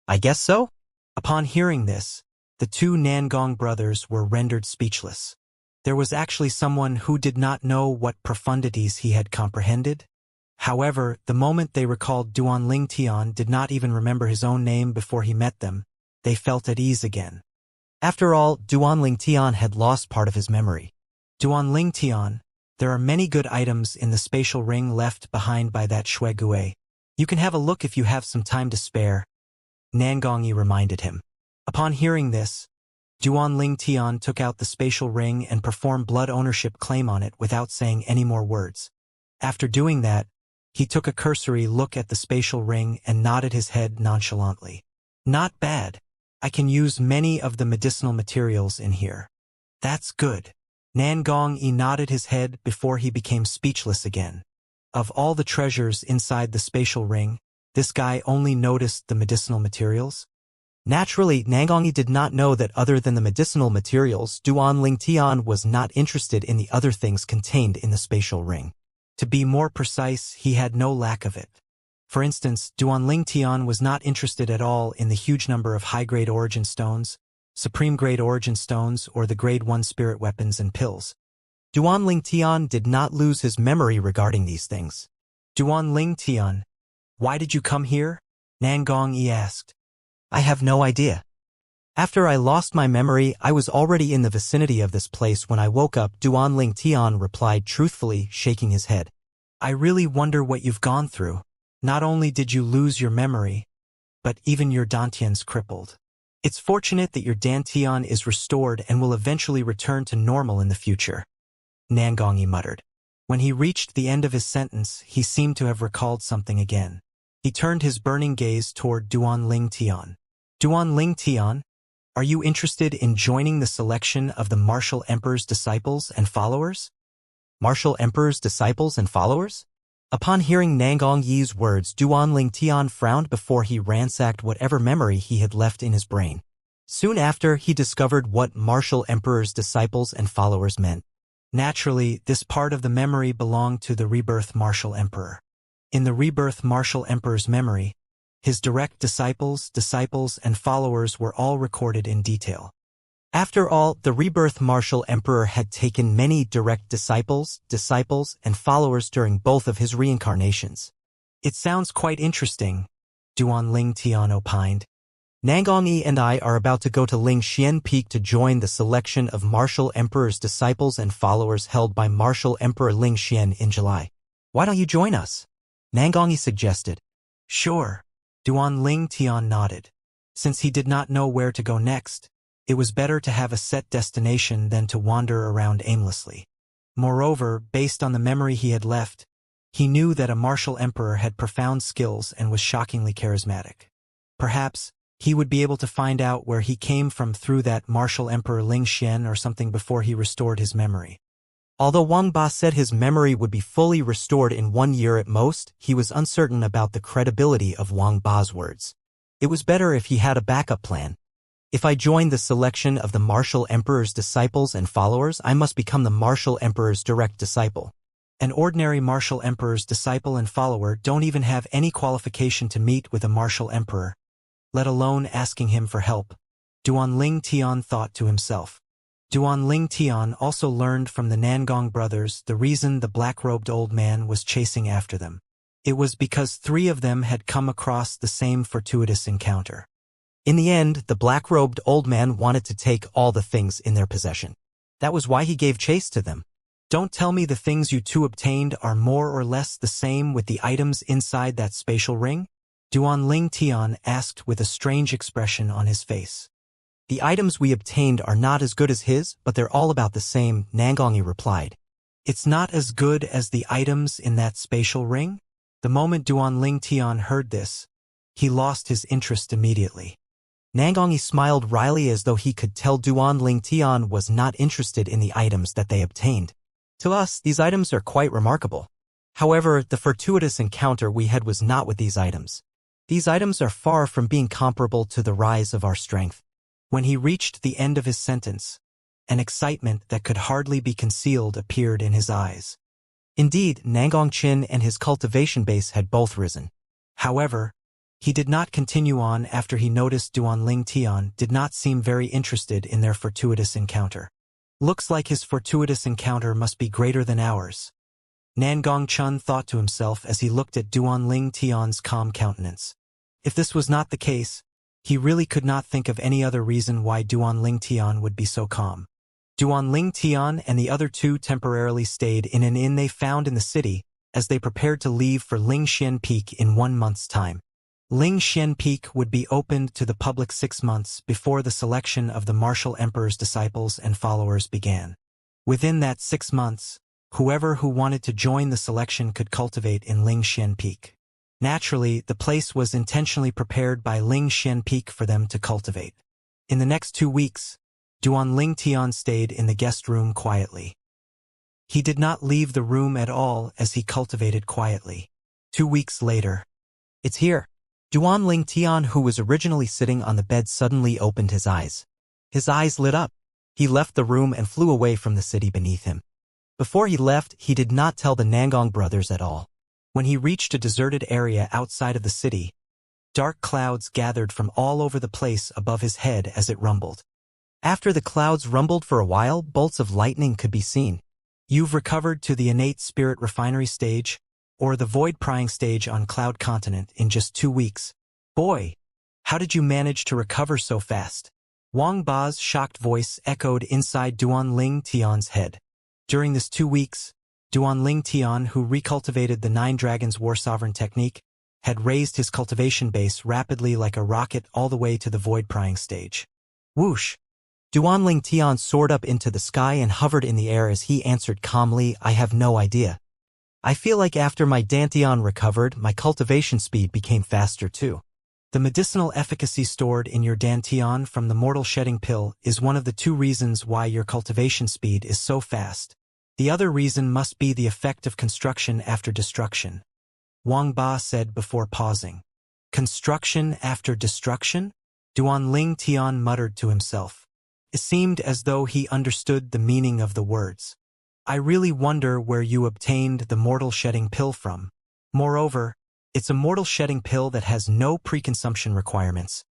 I guess so? Upon hearing this, the 2 Nangong brothers were rendered speechless. There was actually someone who did not know what profundities he had comprehended. However, the moment they recalled Duan Ling Tian did not even remember his own name before he met them, they felt at ease again. After all, Duan Ling Tian had lost part of his memory. Duan Ling Tian, there are many good items in the spatial ring left behind by that Shui Gui. You can have a look if you have some time to spare. Nangongyi reminded him. Upon hearing this, Duan Tian took out the spatial ring and performed blood ownership claim on it without saying any more words. After doing that, he took a cursory look at the spatial ring and nodded his head nonchalantly. Not bad. I can use many of the medicinal materials in here. That's good. Nangongyi nodded his head before he became speechless again. Of all the treasures inside the spatial ring, this guy only noticed the medicinal materials? Naturally, Nangongyi did not know that other than the medicinal materials, Duan Tian was not interested in the other things contained in the spatial ring. To be more precise, he had no lack of it. For instance, Duan Tian was not interested at all in the huge number of high-grade origin stones, supreme-grade origin stones, or the grade 1 spirit weapons and pills. Duan Tian did not lose his memory regarding these things. Duan Tian, why did you come here? Nangongyi asked. I have no idea. After I lost my memory, I was already in the vicinity of this place when I woke up, Duan Tian replied truthfully, shaking his head. I really wonder what you've gone through. Not only did you lose your memory, but even your dantian's crippled. It's fortunate that your dantian is restored and will eventually return to normal in the future. Nangongyi muttered. When he reached the end of his sentence, he seemed to have recalled something again. He turned his burning gaze toward Duan Tian. Duan Tian, are you interested in joining the selection of the Martial Emperor's disciples and followers? Martial Emperor's disciples and followers? Upon hearing Nangongyi's words, Duan Tian frowned before he ransacked whatever memory he had left in his brain. Soon after, he discovered what Martial Emperor's disciples and followers meant. Naturally, this part of the memory belonged to the Rebirth Martial Emperor. In the Rebirth Martial Emperor's memory, his direct disciples, and followers were all recorded in detail. After all, the Rebirth Martial Emperor had taken many direct disciples, and followers during both of his reincarnations. It sounds quite interesting, Duan Tian opined. Nangongyi and I are about to go to Lingxian Peak to join the selection of Martial Emperor's disciples and followers held by Martial Emperor Lingxian in July. Why don't you join us? Nangongyi suggested. Sure. Duan Tian nodded. Since he did not know where to go next, it was better to have a set destination than to wander around aimlessly. Moreover, based on the memory he had left, he knew that a martial emperor had profound skills and was shockingly charismatic. Perhaps, he would be able to find out where he came from through that martial emperor Lingxian or something before he restored his memory. Although Wang Ba said his memory would be fully restored in 1 year at most, he was uncertain about the credibility of Wang Ba's words. It was better if he had a backup plan. If I join the selection of the Martial Emperor's disciples and followers, I must become the Martial Emperor's direct disciple. An ordinary Martial Emperor's disciple and follower don't even have any qualification to meet with a Martial Emperor, let alone asking him for help, Duan Tian thought to himself. Duan Tian also learned from the Nangong brothers the reason the black-robed old man was chasing after them. It was because 3 of them had come across the same fortuitous encounter. In the end, the black-robed old man wanted to take all the things in their possession. That was why he gave chase to them. Don't tell me the things you two obtained are more or less the same with the items inside that spatial ring? Duan Tian asked with a strange expression on his face. The items we obtained are not as good as his, but they're all about the same, Nangongyi replied. It's not as good as the items in that spatial ring? The moment Duan Tian heard this, he lost his interest immediately. Nangongyi smiled wryly as though he could tell Duan Tian was not interested in the items that they obtained. To us, these items are quite remarkable. However, the fortuitous encounter we had was not with these items. These items are far from being comparable to the rise of our strength. When he reached the end of his sentence, an excitement that could hardly be concealed appeared in his eyes. Indeed, Nangongqin and his cultivation base had both risen. However, he did not continue on after he noticed Duan Tian did not seem very interested in their fortuitous encounter. Looks like his fortuitous encounter must be greater than ours. Nangongqin thought to himself as he looked at Duan Tian's calm countenance. If this was not the case, he really could not think of any other reason why Duan Tian would be so calm. Duan Tian and the other 2 temporarily stayed in an inn they found in the city as they prepared to leave for Lingxian Peak in 1 month's time. Ling Xian Peak would be opened to the public 6 months before the selection of the martial emperor's disciples and followers began. Within that 6 months, whoever who wanted to join the selection could cultivate in Ling Xian Peak. Naturally, the place was intentionally prepared by Ling Xian Peak for them to cultivate. In the next 2 weeks, Duan Ling Tian stayed in the guest room quietly. He did not leave the room at all as he cultivated quietly. 2 weeks later, "It's here." Duan Ling Tian, who was originally sitting on the bed, suddenly opened his eyes. His eyes lit up. He left the room and flew away from the city beneath him. Before he left, he did not tell the Nangong brothers at all. When he reached a deserted area outside of the city, dark clouds gathered from all over the place above his head as it rumbled. After the clouds rumbled for a while, bolts of lightning could be seen. "You've recovered to the innate spirit refinery stage, or the void prying stage on Cloud Continent in just 2 weeks. Boy, how did you manage to recover so fast?" Wang Ba's shocked voice echoed inside Duan Ling Tian's head. During this 2 weeks, Duan Ling Tian, who recultivated the 9 Dragons War Sovereign technique, had raised his cultivation base rapidly like a rocket all the way to the void prying stage. Whoosh! Duan Ling Tian soared up into the sky and hovered in the air as he answered calmly, "I have no idea. I feel like after my Dantian recovered, my cultivation speed became faster too." The medicinal efficacy stored in your Dantian from the mortal shedding pill is one of the 2 reasons why your cultivation speed is so fast. The other reason must be the effect of construction after destruction, Wang Ba said before pausing. "Construction after destruction?" Duan Ling Tian muttered to himself. It seemed as though he understood the meaning of the words. "I really wonder where you obtained the mortal shedding pill from. Moreover, it's a mortal shedding pill that has no pre-consumption requirements."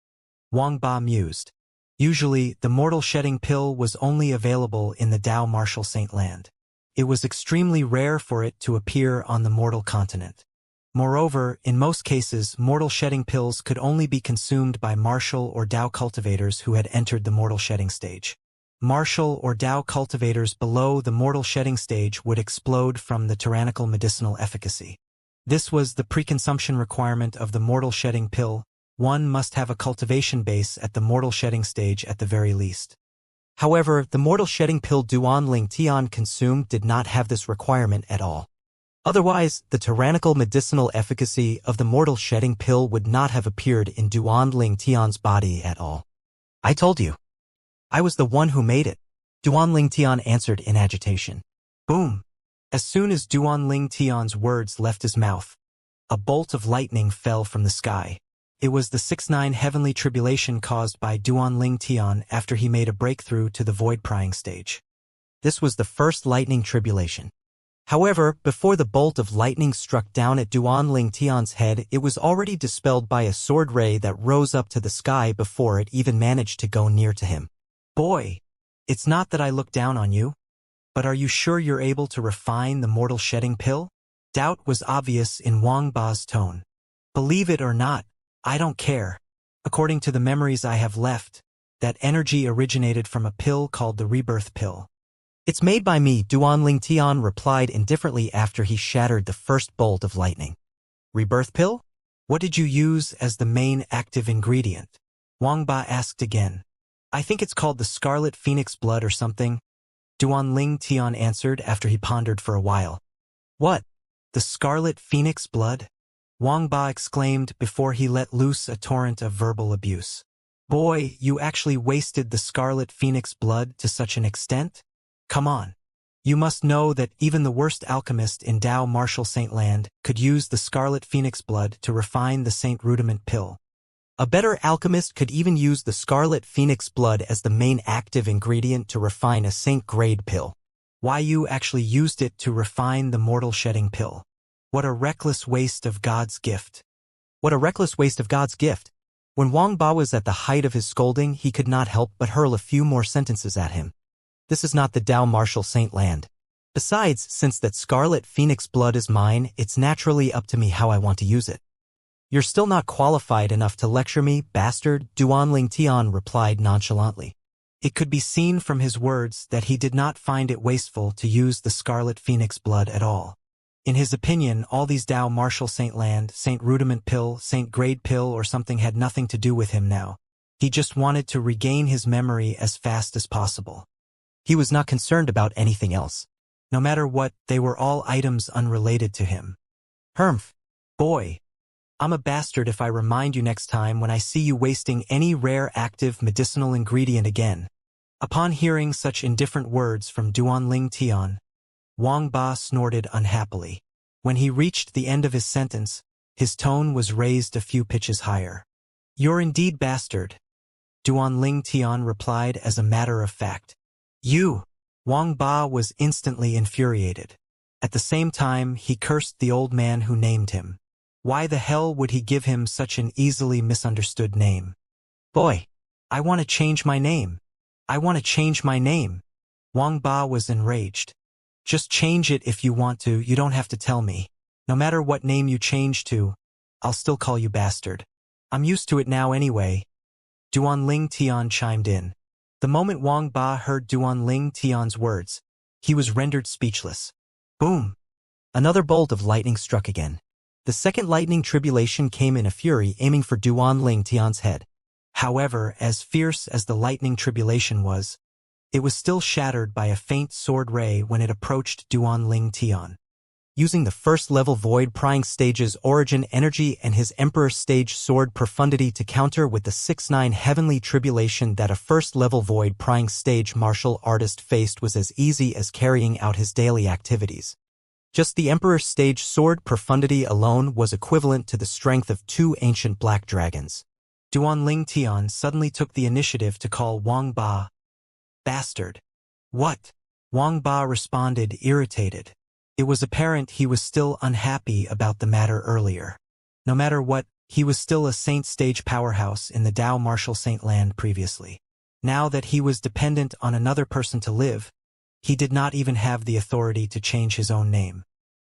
Wang Ba mused. Usually, the mortal shedding pill was only available in the Dao Martial Saint Land. It was extremely rare for it to appear on the mortal continent. Moreover, in most cases, mortal shedding pills could only be consumed by martial or Dao cultivators who had entered the mortal shedding stage. Martial or Dao cultivators below the mortal shedding stage would explode from the tyrannical medicinal efficacy. This was the pre-consumption requirement of the mortal shedding pill. One must have a cultivation base at the mortal shedding stage at the very least. However, the mortal shedding pill Duan Ling Tian consumed did not have this requirement at all. Otherwise, the tyrannical medicinal efficacy of the mortal shedding pill would not have appeared in Duan Ling Tian's body at all. "I told you. I was the one who made it," Duan Ling Tian answered in agitation. Boom! As soon as Duan Ling Tian's words left his mouth, a bolt of lightning fell from the sky. It was the 6-9 heavenly tribulation caused by Duan Ling Tian after he made a breakthrough to the void prying stage. This was the first lightning tribulation. However, before the bolt of lightning struck down at Duan Ling Tian's head, it was already dispelled by a sword ray that rose up to the sky before it even managed to go near to him. "Boy, it's not that I look down on you, but are you sure you're able to refine the mortal shedding pill?" Doubt was obvious in Wang Ba's tone. "Believe it or not, I don't care. According to the memories I have left, that energy originated from a pill called the rebirth pill. It's made by me," Duan Ling Tian replied indifferently after he shattered the first bolt of lightning. "Rebirth pill? What did you use as the main active ingredient?" Wang Ba asked again. "I think it's called the Scarlet Phoenix Blood or something," Duan Ling Tian answered after he pondered for a while. "What? The Scarlet Phoenix Blood?" Wang Ba exclaimed before he let loose a torrent of verbal abuse. "Boy, you actually wasted the Scarlet Phoenix Blood to such an extent? Come on. You must know that even the worst alchemist in Dao Martial Saint Land could use the Scarlet Phoenix Blood to refine the Saint Rudiment pill. A better alchemist could even use the Scarlet Phoenix Blood as the main active ingredient to refine a Saint Grade pill. Why you actually used it to refine the mortal shedding pill? What a reckless waste of God's gift." What a reckless waste of God's gift. When Wang Ba was at the height of his scolding, he could not help but hurl a few more sentences at him. "This is not the Dao Martial Saint Land. Besides, since that Scarlet Phoenix Blood is mine, it's naturally up to me how I want to use it." "You're still not qualified enough to lecture me, bastard," Duan Ling Tian replied nonchalantly. It could be seen from his words that he did not find it wasteful to use the Scarlet Phoenix Blood at all. In his opinion, all these Dao Martial Saint Land, Saint Rudiment Pill, Saint Grade Pill or something had nothing to do with him now. He just wanted to regain his memory as fast as possible. He was not concerned about anything else. No matter what, they were all items unrelated to him. Humph. Boy. I'm a bastard if I remind you next time when I see you wasting any rare active medicinal ingredient again. Upon hearing such indifferent words from Duanling Tian, Wang Ba snorted unhappily. When he reached the end of his sentence, his tone was raised a few pitches higher. You're indeed bastard, Duanling Tian replied as a matter of fact. You! Wang Ba was instantly infuriated. At the same time, he cursed the old man who named him. Why the hell would he give him such an easily misunderstood name? Boy! I want to change my name. I want to change my name. Wang Ba was enraged. Just change it if you want to, you don't have to tell me. No matter what name you change to, I'll still call you bastard. I'm used to it now anyway. Duanling Tian chimed in. The moment Wang Ba heard Duanling Tian's words, he was rendered speechless. Boom! Another bolt of lightning struck again. The second lightning tribulation came in a fury, aiming for Duanling Tian's head. However, as fierce as the lightning tribulation was, it was still shattered by a faint sword ray when it approached Duanling Tian. Using the first-level Void Prying Stage's origin energy and his Emperor Stage Sword Profundity to counter with the 6-9 Heavenly Tribulation that a first-level Void Prying Stage martial artist faced was as easy as carrying out his daily activities. Just the Emperor Stage Sword Profundity alone was equivalent to the strength of 2 ancient black dragons. Duanling Tian suddenly took the initiative to call Wang Ba bastard. What? Wang Ba responded, irritated. It was apparent he was still unhappy about the matter earlier. No matter what, he was still a Saint Stage powerhouse in the Dao Martial Saint Land previously. Now that he was dependent on another person to live, he did not even have the authority to change his own name.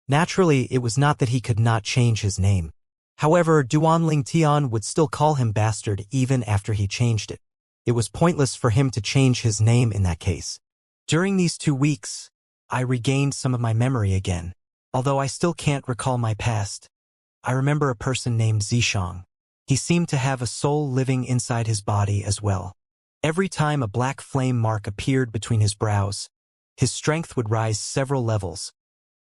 Naturally, it was not that he could not change his name. However, Duanling Tian would still call him bastard even after he changed it. It was pointless for him to change his name in that case. During these 2 weeks, I regained some of my memory again. Although I still can't recall my past, I remember a person named Zishang. He seemed to have a soul living inside his body as well. Every time a black flame mark appeared between his brows, his strength would rise several levels,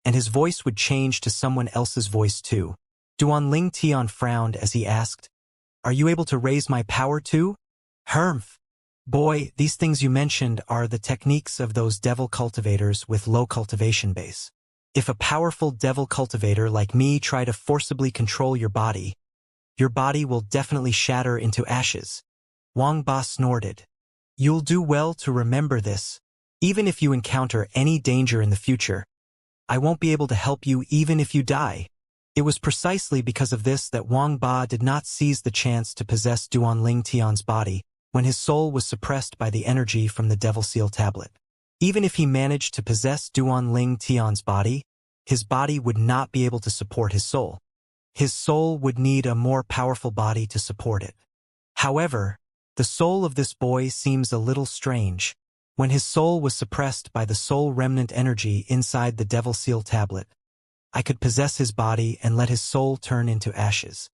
and his voice would change to someone else's voice too. Duanling Tian frowned as he asked, "Are you able to raise my power too?" Humph. Boy, these things you mentioned are the techniques of those devil cultivators with low cultivation base. If a powerful devil cultivator like me try to forcibly control your body will definitely shatter into ashes. Wang Ba snorted. You'll do well to remember this. Even if you encounter any danger in the future, I won't be able to help you even if you die. It was precisely because of this that Wang Ba did not seize the chance to possess Duanling Tian's body when his soul was suppressed by the energy from the Devil Seal tablet. Even if he managed to possess Duanling Tian's body, his body would not be able to support his soul. His soul would need a more powerful body to support it. However, the soul of this boy seems a little strange. When his soul was suppressed by the soul remnant energy inside the Devil Seal tablet, I could possess his body and let his soul turn into ashes.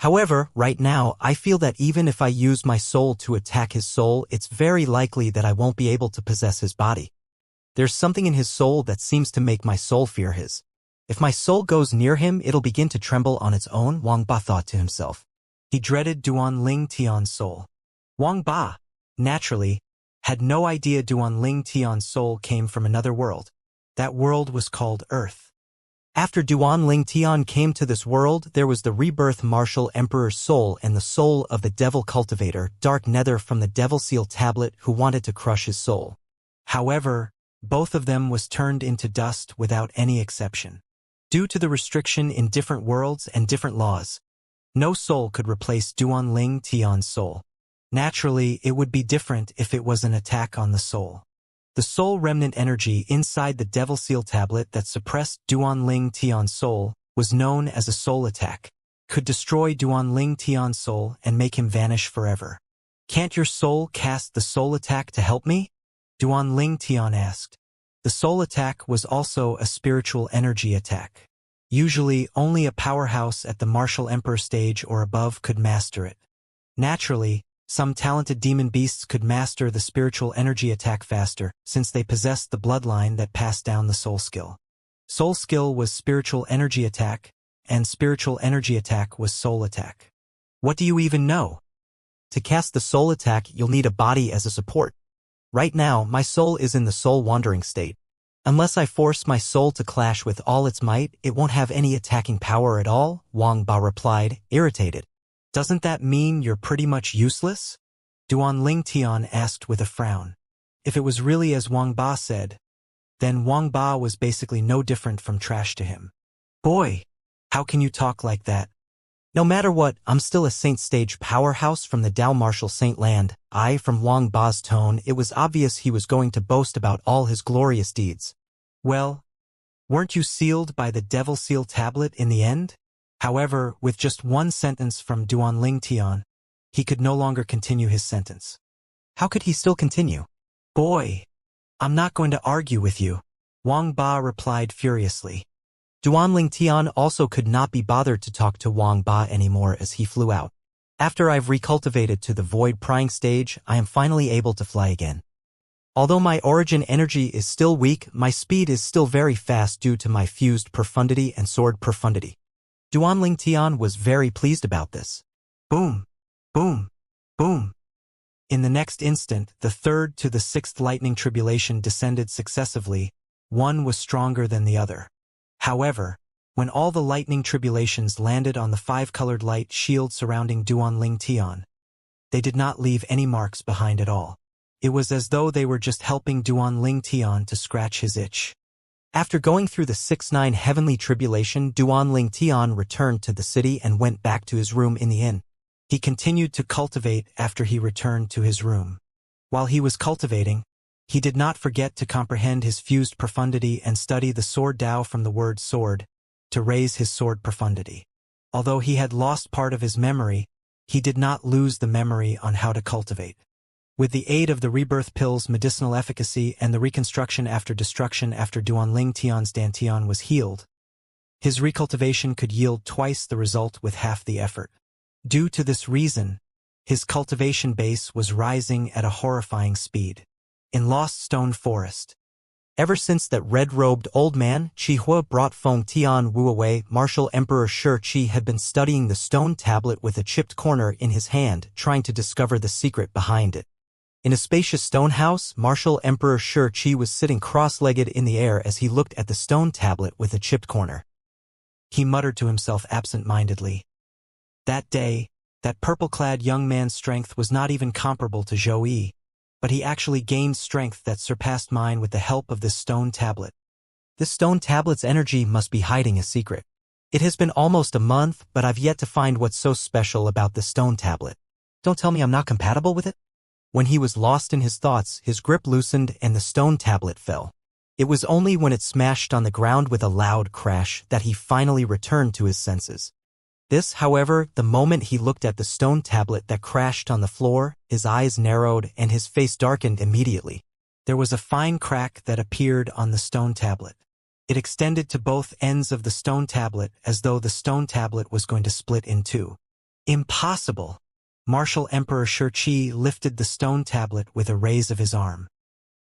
However, right now, I feel that even if I use my soul to attack his soul, it's very likely that I won't be able to possess his body. There's something in his soul that seems to make my soul fear his. If my soul goes near him, it'll begin to tremble on its own, Wang Ba thought to himself. He dreaded Duanling Tian's soul. Wang Ba, naturally, had no idea Duanling Tian's soul came from another world. That world was called Earth. After Duanling Tian came to this world, there was the rebirth martial emperor's soul and the soul of the devil cultivator, Dark Nether from the Devil Seal tablet, who wanted to crush his soul. However, both of them was turned into dust without any exception. Due to the restriction in different worlds and different laws, no soul could replace Duanling Tian's soul. Naturally, it would be different if it was an attack on the soul. The soul remnant energy inside the Devil Seal tablet that suppressed Duanling Tian's soul was known as a soul attack, could destroy Duanling Tian's soul and make him vanish forever. Can't your soul cast the soul attack to help me? Duanling Tian asked. The soul attack was also a spiritual energy attack. Usually, only a powerhouse at the martial emperor stage or above could master it. Naturally, some talented demon beasts could master the spiritual energy attack faster, since they possessed the bloodline that passed down the soul skill. Soul skill was spiritual energy attack, and spiritual energy attack was soul attack. What do you even know? To cast the soul attack, you'll need a body as a support. Right now, my soul is in the soul wandering state. Unless I force my soul to clash with all its might, it won't have any attacking power at all, Wang Ba replied, irritated. Doesn't that mean you're pretty much useless? Duan Ling Tian asked with a frown. If it was really as Wang Ba said, then Wang Ba was basically no different from trash to him. Boy, how can you talk like that? No matter what, I'm still a Saint Stage powerhouse from the Dao Martial Saint Land. From Wang Ba's tone, it was obvious he was going to boast about all his glorious deeds. Well, weren't you sealed by the Devil Seal tablet in the end? However, with just one sentence from Duan Ling Tian, he could no longer continue his sentence. How could he still continue? Boy, I'm not going to argue with you, Wang Ba replied furiously. Duan Ling Tian also could not be bothered to talk to Wang Ba anymore as he flew out. After I've recultivated to the void prying stage, I am finally able to fly again. Although my origin energy is still weak, my speed is still very fast due to my fused profundity and sword profundity. Duan Ling Tian was very pleased about this. Boom, boom, boom. In the next instant, the third to the sixth lightning tribulation descended successively. One was stronger than the other. However, when all the lightning tribulations landed on the five-colored light shield surrounding Duan Ling Tian, they did not leave any marks behind at all. It was as though they were just helping Duan Ling Tian to scratch his itch. After going through the 6-9 heavenly tribulation, Duan Ling Tian returned to the city and went back to his room in the inn. He continued to cultivate after he returned to his room. While he was cultivating, he did not forget to comprehend his fused profundity and study the sword Dao from the word sword, to raise his sword profundity. Although he had lost part of his memory, he did not lose the memory on how to cultivate. With the aid of the rebirth pill's medicinal efficacy and the reconstruction after destruction after Duan Ling Tian's Dantian was healed, his recultivation could yield twice the result with half the effort. Due to this reason, his cultivation base was rising at a horrifying speed. In Lost Stone Forest. Ever since that red-robed old man, Qi Hua, brought Feng Tian Wu away, Martial Emperor Shi Qi had been studying the stone tablet with a chipped corner in his hand, trying to discover the secret behind it. In a spacious stone house, Martial Emperor Shi Qi was sitting cross-legged in the air as he looked at the stone tablet with a chipped corner. He muttered to himself absent-mindedly. That day, that purple-clad young man's strength was not even comparable to Zhou Yi, but he actually gained strength that surpassed mine with the help of this stone tablet. This stone tablet's energy must be hiding a secret. It has been almost a month, but I've yet to find what's so special about this stone tablet. Don't tell me I'm not compatible with it? When he was lost in his thoughts, his grip loosened and the stone tablet fell. It was only when it smashed on the ground with a loud crash that he finally returned to his senses. This, however, the moment he looked at the stone tablet that crashed on the floor, his eyes narrowed and his face darkened immediately. There was a fine crack that appeared on the stone tablet. It extended to both ends of the stone tablet as though the stone tablet was going to split in two. Impossible! Martial Emperor Shi Qi lifted the stone tablet with a raise of his arm.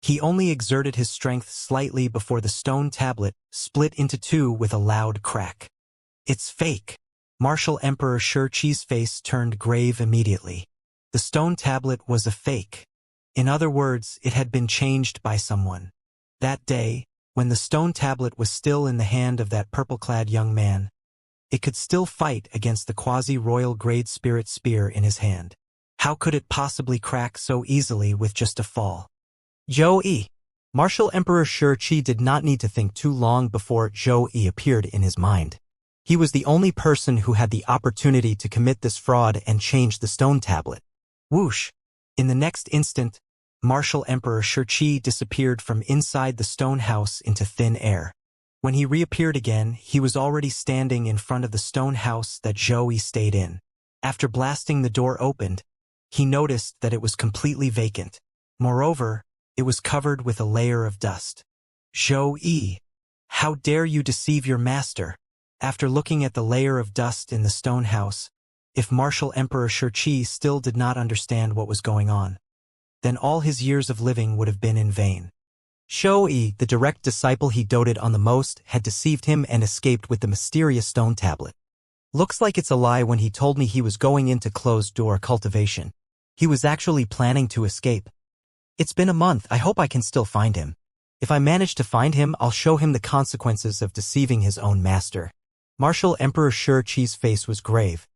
He only exerted his strength slightly before the stone tablet split into two with a loud crack. It's fake! Martial Emperor Shi Qi's face turned grave immediately. The stone tablet was a fake. In other words, it had been changed by someone. That day, when the stone tablet was still in the hand of that purple-clad young man, it could still fight against the quasi-royal grade spirit spear in his hand. How could it possibly crack so easily with just a fall? Zhou Yi. Martial Emperor Shi Qi did not need to think too long before Zhou Yi appeared in his mind. He was the only person who had the opportunity to commit this fraud and change the stone tablet. Whoosh! In the next instant, Martial Emperor Shi Qi disappeared from inside the stone house into thin air. When he reappeared again, he was already standing in front of the stone house that Zhou Yi stayed in. After blasting the door opened, he noticed that it was completely vacant. Moreover, it was covered with a layer of dust. Zhou Yi, how dare you deceive your master? After looking at the layer of dust in the stone house, if Martial Emperor Shi still did not understand what was going on, then all his years of living would have been in vain. Zhou Yi, the direct disciple he doted on the most, had deceived him and escaped with the mysterious stone tablet. Looks like it's a lie when he told me he was going into closed-door cultivation. He was actually planning to escape. It's been a month, I hope I can still find him. If I manage to find him, I'll show him the consequences of deceiving his own master. Martial Emperor Shi's face was grave.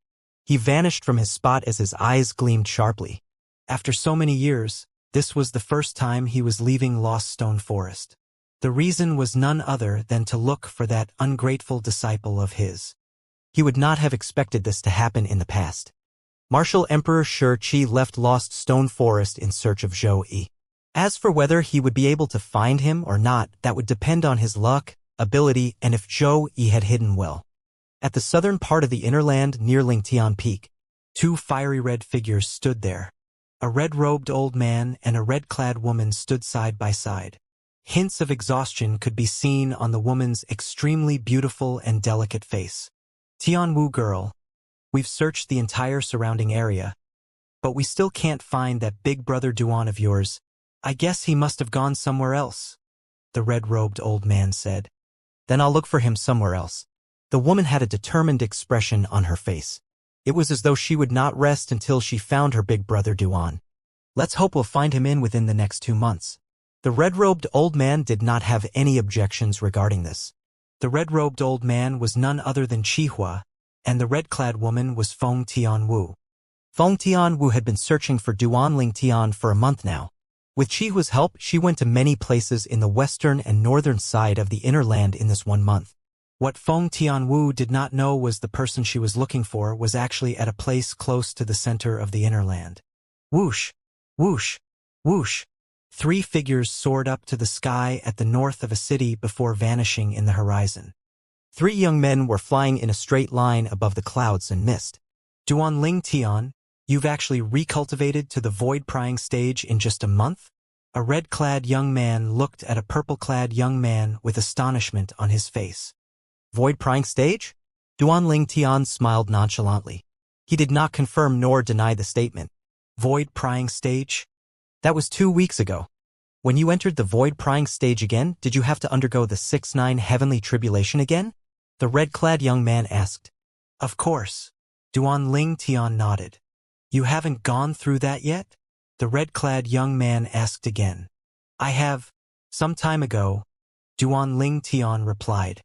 He vanished from his spot as his eyes gleamed sharply. After so many years, this was the first time he was leaving Lost Stone Forest. The reason was none other than to look for that ungrateful disciple of his. He would not have expected this to happen in the past. Martial Emperor Shi left Lost Stone Forest in search of Zhou Yi. As for whether he would be able to find him or not, that would depend on his luck, ability, and if Zhou Yi had hidden well. At the southern part of the inner land near Lingtian Peak, two fiery red figures stood there. A red-robed old man and a red-clad woman stood side by side. Hints of exhaustion could be seen on the woman's extremely beautiful and delicate face. Tianwu girl, we've searched the entire surrounding area, but we still can't find that big brother Duan of yours. I guess he must have gone somewhere else, the red-robed old man said. Then I'll look for him somewhere else. The woman had a determined expression on her face. It was as though she would not rest until she found her big brother Duan. Let's hope we'll find him within the next 2 months. The red-robed old man did not have any objections regarding this. The red-robed old man was none other than Qihua, and the red-clad woman was Feng Tianwu. Feng Tianwu had been searching for Duan Lingtian for a month now. With Chihua's help, she went to many places in the western and northern side of the inner land in this 1 month. What Feng Tianwu did not know was the person she was looking for was actually at a place close to the center of the inner land. Whoosh, whoosh, whoosh. 3 figures soared up to the sky at the north of a city before vanishing in the horizon. 3 young men were flying in a straight line above the clouds and mist. Duan Lingtian, you've actually recultivated to the void-prying stage in just a month? A red-clad young man looked at a purple-clad young man with astonishment on his face. Void-prying stage? Duan Lingtian smiled nonchalantly. He did not confirm nor deny the statement. Void-prying stage? That was 2 weeks ago. When you entered the void-prying stage again, did you have to undergo the 6-9 heavenly tribulation again? The red-clad young man asked. Of course. Duan Lingtian nodded. You haven't gone through that yet? The red-clad young man asked again. I have. Some time ago, Duan Lingtian replied.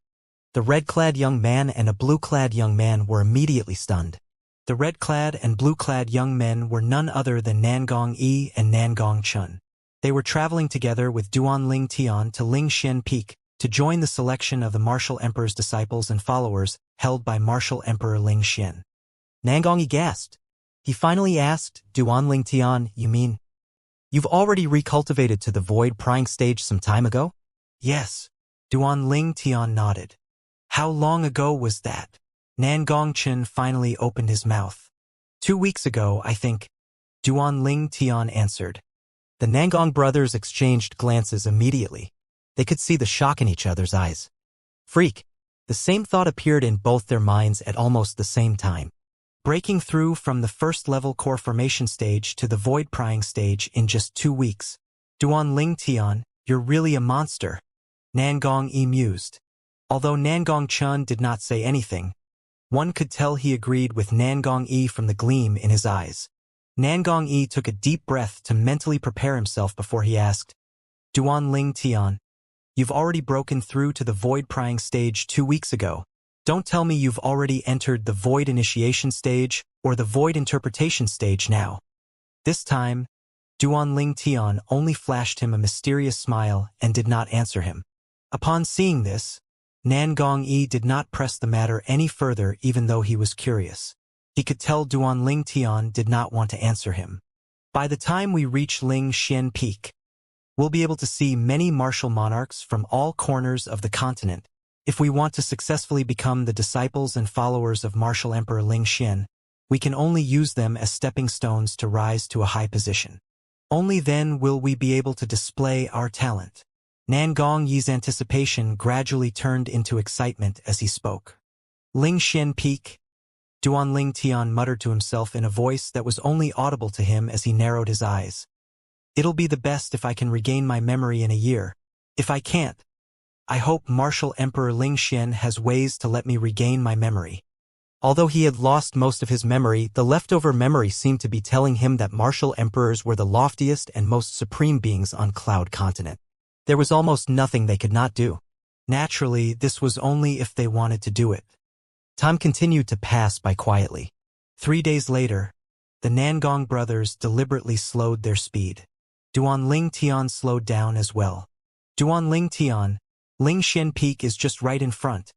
The red-clad young man and a blue-clad young man were immediately stunned. The red-clad and blue-clad young men were none other than Nangong Yi and Nangong Chun. They were traveling together with Duan Lingtian to Lingxian Peak to join the selection of the Martial Emperor's disciples and followers held by Martial Emperor Lingxian. Nangong Yi gasped. He finally asked, Duan Lingtian, you mean? You've already recultivated to the void-prying stage some time ago? Yes. Duan Lingtian nodded. How long ago was that? Nangong Chen finally opened his mouth. 2 weeks ago, I think. Duan Lingtian answered. The Nangong brothers exchanged glances immediately. They could see the shock in each other's eyes. Freak. The same thought appeared in both their minds at almost the same time. Breaking through from the first-level core formation stage to the void-prying stage in just 2 weeks. Duan Lingtian, you're really a monster. Nangong Yi mused. Although Nangong Chun did not say anything, one could tell he agreed with Nangong Yi from the gleam in his eyes. Nangong Yi took a deep breath to mentally prepare himself before he asked, Duan Lingtian, you've already broken through to the void-prying stage 2 weeks ago. Don't tell me you've already entered the void initiation stage or the void interpretation stage now. This time, Duan Lingtian only flashed him a mysterious smile and did not answer him. Upon seeing this, Nangong Yi did not press the matter any further even though he was curious. He could tell Duan Lingtian did not want to answer him. By the time we reach Lingxian Peak, we'll be able to see many martial monarchs from all corners of the continent. If we want to successfully become the disciples and followers of Martial Emperor Lingxian, we can only use them as stepping stones to rise to a high position. Only then will we be able to display our talent. Nangong Yi's anticipation gradually turned into excitement as he spoke. Ling Xian Peak, Duan Ling Tian muttered to himself in a voice that was only audible to him as he narrowed his eyes. It'll be the best if I can regain my memory in a year. If I can't, I hope Martial Emperor Ling Xian has ways to let me regain my memory. Although he had lost most of his memory, the leftover memory seemed to be telling him that martial emperors were the loftiest and most supreme beings on Cloud Continent. There was almost nothing they could not do. Naturally, this was only if they wanted to do it. Time continued to pass by quietly. 3 days later, the Nangong brothers deliberately slowed their speed. Duan Ling Tian slowed down as well. Duan Ling Tian, Ling Xian Peak is just right in front,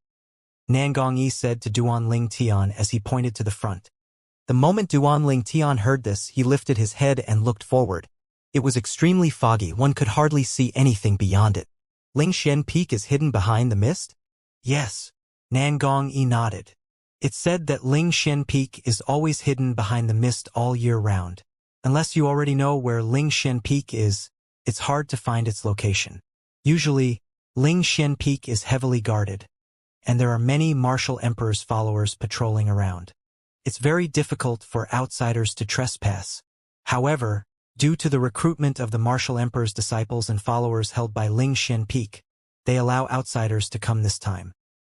Nangong Yi said to Duan Ling Tian as he pointed to the front. The moment Duan Ling Tian heard this, he lifted his head and looked forward. It was extremely foggy, one could hardly see anything beyond it. Ling Xian Peak is hidden behind the mist? Yes. Nangong Yi nodded. It said that Ling Xian Peak is always hidden behind the mist all year round. Unless you already know where Ling Xian Peak is, it's hard to find its location. Usually, Ling Xian Peak is heavily guarded, and there are many martial emperor's followers patrolling around. It's very difficult for outsiders to trespass. However, due to the recruitment of the martial emperor's disciples and followers held by Ling Xian Peak, they allow outsiders to come this time.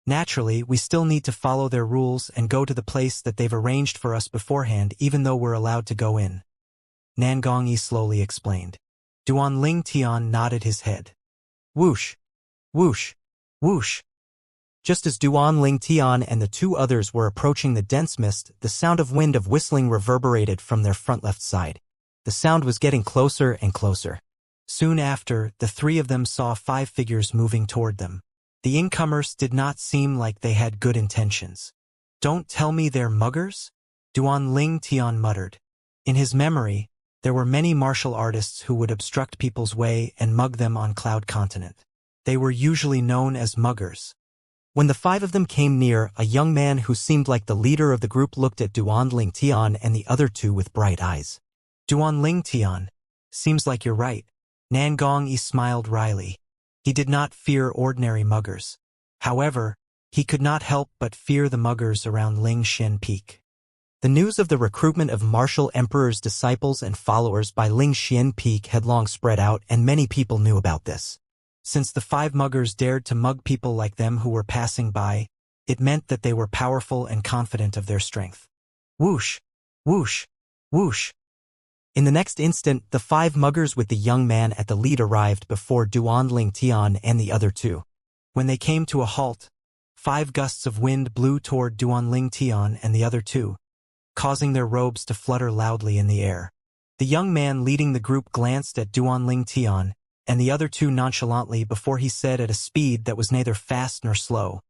Naturally, we still need to follow their rules and go to the place that they've arranged for us beforehand, even though we're allowed to go in. Nangong Yi slowly explained. Duan Ling Tian nodded his head. Whoosh! Whoosh! Whoosh! Just as Duan Ling Tian and the two others were approaching the dense mist, the sound of wind of whistling reverberated from their front left side. The sound was getting closer and closer. Soon after, the three of them saw 5 figures moving toward them. The incomers did not seem like they had good intentions. Don't tell me they're muggers? Duan Ling Tian muttered. In his memory, there were many martial artists who would obstruct people's way and mug them on Cloud Continent. They were usually known as muggers. When the 5 of them came near, a young man who seemed like the leader of the group looked at Duan Ling Tian and the other 2 with bright eyes. Duan Ling Tian, seems like you're right. Nangong Yi smiled wryly. He did not fear ordinary muggers. However, he could not help but fear the muggers around Ling Xian Peak. The news of the recruitment of martial emperor's disciples and followers by Ling Xian Peak had long spread out, and many people knew about this. Since the 5 muggers dared to mug people like them who were passing by, it meant that they were powerful and confident of their strength. Whoosh! Whoosh! Whoosh! In the next instant, the 5 muggers with the young man at the lead arrived before Duan Ling Tian and the other 2. When they came to a halt, 5 gusts of wind blew toward Duan Ling Tian and the other 2, causing their robes to flutter loudly in the air. The young man leading the group glanced at Duan Ling Tian and the other 2 nonchalantly before he said at a speed that was neither fast nor slow,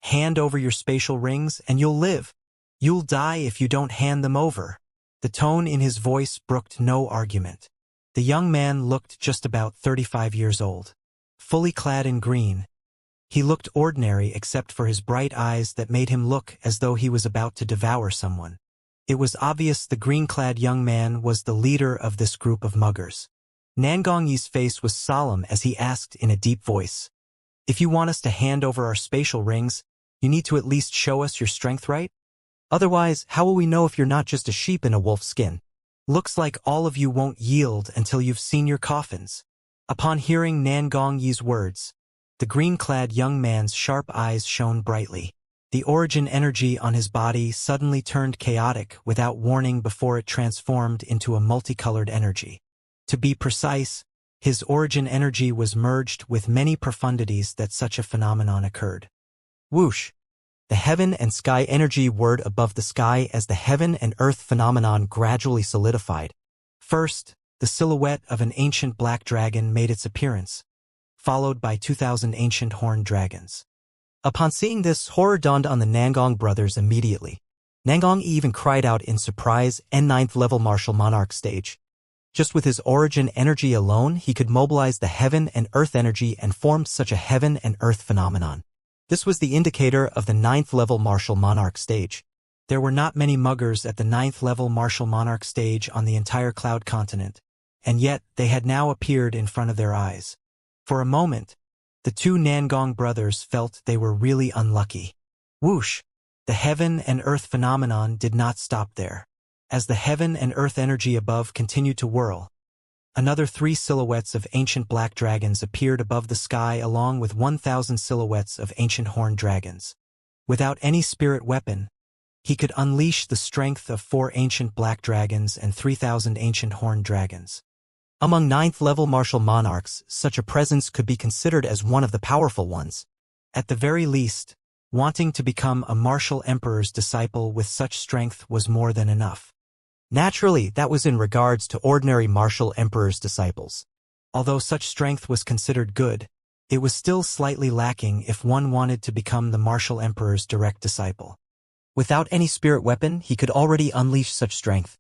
"Hand over your spatial rings and you'll live. You'll die if you don't hand them over." The tone in his voice brooked no argument. The young man looked just about 35 years old. Fully clad in green, he looked ordinary except for his bright eyes that made him look as though he was about to devour someone. It was obvious the green-clad young man was the leader of this group of muggers. Nangong Yi's face was solemn as he asked in a deep voice, "If you want us to hand over our spatial rings, you need to at least show us your strength, right? Otherwise, how will we know if you're not just a sheep in a wolf's skin? Looks like all of you won't yield until you've seen your coffins." Upon hearing Nangong Yi's words, the green-clad young man's sharp eyes shone brightly. The origin energy on his body suddenly turned chaotic without warning before it transformed into a multicolored energy. To be precise, his origin energy was merged with many profundities that such a phenomenon occurred. Whoosh! The heaven and sky energy whirred above the sky as the heaven and earth phenomenon gradually solidified. First, the silhouette of an ancient black dragon made its appearance, followed by 2,000 ancient horned dragons. Upon seeing this, horror dawned on the Nangong brothers immediately. Nangong even cried out in surprise, "N9th level martial monarch stage." Just with his origin energy alone, he could mobilize the heaven and earth energy and form such a heaven and earth phenomenon. This was the indicator of the 9th level martial monarch stage. There were not many muggers at the 9th level martial monarch stage on the entire Cloud Continent, and yet they had now appeared in front of their eyes. For a moment, the two Nangong brothers felt they were really unlucky. Whoosh! The heaven and earth phenomenon did not stop there. As the heaven and earth energy above continued to whirl, another 3 silhouettes of ancient black dragons appeared above the sky along with 1,000 silhouettes of ancient horned dragons. Without any spirit weapon, he could unleash the strength of 4 ancient black dragons and 3,000 ancient horned dragons. Among 9th-level martial monarchs, such a presence could be considered as one of the powerful ones. At the very least, wanting to become a martial emperor's disciple with such strength was more than enough. Naturally, that was in regards to ordinary martial emperor's disciples. Although such strength was considered good, it was still slightly lacking if one wanted to become the martial emperor's direct disciple. Without any spirit weapon, he could already unleash such strength.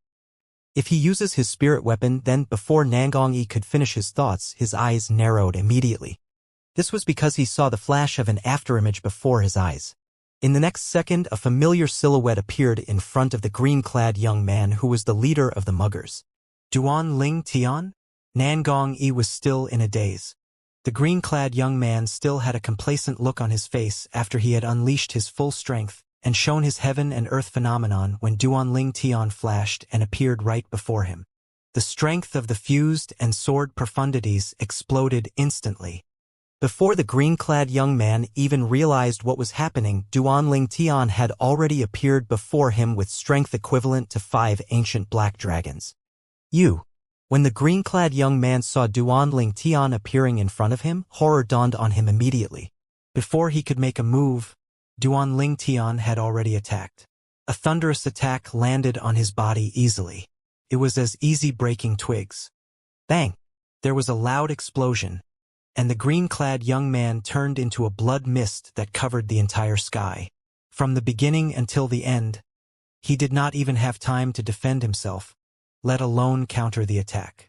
If he uses his spirit weapon, then before Nangong-yi could finish his thoughts, his eyes narrowed immediately. This was because he saw the flash of an afterimage before his eyes. In the next second, a familiar silhouette appeared in front of the green-clad young man who was the leader of the muggers. Duan Ling Tian? Nangong-yi was still in a daze. The green-clad young man still had a complacent look on his face after he had unleashed his full strength and shown his heaven and earth phenomenon when Duan Ling Tian flashed and appeared right before him. The strength of the fused and soared profundities exploded instantly. Before the green-clad young man even realized what was happening, Duan Ling Tian had already appeared before him with strength equivalent to 5 ancient black dragons. When the green-clad young man saw Duan Ling Tian appearing in front of him, horror dawned on him immediately. Before he could make a move, Duan Ling Tian had already attacked. A thunderous attack landed on his body easily. It was as easy breaking twigs. Bang! There was a loud explosion, and the green-clad young man turned into a blood mist that covered the entire sky. From the beginning until the end, he did not even have time to defend himself, let alone counter the attack.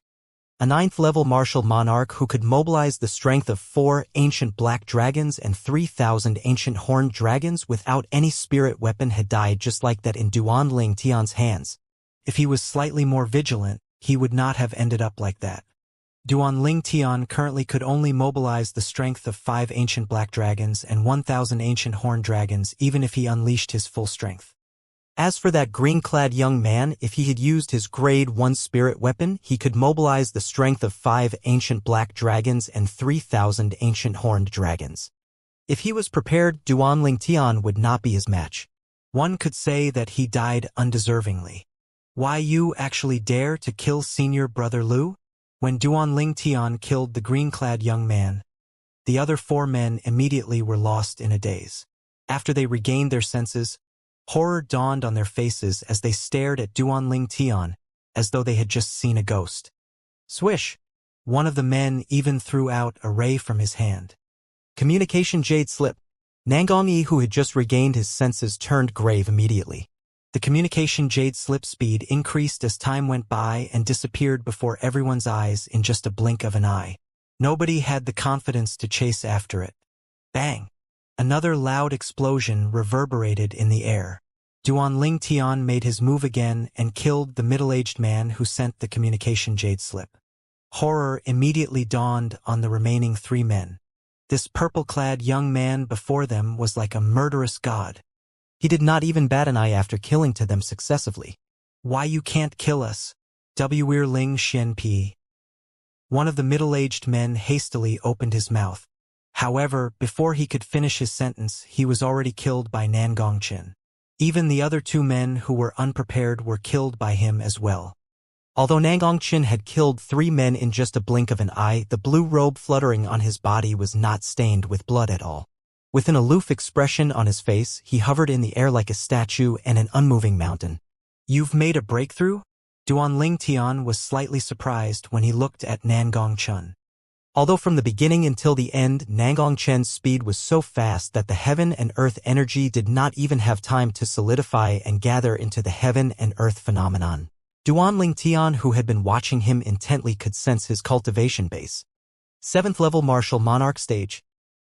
A 9th-level martial monarch who could mobilize the strength of 4 ancient black dragons and 3,000 ancient horned dragons without any spirit weapon had died just like that in Duan Ling Tian's hands. If he was slightly more vigilant, he would not have ended up like that. Duan Ling Tian currently could only mobilize the strength of 5 ancient black dragons and 1,000 ancient horned dragons even if he unleashed his full strength. As for that green-clad young man, if he had used his grade 1 spirit weapon, he could mobilize the strength of 5 ancient black dragons and 3,000 ancient horned dragons. If he was prepared, Duan Ling Tian would not be his match. One could say that he died undeservingly. Why you actually dare to kill senior brother Liu? When Duan Ling Tian killed the green-clad young man, the other 4 men immediately were lost in a daze. After they regained their senses, horror dawned on their faces as they stared at Duan Ling Tian, as though they had just seen a ghost. Swish! One of the men even threw out a ray from his hand. Communication jade slip. Nangong-yi, who had just regained his senses, turned grave immediately. The communication jade slip speed increased as time went by and disappeared before everyone's eyes in just a blink of an eye. Nobody had the confidence to chase after it. Bang! Another loud explosion reverberated in the air. Duan Ling Tian made his move again and killed the middle-aged man who sent the communication jade slip. Horror immediately dawned on the remaining 3 men. This purple-clad young man before them was like a murderous god. He did not even bat an eye after killing to them successively. Why you can't kill us? Weir Ling Xianpi. One of the middle-aged men hastily opened his mouth. However, before he could finish his sentence, he was already killed by Nangong Qin. Even the other 2 men who were unprepared were killed by him as well. Although Nangong Qin had killed 3 men in just a blink of an eye, the blue robe fluttering on his body was not stained with blood at all. With an aloof expression on his face, he hovered in the air like a statue and an unmoving mountain. You've made a breakthrough? Duan Ling Tian was slightly surprised when he looked at Nangong Chen. Although from the beginning until the end, Nangong Chen's speed was so fast that the heaven and earth energy did not even have time to solidify and gather into the heaven and earth phenomenon. Duan Ling Tian, who had been watching him intently, could sense his cultivation base. 7th level martial monarch stage.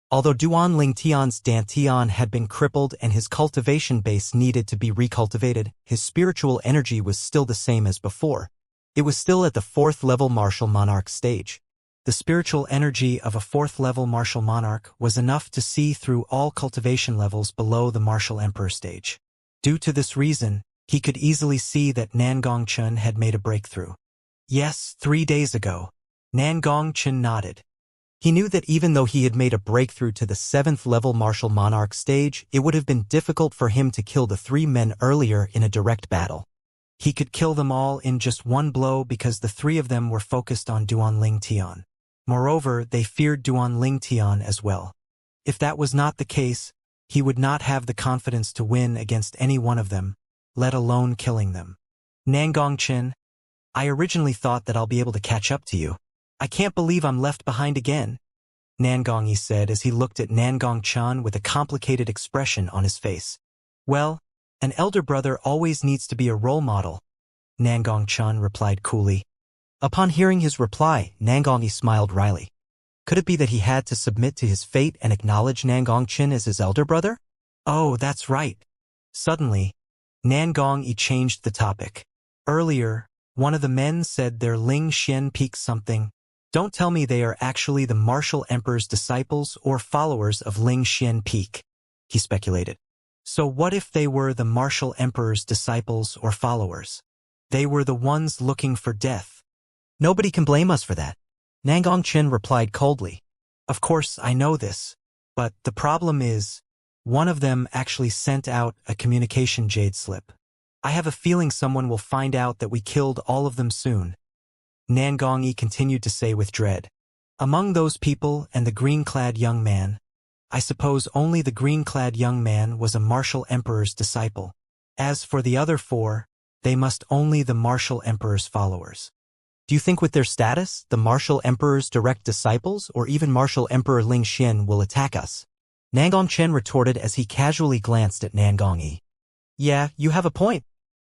Although Duan Ling Tian's Dantian had been crippled and his cultivation base needed to be recultivated, his spiritual energy was still the same as before. It was still at the 4th level martial monarch stage. The spiritual energy of a fourth-level martial monarch was enough to see through all cultivation levels below the martial emperor stage. Due to this reason, he could easily see that Nangongchen had made a breakthrough. Yes, 3 days ago. Nangongchen nodded. He knew that even though he had made a breakthrough to the 7th-level martial monarch stage, it would have been difficult for him to kill the 3 men earlier in a direct battle. He could kill them all in just one blow because the 3 of them were focused on Duanling Tian. Moreover, they feared Duanling Tian as well. If that was not the case, he would not have the confidence to win against any one of them, let alone killing them. Nangongchen, I originally thought that I'll be able to catch up to you. I can't believe I'm left behind again, Nangongyi said as he looked at Nangongchen with a complicated expression on his face. Well, an elder brother always needs to be a role model, Nangongchen replied coolly. Upon hearing his reply, Nangongyi smiled wryly. Could it be that he had to submit to his fate and acknowledge Nangongchen as his elder brother? Oh, that's right. Suddenly, Nangongyi changed the topic. Earlier, one of the men said their Ling Xian peak something. Don't tell me they are actually the martial emperor's disciples or followers of Ling Xian peak, he speculated. So what if they were the martial emperor's disciples or followers? They were the ones looking for death. Nobody can blame us for that, Nangongchen replied coldly. Of course, I know this, but the problem is, one of them actually sent out a communication jade slip. I have a feeling someone will find out that we killed all of them soon, Nangongyi continued to say with dread. Among those people and the green-clad young man, I suppose only the green-clad young man was a martial emperor's disciple. As for the other 4, they must only the martial emperor's followers. Do you think with their status, the martial emperor's direct disciples or even martial emperor Ling Xian will attack us? Nangongchen retorted as he casually glanced at Nangongyi. Yeah, you have a point.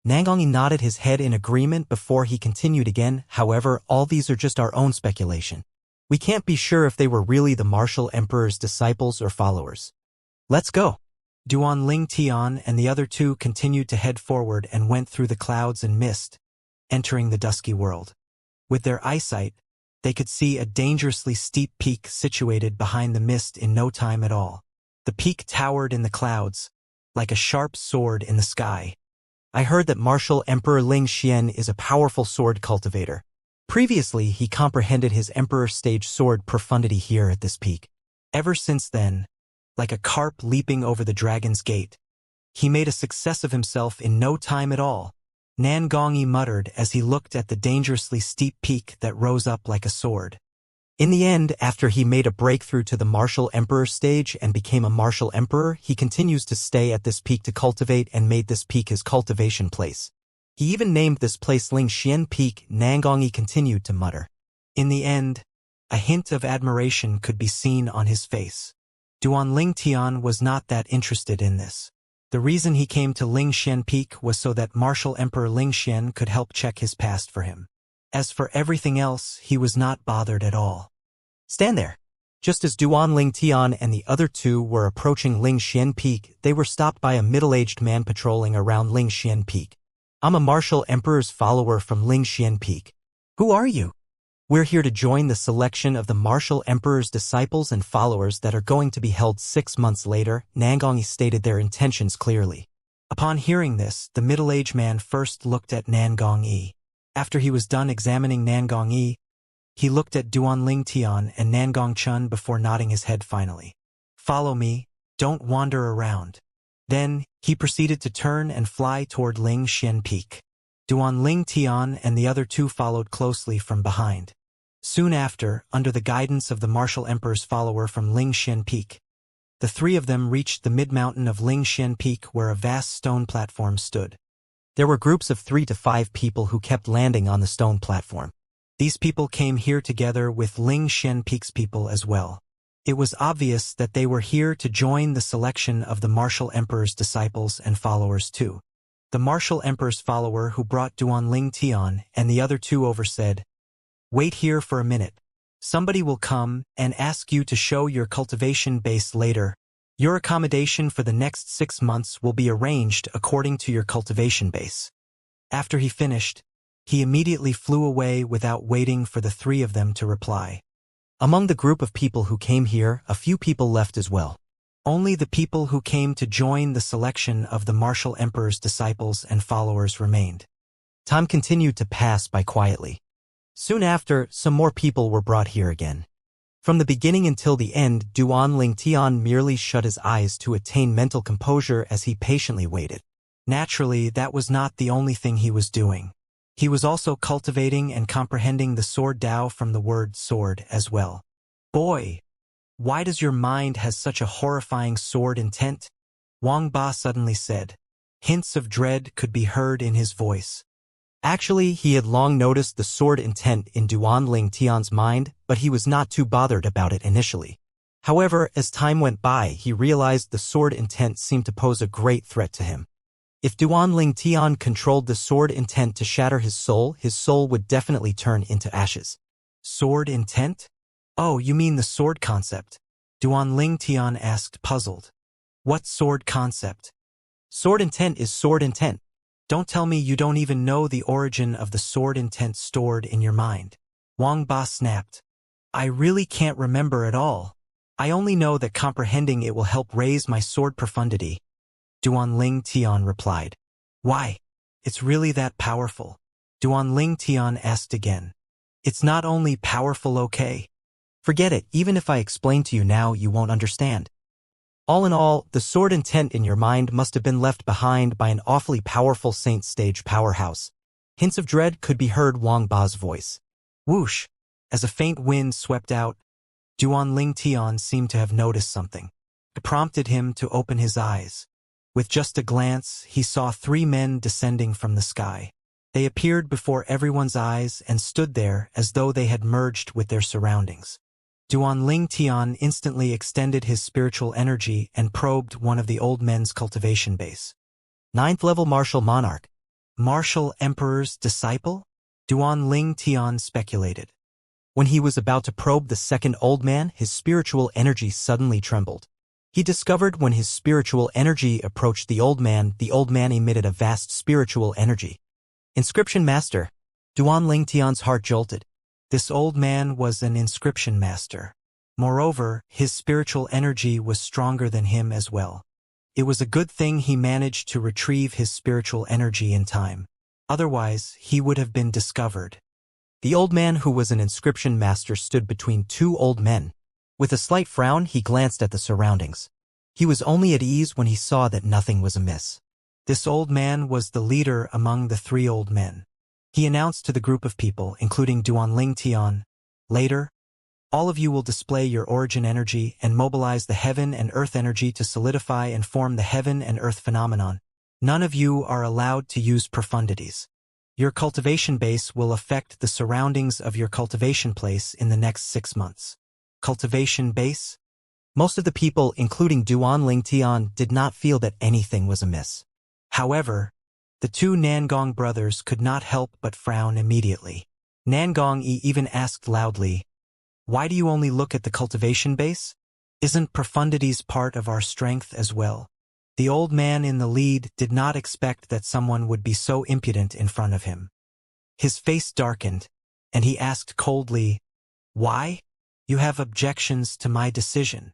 Nangongyi nodded his head in agreement before he continued again. However, all these are just our own speculation. We can't be sure if they were really the martial emperor's disciples or followers. Let's go. Duanling Tian and the other 2 continued to head forward and went through the clouds and mist, entering the dusky world. With their eyesight, they could see a dangerously steep peak situated behind the mist in no time at all. The peak towered in the clouds, like a sharp sword in the sky. I heard that martial emperor Ling Xian is a powerful sword cultivator. Previously, he comprehended his emperor stage sword profundity here at this peak. Ever since then, like a carp leaping over the dragon's gate, he made a success of himself in no time at all. Nangongyi muttered as he looked at the dangerously steep peak that rose up like a sword. In the end, after he made a breakthrough to the martial emperor stage and became a martial emperor, he continues to stay at this peak to cultivate and made this peak his cultivation place. He even named this place Ling Xian Peak. Nangongyi continued to mutter. In the end, a hint of admiration could be seen on his face. Duanling Tian was not that interested in this. The reason he came to Ling Xian Peak was so that martial emperor Ling Xian could help check his past for him. As for everything else, he was not bothered at all. Stand there. Just as Duanling Tian and the other 2 were approaching Ling Xian Peak, they were stopped by a middle-aged man patrolling around Ling Xian Peak. I'm a martial emperor's follower from Ling Xian Peak. Who are you? We're here to join the selection of the martial emperor's disciples and followers that are going to be held 6 months later. Nangongyi stated their intentions clearly. Upon hearing this, the middle-aged man first looked at Nangongyi. After he was done examining Nangongyi, he looked at Duanling Tian and Nangongchen before nodding his head finally. Follow me, don't wander around. Then, he proceeded to turn and fly toward Ling Xian Peak. Duanling Tian and the other 2 followed closely from behind. Soon after, under the guidance of the martial emperor's follower from Ling Xian Peak, the 3 of them reached the mid-mountain of Ling Xian Peak where a vast stone platform stood. There were groups of 3 to 5 people who kept landing on the stone platform. These people came here together with Ling Xian Peak's people as well. It was obvious that they were here to join the selection of the martial emperor's disciples and followers too. The martial emperor's follower who brought Duanling Tian and the other 2 over said, "Wait here for a minute. Somebody will come and ask you to show your cultivation base later. Your accommodation for the next 6 months will be arranged according to your cultivation base." After he finished, he immediately flew away without waiting for the 3 of them to reply. Among the group of people who came here, a few people left as well. Only the people who came to join the selection of the martial emperor's disciples and followers remained. Time continued to pass by quietly. Soon after, some more people were brought here again. From the beginning until the end, Duan Tian merely shut his eyes to attain mental composure as he patiently waited. Naturally, that was not the only thing he was doing. He was also cultivating and comprehending the sword Dao from the word sword as well. Boy! Why does your mind has such a horrifying sword intent? Wang Ba suddenly said. Hints of dread could be heard in his voice. Actually, he had long noticed the sword intent in Duan Tian's mind, but he was not too bothered about it initially. However, as time went by, he realized the sword intent seemed to pose a great threat to him. If Duan Tian controlled the sword intent to shatter his soul would definitely turn into ashes. Sword intent? Oh, you mean the sword concept? Duan Tian asked, puzzled. What sword concept? Sword intent is sword intent. Don't tell me you don't even know the origin of the sword intent stored in your mind. Wang Ba snapped. I really can't remember at all. I only know that comprehending it will help raise my sword profundity. Duan Tian replied. Why? It's really that powerful? Duan Tian asked again. It's not only powerful, okay? Forget it, even if I explain to you now, you won't understand. All in all, the sword intent in your mind must have been left behind by an awfully powerful saint stage powerhouse. Hints of dread could be heard Wang Ba's voice. Whoosh! As a faint wind swept out, Duan Tian seemed to have noticed something. It prompted him to open his eyes. With just a glance, he saw 3 men descending from the sky. They appeared before everyone's eyes and stood there as though they had merged with their surroundings. Duan Tian instantly extended his spiritual energy and probed one of the old men's cultivation base. 9th level martial monarch. Martial emperor's disciple? Duan Tian speculated. When he was about to probe the second old man, his spiritual energy suddenly trembled. He discovered when his spiritual energy approached the old man emitted a vast spiritual energy. Inscription master. Duan Tian's heart jolted. This old man was an inscription master. Moreover, his spiritual energy was stronger than him as well. It was a good thing he managed to retrieve his spiritual energy in time. Otherwise, he would have been discovered. The old man who was an inscription master stood between 2 old men. With a slight frown, he glanced at the surroundings. He was only at ease when he saw that nothing was amiss. This old man was the leader among the 3 old men. He announced to the group of people, including Duan Tian, later, all of you will display your origin energy and mobilize the heaven and earth energy to solidify and form the heaven and earth phenomenon. None of you are allowed to use profundities. Your cultivation base will affect the surroundings of your cultivation place in the next 6 months. Cultivation base? Most of the people, including Duan Tian, did not feel that anything was amiss. However, the 2 Nangong brothers could not help but frown immediately. Nangong even asked loudly, why do you only look at the cultivation base? Isn't profundities part of our strength as well? The old man in the lead did not expect that someone would be so impudent in front of him. His face darkened, and he asked coldly, why? You have objections to my decision.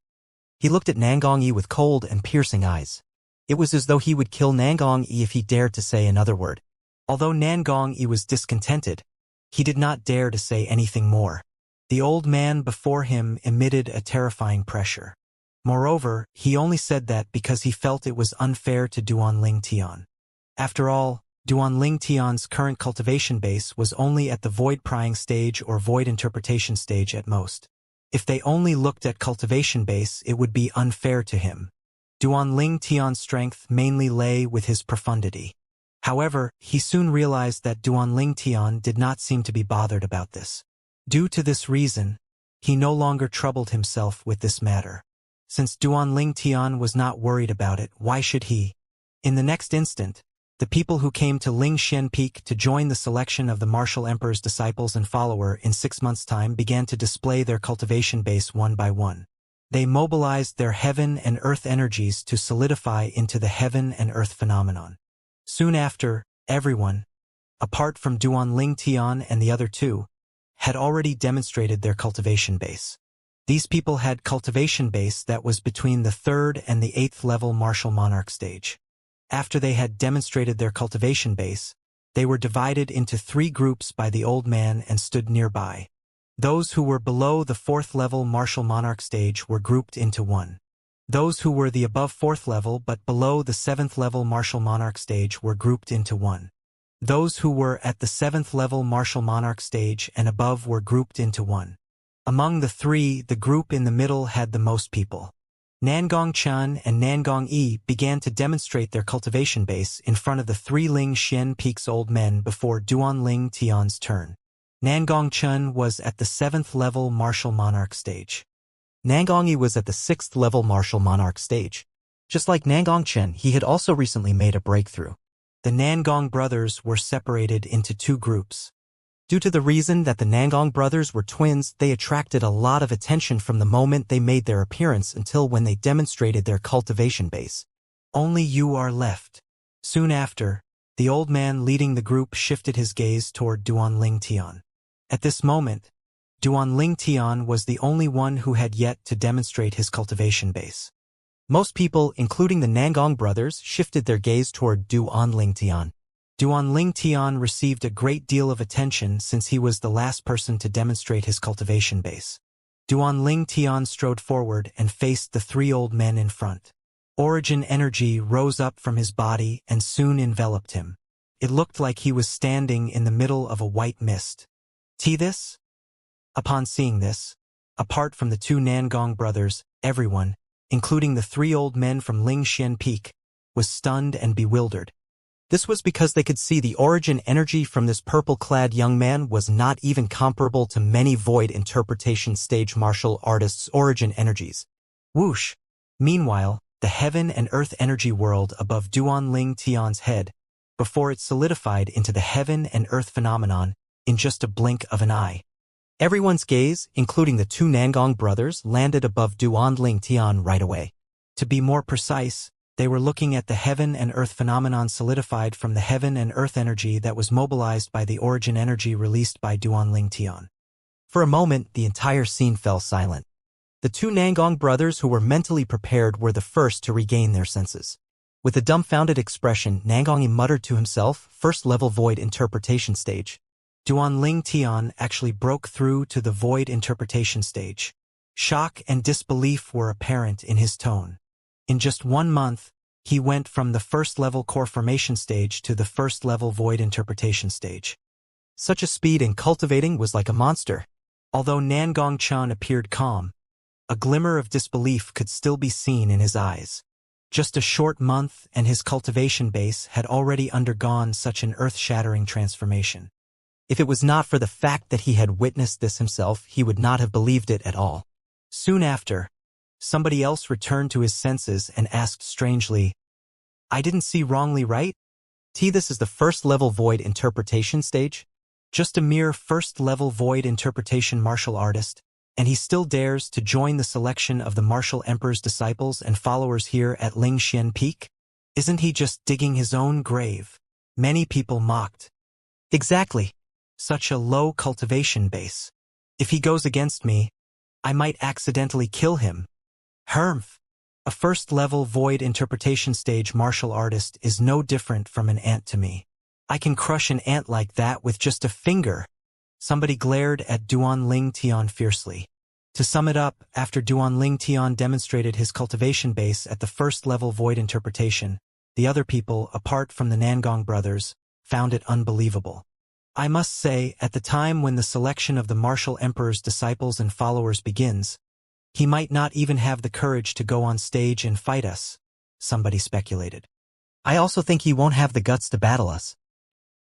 He looked at Nangong with cold and piercing eyes. It was as though he would kill Nangong if he dared to say another word. Although Nangong was discontented, he did not dare to say anything more. The old man before him emitted a terrifying pressure. Moreover, he only said that because he felt it was unfair to Duan Tian. After all, Duan Tian's current cultivation base was only at the void prying stage or void interpretation stage at most. If they only looked at cultivation base, it would be unfair to him. Duan Tian's strength mainly lay with his profundity. However, he soon realized that Duan Tian did not seem to be bothered about this. Due to this reason, he no longer troubled himself with this matter. Since Duan Tian was not worried about it, why should he? In the next instant, the people who came to Lingxian Peak to join the selection of the martial emperor's disciples and follower in 6 months' time began to display their cultivation base one by one. They mobilized their heaven and earth energies to solidify into the heaven and earth phenomenon. Soon after, everyone, apart from Duan Tian and the other 2, had already demonstrated their cultivation base. These people had cultivation base that was between the 3rd and the 8th level martial monarch stage. After they had demonstrated their cultivation base, they were divided into 3 groups by the old man and stood nearby. Those who were below the 4th level martial monarch stage were grouped into 1. Those who were the above 4th level but below the 7th level martial monarch stage were grouped into 1. Those who were at the 7th level martial monarch stage and above were grouped into 1. Among the 3, the group in the middle had the most people. Nangong Chen and Nangong Yi began to demonstrate their cultivation base in front of the 3 Ling Xian Peak's old men before Duan Ling Tian's turn. Nangong Chen was at the 7th level martial monarch stage. Nangong Yi was at the 6th level martial monarch stage. Just like Nangong Chen, he had also recently made a breakthrough. The Nangong brothers were separated into 2 groups. Due to the reason that the Nangong brothers were twins, they attracted a lot of attention from the moment they made their appearance until when they demonstrated their cultivation base. Only you are left. Soon after, the old man leading the group shifted his gaze toward Duan Ling Tian. At this moment, Duan Ling Tian was the only one who had yet to demonstrate his cultivation base. Most people, including the Nangong brothers, shifted their gaze toward Duan Ling Tian. Duan Ling Tian received a great deal of attention since he was the last person to demonstrate his cultivation base. Duan Ling Tian strode forward and faced the 3 old men in front. Origin energy rose up from his body and soon enveloped him. It looked like he was standing in the middle of a white mist. See this? Upon seeing this, apart from the 2 Nangong brothers, everyone, including the 3 old men from Ling Xian Peak, was stunned and bewildered. This was because they could see the origin energy from this purple-clad young man was not even comparable to many void interpretation stage martial artists' origin energies. Whoosh! Meanwhile, the heaven and earth energy world above Duan Ling Tian's head, before it solidified into the heaven and earth phenomenon in just a blink of an eye. Everyone's gaze, including the 2 Nangong brothers, landed above Duan Ling Tian right away. To be more precise, they were looking at the heaven and earth phenomenon solidified from the heaven and earth energy that was mobilized by the origin energy released by Duan Ling Tian. For a moment, the entire scene fell silent. The 2 Nangong brothers who were mentally prepared were the first to regain their senses. With a dumbfounded expression, Nangong Yi muttered to himself, 1st level void interpretation stage. Duan Ling Tian actually broke through to the void interpretation stage. Shock and disbelief were apparent in his tone. In just 1 month, he went from the 1st level core formation stage to the 1st level void interpretation stage. Such a speed in cultivating was like a monster. Although Nangong Chen appeared calm, a glimmer of disbelief could still be seen in his eyes. Just a short month and his cultivation base had already undergone such an earth-shattering transformation. If it was not for the fact that he had witnessed this himself, he would not have believed it at all. Soon after, somebody else returned to his senses and asked strangely, I didn't see wrongly, right? This is the 1st level void interpretation stage? Just a mere 1st level void interpretation martial artist, and he still dares to join the selection of the martial emperor's disciples and followers here at Ling Xian Peak? Isn't he just digging his own grave? Many people mocked. Exactly. Such a low cultivation base. If he goes against me, I might accidentally kill him. Hermf. A 1st level void interpretation stage martial artist is no different from an ant to me. I can crush an ant like that with just a finger. Somebody glared at Duan Ling Tian fiercely. To sum it up, after Duan Ling Tian demonstrated his cultivation base at the 1st level void interpretation, the other people, apart from the Nangong brothers, found it unbelievable. I must say, at the time when the selection of the martial emperor's disciples and followers begins, he might not even have the courage to go on stage and fight us, somebody speculated. I also think he won't have the guts to battle us.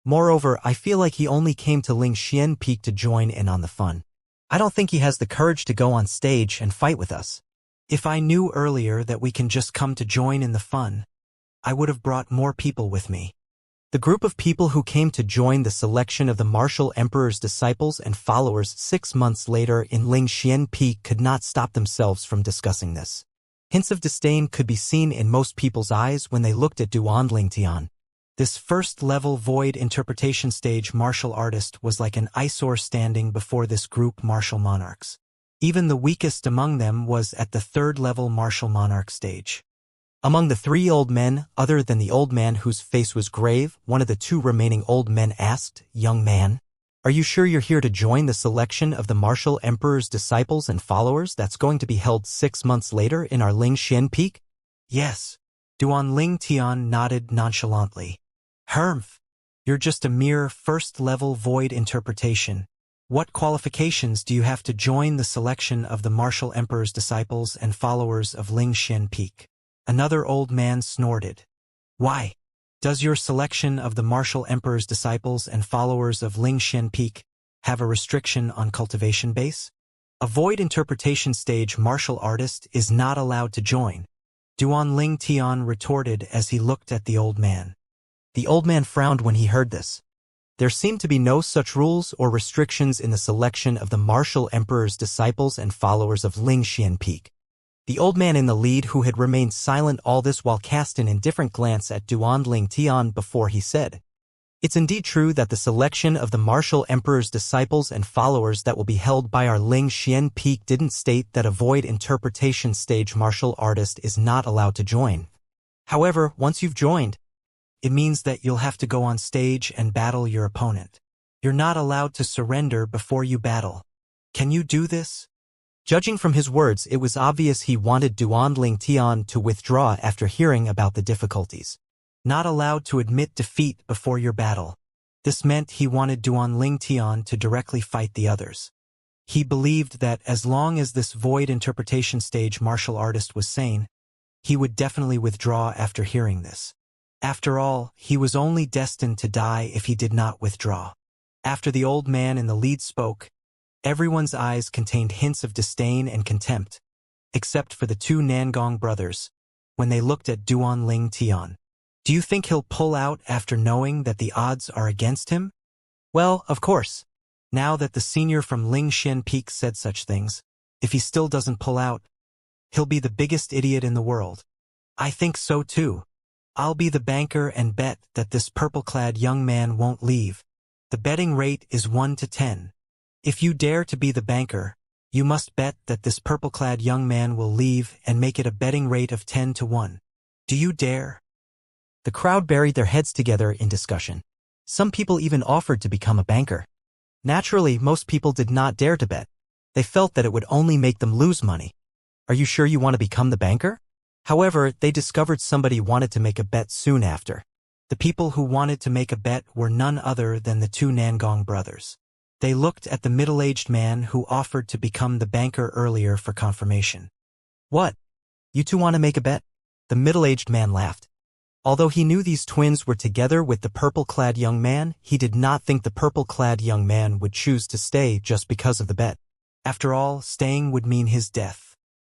Moreover, I feel like he only came to Ling Xian Peak to join in on the fun. I don't think he has the courage to go on stage and fight with us. If I knew earlier that we can just come to join in the fun, I would have brought more people with me. The group of people who came to join the selection of the martial emperor's disciples and followers 6 months later in Ling Xian Peak could not stop themselves from discussing this. Hints of disdain could be seen in most people's eyes when they looked at Duan Ling Tian. This first-level void interpretation stage martial artist was like an eyesore standing before this group martial monarchs. Even the weakest among them was at the third-level martial monarch stage. Among the three old men, other than the old man whose face was grave, one of the two remaining old men asked, "Young man, are you sure you're here to join the selection of the martial emperor's disciples and followers that's going to be held 6 months later in our Lingxian Peak?" "Yes." Duan Ling Tian nodded nonchalantly. "Humph. You're just a mere first-level void interpretation. What qualifications do you have to join the selection of the martial emperor's disciples and followers of Lingxian Peak?" Another old man snorted. "Why? Does your selection of the martial emperor's disciples and followers of Lingxian Peak have a restriction on cultivation base? A void interpretation stage martial artist is not allowed to join," Duan Ling Tian retorted as he looked at the old man. The old man frowned when he heard this. There seemed to be no such rules or restrictions in the selection of the martial emperor's disciples and followers of Lingxian Peak. The old man in the lead, who had remained silent all this while, cast an indifferent glance at Duan Ling Tian before he said, "It's indeed true that the selection of the martial emperor's disciples and followers that will be held by our Lingxian Peak didn't state that a void interpretation stage martial artist is not allowed to join. However, once you've joined, it means that you'll have to go on stage and battle your opponent. You're not allowed to surrender before you battle. Can you do this?" Judging from his words, it was obvious he wanted Duan Ling Tian to withdraw after hearing about the difficulties. Not allowed to admit defeat before your battle. This meant he wanted Duan Ling Tian to directly fight the others. He believed that as long as this void interpretation stage martial artist was sane, he would definitely withdraw after hearing this. After all, he was only destined to die if he did not withdraw. After the old man in the lead spoke, everyone's eyes contained hints of disdain and contempt, except for the two Nangong brothers, when they looked at Duan Ling Tian. "Do you think he'll pull out after knowing that the odds are against him?" "Well, of course. Now that the senior from Lingxian Peak said such things, if he still doesn't pull out, he'll be the biggest idiot in the world." "I think so too. I'll be the banker and bet that this purple-clad young man won't leave. The betting rate is 1 to 10. If you dare to be the banker, you must bet that this purple-clad young man will leave and make it a betting rate of 10 to 1. Do you dare?" The crowd buried their heads together in discussion. Some people even offered to become a banker. Naturally, most people did not dare to bet. They felt that it would only make them lose money. "Are you sure you want to become the banker?" However, they discovered somebody wanted to make a bet soon after. The people who wanted to make a bet were none other than the two Nangong brothers. They looked at the middle-aged man who offered to become the banker earlier for confirmation. "What? You two want to make a bet?" The middle-aged man laughed. Although he knew these twins were together with the purple-clad young man, he did not think the purple-clad young man would choose to stay just because of the bet. After all, staying would mean his death.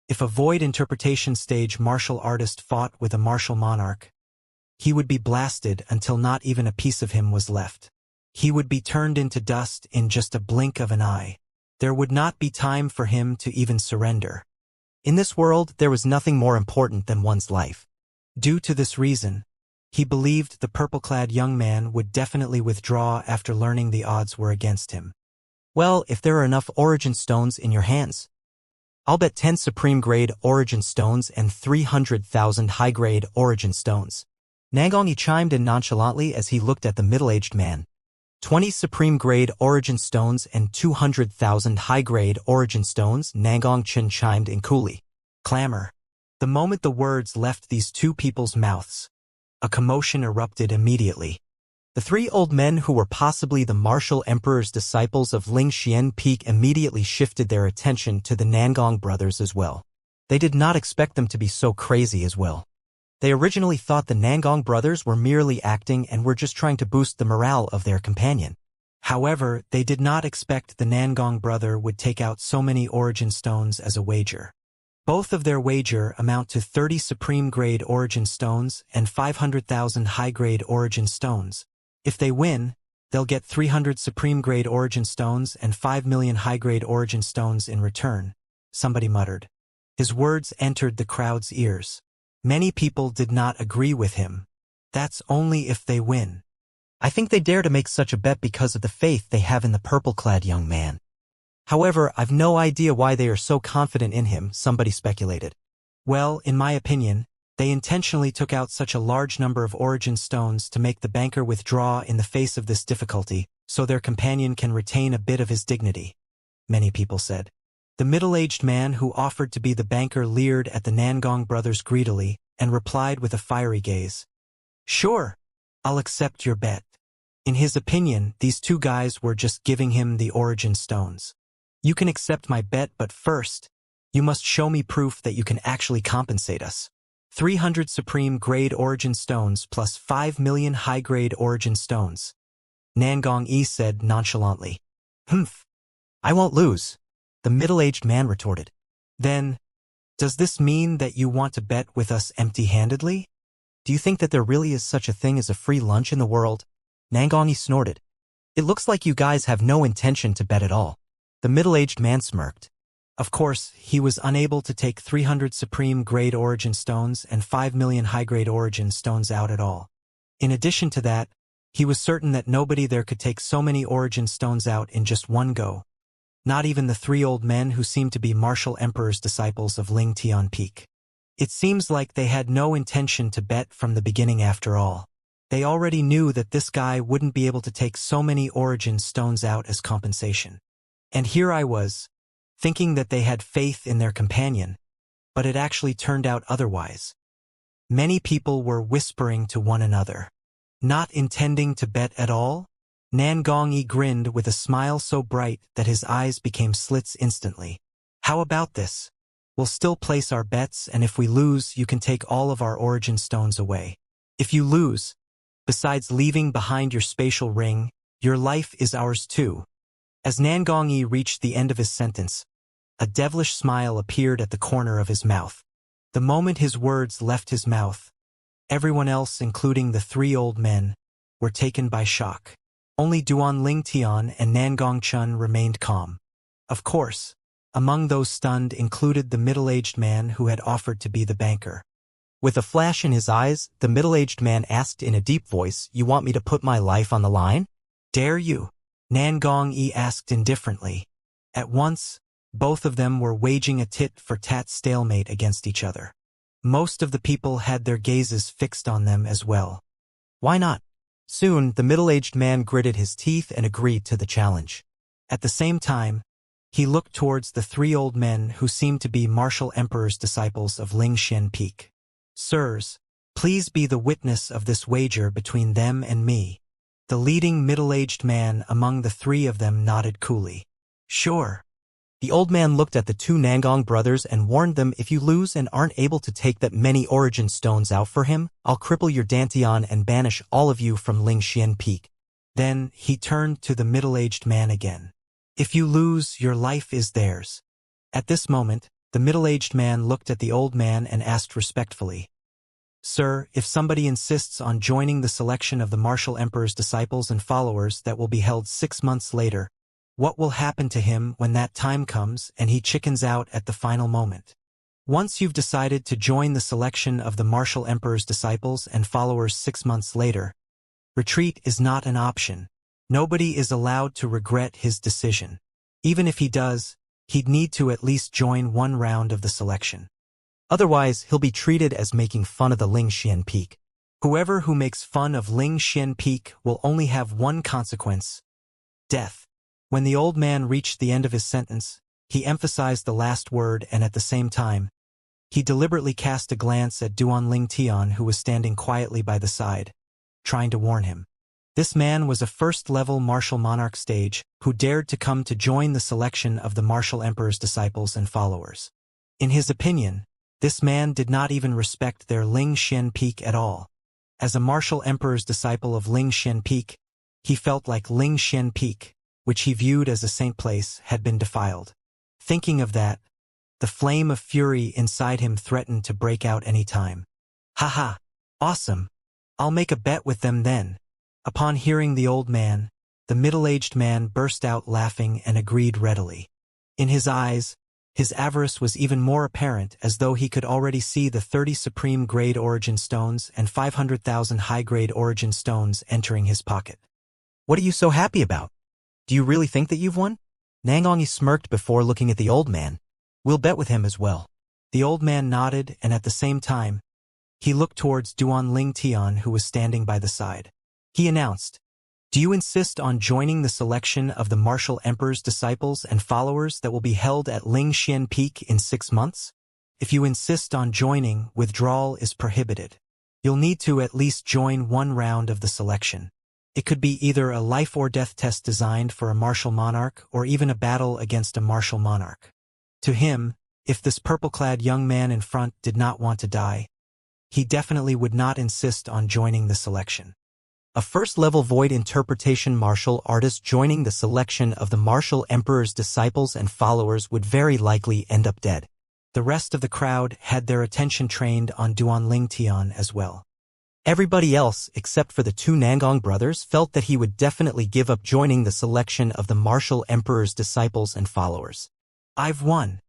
If a void interpretation stage martial artist fought with a martial monarch, he would be blasted until not even a piece of him was left. He would be turned into dust in just a blink of an eye. There would not be time for him to even surrender. In this world, there was nothing more important than one's life. Due to this reason, he believed the purple-clad young man would definitely withdraw after learning the odds were against him. "Well, if there are enough origin stones in your hands, I'll bet 10 supreme-grade origin stones and 300,000 high-grade origin stones." Nangong chimed in nonchalantly as he looked at the middle-aged man. 20 supreme-grade origin stones and 200,000 high-grade origin stones, Nangong Chen chimed in coolly. Clamor. The moment the words left these two people's mouths, a commotion erupted immediately. The three old men who were possibly the martial emperor's disciples of Lingxian Peak immediately shifted their attention to the Nangong brothers as well. They did not expect them to be so crazy as well. They originally thought the Nangong brothers were merely acting and were just trying to boost the morale of their companion. However, they did not expect the Nangong brother would take out so many origin stones as a wager. Both of their wager amount to 30 supreme-grade origin stones and 500,000 high-grade origin stones. If they win, they'll get 300 supreme-grade origin stones and 5 million high-grade origin stones in return, somebody muttered. His words entered the crowd's ears. Many people did not agree with him. That's only if they win. I think they dare to make such a bet because of the faith they have in the purple-clad young man. However, I've no idea why they are so confident in him, somebody speculated. Well, in my opinion, they intentionally took out such a large number of origin stones to make the banker withdraw in the face of this difficulty, so their companion can retain a bit of his dignity, many people said. The middle-aged man who offered to be the banker leered at the Nangong brothers greedily and replied with a fiery gaze. Sure, I'll accept your bet. In his opinion, these two guys were just giving him the origin stones. You can accept my bet, but first, you must show me proof that you can actually compensate us. 300 supreme-grade origin stones plus 5 million high-grade origin stones. Nangong Yi said nonchalantly. Humph. I won't lose, the middle-aged man retorted. Then, does this mean that you want to bet with us empty-handedly? Do you think that there really is such a thing as a free lunch in the world? Nangong Yi snorted. It looks like you guys have no intention to bet at all. The middle-aged man smirked. Of course, he was unable to take 300 supreme-grade origin stones and 5 million high-grade origin stones out at all. In addition to that, he was certain that nobody there could take so many origin stones out in just one go. Not even the three old men who seemed to be martial emperor's disciples of Ling Tian Peak. It seems like they had no intention to bet from the beginning after all. They already knew that this guy wouldn't be able to take so many origin stones out as compensation. And here I was, thinking that they had faith in their companion, but it actually turned out otherwise. Many people were whispering to one another. Not intending to bet at all? Nangong Yi grinned with a smile so bright that his eyes became slits instantly. How about this? We'll still place our bets, and if we lose, you can take all of our origin stones away. If you lose, besides leaving behind your spatial ring, your life is ours too. As Nangong Yi reached the end of his sentence, a devilish smile appeared at the corner of his mouth. The moment his words left his mouth, everyone else, including the three old men, were taken by shock. Only Duan Ling Tian and Nangong Chun remained calm. Of course, among those stunned included the middle-aged man who had offered to be the banker. With a flash in his eyes, the middle-aged man asked in a deep voice, "You want me to put my life on the line?" "Dare you?" Nangong Yi asked indifferently. At once, both of them were waging a tit-for-tat stalemate against each other. Most of the people had their gazes fixed on them as well. Why not? Soon, the middle-aged man gritted his teeth and agreed to the challenge. At the same time, he looked towards the three old men who seemed to be martial emperor's disciples of Ling Xian Peak. "Sirs, please be the witness of this wager between them and me." The leading middle-aged man among the three of them nodded coolly. "Sure." The old man looked at the two Nangong brothers and warned them, "If you lose and aren't able to take that many origin stones out for him, I'll cripple your Dantian and banish all of you from Ling Xian Peak." Then he turned to the middle-aged man again. "If you lose, your life is theirs." At this moment, the middle-aged man looked at the old man and asked respectfully, "Sir, if somebody insists on joining the selection of the martial emperor's disciples and followers that will be held 6 months later, what will happen to him when that time comes and he chickens out at the final moment?" Once you've decided to join the selection of the martial emperor's disciples and followers 6 months later, retreat is not an option. Nobody is allowed to regret his decision. Even if he does, he'd need to at least join one round of the selection. Otherwise, he'll be treated as making fun of the Ling Xian Peak. Whoever who makes fun of Ling Xian Peak will only have one consequence: death. When the old man reached the end of his sentence, he emphasized the last word, and at the same time, he deliberately cast a glance at Duan Ling Tian, who was standing quietly by the side, trying to warn him. This man was a first-level martial monarch sage who dared to come to join the selection of the martial emperor's disciples and followers. In his opinion, this man did not even respect their Ling Xian Peak at all. As a martial emperor's disciple of Ling Xian Peak, he felt like Ling Xian Peak, which he viewed as a saint place, had been defiled. Thinking of that, the flame of fury inside him threatened to break out any time. "Haha, awesome. I'll make a bet with them then." Upon hearing the old man, the middle-aged man burst out laughing and agreed readily. In his eyes, His avarice was even more apparent, as though he could already see the 30 supreme-grade origin stones and 500,000 high-grade origin stones entering his pocket. What are you so happy about? Do you really think that you've won? Nangongi smirked before looking at the old man. We'll bet with him as well. The old man nodded, and at the same time, he looked towards Duanling Tian, who was standing by the side. He announced, "Do you insist on joining the selection of the Martial Emperor's disciples and followers that will be held at Lingxian Peak in 6 months? If you insist on joining, withdrawal is prohibited. You'll need to at least join one round of the selection. It could be either a life or death test designed for a martial monarch or even a battle against a martial monarch." To him, if this purple-clad young man in front did not want to die, he definitely would not insist on joining the selection. A first-level void interpretation martial artist joining the selection of the Martial Emperor's disciples and followers would very likely end up dead. The rest of the crowd had their attention trained on Duanling Tian as well. Everybody else, except for the two Nangong brothers, felt that he would definitely give up joining the selection of the Martial Emperor's disciples and followers. I've won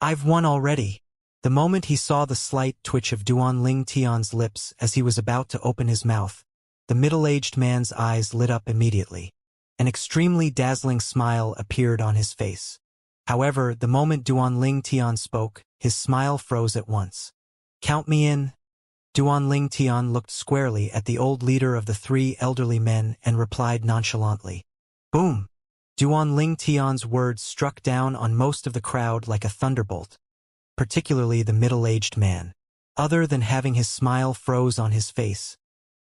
already." The moment he saw the slight twitch of Duanling Tian's lips as he was about to open his mouth, the middle-aged man's eyes lit up immediately. An extremely dazzling smile appeared on his face. However, the moment Duanling Tian spoke, his smile froze at once. "Count me in." Duanling Tian looked squarely at the old leader of the 3 elderly men and replied nonchalantly. Boom! Duanling Tian's words struck down on most of the crowd like a thunderbolt, particularly the middle-aged man. Other than having his smile froze on his face,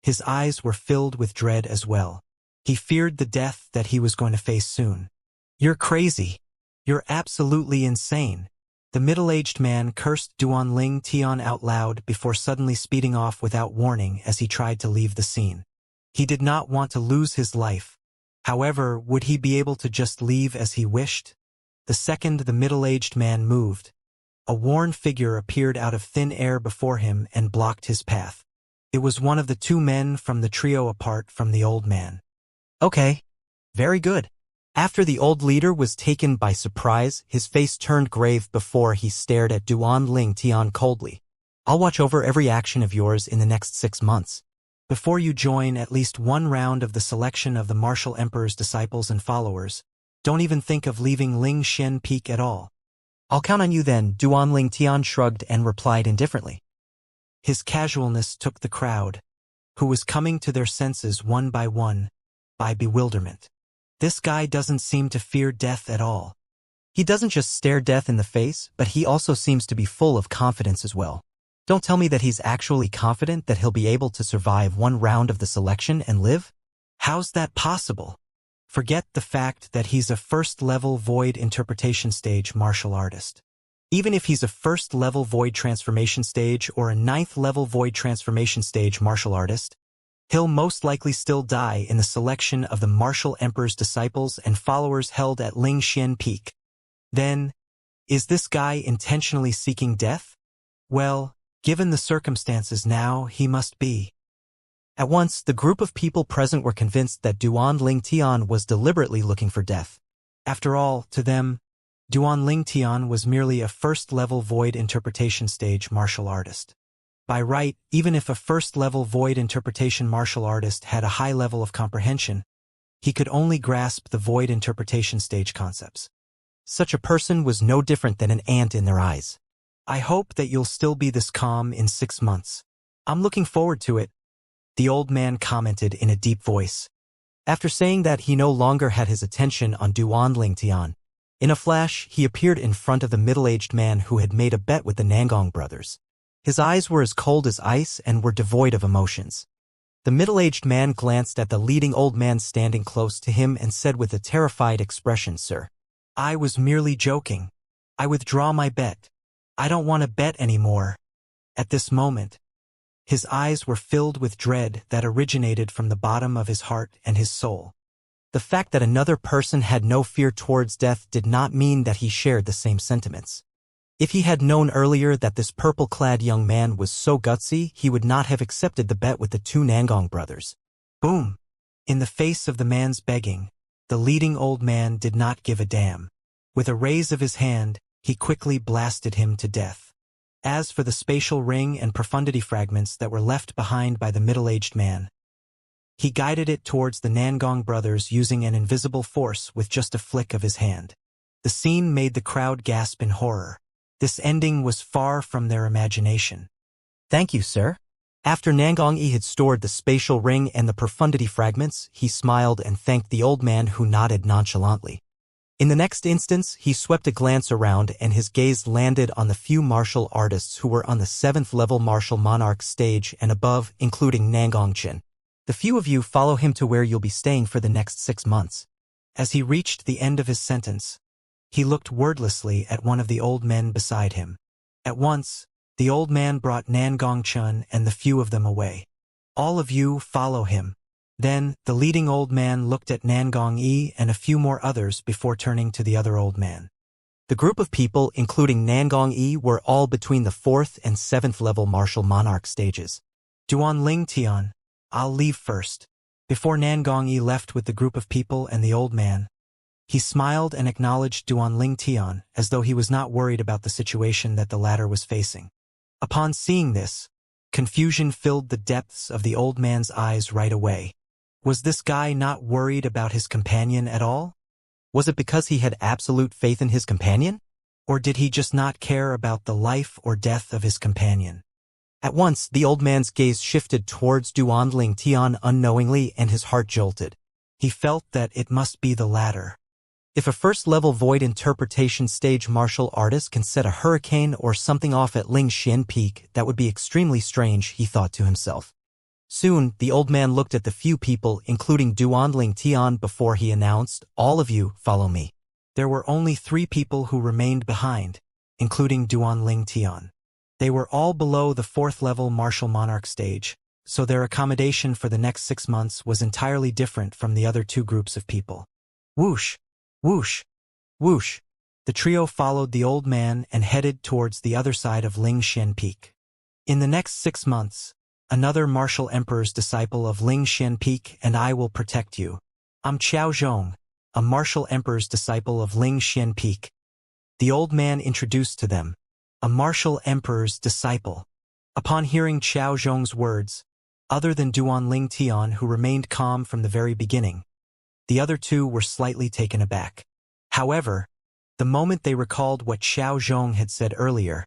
his eyes were filled with dread as well. He feared the death that he was going to face soon. "You're crazy. You're absolutely insane." The middle-aged man cursed Duanling Tian out loud before suddenly speeding off without warning as he tried to leave the scene. He did not want to lose his life. However, would he be able to just leave as he wished? The second the middle-aged man moved, a worn figure appeared out of thin air before him and blocked his path. It was one of the 2 men from the trio apart from the old man. Okay. Very good. After the old leader was taken by surprise, his face turned grave before he stared at Duanling Tian coldly. I'll watch over every action of yours in the next 6 months. Before you join at least one round of the selection of the Martial Emperor's disciples and followers, don't even think of leaving Lingxian Peak at all. I'll count on you then, Duanling Tian shrugged and replied indifferently. His casualness took the crowd, who was coming to their senses one, by bewilderment. This guy doesn't seem to fear death at all. He doesn't just stare death in the face, but he also seems to be full of confidence as well. Don't tell me that he's actually confident that he'll be able to survive one round of the selection and live? How's that possible? Forget the fact that he's a first-level void interpretation stage martial artist. Even if he's a first-level void transformation stage or a 9th-level void transformation stage martial artist, he'll most likely still die in the selection of the Martial Emperor's disciples and followers held at Lingxian Peak. Then, is this guy intentionally seeking death? Well, given the circumstances now, he must be. At once, the group of people present were convinced that Duanling Tian was deliberately looking for death. After all, to them, Duanling Tian was merely a first-level void interpretation stage martial artist. By right, even if a first-level void interpretation martial artist had a high level of comprehension, he could only grasp the void interpretation stage concepts. Such a person was no different than an ant in their eyes. I hope that you'll still be this calm in 6 months. I'm looking forward to it, the old man commented in a deep voice. After saying that, he no longer had his attention on Duanling Tian. In a flash, he appeared in front of the middle-aged man who had made a bet with the Nangong brothers. His eyes were as cold as ice and were devoid of emotions. The middle-aged man glanced at the leading old man standing close to him and said with a terrified expression, "Sir, I was merely joking. I withdraw my bet. I don't want to bet anymore." At this moment, his eyes were filled with dread that originated from the bottom of his heart and his soul. The fact that another person had no fear towards death did not mean that he shared the same sentiments. If he had known earlier that this purple-clad young man was so gutsy, he would not have accepted the bet with the 2 Nangong brothers. Boom! In the face of the man's begging, the leading old man did not give a damn. With a raise of his hand, he quickly blasted him to death. As for the spatial ring and profundity fragments that were left behind by the middle-aged man, he guided it towards the Nangong brothers using an invisible force with just a flick of his hand. The scene made the crowd gasp in horror. This ending was far from their imagination. Thank you, sir. After Nangong-yi had stored the spatial ring and the profundity fragments, he smiled and thanked the old man who nodded nonchalantly. In the next instance, he swept a glance around and his gaze landed on the few martial artists who were on the 7th level martial monarch stage and above, including Nangong-chin. The few of you follow him to where you'll be staying for the next 6 months. As he reached the end of his sentence, he looked wordlessly at one of the old men beside him. At once, the old man brought Nangong-chun and the few of them away. All of you follow him. Then, the leading old man looked at Nangong-yi and a few more others before turning to the other old man. The group of people, including Nangong-yi, were all between the 4th and 7th level martial monarch stages. Duan Ling Tian, I'll leave first. Before Nangong-yi left with the group of people and the old man, he smiled and acknowledged Duan Ling Tian as though he was not worried about the situation that the latter was facing. Upon seeing this, confusion filled the depths of the old man's eyes right away. Was this guy not worried about his companion at all? Was it because he had absolute faith in his companion? Or did he just not care about the life or death of his companion? At once, the old man's gaze shifted towards Duan Ling Tian unknowingly and his heart jolted. He felt that it must be the latter. If a first-level void interpretation stage martial artist can set a hurricane or something off at Ling Xian Peak, that would be extremely strange, he thought to himself. Soon, the old man looked at the few people, including Duan Ling Tian, before he announced, "All of you, follow me." There were only 3 people who remained behind, including Duan Ling Tian. They were all below the 4th level martial monarch stage, so their accommodation for the next 6 months was entirely different from the other 2 groups of people. Whoosh! Whoosh! Whoosh! The trio followed the old man and headed towards the other side of Ling Xian Peak. In the next 6 months, another martial emperor's disciple of Ling Xian Peak and I will protect you. I'm Qiao Zhong, a martial emperor's disciple of Ling Xian Peak. The old man introduced to them, a martial emperor's disciple. Upon hearing Qiao Zhong's words, other than Duan Ling Tian, who remained calm from the very beginning, the other 2 were slightly taken aback. However, the moment they recalled what Qiao Zhong had said earlier,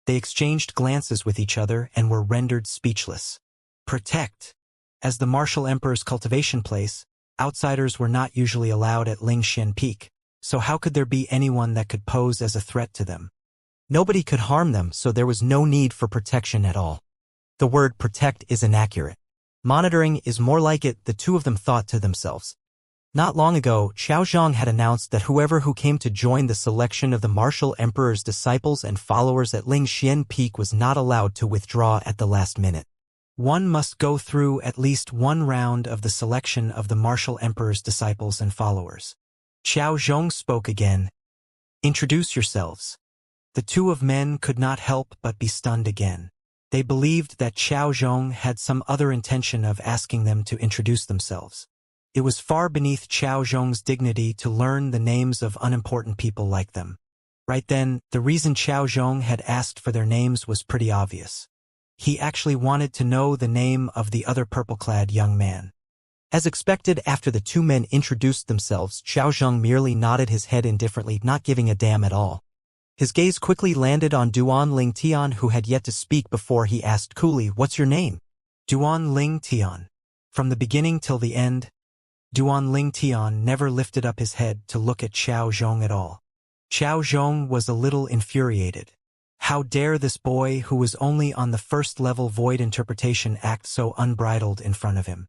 they exchanged glances with each other and were rendered speechless. Protect. As the martial emperor's cultivation place, outsiders were not usually allowed at Ling Xian Peak, so how could there be anyone that could pose as a threat to them? Nobody could harm them, so there was no need for protection at all. The word protect is inaccurate. Monitoring is more like it, the 2 of them thought to themselves. Not long ago, Qiao Zhong had announced that whoever who came to join the selection of the martial emperor's disciples and followers at Ling Xian Peak was not allowed to withdraw at the last minute. One must go through at least 1 round of the selection of the martial emperor's disciples and followers. Qiao Zhong spoke again. Introduce yourselves. The 2 of men could not help but be stunned again. They believed that Qiao Zhong had some other intention of asking them to introduce themselves. It was far beneath Qiao Zhong's dignity to learn the names of unimportant people like them. Right then, the reason Qiao Zhong had asked for their names was pretty obvious. He actually wanted to know the name of the other purple-clad young man. As expected, after the 2 men introduced themselves, Qiao Zhong merely nodded his head indifferently, not giving a damn at all. His gaze quickly landed on Duan Ling Tian, who had yet to speak before he asked coolly, "What's your name?" Duan Ling Tian. From the beginning till the end, Duan Ling Tian never lifted up his head to look at Qiao Zhong at all. Qiao Zhong was a little infuriated. How dare this boy who was only on the 1st level void interpretation act so unbridled in front of him?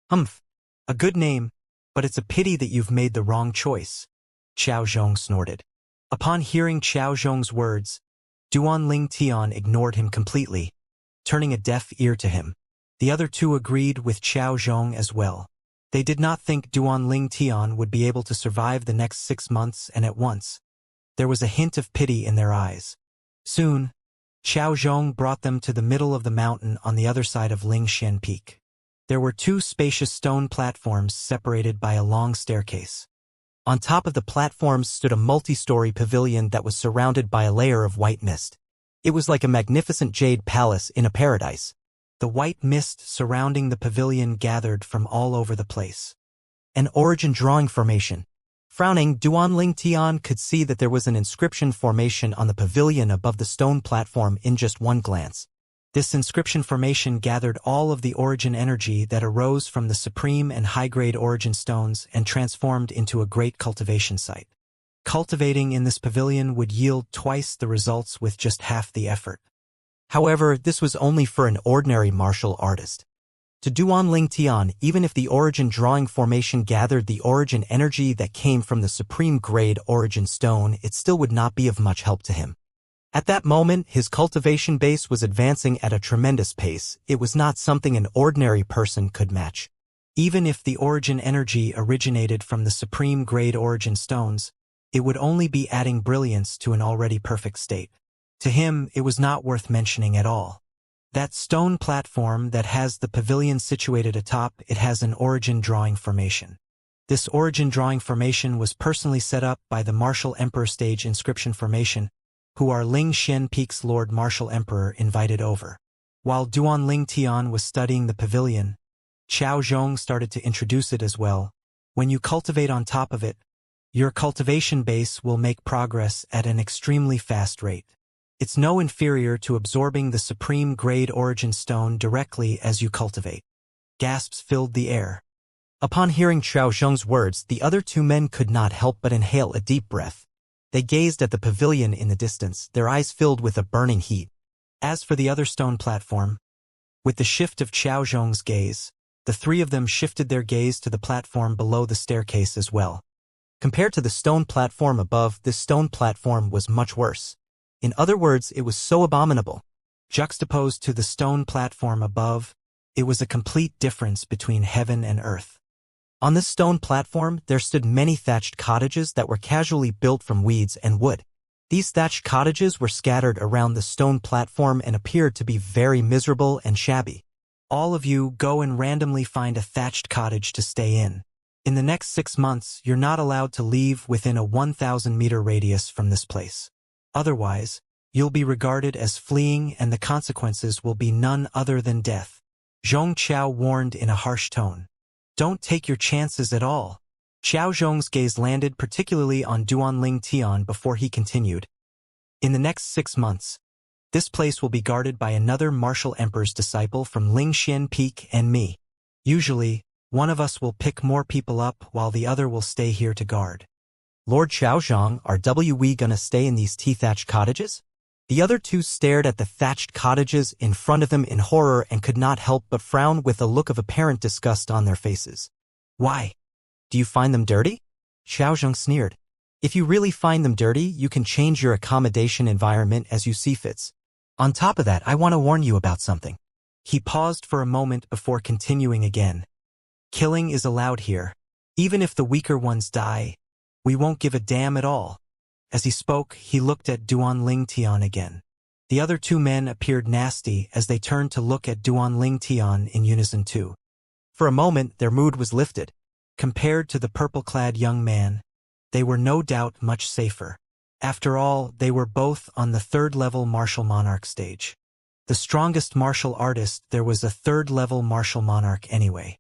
Humph. A good name, but it's a pity that you've made the wrong choice, Qiao Zhong snorted. Upon hearing Qiao Zhong's words, Duan Ling Tian ignored him completely, turning a deaf ear to him. The other 2 agreed with Qiao Zhong as well. They did not think Duan Ling Tian would be able to survive the next 6 months, and at once, there was a hint of pity in their eyes. Soon, Qiao Zhong brought them to the middle of the mountain on the other side of Ling Xian Peak. There were 2 spacious stone platforms separated by a long staircase. On top of the platforms stood a multi-story pavilion that was surrounded by a layer of white mist. It was like a magnificent jade palace in a paradise. The white mist surrounding the pavilion gathered from all over the place. An origin drawing formation. Frowning, Duanling Tian could see that there was an inscription formation on the pavilion above the stone platform in just one glance. This inscription formation gathered all of the origin energy that arose from the supreme and high-grade origin stones and transformed into a great cultivation site. Cultivating in this pavilion would yield twice the results with just half the effort. However, this was only for an ordinary martial artist. To Duanling Tian, even if the origin drawing formation gathered the origin energy that came from the supreme grade origin stone, it still would not be of much help to him. At that moment, his cultivation base was advancing at a tremendous pace. It was not something an ordinary person could match. Even if the origin energy originated from the supreme grade origin stones, it would only be adding brilliance to an already perfect state. To him, it was not worth mentioning at all. That stone platform that has the pavilion situated atop, it has an origin drawing formation. This origin drawing formation was personally set up by the Martial Emperor Stage Inscription Formation, who our Ling Xian Peak's Lord Martial Emperor invited over. While Duanling Tian was studying the pavilion, Qiao Zhong started to introduce it as well. When you cultivate on top of it, your cultivation base will make progress at an extremely fast rate. It's no inferior to absorbing the supreme grade origin stone directly as you cultivate. Gasps filled the air. Upon hearing Qiao Zhong's words, the other two men could not help but inhale a deep breath. They gazed at the pavilion in the distance, their eyes filled with a burning heat. As for the other stone platform, with the shift of Qiao Zhong's gaze, the three of them shifted their gaze to the platform below the staircase as well. Compared to the stone platform above, this stone platform was much worse. In other words, it was so abominable. Juxtaposed to the stone platform above, it was a complete difference between heaven and earth. On this stone platform, there stood many thatched cottages that were casually built from weeds and wood. These thatched cottages were scattered around the stone platform and appeared to be very miserable and shabby. All of you go and randomly find a thatched cottage to stay in. In the next 6 months, you're not allowed to leave within a 1,000-meter radius from this place. Otherwise, you'll be regarded as fleeing and the consequences will be none other than death. Zhong Qiao warned in a harsh tone. Don't take your chances at all. Qiao Zhong's gaze landed particularly on Duanling Tian before he continued. In the next 6 months, this place will be guarded by another martial emperor's disciple from Ling Xian Peak and me. Usually, one of us will pick more people up while the other will stay here to guard. Lord Xiaozhang, are we gonna stay in these tea-thatched cottages? The other two stared at the thatched cottages in front of them in horror and could not help but frown with a look of apparent disgust on their faces. Why? Do you find them dirty? Xiaozhang sneered. If you really find them dirty, you can change your accommodation environment as you see fits. On top of that, I want to warn you about something. He paused for a moment before continuing again. Killing is allowed here. Even if the weaker ones die, we won't give a damn at all. As he spoke, he looked at Duanling Tian again. The other two men appeared nasty as they turned to look at Duanling Tian in unison too. For a moment, their mood was lifted. Compared to the purple-clad young man, they were no doubt much safer. After all, they were both on the third-level martial monarch stage. The strongest martial artist, there was a third-level martial monarch anyway.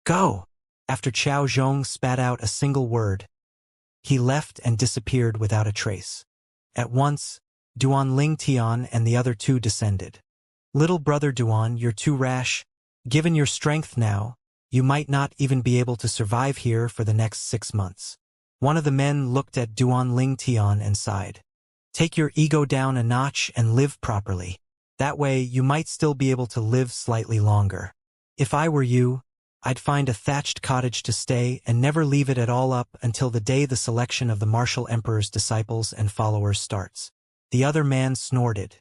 Go! After Qiao Zhong spat out a single word, he left and disappeared without a trace. At once, Duanling Tian and the other two descended. Little brother Duan, you're too rash. Given your strength now, you might not even be able to survive here for the next 6 months. One of the men looked at Duanling Tian and sighed. Take your ego down a notch and live properly. That way, you might still be able to live slightly longer. If I were you, I'd find a thatched cottage to stay and never leave it at all up until the day the selection of the martial emperor's disciples and followers starts. The other man snorted.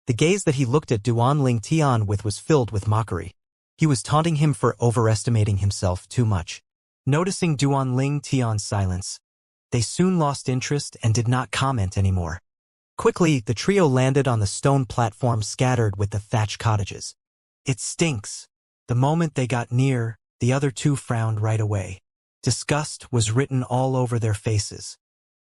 The gaze that he looked at Duanling Tian with was filled with mockery. He was taunting him for overestimating himself too much. Noticing Duanling Tian's silence, they soon lost interest and did not comment anymore. Quickly, the trio landed on the stone platform scattered with the thatched cottages. It stinks. The moment they got near, the other two frowned right away. Disgust was written all over their faces.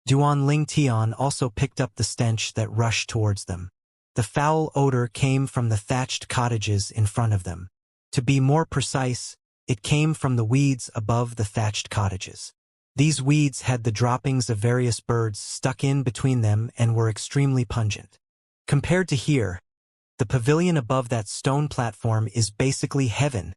Duan Ling Tian also picked up the stench that rushed towards them. The foul odor came from the thatched cottages in front of them. To be more precise, it came from the weeds above the thatched cottages. These weeds had the droppings of various birds stuck in between them and were extremely pungent. Compared to here, the pavilion above that stone platform is basically heaven.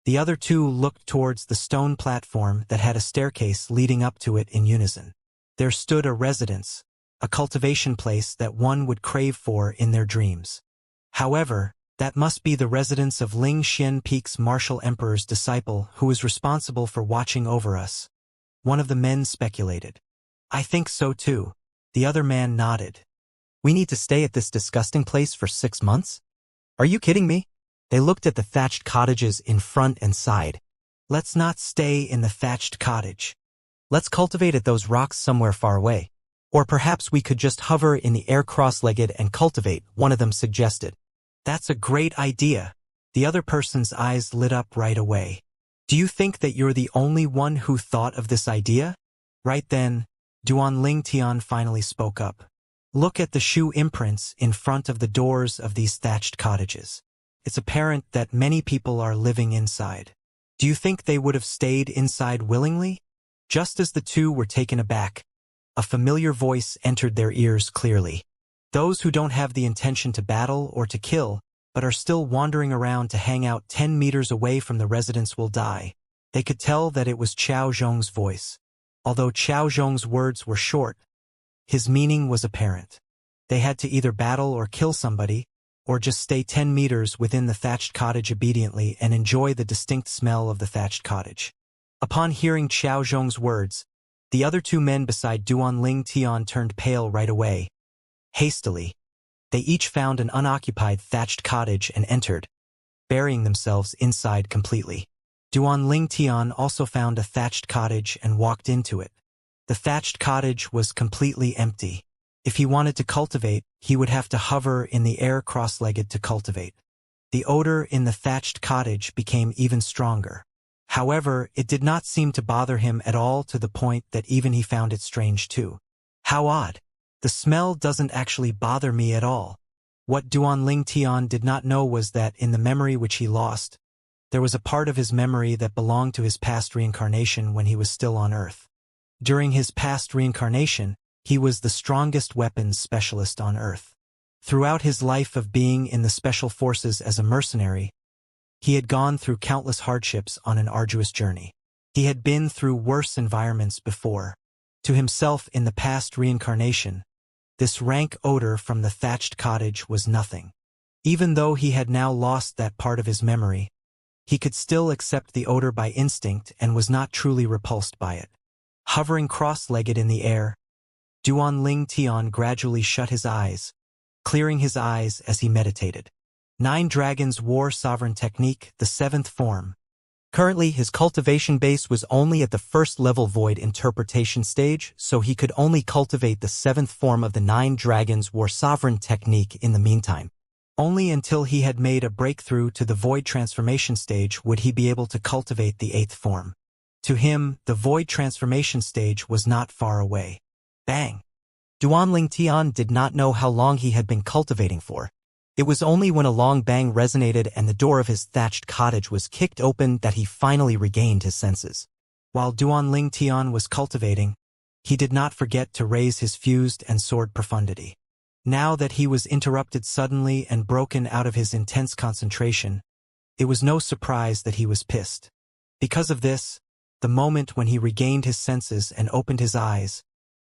The other two looked towards the stone platform that had a staircase leading up to it in unison. There stood a residence, a cultivation place that one would crave for in their dreams. However, that must be the residence of Ling Xian Peak's martial emperor's disciple who is responsible for watching over us. One of the men speculated. I think so too. The other man nodded. We need to stay at this disgusting place for 6 months? Are you kidding me? They looked at the thatched cottages in front and side. Let's not stay in the thatched cottage. Let's cultivate at those rocks somewhere far away. Or perhaps we could just hover in the air cross-legged and cultivate, one of them suggested. That's a great idea. The other person's eyes lit up right away. Do you think that you're the only one who thought of this idea? Right then, Duan Ling Tian finally spoke up. Look at the shoe imprints in front of the doors of these thatched cottages. It's apparent that many people are living inside. Do you think they would have stayed inside willingly? Just as the two were taken aback, a familiar voice entered their ears clearly. Those who don't have the intention to battle or to kill, but are still wandering around to hang out 10 meters away from the residence will die. They could tell that it was Qiao Zhong's voice. Although Qiao Zhong's words were short, his meaning was apparent. They had to either battle or kill somebody, or just stay 10 meters within the thatched cottage obediently and enjoy the distinct smell of the thatched cottage. Upon hearing Qiao Zhong's words, the other two men beside Duan Ling Tian turned pale right away. Hastily, they each found an unoccupied thatched cottage and entered, burying themselves inside completely. Duan Ling Tian also found a thatched cottage and walked into it. The thatched cottage was completely empty. If he wanted to cultivate, he would have to hover in the air cross-legged to cultivate. The odor in the thatched cottage became even stronger. However, it did not seem to bother him at all, to the point that even he found it strange too. How odd. The smell doesn't actually bother me at all. What Duan Ling Tian did not know was that in the memory which he lost, there was a part of his memory that belonged to his past reincarnation when he was still on Earth. During his past reincarnation, he was the strongest weapons specialist on Earth. Throughout his life of being in the special forces as a mercenary, he had gone through countless hardships on an arduous journey. He had been through worse environments before. To himself in the past reincarnation, this rank odor from the thatched cottage was nothing. Even though he had now lost that part of his memory, he could still accept the odor by instinct and was not truly repulsed by it. Hovering cross-legged in the air, Duan Ling Tian gradually shut his eyes, clearing his eyes as he meditated. 9 Dragons War Sovereign Technique, the 7th form. Currently, his cultivation base was only at the first level void interpretation stage, so he could only cultivate the 7th form of the 9 Dragons War Sovereign Technique in the meantime. Only until he had made a breakthrough to the void transformation stage would he be able to cultivate the 8th form. To him, the void transformation stage was not far away. Bang! Duan Ling Tian did not know how long he had been cultivating for. It was only when a long bang resonated and the door of his thatched cottage was kicked open that he finally regained his senses. While Duan Ling Tian was cultivating, he did not forget to raise his fused and sword profundity. Now that he was interrupted suddenly and broken out of his intense concentration, it was no surprise that he was pissed. Because of this, the moment when he regained his senses and opened his eyes,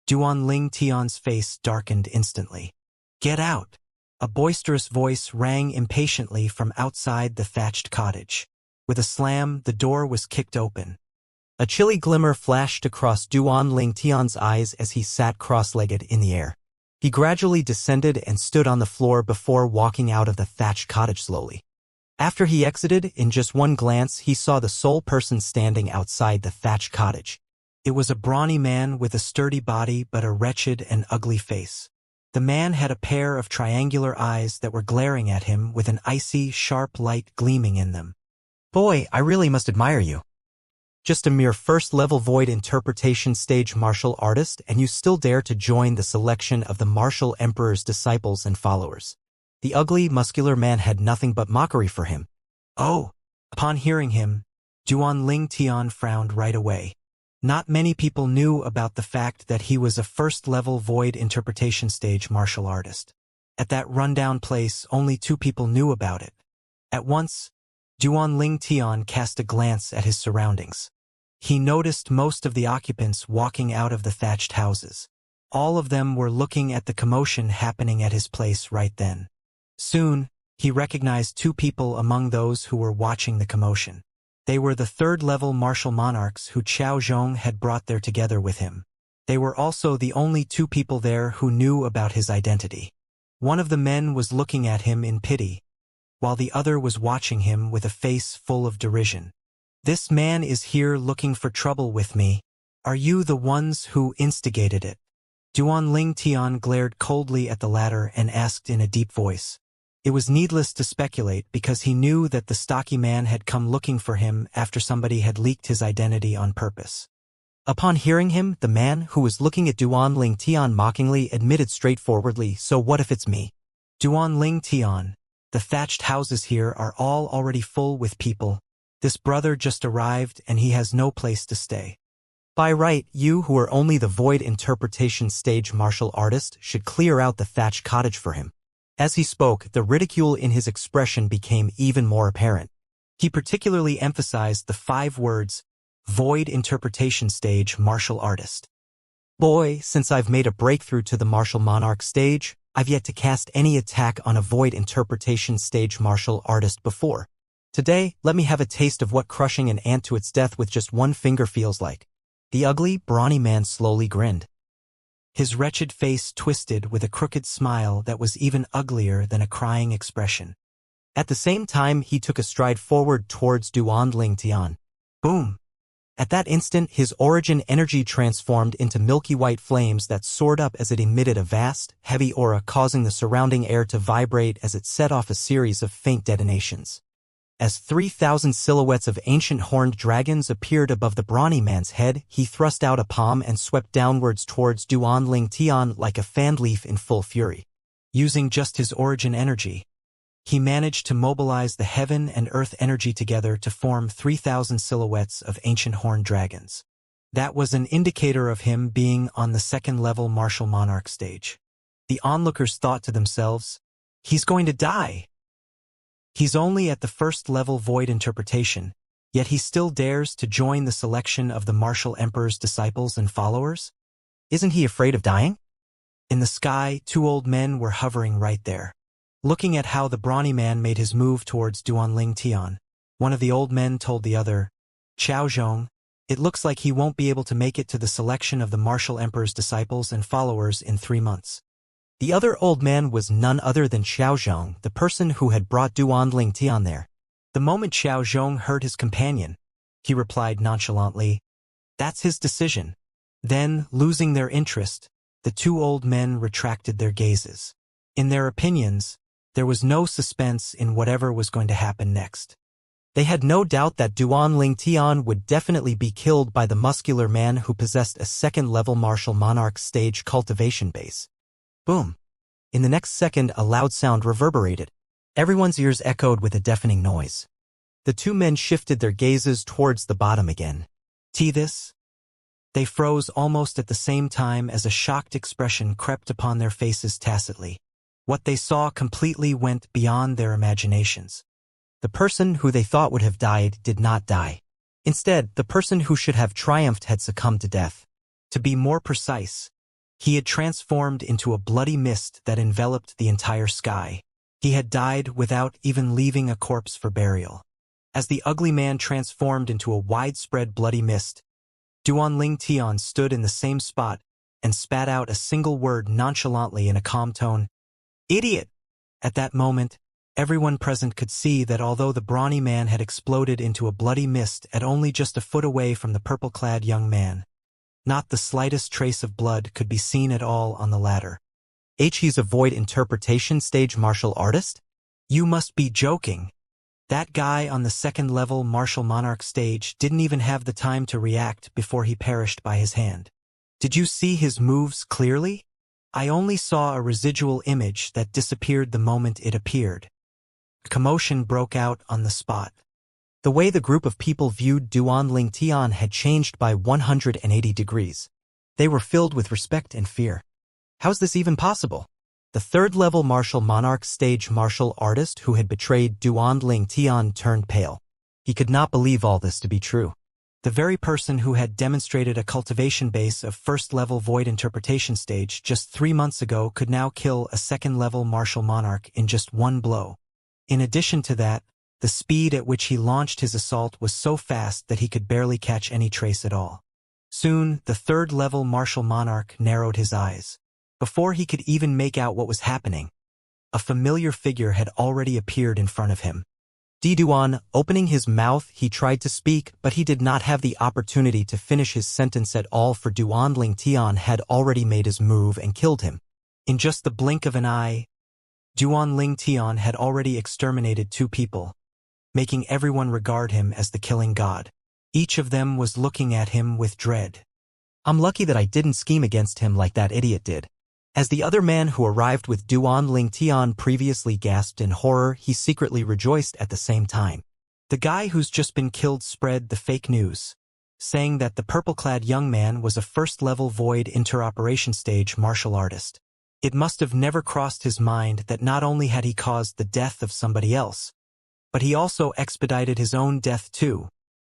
Duan Ling Tian's face darkened instantly. Get out! A boisterous voice rang impatiently from outside the thatched cottage. With a slam, the door was kicked open. A chilly glimmer flashed across Duan Ling Tian's eyes as he sat cross-legged in the air. He gradually descended and stood on the floor before walking out of the thatched cottage slowly. After he exited, in just one glance, he saw the sole person standing outside the thatched cottage. It was a brawny man with a sturdy body but a wretched and ugly face. The man had a pair of triangular eyes that were glaring at him with an icy, sharp light gleaming in them. Boy, I really must admire you. Just a mere first-level void interpretation stage martial artist, and you still dare to join the selection of the martial emperor's disciples and followers. The ugly, muscular man had nothing but mockery for him. Oh! Upon hearing him, Duan Tian frowned right away. Not many people knew about the fact that he was a first-level void interpretation stage martial artist. At that rundown place, only 2 people knew about it. At once, Duan Tian cast a glance at his surroundings. He noticed most of the occupants walking out of the thatched houses. All of them were looking at the commotion happening at his place right then. Soon, he recognized 2 people among those who were watching the commotion. They were the 3rd-level martial monarchs who Qiao Zhong had brought there together with him. They were also the only 2 people there who knew about his identity. One of the men was looking at him in pity, while the other was watching him with a face full of derision. "This man is here looking for trouble with me. Are you the ones who instigated it?" Duan Tian glared coldly at the latter and asked in a deep voice. It was needless to speculate because he knew that the stocky man had come looking for him after somebody had leaked his identity on purpose. Upon hearing him, the man who was looking at Duan Tian mockingly admitted straightforwardly, "So what if it's me?" Duan Tian, the thatched houses here are all already full with people. This brother just arrived and he has no place to stay. By right, you who are only the void interpretation stage martial artist should clear out the thatched cottage for him. As he spoke, the ridicule in his expression became even more apparent. He particularly emphasized the 5 words, void interpretation stage martial artist. Boy, since I've made a breakthrough to the martial monarch stage, I've yet to cast any attack on a void interpretation stage martial artist before. Today, let me have a taste of what crushing an ant to its death with just 1 finger feels like. The ugly, brawny man slowly grinned. His wretched face twisted with a crooked smile that was even uglier than a crying expression. At the same time, he took a stride forward towards Duan Tian. Boom! At that instant, his origin energy transformed into milky white flames that soared up as it emitted a vast, heavy aura, causing the surrounding air to vibrate as it set off a series of faint detonations. As 3,000 silhouettes of ancient horned dragons appeared above the brawny man's head, he thrust out a palm and swept downwards towards Duan Tian like a fanned leaf in full fury. Using just his origin energy, he managed to mobilize the heaven and earth energy together to form 3,000 silhouettes of ancient horned dragons. That was an indicator of him being on the 2nd-level martial monarch stage. The onlookers thought to themselves, "He's going to die. He's only at the 1st-level void interpretation, yet he still dares to join the selection of the martial emperor's disciples and followers? Isn't he afraid of dying?" In the sky, 2 old men were hovering right there. Looking at how the brawny man made his move towards Duan Tian, one of the old men told the other, "Qiao Zhong, it looks like he won't be able to make it to the selection of the martial emperor's disciples and followers in 3 months. The other old man was none other than Xiao Zhong, the person who had brought Duan Tian there. The moment Xiao Zhong heard his companion, he replied nonchalantly, "That's his decision." Then, losing their interest, the 2 old men retracted their gazes. In their opinions, there was no suspense in whatever was going to happen next. They had no doubt that Duan Tian would definitely be killed by the muscular man who possessed a 2nd-level martial monarch stage cultivation base. Boom! In the next second, a loud sound reverberated. Everyone's ears echoed with a deafening noise. The 2 men shifted their gazes towards the bottom again. "See this?" They froze almost at the same time as a shocked expression crept upon their faces tacitly. What they saw completely went beyond their imaginations. The person who they thought would have died did not die. Instead, the person who should have triumphed had succumbed to death. To be more precise, he had transformed into a bloody mist that enveloped the entire sky. He had died without even leaving a corpse for burial. As the ugly man transformed into a widespread bloody mist, Duan Tian stood in the same spot and spat out a single word nonchalantly in a calm tone, "Idiot!" At that moment, everyone present could see that although the brawny man had exploded into a bloody mist at only just a foot away from the purple-clad young man, not the slightest trace of blood could be seen at all on the latter. He's a void interpretation stage martial artist? You must be joking. That guy on the second-level martial monarch stage didn't even have the time to react before he perished by his hand. Did you see his moves clearly? I only saw a residual image that disappeared the moment it appeared. Commotion broke out on the spot. The way the group of people viewed Duan Lingtian had changed by 180 degrees. They were filled with respect and fear. How's this even possible? The third-level martial monarch stage martial artist who had betrayed Duan Lingtian turned pale. He could not believe all this to be true. The very person who had demonstrated a cultivation base of first-level void interpretation stage just 3 months ago could now kill a second-level martial monarch in just one blow. In addition to that, the speed at which he launched his assault was so fast that he could barely catch any trace at all. Soon, the third-level martial monarch narrowed his eyes. Before he could even make out what was happening, a familiar figure had already appeared in front of him. Duan, opening his mouth, he tried to speak, but he did not have the opportunity to finish his sentence at all, for Duan Lingtian had already made his move and killed him. In just the blink of an eye, Duan Lingtian had already exterminated 2 people, making everyone regard him as the killing god. Each of them was looking at him with dread. I'm lucky that I didn't scheme against him like that idiot did. As the other man who arrived with Duan Lingtian previously gasped in horror, he secretly rejoiced at the same time. The guy who's just been killed spread the fake news, saying that the purple-clad young man was a first-level void interoperation stage martial artist. It must have never crossed his mind that not only had he caused the death of somebody else, but he also expedited his own death too.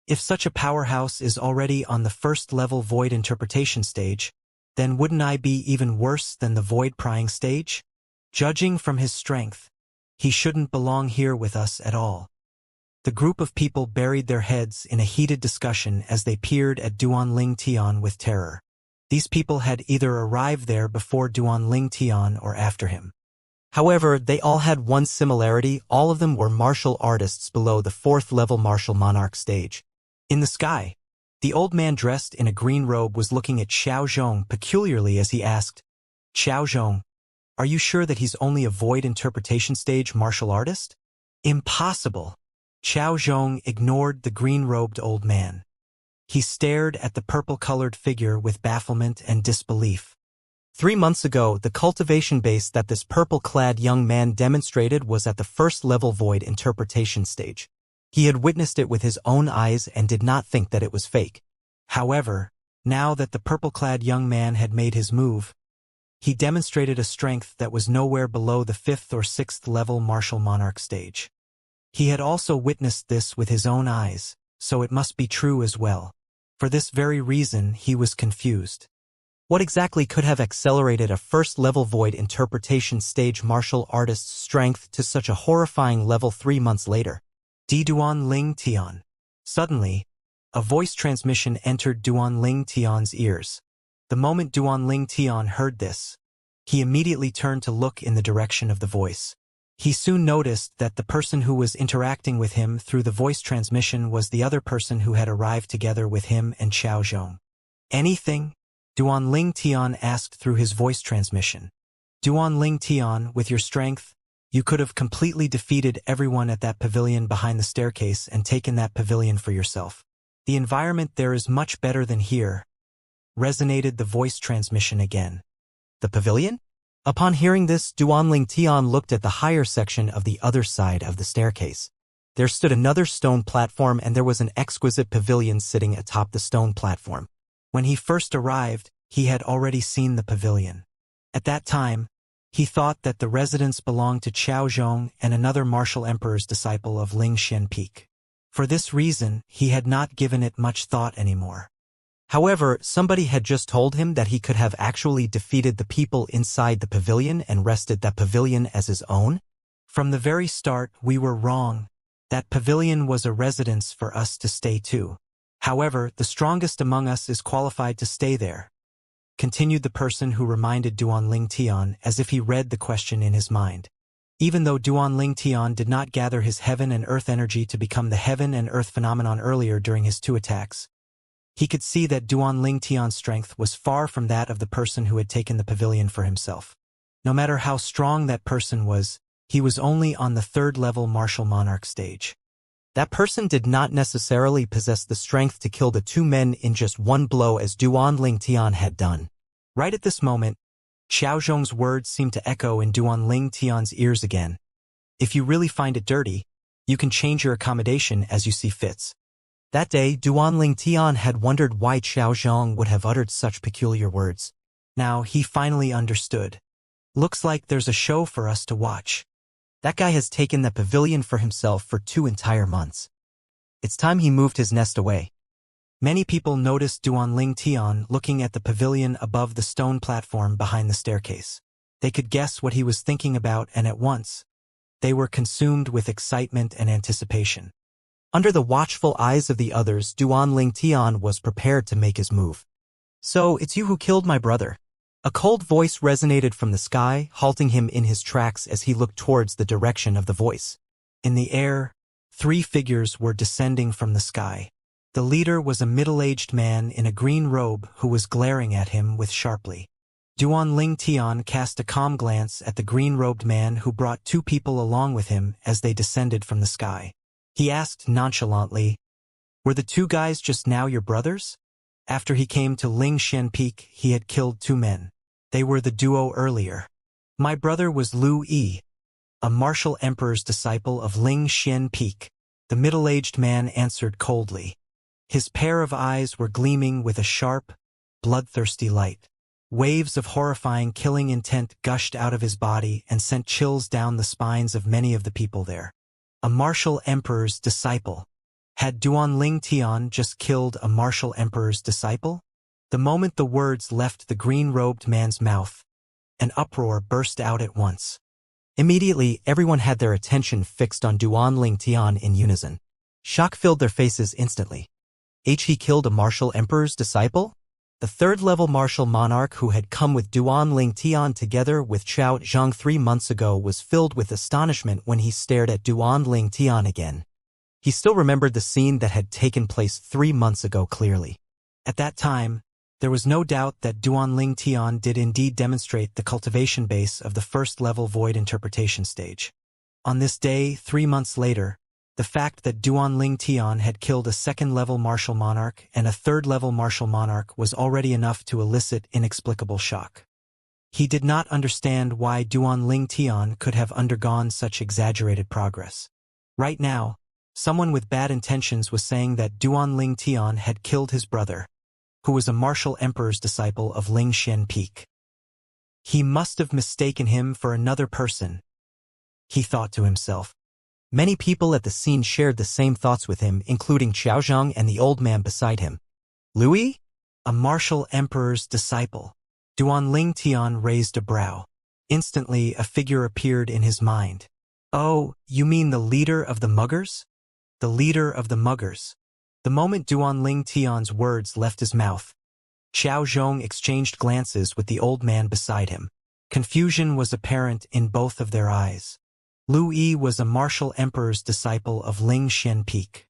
If such a powerhouse is already on the first-level void interpretation stage, then wouldn't I be even worse than the void prying stage? Judging from his strength, he shouldn't belong here with us at all. The group of people buried their heads in a heated discussion as they peered at Duan Lingtian with terror. These people had either arrived there before Duan Lingtian or after him. However, they all had one similarity: all of them were martial artists below the 4th-level martial monarch stage. In the sky, the old man dressed in a green robe was looking at Xiao Zhong peculiarly as he asked, "Xiao Zhong, are you sure that he's only a void interpretation stage martial artist?" Impossible. Xiao Zhong ignored the green-robed old man. He stared at the purple-colored figure with bafflement and disbelief. 3 months ago, the cultivation base that this purple-clad young man demonstrated was at the first-level void interpretation stage. He had witnessed it with his own eyes and did not think that it was fake. However, now that the purple-clad young man had made his move, he demonstrated a strength that was nowhere below the 5th or 6th level martial monarch stage. He had also witnessed this with his own eyes, so it must be true as well. For this very reason, he was confused. What exactly could have accelerated a first-level void interpretation stage martial artist's strength to such a horrifying level 3 months later? Duan Lingtian. Suddenly, a voice transmission entered Duan Lingtian's ears. The moment Duan Lingtian heard this, he immediately turned to look in the direction of the voice. He soon noticed that the person who was interacting with him through the voice transmission was the other person who had arrived together with him and Xiao Zhong. "Anything?" Duan Lingtian asked through his voice transmission. "Duan Lingtian, with your strength, you could have completely defeated everyone at that pavilion behind the staircase and taken that pavilion for yourself. The environment there is much better than here," resonated the voice transmission again. The pavilion? Upon hearing this, Duan Lingtian looked at the higher section of the other side of the staircase. There stood another stone platform, and there was an exquisite pavilion sitting atop the stone platform. When he first arrived, he had already seen the pavilion. At that time, he thought that the residence belonged to Xiao Zhong and another martial emperor's disciple of Ling Xianpeak. For this reason, he had not given it much thought anymore. However, somebody had just told him that he could have actually defeated the people inside the pavilion and wrested that pavilion as his own. From the very start, we were wrong. That pavilion was a residence for us to stay to. However, the strongest among us is qualified to stay there, continued the person who reminded Duan Lingtian as if he read the question in his mind. Even though Duan Lingtian did not gather his heaven and earth energy to become the heaven and earth phenomenon earlier during his 2 attacks, he could see that Duan Lingtian's strength was far from that of the person who had taken the pavilion for himself. No matter how strong that person was, he was only on the 3rd level martial monarch stage. That person did not necessarily possess the strength to kill the two men in just one blow as Duan Lingtian had done. Right at this moment, Xiao Zhong's words seemed to echo in Duan Lingtian's ears again. If you really find it dirty, you can change your accommodation as you see fits. That day, Duan Lingtian had wondered why Xiao Zhong would have uttered such peculiar words. Now he finally understood. Looks like there's a show for us to watch. That guy has taken the pavilion for himself for 2 entire months. It's time he moved his nest away. Many people noticed Duan Lingtian looking at the pavilion above the stone platform behind the staircase. They could guess what he was thinking about, and at once, they were consumed with excitement and anticipation. Under the watchful eyes of the others, Duan Lingtian was prepared to make his move. So, it's you who killed my brother. A cold voice resonated from the sky, halting him in his tracks as he looked towards the direction of the voice. In the air, 3 figures were descending from the sky. The leader was a middle-aged man in a green robe who was glaring at him with sharply. Duan Lingtian cast a calm glance at the green-robed man who brought 2 people along with him as they descended from the sky. He asked nonchalantly, "Were the 2 guys just now your brothers?" After he came to Lingshan Peak, he had killed 2 men. They were the duo earlier. My brother was Lu Yi, a martial emperor's disciple of Lingshan Peak. The middle-aged man answered coldly. His pair of eyes were gleaming with a sharp, bloodthirsty light. Waves of horrifying killing intent gushed out of his body and sent chills down the spines of many of the people there. A martial emperor's disciple. Had Duan Lingtian just killed a martial emperor's disciple? The moment the words left the green-robed man's mouth, an uproar burst out at once. Immediately, everyone had their attention fixed on Duan Lingtian in unison. Shock filled their faces instantly. He killed a martial emperor's disciple? The 3rd-level martial monarch who had come with Duan Lingtian together with Xiao Zhang 3 months ago was filled with astonishment when he stared at Duan Lingtian again. He still remembered the scene that had taken place 3 months ago clearly. At that time, there was no doubt that Duan Lingtian did indeed demonstrate the cultivation base of the 1st-level void interpretation stage. On this day, 3 months later, the fact that Duan Lingtian had killed a 2nd-level martial monarch and a 3rd-level martial monarch was already enough to elicit inexplicable shock. He did not understand why Duan Lingtian could have undergone such exaggerated progress. Right now, someone with bad intentions was saying that Duan Lingtian had killed his brother, who was a martial emperor's disciple of Lingshan Peak. He must have mistaken him for another person, he thought to himself. Many people at the scene shared the same thoughts with him, including Xiao Zhang and the old man beside him. Louis? A martial emperor's disciple. Duan Lingtian raised a brow. Instantly, a figure appeared in his mind. Oh, you mean the leader of the muggers? The leader of the muggers. The moment Duan Lingtian's words left his mouth, Xiao Zhong exchanged glances with the old man beside him. Confusion was apparent in both of their eyes. Lu Yi was a martial emperor's disciple of Lingshan Peak.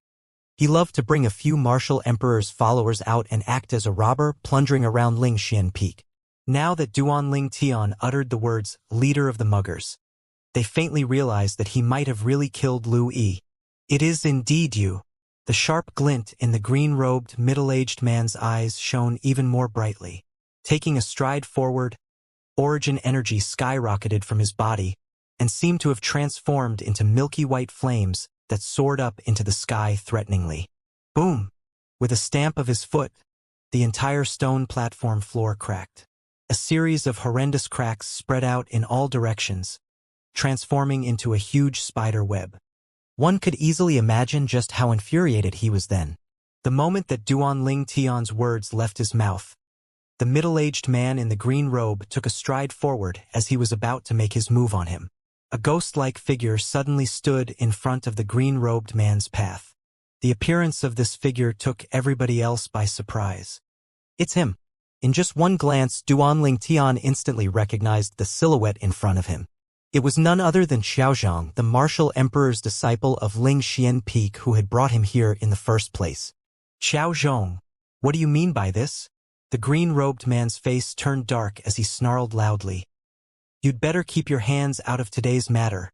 He loved to bring a few martial emperor's followers out and act as a robber plundering around Lingshan Peak. Now that Duan Lingtian uttered the words, leader of the muggers, they faintly realized that he might have really killed Lu Yi. It is indeed you. The sharp glint in the green-robed, middle-aged man's eyes shone even more brightly. Taking a stride forward, origin energy skyrocketed from his body and seemed to have transformed into milky white flames that soared up into the sky threateningly. Boom! With a stamp of his foot, the entire stone platform floor cracked. A series of horrendous cracks spread out in all directions, transforming into a huge spider web. One could easily imagine just how infuriated he was then. The moment that Duan Lingtian's words left his mouth, the middle-aged man in the green robe took a stride forward as he was about to make his move on him. A ghost-like figure suddenly stood in front of the green-robed man's path. The appearance of this figure took everybody else by surprise. It's him. In just one glance, Duan Lingtian instantly recognized the silhouette in front of him. It was none other than Xiao Zhang, the martial emperor's disciple of Lingshan Peak who had brought him here in the first place. Xiao Zhang, what do you mean by this? The green-robed man's face turned dark as he snarled loudly. You'd better keep your hands out of today's matter.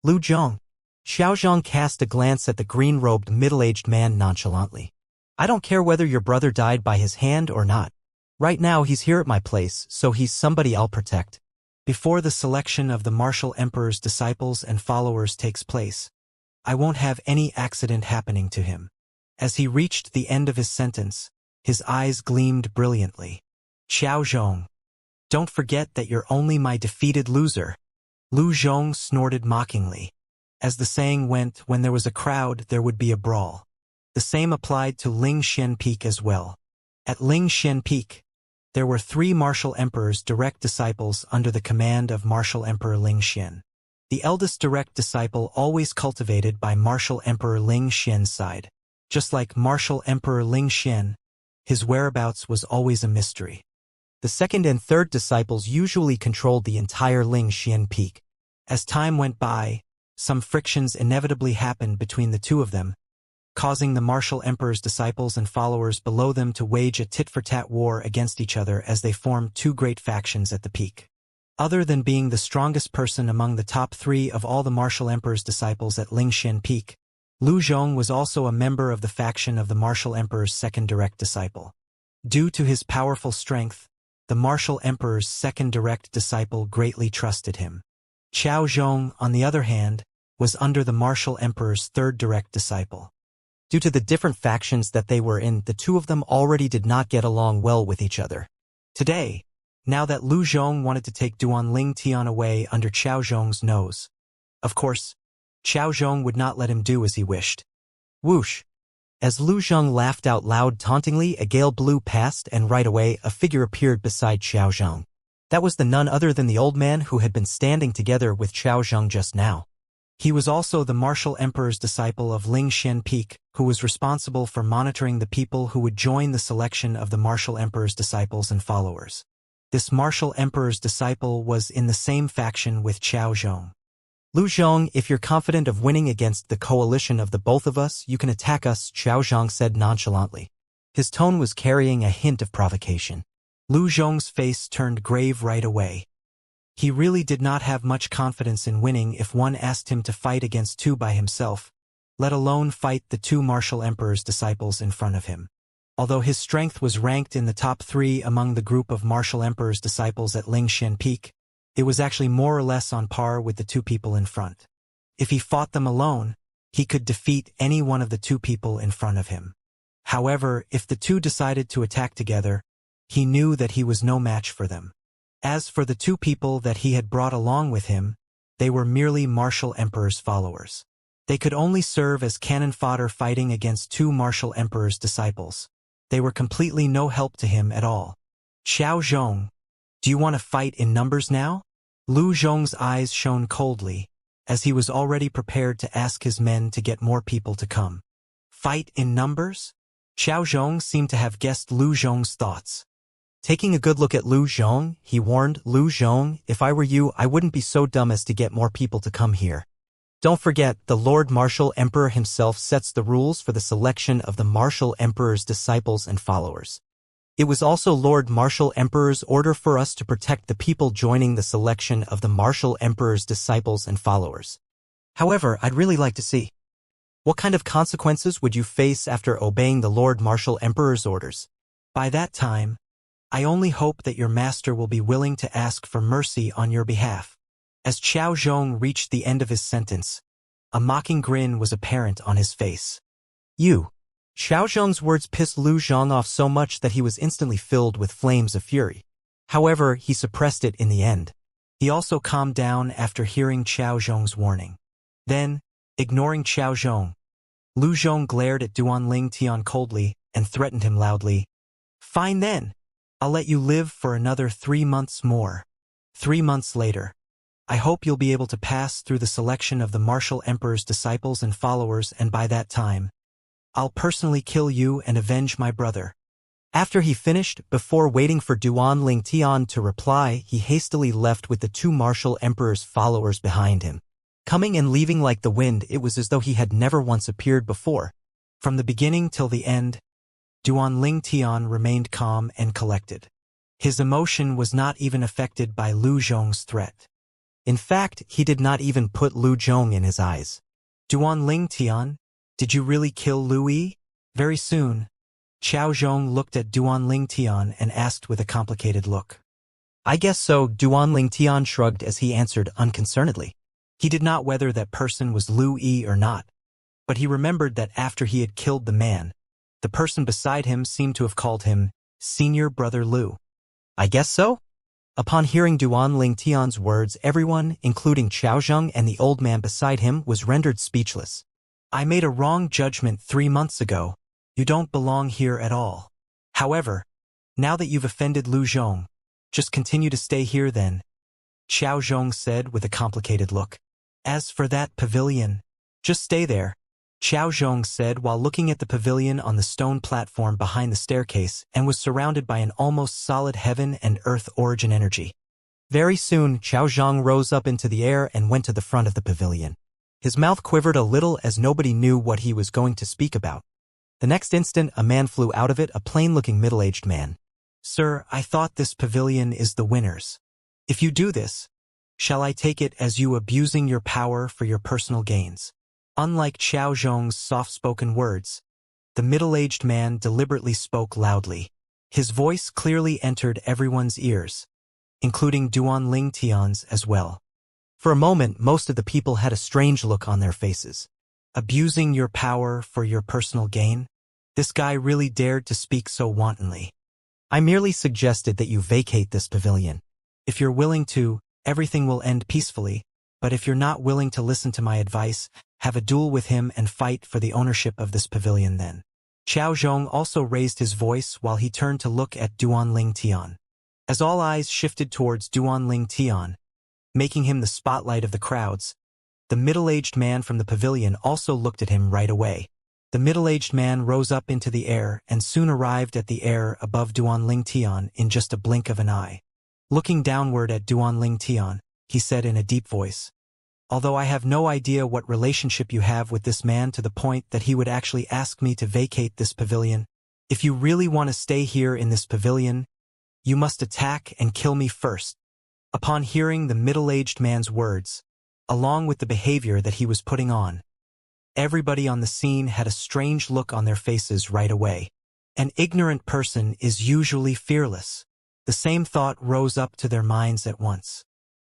Lu Zhang. Xiao Zhang cast a glance at the green-robed middle-aged man nonchalantly. I don't care whether your brother died by his hand or not. Right now he's here at my place, so he's somebody I'll protect. Before the selection of the martial emperor's disciples and followers takes place, I won't have any accident happening to him. As he reached the end of his sentence, his eyes gleamed brilliantly. Xiao Zhong, don't forget that you're only my defeated loser. Lu Zhong snorted mockingly. As the saying went, when there was a crowd, there would be a brawl. The same applied to Ling Xian Peak as well. At Ling Xian Peak, there were 3 martial emperors' direct disciples under the command of martial emperor Ling Xian. The eldest direct disciple always cultivated by martial emperor Ling Xian's side. Just like martial emperor Ling Xian, his whereabouts was always a mystery. The second and third disciples usually controlled the entire Ling Xian Peak. As time went by, some frictions inevitably happened between the two of them, causing the martial emperor's disciples and followers below them to wage a tit-for-tat war against each other as they formed 2 great factions at the peak. Other than being the strongest person among the top 3 of all the martial emperor's disciples at Ling Xian Peak, Lu Zhong was also a member of the faction of the martial emperor's second direct disciple. Due to his powerful strength, the martial emperor's second direct disciple greatly trusted him. Xiao Zhong, on the other hand, was under the martial emperor's third direct disciple. Due to the different factions that they were in, the two of them already did not get along well with each other. Today, now that Lu Zhong wanted to take Duan Ling Tian away under Xiao Zhong's nose. Of course, Xiao Zhong would not let him do as he wished. Whoosh! As Lu Zhong laughed out loud tauntingly, a gale blew past and right away a figure appeared beside Xiao Zhong. That was the none other than the old man who had been standing together with Xiao Zhong just now. He was also the martial emperor's disciple of Ling Xian Peak, who was responsible for monitoring the people who would join the selection of the martial emperor's disciples and followers. This martial emperor's disciple was in the same faction with Xiao Zhong. Lu Zhong, if you're confident of winning against the coalition of the both of us, you can attack us, Xiao Zhong said nonchalantly. His tone was carrying a hint of provocation. Lu Zhong's face turned grave right away. He really did not have much confidence in winning if one asked him to fight against 2 by himself, let alone fight the 2 martial emperor's disciples in front of him. Although his strength was ranked in the top 3 among the group of martial emperor's disciples at Ling Xian Peak, it was actually more or less on par with the 2 people in front. If he fought them alone, he could defeat any one of the 2 people in front of him. However, if the 2 decided to attack together, he knew that he was no match for them. As for the 2 people that he had brought along with him, they were merely martial emperor's followers. They could only serve as cannon fodder fighting against 2 martial emperor's disciples. They were completely no help to him at all. Xiao Zhong, do you want to fight in numbers now? Lu Zhong's eyes shone coldly, as he was already prepared to ask his men to get more people to come. Fight in numbers? Xiao Zhong seemed to have guessed Lu Zhong's thoughts. Taking a good look at Lu Zhong, he warned, Lu Zhong, if I were you, I wouldn't be so dumb as to get more people to come here. Don't forget, the Lord Martial Emperor himself sets the rules for the selection of the Martial Emperor's disciples and followers. It was also Lord Martial Emperor's order for us to protect the people joining the selection of the Martial Emperor's disciples and followers. However, I'd really like to see. What kind of consequences would you face after obeying the Lord Martial Emperor's orders? By that time, I only hope that your master will be willing to ask for mercy on your behalf. As Xiao Zhong reached the end of his sentence, a mocking grin was apparent on his face. You. Xiao Zhong's words pissed Lu Zhong off so much that he was instantly filled with flames of fury. However, he suppressed it in the end. He also calmed down after hearing Xiao Zhong's warning. Then, ignoring Xiao Zhong, Lu Zhong glared at Duan Ling Tian coldly and threatened him loudly. Fine then. I'll let you live for another 3 months more. 3 months later, I hope you'll be able to pass through the selection of the martial emperor's disciples and followers, and by that time, I'll personally kill you and avenge my brother. After he finished, before waiting for Duan Ling Tian to reply, he hastily left with the 2 martial emperor's followers behind him. Coming and leaving like the wind, it was as though he had never once appeared before. From the beginning till the end, Duan Ling Tian remained calm and collected. His emotion was not even affected by Lu Zhong's threat. In fact, he did not even put Lu Zhong in his eyes. Duan Ling Tian, did you really kill Lu Yi? Very soon, Qiao Zhong looked at Duan Ling Tian and asked with a complicated look. I guess so, Duan Ling Tian shrugged as he answered unconcernedly. He did not whether that person was Lu Yi or not, but he remembered that after he had killed the man, the person beside him seemed to have called him Senior Brother Lu. I guess so? Upon hearing Duan Ling Tian's words, everyone, including Qiao Zhong and the old man beside him, was rendered speechless. I made a wrong judgment 3 months ago. You don't belong here at all. However, now that you've offended Lu Zhong, just continue to stay here then, Qiao Zhong said with a complicated look. As for that pavilion, just stay there, Qiao Zhong said while looking at the pavilion on the stone platform behind the staircase and was surrounded by an almost solid heaven and earth origin energy. Very soon, Qiao Zhong rose up into the air and went to the front of the pavilion. His mouth quivered a little as nobody knew what he was going to speak about. The next instant, a man flew out of it, a plain-looking middle-aged man. Sir, I thought this pavilion is the winner's. If you do this, shall I take it as you abusing your power for your personal gains? Unlike Qiao Zhong's soft-spoken words, the middle-aged man deliberately spoke loudly. His voice clearly entered everyone's ears, including Duan Ling Tian's as well. For a moment, most of the people had a strange look on their faces. Abusing your power for your personal gain? This guy really dared to speak so wantonly. I merely suggested that you vacate this pavilion. If you're willing to, everything will end peacefully, but if you're not willing to listen to my advice, have a duel with him and fight for the ownership of this pavilion then. Qiao Zhong also raised his voice while he turned to look at Duan Ling Tian. As all eyes shifted towards Duan Ling Tian, making him the spotlight of the crowds, the middle-aged man from the pavilion also looked at him right away. The middle-aged man rose up into the air and soon arrived at the air above Duan Ling Tian in just a blink of an eye. Looking downward at Duan Ling Tian, he said in a deep voice, although I have no idea what relationship you have with this man to the point that he would actually ask me to vacate this pavilion, if you really want to stay here in this pavilion, you must attack and kill me first. Upon hearing the middle-aged man's words, along with the behavior that he was putting on, everybody on the scene had a strange look on their faces right away. An ignorant person is usually fearless. The same thought rose up to their minds at once.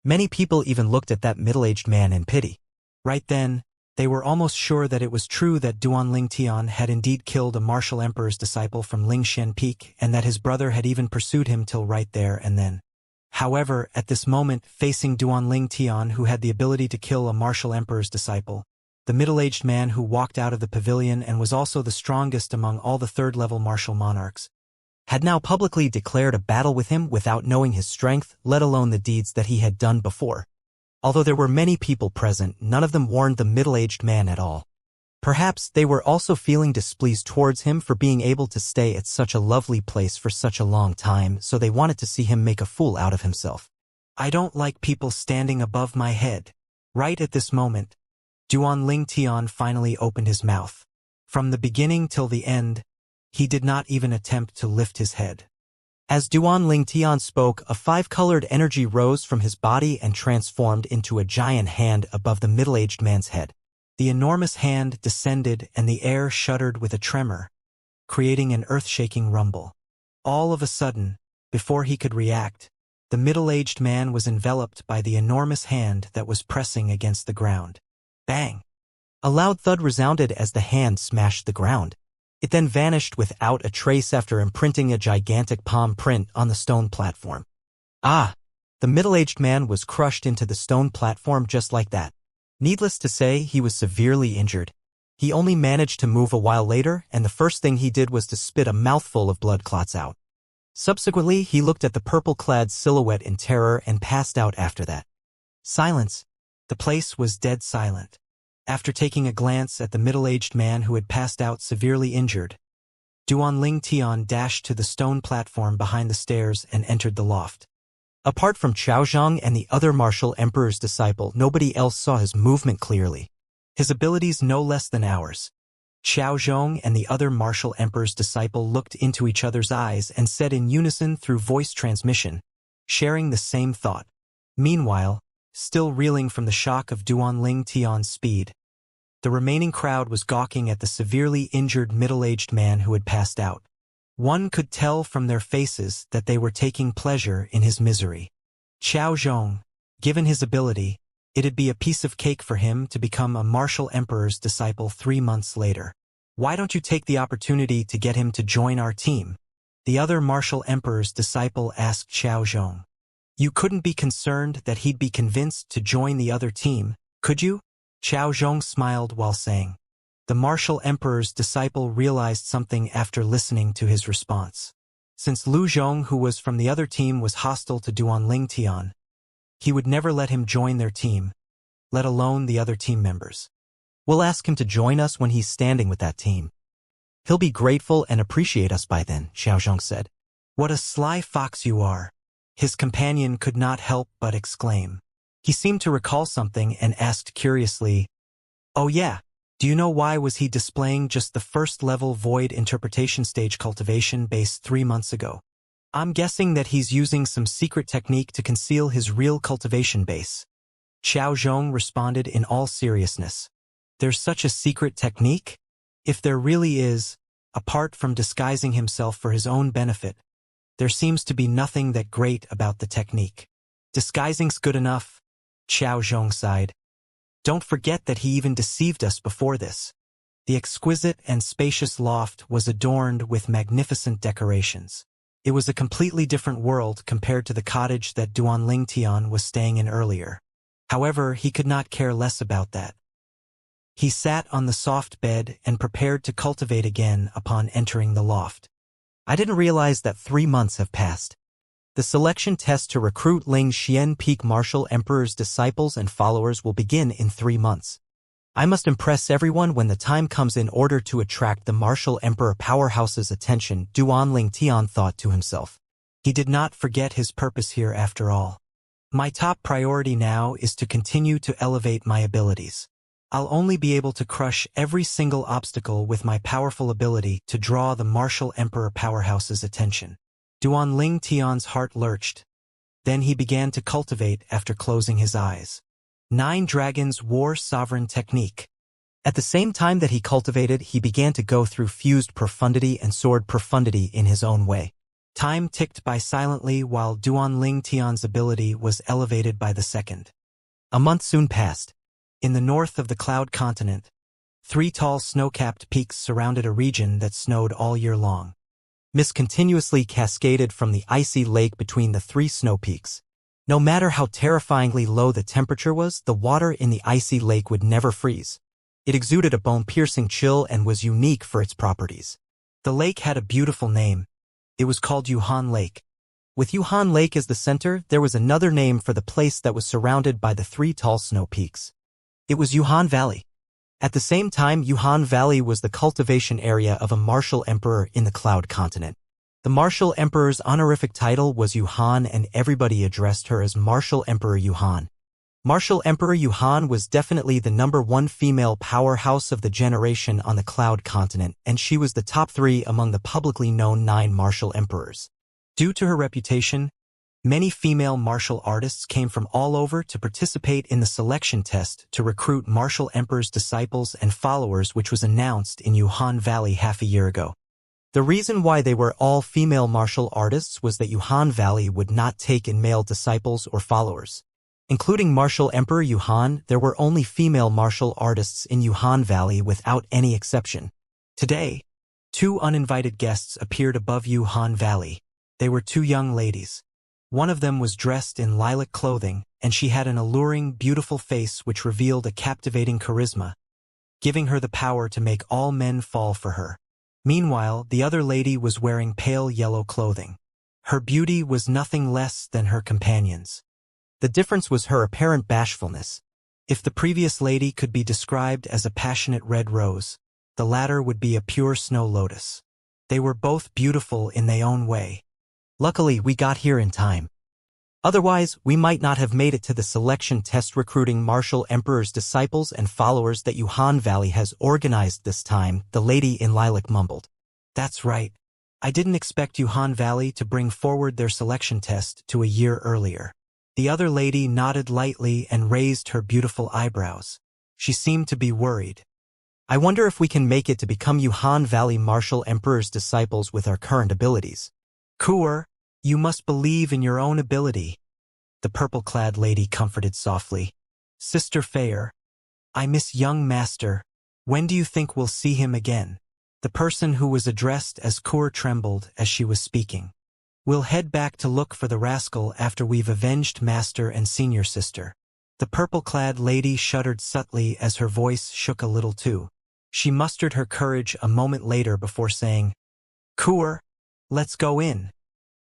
Many people even looked at that middle-aged man in pity. Right then, they were almost sure that it was true that Duan Ling Tian had indeed killed a martial emperor's disciple from Lingshan Peak and that his brother had even pursued him till right there and then. However, at this moment, facing Duan Ling Tian, who had the ability to kill a martial emperor's disciple, the middle-aged man who walked out of the pavilion and was also the strongest among all the third-level martial monarchs, had now publicly declared a battle with him without knowing his strength, let alone the deeds that he had done before. Although there were many people present, none of them warned the middle-aged man at all. Perhaps they were also feeling displeased towards him for being able to stay at such a lovely place for such a long time, so they wanted to see him make a fool out of himself. I don't like people standing above my head. Right at this moment, Duan Ling Tian finally opened his mouth. From the beginning till the end, he did not even attempt to lift his head. As Duan Ling Tian spoke, a five-colored energy rose from his body and transformed into a giant hand above the middle-aged man's head. The enormous hand descended and the air shuddered with a tremor, creating an earth-shaking rumble. All of a sudden, before he could react, the middle-aged man was enveloped by the enormous hand that was pressing against the ground. Bang! A loud thud resounded as the hand smashed the ground. It then vanished without a trace after imprinting a gigantic palm print on the stone platform. Ah! The middle-aged man was crushed into the stone platform just like that. Needless to say, he was severely injured. He only managed to move a while later, and the first thing he did was to spit a mouthful of blood clots out. Subsequently, he looked at the purple-clad silhouette in terror and passed out after that. Silence. The place was dead silent. After taking a glance at the middle-aged man who had passed out severely injured, Duan Ling Tian dashed to the stone platform behind the stairs and entered the loft. Apart from Qiao Zhong and the other martial emperor's disciple, nobody else saw his movement clearly. His abilities no less than ours. Qiao Zhong and the other martial emperor's disciple looked into each other's eyes and said in unison through voice transmission, sharing the same thought. Meanwhile, still reeling from the shock of Duan Ling Tian's speed, The remaining crowd was gawking at the severely injured middle-aged man who had passed out. One could tell from their faces that they were taking pleasure in his misery. Xiao Zhong, given his ability, it'd be a piece of cake for him to become a martial emperor's disciple 3 months later. Why don't you take the opportunity to get him to join our team? The other martial emperor's disciple asked Xiao Zhong. You couldn't be concerned that he'd be convinced to join the other team, could you? Xiao Zhong smiled while saying. The martial emperor's disciple realized something after listening to his response. Since Lu Zhong, who was from the other team, was hostile to Duanling Tian, he would never let him join their team, let alone the other team members. We'll ask him to join us when he's standing with that team. He'll be grateful and appreciate us by then, Xiao Zhong said. What a sly fox you are, his companion could not help but exclaim. He seemed to recall something and asked curiously, Oh yeah, do you know why was he displaying just the first-level void interpretation stage cultivation base 3 months ago? I'm guessing that he's using some secret technique to conceal his real cultivation base. Xiao Zhong responded in all seriousness. There's such a secret technique? If there really is, apart from disguising himself for his own benefit, there seems to be nothing that great about the technique. Disguising's good enough, Xiao Zhong sighed. Don't forget that he even deceived us before this. The exquisite and spacious loft was adorned with magnificent decorations. It was a completely different world compared to the cottage that Duanling Tian was staying in earlier. However, he could not care less about that. He sat on the soft bed and prepared to cultivate again upon entering the loft. I didn't realize that 3 months have passed. The selection test to recruit Ling Xian Peak Martial Emperor's disciples and followers will begin in 3 months. I must impress everyone when the time comes in order to attract the Martial Emperor powerhouse's attention, Duanling Tian thought to himself. He did not forget his purpose here after all. My top priority now is to continue to elevate my abilities. I'll only be able to crush every single obstacle with my powerful ability to draw the Martial Emperor powerhouse's attention. Duanling Tian's heart lurched. Then he began to cultivate after closing his eyes. 9 Dragons War Sovereign Technique. At the same time that he cultivated, he began to go through fused profundity and sword profundity in his own way. Time ticked by silently while Duanling Tian's ability was elevated by the second. A month soon passed. In the north of the Cloud Continent, 3 tall snow-capped peaks surrounded a region that snowed all year long. Mist continuously cascaded from the icy lake between the 3 snow peaks. No matter how terrifyingly low the temperature was, the water in the icy lake would never freeze. It exuded a bone-piercing chill and was unique for its properties. The lake had a beautiful name. It was called Yuhan Lake. With Yuhan Lake as the center, there was another name for the place that was surrounded by the 3 tall snow peaks. It was Yuhan Valley. At the same time, Yuhan Valley was the cultivation area of a martial emperor in the Cloud Continent. The martial emperor's honorific title was Yuhan, and everybody addressed her as Martial Emperor Yuhan. Martial Emperor Yuhan was definitely the #1 female powerhouse of the generation on the Cloud Continent, and she was the top 3 among the publicly known 9 martial emperors. Due to her reputation, many female martial artists came from all over to participate in the selection test to recruit Martial Emperor's disciples and followers, which was announced in Yuhan Valley half a year ago. The reason why they were all female martial artists was that Yuhan Valley would not take in male disciples or followers. Including Martial Emperor Yuhan, there were only female martial artists in Yuhan Valley without any exception. Today, 2 uninvited guests appeared above Yuhan Valley. They were 2 young ladies. One of them was dressed in lilac clothing, and she had an alluring, beautiful face which revealed a captivating charisma, giving her the power to make all men fall for her. Meanwhile, the other lady was wearing pale yellow clothing. Her beauty was nothing less than her companion's. The difference was her apparent bashfulness. If the previous lady could be described as a passionate red rose, the latter would be a pure snow lotus. They were both beautiful in their own way. Luckily, we got here in time. Otherwise, we might not have made it to the selection test recruiting Martial Emperor's disciples and followers that Yuhan Valley has organized this time, the lady in lilac mumbled. That's right. I didn't expect Yuhan Valley to bring forward their selection test to a year earlier. The other lady nodded lightly and raised her beautiful eyebrows. She seemed to be worried. I wonder if we can make it to become Yuhan Valley Martial Emperor's disciples with our current abilities. Kuer, you must believe in your own ability, the purple-clad lady comforted softly. Sister Fair, I miss young master. When do you think we'll see him again? The person who was addressed as Kuer trembled as she was speaking. We'll head back to look for the rascal after we've avenged master and senior sister. The purple-clad lady shuddered subtly as her voice shook a little too. She mustered her courage a moment later before saying, Kuer, let's go in.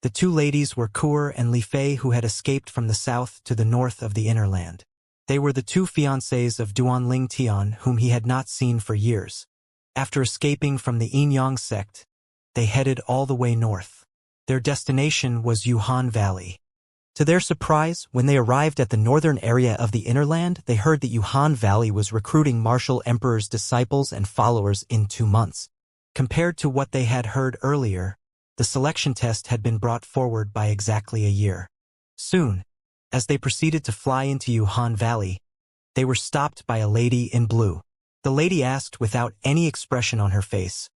The two ladies were Kuer and Li Fei, who had escaped from the south to the north of the inner land. They were the two fiancés of Duanling Tian, whom he had not seen for years. After escaping from the Yin-Yang sect, they headed all the way north. Their destination was Yuhan Valley. To their surprise, when they arrived at the northern area of the inner land, they heard that Yuhan Valley was recruiting Martial Emperor's disciples and followers in 2 months. Compared to what they had heard earlier, the selection test had been brought forward by exactly a year. Soon, as they proceeded to fly into Yuhan Valley, they were stopped by a lady in blue. The lady asked without any expression on her face,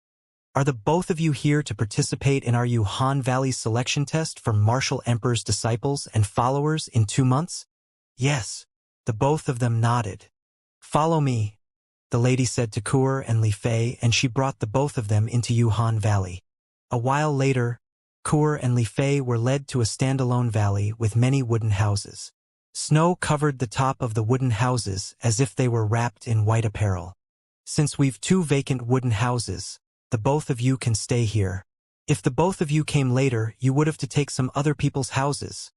Are the both of you here to participate in our Yuhan Valley selection test for Martial Emperor's disciples and followers in 2 months? Yes, the both of them nodded. Follow me, the lady said to Kuer and Li Fei, and she brought the both of them into Yuhan Valley. A while later, Kuer and Li Fei were led to a standalone valley with many wooden houses. Snow covered the top of the wooden houses as if they were wrapped in white apparel. Since we've 2 vacant wooden houses, the both of you can stay here. If the both of you came later, you would have to take some other people's houses,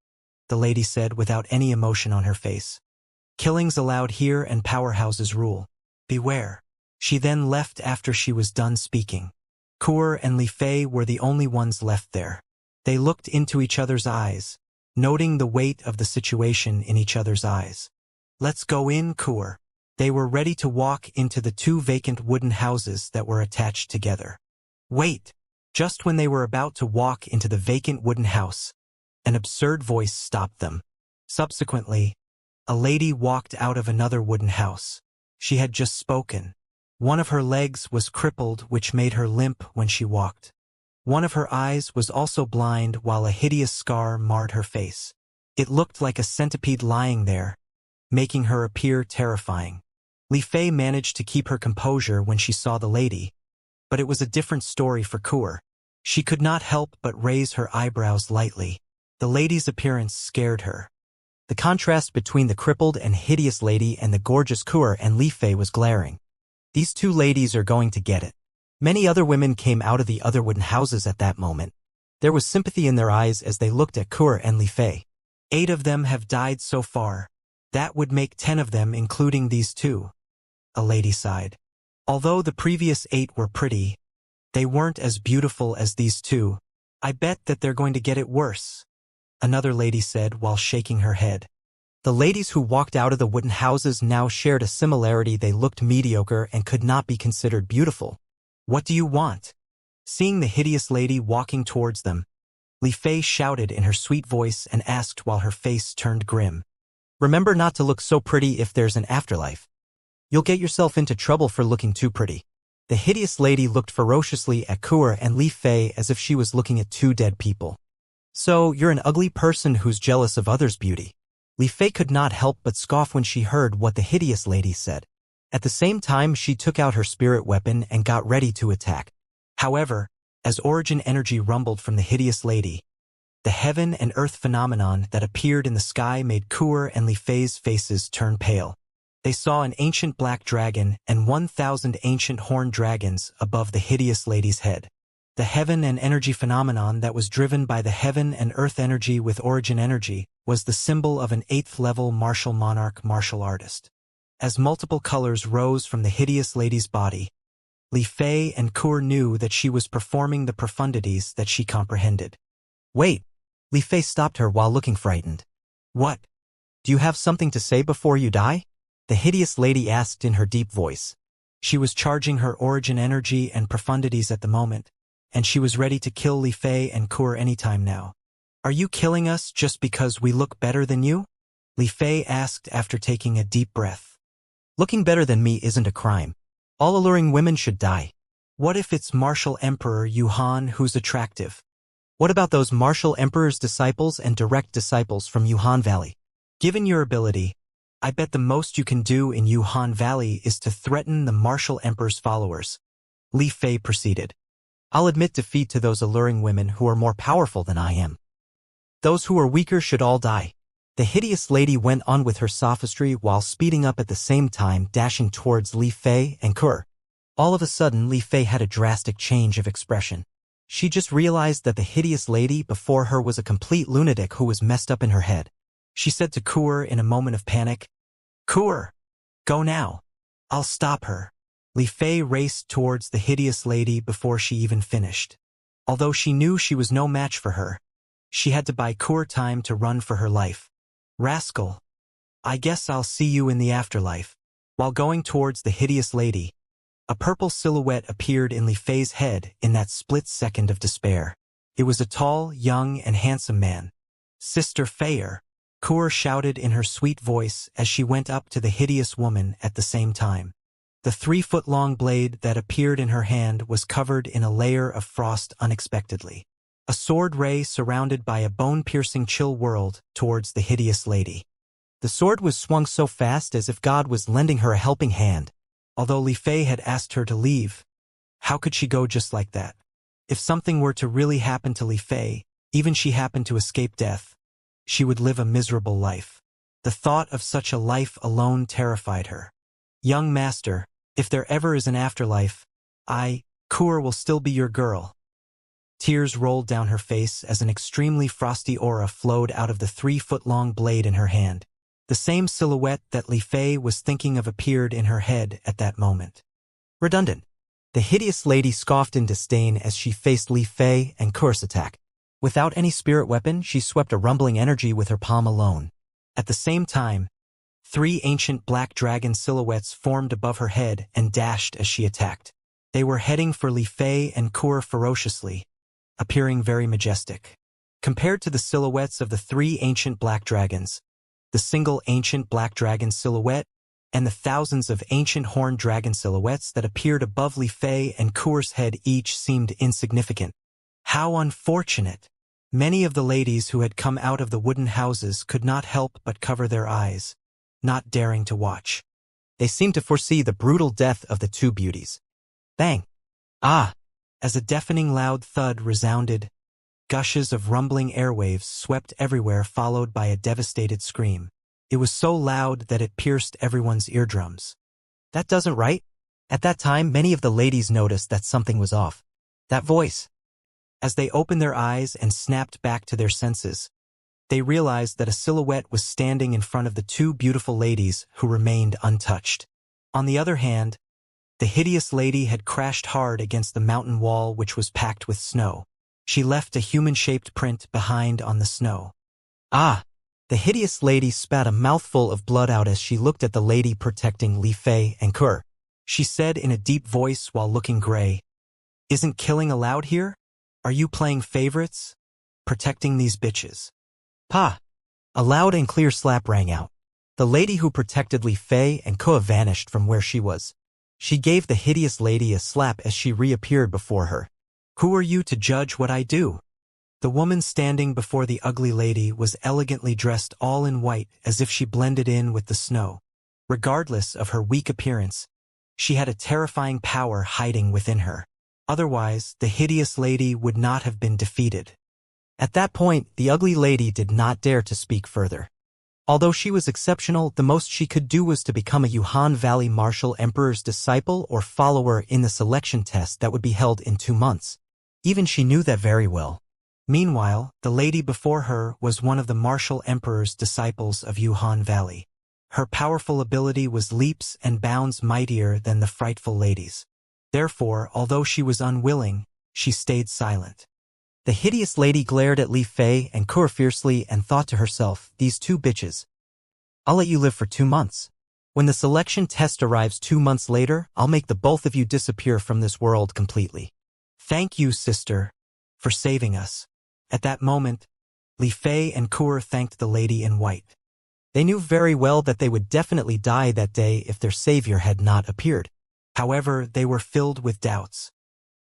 the lady said without any emotion on her face. Killings allowed here and powerhouses rule. Beware. She then left after she was done speaking. Kuer and Li Fei were the only ones left there. They looked into each other's eyes, noting the weight of the situation in each other's eyes. Let's go in, Kuer. They were ready to walk into the 2 vacant wooden houses that were attached together. Wait! Just when they were about to walk into the vacant wooden house, an absurd voice stopped them. Subsequently, a lady walked out of another wooden house. She had just spoken. One of her legs was crippled, which made her limp when she walked. One of her eyes was also blind, while a hideous scar marred her face. It looked like a centipede lying there, making her appear terrifying. Li Fei managed to keep her composure when she saw the lady, but it was a different story for Kuer. She could not help but raise her eyebrows lightly. The lady's appearance scared her. The contrast between the crippled and hideous lady and the gorgeous Kuer and Li Fei was glaring. These 2 ladies are going to get it. Many other women came out of the other wooden houses at that moment. There was sympathy in their eyes as they looked at Kuer and Li Fei. 8 of them have died so far. That would make 10 of them, including these 2. A lady sighed. Although the previous 8 were pretty, they weren't as beautiful as these 2. I bet that they're going to get it worse, another lady said while shaking her head. The ladies who walked out of the wooden houses now shared a similarity. They looked mediocre and could not be considered beautiful. What do you want? Seeing the hideous lady walking towards them, Li Fei shouted in her sweet voice and asked while her face turned grim. Remember not to look so pretty if there's an afterlife. You'll get yourself into trouble for looking too pretty. The hideous lady looked ferociously at Kuer and Li Fei as if she was looking at 2 dead people. So, you're an ugly person who's jealous of others' beauty. Li Fei could not help but scoff when she heard what the hideous lady said. At the same time, she took out her spirit weapon and got ready to attack. However, as origin energy rumbled from the hideous lady, the heaven and earth phenomenon that appeared in the sky made Kuer and Li Fei's faces turn pale. They saw an ancient black dragon and 1,000 ancient horned dragons above the hideous lady's head. The heaven and energy phenomenon that was driven by the heaven and earth energy with origin energy was the symbol of an 8th-level martial monarch martial artist. As multiple colors rose from the hideous lady's body, Li Fei and Kuer knew that she was performing the profundities that she comprehended. Wait! Li Fei stopped her while looking frightened. What? Do you have something to say before you die? The hideous lady asked in her deep voice. She was charging her origin energy and profundities at the moment, and she was ready to kill Li Fei and Kuer anytime now. Are you killing us just because we look better than you? Li Fei asked after taking a deep breath. Looking better than me isn't a crime. All alluring women should die. What if it's martial emperor Yuhan who's attractive? What about those martial emperor's disciples and direct disciples from Yuhan Valley? Given your ability, I bet the most you can do in Yuhan Valley is to threaten the martial emperor's followers. Li Fei proceeded. I'll admit defeat to those alluring women who are more powerful than I am. Those who are weaker should all die. The hideous lady went on with her sophistry while speeding up at the same time, dashing towards Li Fei and Ke. All of a sudden, Li Fei had a drastic change of expression. She just realized that the hideous lady before her was a complete lunatic who was messed up in her head. She said to Ke in a moment of panic, "Ke, go now. I'll stop her." Li Fei raced towards the hideous lady before she even finished. Although she knew she was no match for her, she had to buy Ke time to run for her life. "Rascal. I guess I'll see you in the afterlife." While going towards the hideous lady, a purple silhouette appeared in Li Fei's head in that split second of despair. It was a tall, young, and handsome man. "Sister Feier," Ke shouted in her sweet voice as she went up to the hideous woman at the same time. The 3-foot-long blade that appeared in her hand was covered in a layer of frost unexpectedly. A sword ray surrounded by a bone-piercing chill whirled towards the hideous lady. The sword was swung so fast as if God was lending her a helping hand. Although Li Fei had asked her to leave, how could she go just like that? If something were to really happen to Li Fei, even she happened to escape death, she would live a miserable life. The thought of such a life alone terrified her. "Young master, if there ever is an afterlife, Ke will still be your girl." Tears rolled down her face as an extremely frosty aura flowed out of the 3-foot-long blade in her hand. The same silhouette that Li Fei was thinking of appeared in her head at that moment. Redundant. The hideous lady scoffed in disdain as she faced Li Fei and Ke's attack. Without any spirit weapon, she swept a rumbling energy with her palm alone. At the same time, 3 ancient black dragon silhouettes formed above her head and dashed as she attacked. They were heading for Li Fei and Ke ferociously, appearing very majestic. Compared to the silhouettes of the 3 ancient black dragons, the single ancient black dragon silhouette, and the thousands of ancient horned dragon silhouettes that appeared above Li Fei and Ke's head each seemed insignificant. How unfortunate! Many of the ladies who had come out of the wooden houses could not help but cover their eyes, not daring to watch. They seemed to foresee the brutal death of the 2 beauties. Bang! Ah! As a deafening loud thud resounded, gushes of rumbling airwaves swept everywhere, followed by a devastated scream. It was so loud that it pierced everyone's eardrums. That doesn't right. At that time, many of the ladies noticed that something was off. That voice. As they opened their eyes and snapped back to their senses, they realized that a silhouette was standing in front of the 2 beautiful ladies who remained untouched. On the other hand, the hideous lady had crashed hard against the mountain wall, which was packed with snow. She left a human-shaped print behind on the snow. Ah! The hideous lady spat a mouthful of blood out as she looked at the lady protecting Li Fei and Ke. She said in a deep voice while looking gray, "Isn't killing allowed here? Are you playing favorites? Protecting these bitches?" Pa! A loud and clear slap rang out. The lady who protected Li Fei and Ke vanished from where she was. She gave the hideous lady a slap as she reappeared before her. "Who are you to judge what I do?" The woman standing before the ugly lady was elegantly dressed all in white as if she blended in with the snow. Regardless of her weak appearance, she had a terrifying power hiding within her. Otherwise, the hideous lady would not have been defeated. At that point, the ugly lady did not dare to speak further. Although she was exceptional, the most she could do was to become a Yuhan Valley Martial Emperor's disciple or follower in the selection test that would be held in 2 months. Even she knew that very well. Meanwhile, the lady before her was one of the Martial Emperor's disciples of Yuhan Valley. Her powerful ability was leaps and bounds mightier than the frightful ladies. Therefore, although she was unwilling, she stayed silent. The hideous lady glared at Li Fei and Ke fiercely and thought to herself, "These 2 bitches. I'll let you live for 2 months. When the selection test arrives 2 months later, I'll make the both of you disappear from this world completely." "Thank you, sister, for saving us." At that moment, Li Fei and Ke thanked the lady in white. They knew very well that they would definitely die that day if their savior had not appeared. However, they were filled with doubts.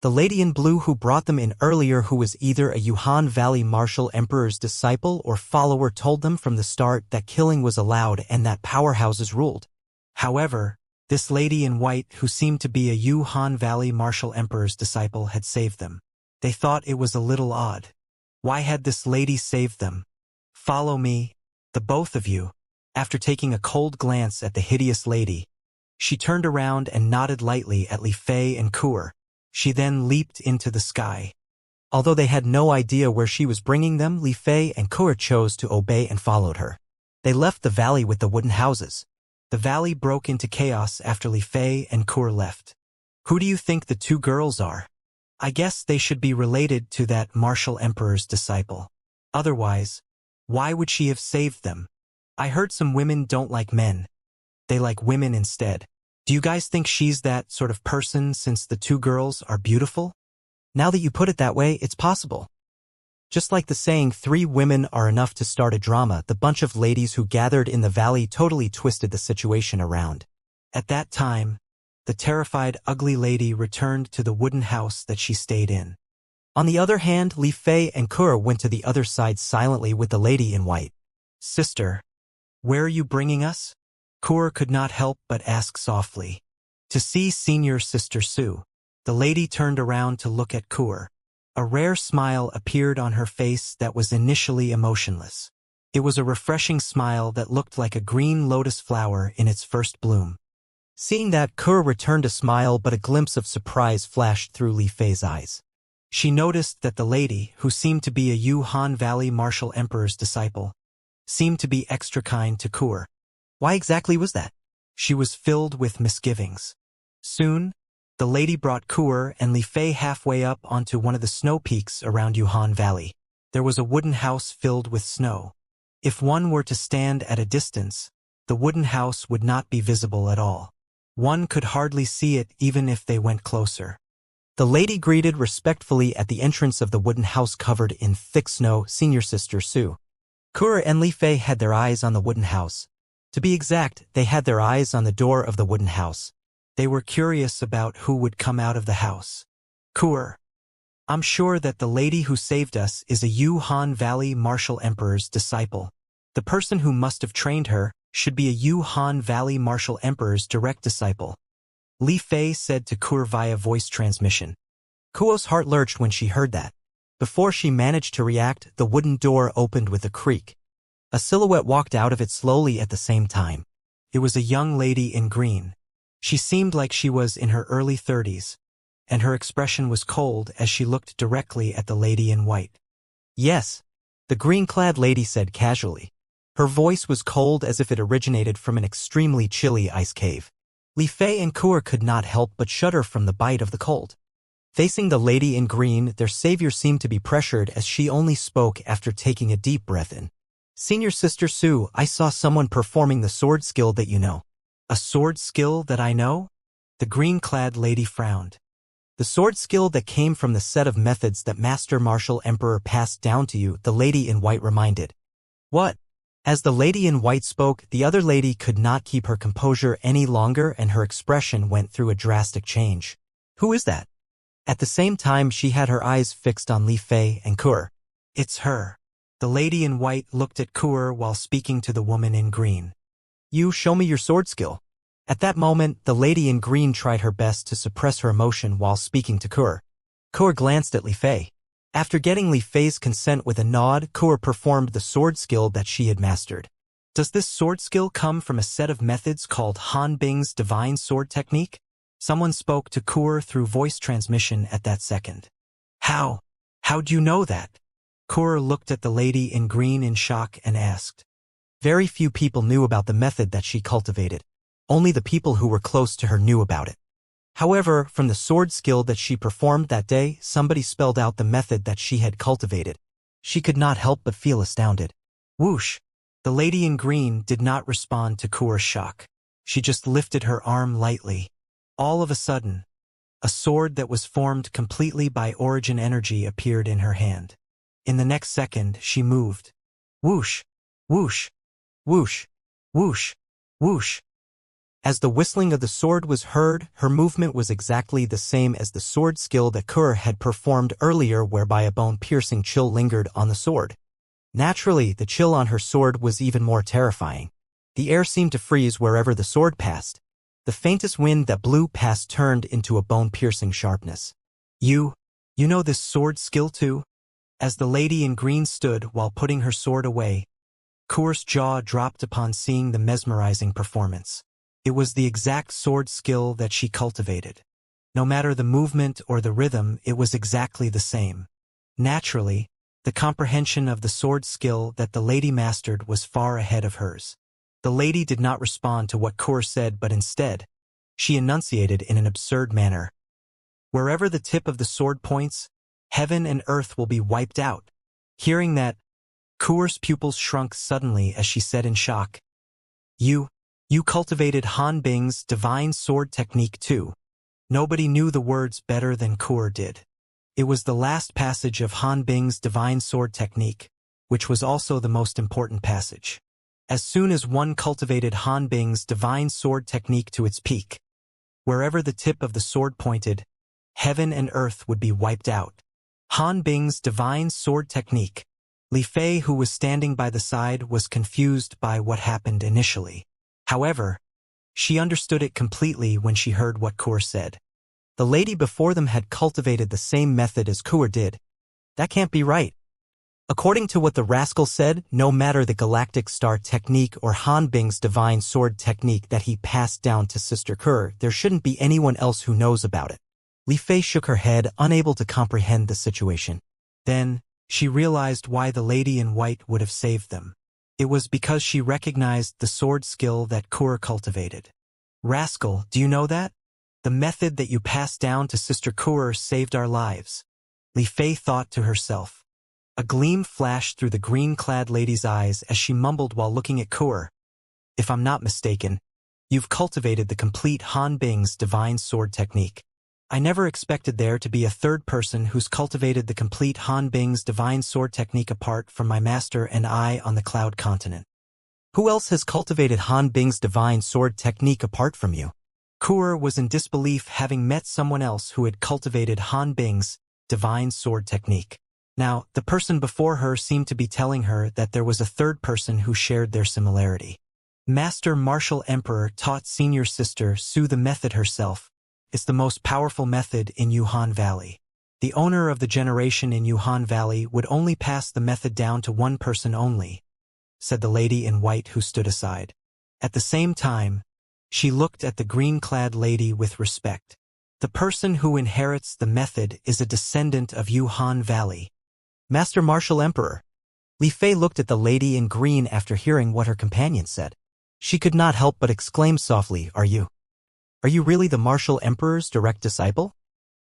The lady in blue who brought them in earlier, who was either a Yuhan Valley martial emperor's disciple or follower, told them from the start that killing was allowed and that powerhouses ruled. However, this lady in white, who seemed to be a Yuhan Valley martial emperor's disciple, had saved them. They thought it was a little odd. Why had this lady saved them? Follow me, the both of you. After taking a cold glance at the hideous lady, she turned around and nodded lightly at Li Fei and Kur. She then leaped into the sky. Although they had no idea where she was bringing them, Li Fei and Kur chose to obey and followed her. They left the valley with the wooden houses. The valley broke into chaos after Li Fei and Kur left. Who do you think the two girls are? I guess they should be related to that martial emperor's disciple. Otherwise, why would she have saved them? I heard some women don't like men. They like women instead. Do you guys think she's that sort of person since the two girls are beautiful? Now that you put it that way, it's possible. Just like the saying, 3 women are enough to start a drama, the bunch of ladies who gathered in the valley totally twisted the situation around. At that time, the terrified, ugly lady returned to the wooden house that she stayed in. On the other hand, Li Fei and Kur went to the other side silently with the lady in white. Sister, where are you bringing us? Kur could not help but ask softly. To see senior sister Su. The lady turned around to look at Kur. A rare smile appeared on her face that was initially emotionless. It was a refreshing smile that looked like a green lotus flower in its first bloom. Seeing that, Kur returned a smile, but a glimpse of surprise flashed through Li Fei's eyes. She noticed that the lady, who seemed to be a Yuhan Valley martial emperor's disciple, seemed to be extra kind to Kur. Why exactly was that? She was filled with misgivings. Soon, the lady brought Kur and Li Fei halfway up onto one of the snow peaks around Yuhan Valley. There was a wooden house filled with snow. If one were to stand at a distance, the wooden house would not be visible at all. One could hardly see it even if they went closer. The lady greeted respectfully at the entrance of the wooden house covered in thick snow senior sister Su. Kur and Li Fei had their eyes on the wooden house. To be exact, they had their eyes on the door of the wooden house. They were curious about who would come out of the house. Kur, I'm sure that the lady who saved us is a Yuhan Valley martial emperor's disciple. The person who must have trained her should be a Yuhan Valley martial emperor's direct disciple. Li Fei said to Kur via voice transmission. Kuo's heart lurched when she heard that. Before she managed to react, the wooden door opened with a creak. A silhouette walked out of it slowly at the same time. It was a young lady in green. She seemed like she was in her early 30s, and her expression was cold as she looked directly at the lady in white. Yes, the green-clad lady said casually. Her voice was cold as if it originated from an extremely chilly ice cave. Li Fei and Kur could not help but shudder from the bite of the cold. Facing the lady in green, their savior seemed to be pressured as she only spoke after taking a deep breath in. Senior sister Su, I saw someone performing the sword skill that you know. A sword skill that I know? The green-clad lady frowned. The sword skill that came from the set of methods that Master Martial Emperor passed down to you, the lady in white reminded. What? As the lady in white spoke, the other lady could not keep her composure any longer and her expression went through a drastic change. Who is that? At the same time, she had her eyes fixed on Li Fei and Kur. It's her. The lady in white looked at Kur while speaking to the woman in green. You show me your sword skill. At that moment, the lady in green tried her best to suppress her emotion while speaking to Kur. Kur glanced at Li Fei. After getting Li Fei's consent with a nod, Kur performed the sword skill that she had mastered. Does this sword skill come from a set of methods called Han Bing's divine sword technique? Someone spoke to Kur through voice transmission at that second. How'd you know that? Kur looked at the lady in green in shock and asked. Very few people knew about the method that she cultivated. Only the people who were close to her knew about it. However, from the sword skill that she performed that day, somebody spelled out the method that she had cultivated. She could not help but feel astounded. Whoosh! The lady in green did not respond to Kur's shock. She just lifted her arm lightly. All of a sudden, a sword that was formed completely by origin energy appeared in her hand. In the next second, she moved. Whoosh! Whoosh! Whoosh! Whoosh! Whoosh! As the whistling of the sword was heard, her movement was exactly the same as the sword skill that Kur had performed earlier, whereby a bone-piercing chill lingered on the sword. Naturally, the chill on her sword was even more terrifying. The air seemed to freeze wherever the sword passed. The faintest wind that blew past turned into a bone-piercing sharpness. You know this sword skill too? As the lady in green stood while putting her sword away, Kur's jaw dropped upon seeing the mesmerizing performance. It was the exact sword skill that she cultivated. No matter the movement or the rhythm, it was exactly the same. Naturally, the comprehension of the sword skill that the lady mastered was far ahead of hers. The lady did not respond to what Kur said, but instead, she enunciated in an absurd manner. Wherever the tip of the sword points, heaven and earth will be wiped out. Hearing that, Kur's pupils shrunk suddenly as she said in shock, You cultivated Han Bing's divine sword technique too. Nobody knew the words better than Kur did. It was the last passage of Han Bing's divine sword technique, which was also the most important passage. As soon as one cultivated Han Bing's divine sword technique to its peak, wherever the tip of the sword pointed, heaven and earth would be wiped out. Han Bing's divine sword technique. Li Fei, who was standing by the side, was confused by what happened initially. However, she understood it completely when she heard what Kur said. The lady before them had cultivated the same method as Kur did. That can't be right. According to what the rascal said, no matter the galactic star technique or Han Bing's divine sword technique that he passed down to Sister Kur, there shouldn't be anyone else who knows about it. Li Fei shook her head, unable to comprehend the situation. Then, she realized why the lady in white would have saved them. It was because she recognized the sword skill that Kur cultivated. Rascal, do you know that? The method that you passed down to Sister Kur saved our lives. Li Fei thought to herself. A gleam flashed through the green-clad lady's eyes as she mumbled while looking at Kur. If I'm not mistaken, you've cultivated the complete Han Bing's divine sword technique. I never expected there to be a third person who's cultivated the complete Han Bing's divine sword technique apart from my master and I on the Cloud Continent. Who else has cultivated Han Bing's divine sword technique apart from you? Kur was in disbelief, having met someone else who had cultivated Han Bing's divine sword technique. Now, the person before her seemed to be telling her that there was a third person who shared their similarity. Master Martial Emperor taught senior sister Su the method herself. It's the most powerful method in Yuhan Valley. The owner of the generation in Yuhan Valley would only pass the method down to one person only, said the lady in white who stood aside. At the same time, she looked at the green-clad lady with respect. The person who inherits the method is a descendant of Yuhan Valley. Master Martial Emperor. Li Fei looked at the lady in green after hearing what her companion said. She could not help but exclaim softly, Are you really the Martial Emperor's direct disciple?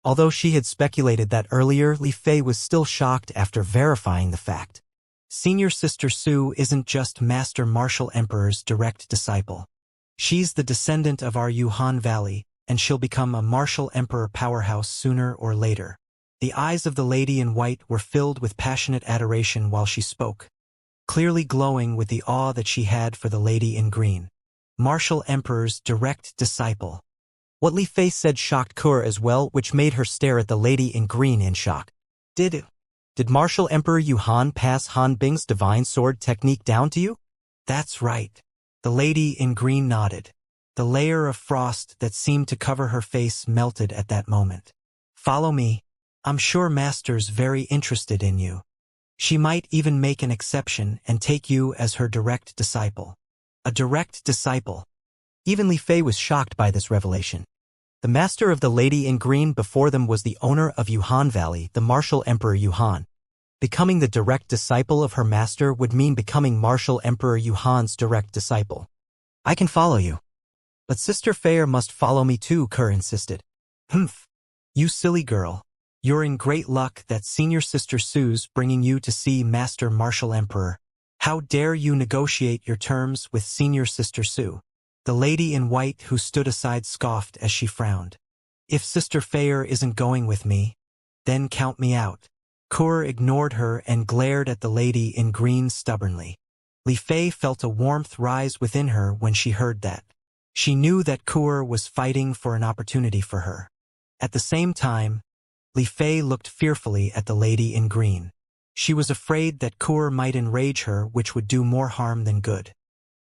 Although she had speculated that earlier, Li Fei was still shocked after verifying the fact. Senior Sister Su isn't just Master Martial Emperor's direct disciple. She's the descendant of our Yuhan Valley, and she'll become a Martial Emperor powerhouse sooner or later. The eyes of the lady in white were filled with passionate adoration while she spoke, clearly glowing with the awe that she had for the lady in green. Martial Emperor's direct disciple. What Li Fei said shocked Kur as well, which made her stare at the lady in green in shock. Did Martial Emperor Yuhan pass Han Bing's divine sword technique down to you? That's right. The lady in green nodded. The layer of frost that seemed to cover her face melted at that moment. Follow me. I'm sure Master's very interested in you. She might even make an exception and take you as her direct disciple. A direct disciple. Even Li Fei was shocked by this revelation. The master of the lady in green before them was the owner of Yuhan Valley, the Martial Emperor Yuhan. Becoming the direct disciple of her master would mean becoming Martial Emperor Yuhan's direct disciple. I can follow you. But Sister Fei must follow me too, Kur insisted. Humph. You silly girl. You're in great luck that Senior Sister Su's bringing you to see Master Martial Emperor. How dare you negotiate your terms with Senior Sister Su? The lady in white who stood aside scoffed as she frowned. If Sister Fei isn't going with me, then count me out. Kur ignored her and glared at the lady in green stubbornly. Li Fei felt a warmth rise within her when she heard that. She knew that Kur was fighting for an opportunity for her. At the same time, Li Fei looked fearfully at the lady in green. She was afraid that Kur might enrage her, which would do more harm than good.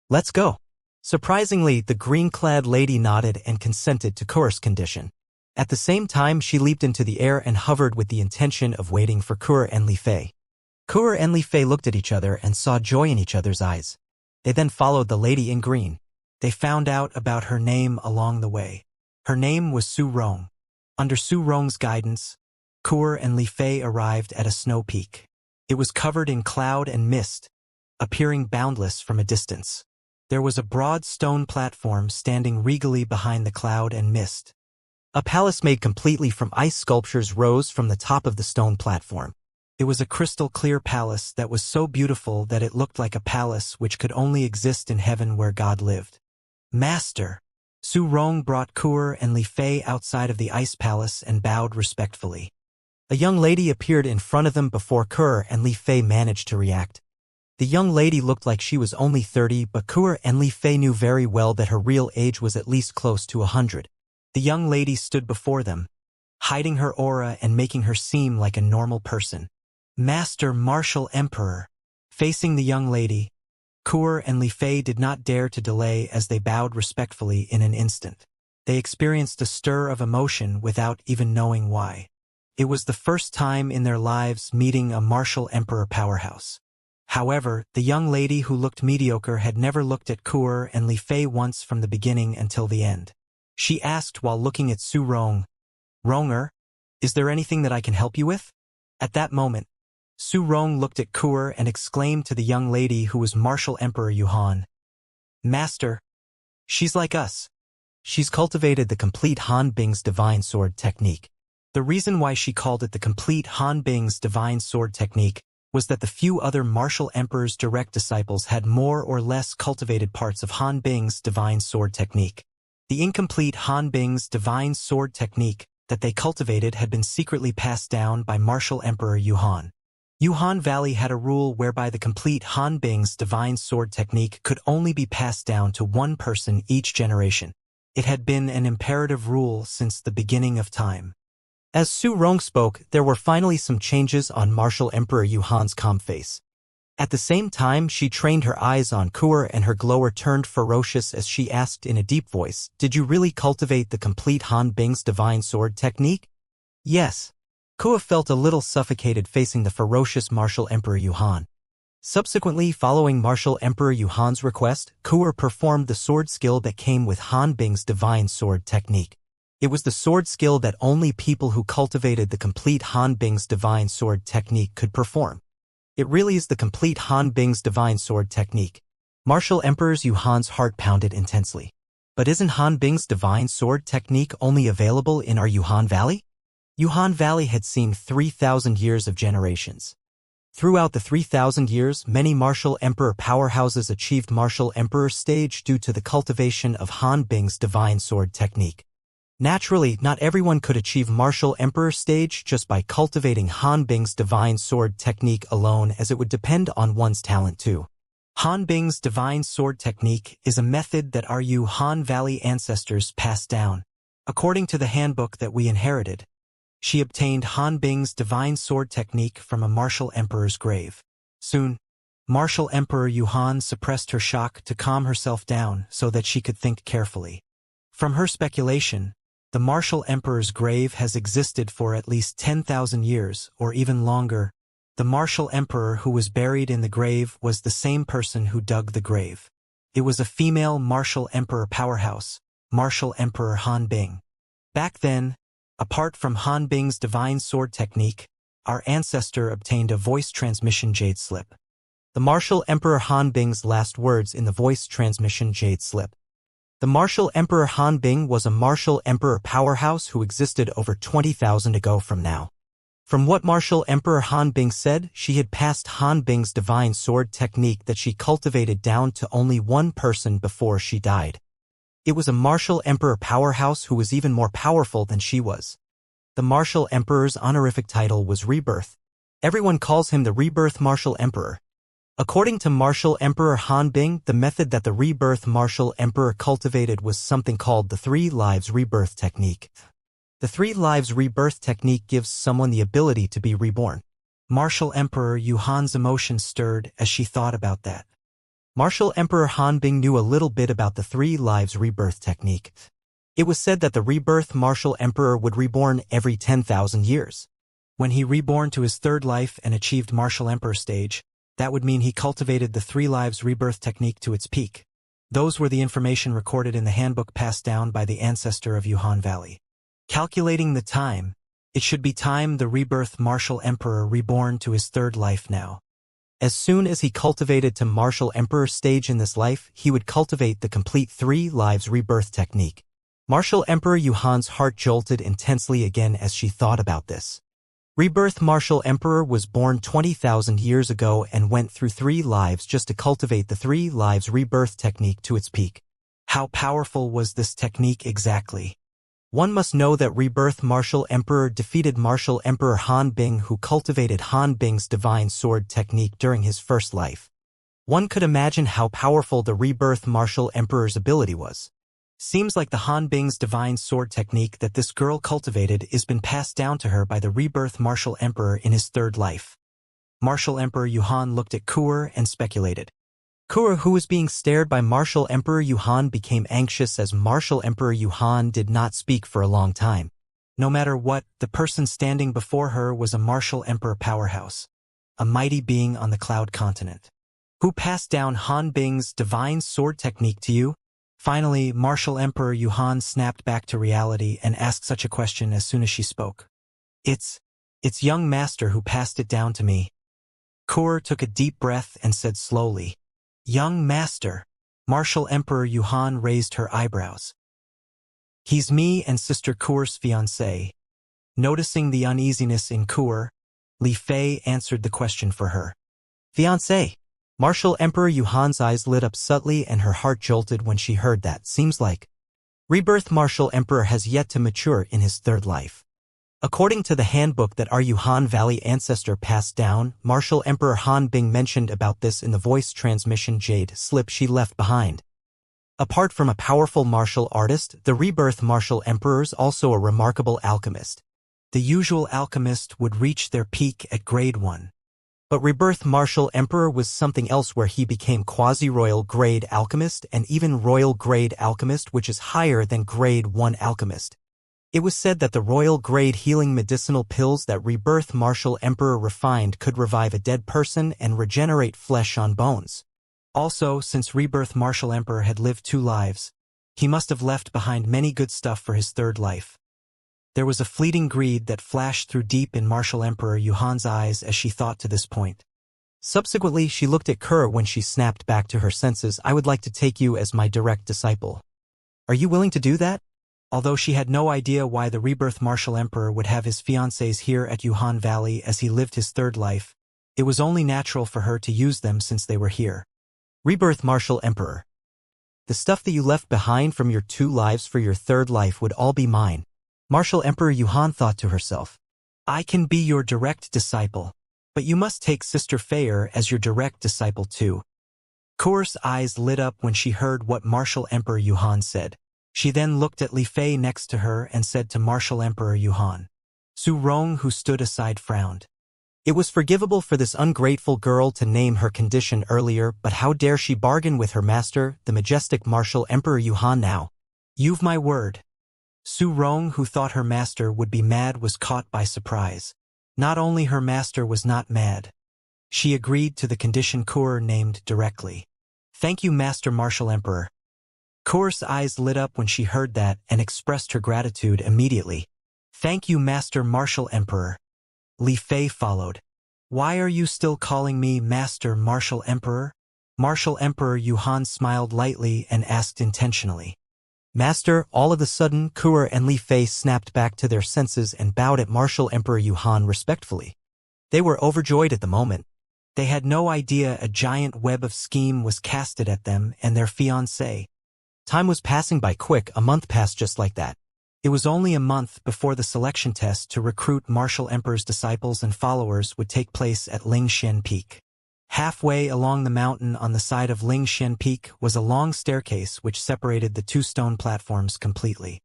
Let's go. Surprisingly, the green-clad lady nodded and consented to Kur's condition. At the same time, she leaped into the air and hovered with the intention of waiting for Kur and Li Fei. Kur and Li Fei looked at each other and saw joy in each other's eyes. They then followed the lady in green. They found out about her name along the way. Her name was Su Rong. Under Su Rong's guidance, Kur and Li Fei arrived at a snow peak. It was covered in cloud and mist, appearing boundless from a distance. There was a broad stone platform standing regally behind the cloud and mist. A palace made completely from ice sculptures rose from the top of the stone platform. It was a crystal-clear palace that was so beautiful that it looked like a palace which could only exist in heaven where God lived. Master! Su Rong brought Kur and Li Fei outside of the ice palace and bowed respectfully. A young lady appeared in front of them before Kur and Li Fei managed to react. The young lady looked like she was only 30, but Kur and Li Fei knew very well that her real age was at least close to 100. The young lady stood before them, hiding her aura and making her seem like a normal person. Master Martial Emperor. Facing the young lady, Kur and Li Fei did not dare to delay as they bowed respectfully in an instant. They experienced a stir of emotion without even knowing why. It was the first time in their lives meeting a martial emperor powerhouse. However, the young lady who looked mediocre had never looked at Kur and Li Fei once from the beginning until the end. She asked while looking at Su Rong, "Ronger, is there anything that I can help you with?" At that moment, Su Rong looked at Kur and exclaimed to the young lady who was Martial Emperor Yuhan, "Master, she's like us. She's cultivated the complete Han Bing's divine sword technique." The reason why she called it the complete Han Bing's divine sword technique was that the few other martial emperor's direct disciples had more or less cultivated parts of Han Bing's divine sword technique. The incomplete Han Bing's divine sword technique that they cultivated had been secretly passed down by martial emperor Yuhan. Yuhan Valley had a rule whereby the complete Han Bing's divine sword technique could only be passed down to one person each generation. It had been an imperative rule since the beginning of time. As Su Rong spoke, there were finally some changes on Martial Emperor Yuhan's calm face. At the same time, she trained her eyes on Kur and her glower turned ferocious as she asked in a deep voice, "Did you really cultivate the complete Han Bing's divine sword technique?" "Yes." Kur felt a little suffocated facing the ferocious Martial Emperor Yuhan. Subsequently, following Martial Emperor Yuhan's request, Kur performed the sword skill that came with Han Bing's divine sword technique. It was the sword skill that only people who cultivated the complete Han Bing's divine sword technique could perform. It really is the complete Han Bing's divine sword technique. Martial Emperor Yuhan's heart pounded intensely. But isn't Han Bing's divine sword technique only available in our Yuhan Valley? Yuhan Valley had seen 3,000 years of generations. Throughout the 3,000 years, many martial emperor powerhouses achieved martial emperor stage due to the cultivation of Han Bing's divine sword technique. Naturally, not everyone could achieve martial emperor stage just by cultivating Han Bing's divine sword technique alone, as it would depend on one's talent too. Han Bing's divine sword technique is a method that our Yuhan Valley ancestors passed down. According to the handbook that we inherited, she obtained Han Bing's divine sword technique from a martial emperor's grave. Soon, martial emperor Yuhan suppressed her shock to calm herself down so that she could think carefully. From her speculation, the martial emperor's grave has existed for at least 10,000 years, or even longer. The martial emperor who was buried in the grave was the same person who dug the grave. It was a female martial emperor powerhouse, martial emperor Han Bing. Back then, apart from Han Bing's divine sword technique, our ancestor obtained a voice transmission jade slip. The martial emperor Han Bing's last words in the voice transmission jade slip. The martial emperor Han Bing was a martial emperor powerhouse who existed over 20,000 ago from now. From what martial emperor Han Bing said, she had passed Han Bing's divine sword technique that she cultivated down to only one person before she died. It was a martial emperor powerhouse who was even more powerful than she was. The martial emperor's honorific title was Rebirth. Everyone calls him the Rebirth Martial Emperor. According to Martial Emperor Han Bing, the method that the rebirth Martial Emperor cultivated was something called the 3 lives rebirth technique. The 3 lives rebirth technique gives someone the ability to be reborn. Martial Emperor Yuhan's emotions stirred as she thought about that. Martial Emperor Han Bing knew a little bit about the 3 lives rebirth technique. It was said that the rebirth Martial Emperor would reborn every 10,000 years. When he reborn to his 3rd life and achieved Martial Emperor stage, that would mean he cultivated the 3 lives rebirth technique to its peak. Those were the information recorded in the handbook passed down by the ancestor of Yuhan Valley. Calculating the time, it should be time the rebirth Martial Emperor reborn to his 3rd life now. As soon as he cultivated to Martial Emperor stage in this life, he would cultivate the complete 3 lives rebirth technique. Martial Emperor Yuhan's heart jolted intensely again as she thought about this. Rebirth Martial Emperor was born 20,000 years ago and went through 3 lives just to cultivate the 3 lives rebirth technique to its peak. How powerful was this technique exactly? One must know that Rebirth Martial Emperor defeated Martial Emperor Han Bing, who cultivated Han Bing's divine sword technique during his 1st life. One could imagine how powerful the Rebirth Martial Emperor's ability was. Seems like the Han Bing's divine sword technique that this girl cultivated is been passed down to her by the Rebirth Martial Emperor in his 3rd life. Martial Emperor Yuhan looked at Kuer and speculated. Kuer, who was being stared by Martial Emperor Yuhan, became anxious as Martial Emperor Yuhan did not speak for a long time. No matter what, the person standing before her was a Martial Emperor powerhouse, a mighty being on the Cloud Continent. Who passed down Han Bing's divine sword technique to you? Finally, Martial Emperor Yuhan snapped back to reality and asked such a question as soon as she spoke. It's young master who passed it down to me. Kuer took a deep breath and said slowly, Young master. Martial Emperor Yuhan raised her eyebrows. He's me and Sister Kuer's fiancé. Noticing the uneasiness in Kuer, Li Fei answered the question for her. Fiancé. Martial Emperor Yuhan's eyes lit up subtly and her heart jolted when she heard that. Seems like Rebirth Martial Emperor has yet to mature in his 3rd life. According to the handbook that our Yuhan Valley ancestor passed down, Martial Emperor Han Bing mentioned about this in the voice transmission jade slip she left behind. Apart from a powerful martial artist, the Rebirth Martial Emperor is also a remarkable alchemist. The usual alchemist would reach their peak at grade 1. But Rebirth Martial Emperor was something else, where he became quasi-royal grade alchemist and even royal grade alchemist, which is higher than grade 1 alchemist. It was said that the royal grade healing medicinal pills that Rebirth Martial Emperor refined could revive a dead person and regenerate flesh on bones. Also, since Rebirth Martial Emperor had lived 2 lives, he must have left behind many good stuff for his 3rd life. There was a fleeting greed that flashed through deep in Martial Emperor Yuhan's eyes as she thought to this point. Subsequently, she looked at Kuer when she snapped back to her senses. I would like to take you as my direct disciple. Are you willing to do that? Although she had no idea why the Rebirth Martial Emperor would have his fiancés here at Yuhan Valley as he lived his 3rd life, it was only natural for her to use them since they were here. Rebirth Martial Emperor. The stuff that you left behind from your 2 lives for your 3rd life would all be mine. Martial Emperor Yuhan thought to herself. I can be your direct disciple, but you must take Sister Feier as your direct disciple too. Kuer's eyes lit up when she heard what Martial Emperor Yuhan said. She then looked at Li Fei next to her and said to Martial Emperor Yuhan. Su Rong, who stood aside, frowned. It was forgivable for this ungrateful girl to name her condition earlier, but how dare she bargain with her master, the majestic Martial Emperor Yuhan now? You've my word. Su Rong, who thought her master would be mad, was caught by surprise. Not only her master was not mad. She agreed to the condition Kuer named directly. Thank you, Master Martial Emperor. Kuer's eyes lit up when she heard that and expressed her gratitude immediately. Thank you, Master Martial Emperor. Li Fei followed. Why are you still calling me Master Martial Emperor? Martial Emperor Yuhan smiled lightly and asked intentionally. Master, all of a sudden, Kuer and Li Fei snapped back to their senses and bowed at Martial Emperor Yuhan respectfully. They were overjoyed at the moment. They had no idea a giant web of scheme was casted at them and their fiancé. Time was passing by quick. A month passed just like that. It was only a month before the selection test to recruit Martial Emperor's disciples and followers would take place at Lingshan Peak. Halfway along the mountain on the side of Lingshan Peak was a long staircase which separated the two stone platforms completely.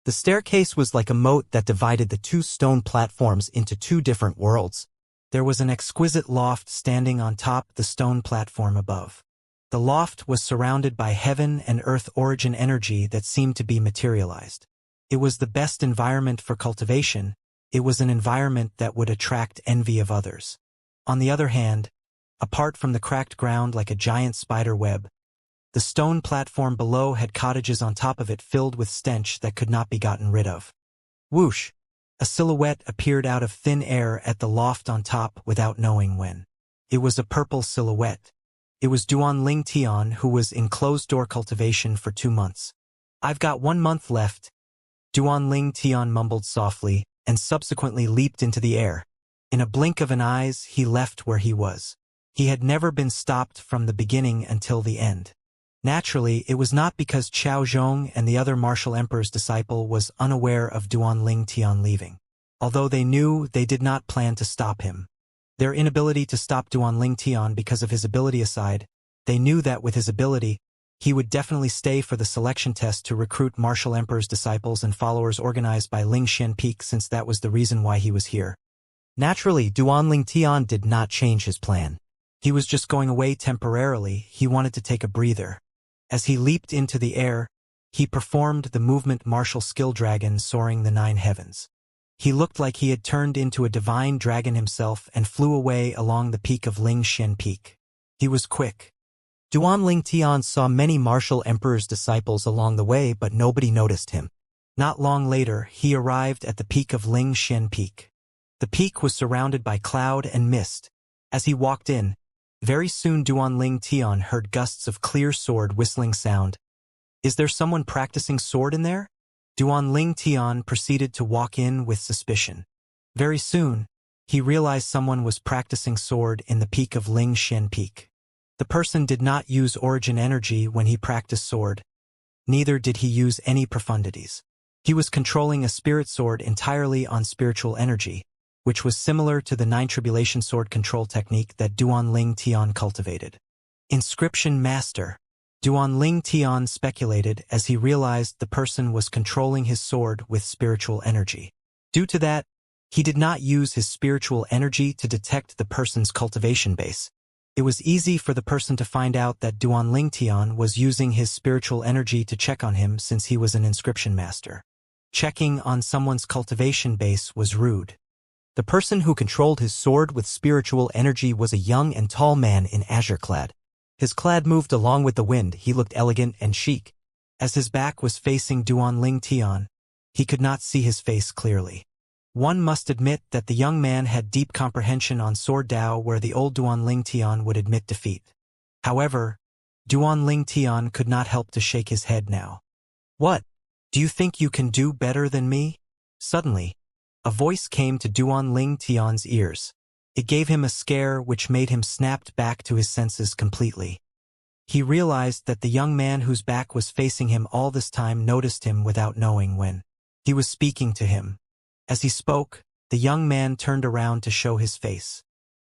The staircase was like a moat that divided the two stone platforms into two different worlds. There was an exquisite loft standing on top the stone platform above. The loft was surrounded by heaven and earth origin energy that seemed to be materialized. It was the best environment for cultivation. It was an environment that would attract envy of others. On the other hand, apart from the cracked ground like a giant spider web, the stone platform below had cottages on top of it filled with stench that could not be gotten rid of. Whoosh! A silhouette appeared out of thin air at the loft on top without knowing when. It was a purple silhouette. It was Duanling Tian, who was in closed-door cultivation for 2 months. "I've got 1 month left," Duanling Tian mumbled softly, and subsequently leaped into the air. In a blink of an eye, he left where he was. He had never been stopped from the beginning until the end. Naturally, it was not because Qiao Zhong and the other martial emperor's disciple was unaware of Duanling Tian leaving. Although they knew, they did not plan to stop him. Their inability to stop Duanling Tian because of his ability aside, they knew that with his ability, he would definitely stay for the selection test to recruit martial emperor's disciples and followers organized by Lingshan Peak, since that was the reason why he was here. Naturally, Duanling Tian did not change his plan. He was just going away temporarily. He wanted to take a breather. As he leaped into the air, he performed the movement martial skill dragon soaring the 9 heavens. He looked like he had turned into a divine dragon himself and flew away along the peak of Lingshan Peak. He was quick. Duanling Tian saw many martial emperor's disciples along the way, but nobody noticed him. Not long later, he arrived at the peak of Lingshan Peak. The peak was surrounded by cloud and mist. As he walked in, very soon Duanling Tian heard gusts of clear sword whistling sound. "Is there someone practicing sword in there?" Duanling Tian proceeded to walk in with suspicion. Very soon, he realized someone was practicing sword in the peak of Lingshan Peak. The person did not use origin energy when he practiced sword. Neither did he use any profundities. He was controlling a spirit sword entirely on spiritual energy, which was similar to the 9 Tribulation sword control technique that Duanling Tian cultivated. Inscription Master. Duanling Tian speculated as he realized the person was controlling his sword with spiritual energy. Due to that, he did not use his spiritual energy to detect the person's cultivation base. It was easy for the person to find out that Duanling Tian was using his spiritual energy to check on him since he was an inscription master. Checking on someone's cultivation base was rude. The person who controlled his sword with spiritual energy was a young and tall man in azure clad. His clad moved along with the wind. He looked elegant and chic. As his back was facing Duanling Tian, he could not see his face clearly. One must admit that the young man had deep comprehension on sword Dao where the old Duanling Tian would admit defeat. However, Duanling Tian could not help to shake his head now. "What? Do you think you can do better than me?" Suddenly, a voice came to Duanling Tian's ears. It gave him a scare which made him snapped back to his senses completely. He realized that the young man whose back was facing him all this time noticed him without knowing when. He was speaking to him. As he spoke, the young man turned around to show his face.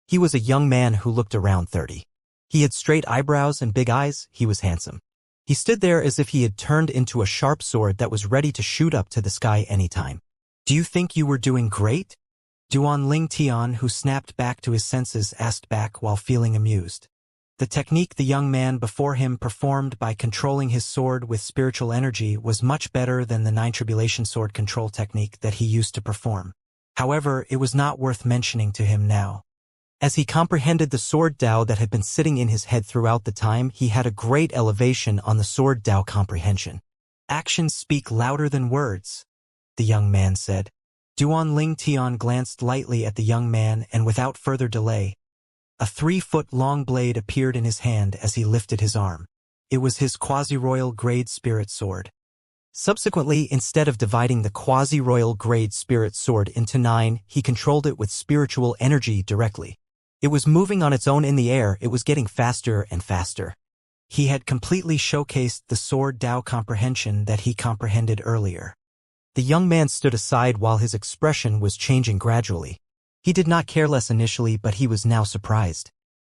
He was a young man who looked around 30. He had straight eyebrows and big eyes. He was handsome. He stood there as if he had turned into a sharp sword that was ready to shoot up to the sky anytime. "Do you think you were doing great?" Duanling Tian, who snapped back to his senses, asked back while feeling amused. The technique the young man before him performed by controlling his sword with spiritual energy was much better than the 9 Tribulation sword control technique that he used to perform. However, it was not worth mentioning to him now. As he comprehended the sword Dao that had been sitting in his head throughout the time, he had a great elevation on the sword Dao comprehension. "Actions speak louder than words," the young man said. Duanling Tian glanced lightly at the young man and without further delay, a 3-foot-long blade appeared in his hand as he lifted his arm. It was his quasi-royal grade spirit sword. Subsequently, instead of dividing the quasi-royal grade spirit sword into 9, he controlled it with spiritual energy directly. It was moving on its own in the air. It was getting faster and faster. He had completely showcased the sword Dao comprehension that he comprehended earlier. The young man stood aside while his expression was changing gradually. He did not care less initially, but he was now surprised.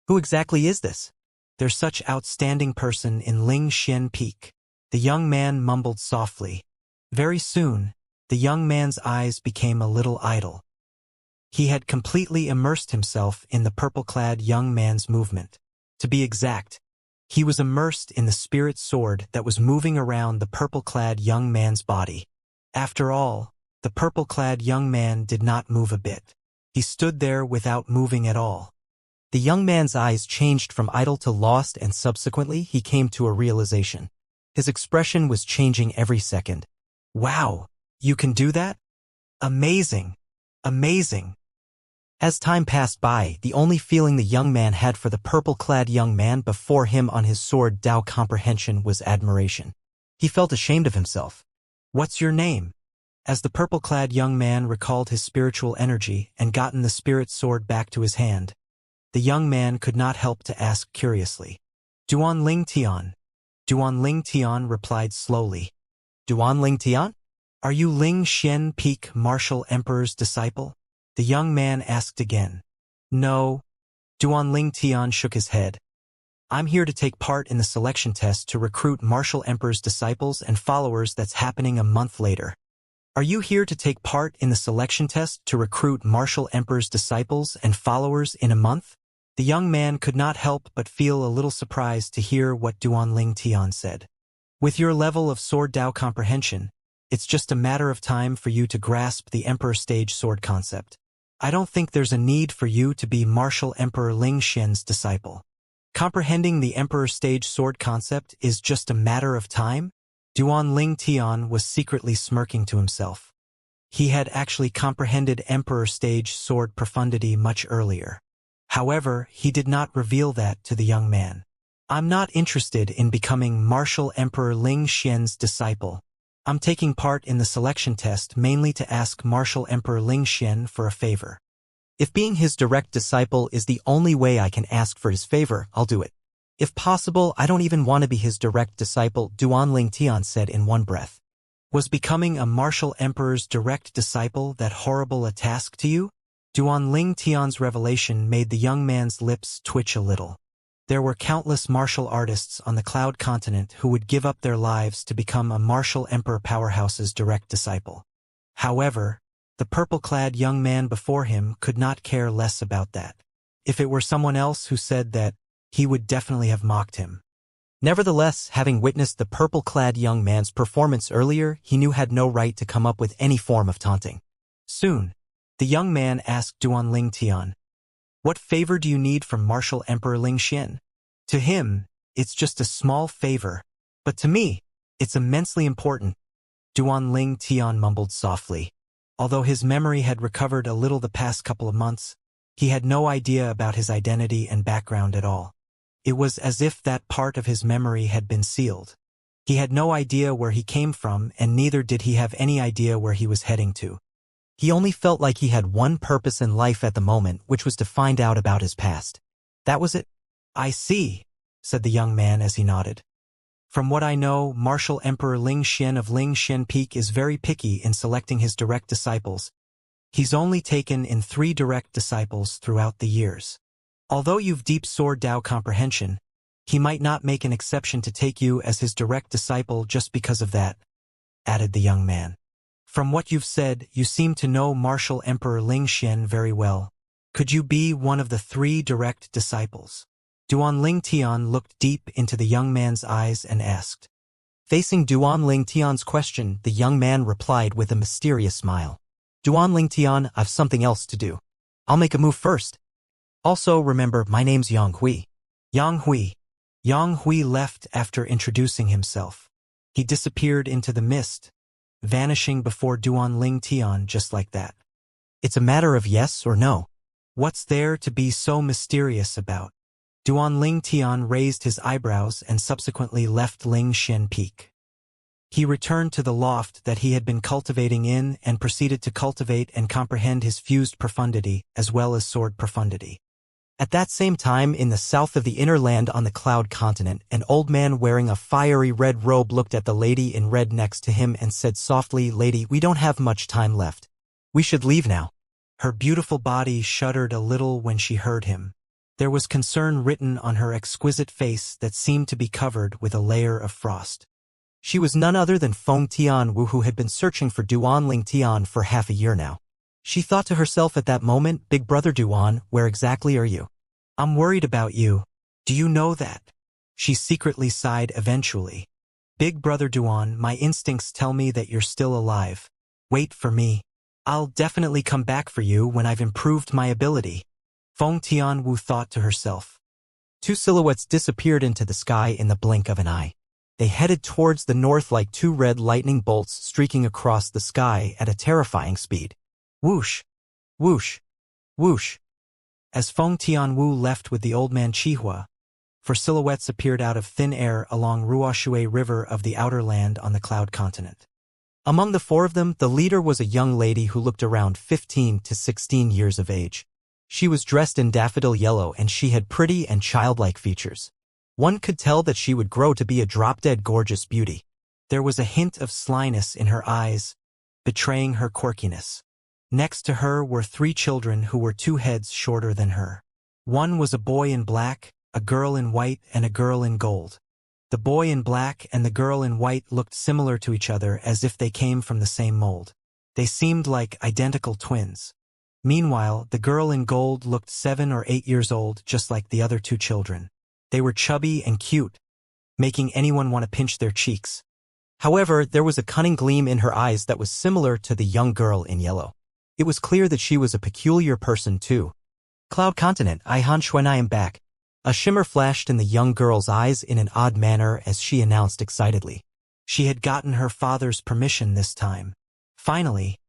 Who exactly is this? There's such outstanding person in Ling Xian Peak. The young man mumbled softly. Very soon, the young man's eyes became a little idle. He had completely immersed himself in the purple-clad young man's movement. To be exact, he was immersed in the spirit sword that was moving around the purple-clad young man's body. After all, the purple-clad young man did not move a bit. He stood there without moving at all. The young man's eyes changed from idle to lost, and subsequently he came to a realization. His expression was changing every second. Wow, you can do that? Amazing! Amazing! As time passed by, the only feeling the young man had for the purple-clad young man before him on his sword Dao comprehension was admiration. He felt ashamed of himself. What's your name? As the purple-clad young man recalled his spiritual energy and gotten the spirit sword back to his hand, the young man could not help to ask curiously. Duan Ling Tian. Duan Ling Tian replied slowly. Duan Ling Tian? Are you Ling Xian Peak Martial Emperor's disciple? The young man asked again. No. Duan Ling Tian shook his head. I'm here to take part in the selection test to recruit Martial Emperor's disciples and followers that's happening a month later. Are you here to take part in the selection test to recruit Martial Emperor's disciples and followers in a month? The young man could not help but feel a little surprised to hear what Duan Ling Tian said. With your level of sword Dao comprehension, it's just a matter of time for you to grasp the Emperor Stage sword concept. I don't think there's a need for you to be Martial Emperor Ling Xian's disciple. Comprehending the Emperor Stage sword concept is just a matter of time? Duan Ling Tian was secretly smirking to himself. He had actually comprehended Emperor Stage sword profundity much earlier. However, he did not reveal that to the young man. I'm not interested in becoming Martial Emperor Ling Xian's disciple. I'm taking part in the selection test mainly to ask Martial Emperor Ling Xian for a favor. If being his direct disciple is the only way I can ask for his favor, I'll do it. If possible, I don't even want to be his direct disciple, Duan Ling Tian said in one breath. Was becoming a Martial Emperor's direct disciple that horrible a task to you? Duan Ling Tian's revelation made the young man's lips twitch a little. There were countless martial artists on the Cloud Continent who would give up their lives to become a Martial Emperor powerhouse's direct disciple. However, the purple-clad young man before him could not care less about that. If it were someone else who said that, he would definitely have mocked him. Nevertheless, having witnessed the purple-clad young man's performance earlier, he knew had no right to come up with any form of taunting. Soon, the young man asked Duan Ling Tian, "What favor do you need from Martial Emperor Ling Xian?" To him, it's just a small favor, but to me, it's immensely important. Duan Ling Tian mumbled softly. Although his memory had recovered a little the past couple of months, he had no idea about his identity and background at all. It was as if that part of his memory had been sealed. He had no idea where he came from, and neither did he have any idea where he was heading to. He only felt like he had one purpose in life at the moment, which was to find out about his past. That was it. I see, said the young man as he nodded. From what I know, Martial Emperor Ling Xian of Ling Xian Peak is very picky in selecting his direct disciples. He's only taken in 3 direct disciples throughout the years. Although you've deep sword Dao comprehension, he might not make an exception to take you as his direct disciple just because of that, added the young man. From what you've said, you seem to know Martial Emperor Ling Xian very well. Could you be one of the 3 direct disciples? Duan Ling Tian looked deep into the young man's eyes and asked. Facing Duan Ling Tian's question, the young man replied with a mysterious smile. Duan Ling Tian, I've something else to do. I'll make a move first. Also, remember, my name's Yang Hui. Yang Hui. Yang Hui left after introducing himself. He disappeared into the mist, vanishing before Duan Ling Tian just like that. It's a matter of yes or no. What's there to be so mysterious about? Duan Ling Tian raised his eyebrows and subsequently left Ling Xian Peak. He returned to the loft that he had been cultivating in and proceeded to cultivate and comprehend his fused profundity as well as sword profundity. At that same time, in the south of the inner land on the Cloud Continent, an old man wearing a fiery red robe looked at the lady in red next to him and said softly, "Lady, we don't have much time left. We should leave now." Her beautiful body shuddered a little when she heard him. There was concern written on her exquisite face that seemed to be covered with a layer of frost. She was none other than Feng Tianwu, who had been searching for Duan Tian for half a year now. She thought to herself at that moment, "Big brother Duan, where exactly are you? I'm worried about you. Do you know that?" She secretly sighed eventually. "Big brother Duan, my instincts tell me that you're still alive. Wait for me. I'll definitely come back for you when I've improved my ability." Feng Tianwu thought to herself. Two silhouettes disappeared into the sky in the blink of an eye. They headed towards the north like two red lightning bolts streaking across the sky at a terrifying speed. Whoosh! Whoosh! Whoosh! As Feng Tianwu left with the old man Qihua, four silhouettes appeared out of thin air along Ruoshui River of the outer land on the Cloud Continent. Among the four of them, the leader was a young lady who looked around 15 to 16 years of age. She was dressed in daffodil yellow and she had pretty and childlike features. One could tell that she would grow to be a drop-dead gorgeous beauty. There was a hint of slyness in her eyes, betraying her quirkiness. Next to her were three children who were 2 heads shorter than her. One was a boy in black, a girl in white, and a girl in gold. The boy in black and the girl in white looked similar to each other as if they came from the same mold. They seemed like identical twins. Meanwhile, the girl in gold looked 7 or 8 years old, just like the other 2 children. They were chubby and cute, making anyone want to pinch their cheeks. However, there was a cunning gleam in her eyes that was similar to the young girl in yellow. It was clear that she was a peculiar person too. "Cloud Continent, Han Xuan, I am back." A shimmer flashed in the young girl's eyes in an odd manner as she announced excitedly. She had gotten her father's permission this time. Finally,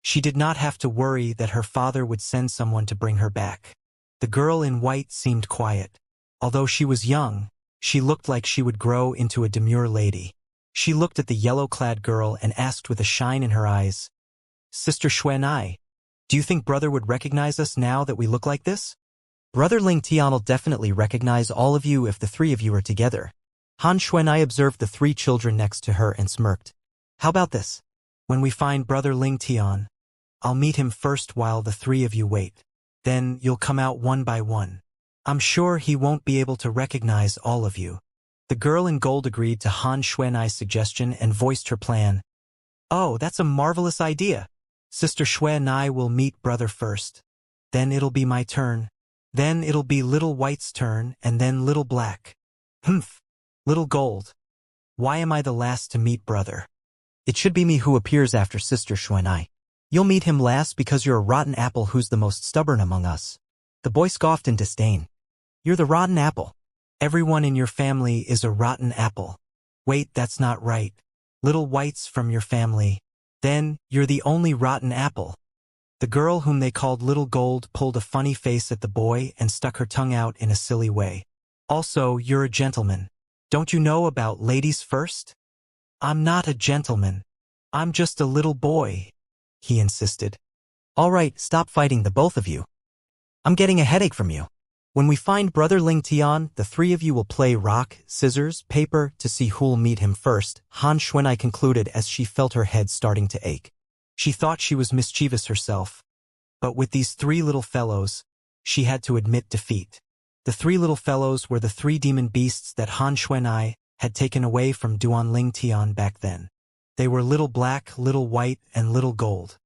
she did not have to worry that her father would send someone to bring her back. The girl in white seemed quiet. Although she was young, she looked like she would grow into a demure lady. She looked at the yellow-clad girl and asked with a shine in her eyes, "Sister Xuanai, do you think brother would recognize us now that we look like this?" "Brother Ling Tian'll definitely recognize all of you if the 3 of you are together." Han Xuanai observed the 3 children next to her and smirked. "How about this? When we find brother Ling Tian, I'll meet him first while the 3 of you wait. Then you'll come out one by one. I'm sure he won't be able to recognize all of you." The girl in gold agreed to Han Xuanai's suggestion and voiced her plan. "Oh, that's a marvelous idea. Sister Xuanai will meet brother first. Then it'll be my turn. Then it'll be little white's turn, and then little black. Humph, little gold. Why am I the last to meet brother?" "It should be me who appears after Sister Xuanai. You'll meet him last because you're a rotten apple who's the most stubborn among us." The boy scoffed in disdain. "You're the rotten apple." "Everyone in your family is a rotten apple." "Wait, that's not right. Little white's from your family. Then you're the only rotten apple." The girl whom they called Little Gold pulled a funny face at the boy and stuck her tongue out in a silly way. "Also, you're a gentleman. Don't you know about ladies first?" "I'm not a gentleman. I'm just a little boy," he insisted. "All right, stop fighting, the both of you. I'm getting a headache from you. When we find brother Ling Tian, the 3 of you will play rock, scissors, paper to see who'll meet him first," Han Xuanai concluded as she felt her head starting to ache. She thought she was mischievous herself, but with these 3 little fellows, she had to admit defeat. The 3 little fellows were the 3 demon beasts that Han Xuanai had taken away from Duan Tian back then. They were Little Black, Little White, and Little Gold.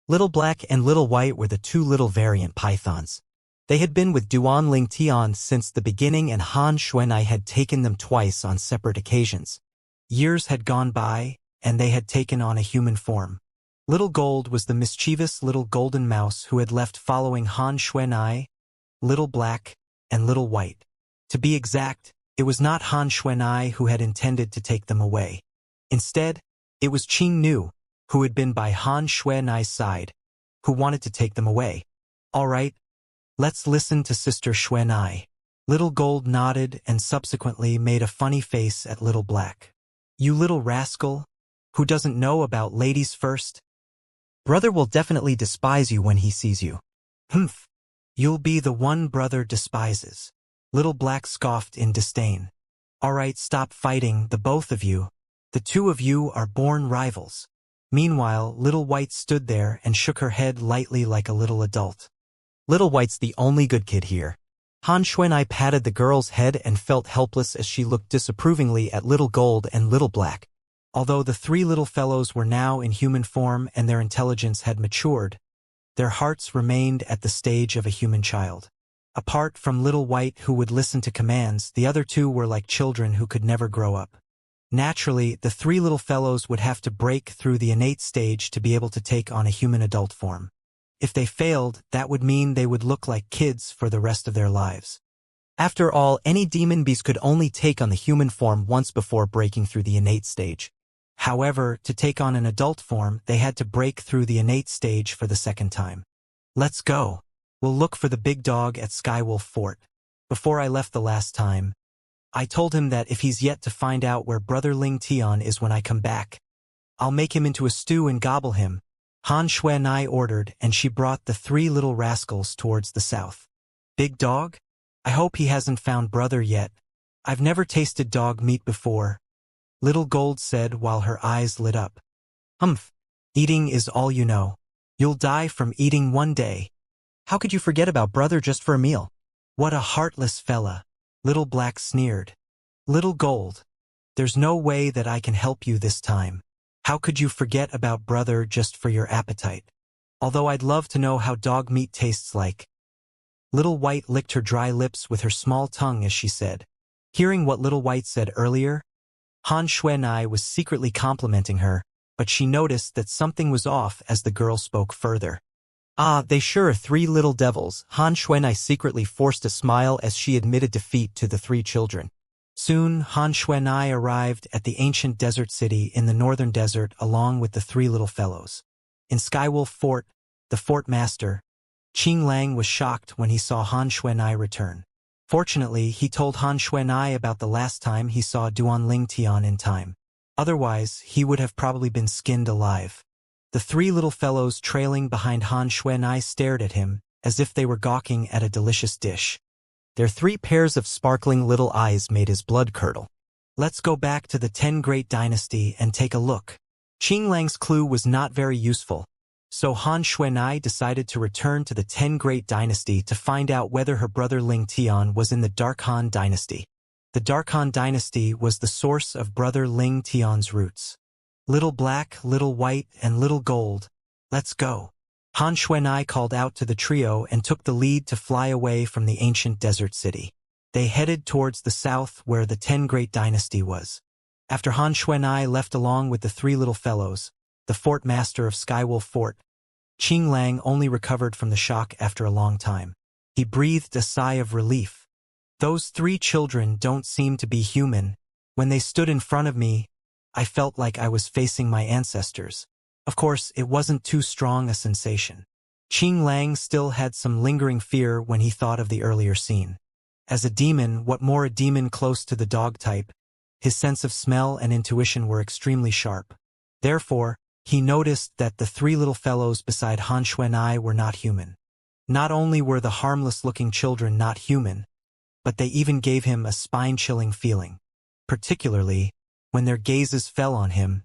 Little Black and Little White were the 2 little variant pythons. They had been with Duan Tian since the beginning, and Han Xuanai had taken them twice on separate occasions. Years had gone by, and they had taken on a human form. Little Gold was the mischievous little golden mouse who had left following Han Xuanai, Little Black, and Little White. To be exact, it was not Han Xuanai who had intended to take them away. Instead, it was Qing Nu, who had been by Han Xuanai's side, who wanted to take them away. "All right, let's listen to Sister Xuanai." Little Gold nodded and subsequently made a funny face at Little Black. "You little rascal, who doesn't know about ladies first? Brother will definitely despise you when he sees you." "Humph, you'll be the one brother despises." Little Black scoffed in disdain. "All right, stop fighting, the both of you. The 2 of you are born rivals." Meanwhile, Little White stood there and shook her head lightly like a little adult. "Little White's the only good kid here. Han Xuanai patted the girl's head and felt helpless as she looked disapprovingly at Little Gold and Little Black. Although the three little fellows were now in human form and their intelligence had matured, their hearts remained at the stage of a human child. Apart from Little White, who would listen to commands, the other two were like children who could never grow up. Naturally, the three little fellows would have to break through the innate stage to be able to take on a human adult form. If they failed, that would mean they would look like kids for the rest of their lives. After all, any demon beast could only take on the human form once before breaking through the innate stage. However, to take on an adult form, they had to break through the innate stage for the second time. Let's go. We'll look for the big dog at Skywolf Fort. Before I left the last time, I told him that if he's yet to find out where Brother Ling Tian is when I come back, I'll make him into a stew and gobble him, Han Xuanai ordered, and she brought the three little rascals towards the south. Big dog? I hope he hasn't found Brother yet. I've never tasted dog meat before, Little Gold said while her eyes lit up. Humph. Eating is all you know. You'll die from eating one day. How could you forget about Brother just for a meal? What a heartless fella, Little Black sneered. Little Gold, there's no way that I can help you this time. How could you forget about Brother just for your appetite? Although I'd love to know how dog meat tastes like. Little White licked her dry lips with her small tongue as she said. Hearing what Little White said earlier, Han Xuanai was secretly complimenting her, but she noticed that something was off as the girl spoke further. Ah, they sure are three little devils. Han Xuanai secretly forced a smile as she admitted defeat to the three children. Soon, Han Xuanai arrived at the ancient desert city in the northern desert along with the three little fellows. In Skywolf Fort, the fort master, Qing Lang, was shocked when he saw Han Xuanai return. Fortunately, he told Han Xuanai about the last time he saw Duan Ling Tian in time. Otherwise, he would have probably been skinned alive. The three little fellows trailing behind Han Xuanai stared at him, as if they were gawking at a delicious dish. Their 3 pairs of sparkling little eyes made his blood curdle. Let's go back to the 10 Great Dynasty and take a look. Qing Lang's clue was not very useful, so Han Xuanai decided to return to the 10 Great Dynasty to find out whether her brother Ling Tian was in the Dark Han Dynasty. The Dark Han Dynasty was the source of brother Ling Tian's roots. Little Black, Little White, and Little Gold, let's go. Han Xuanai called out to the trio and took the lead to fly away from the ancient desert city. They headed towards the south where the 10 Great Dynasty was. After Han Xuanai left along with the 3 little fellows, the fort master of Skywolf Fort, Qing Lang only recovered from the shock after a long time. He breathed a sigh of relief. Those 3 children don't seem to be human. When they stood in front of me, I felt like I was facing my ancestors. Of course, it wasn't too strong a sensation. Qing Lang still had some lingering fear when he thought of the earlier scene. As a demon, what more a demon close to the dog type, his sense of smell and intuition were extremely sharp. Therefore, he noticed that the 3 little fellows beside Han Xuanai were not human. Not only were the harmless-looking children not human, but they even gave him a spine-chilling feeling. Particularly, when their gazes fell on him,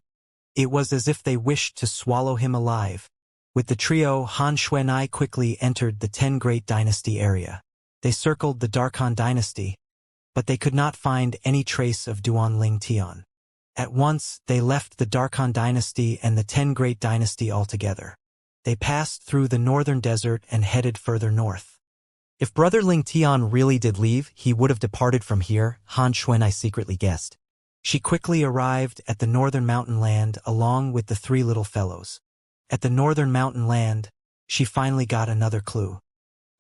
it was as if they wished to swallow him alive. With the trio, Han Xuanai quickly entered the 10 Great Dynasty area. They circled the Dark Han Dynasty, but they could not find any trace of Duan Ling Tian. At once, they left the Dark Han Dynasty and the 10 Great Dynasty altogether. They passed through the northern desert and headed further north. If Brother Ling Tian really did leave, he would have departed from here, Han Xuanai secretly guessed. She quickly arrived at the northern mountain land along with the 3 little fellows. At the northern mountain land, she finally got another clue.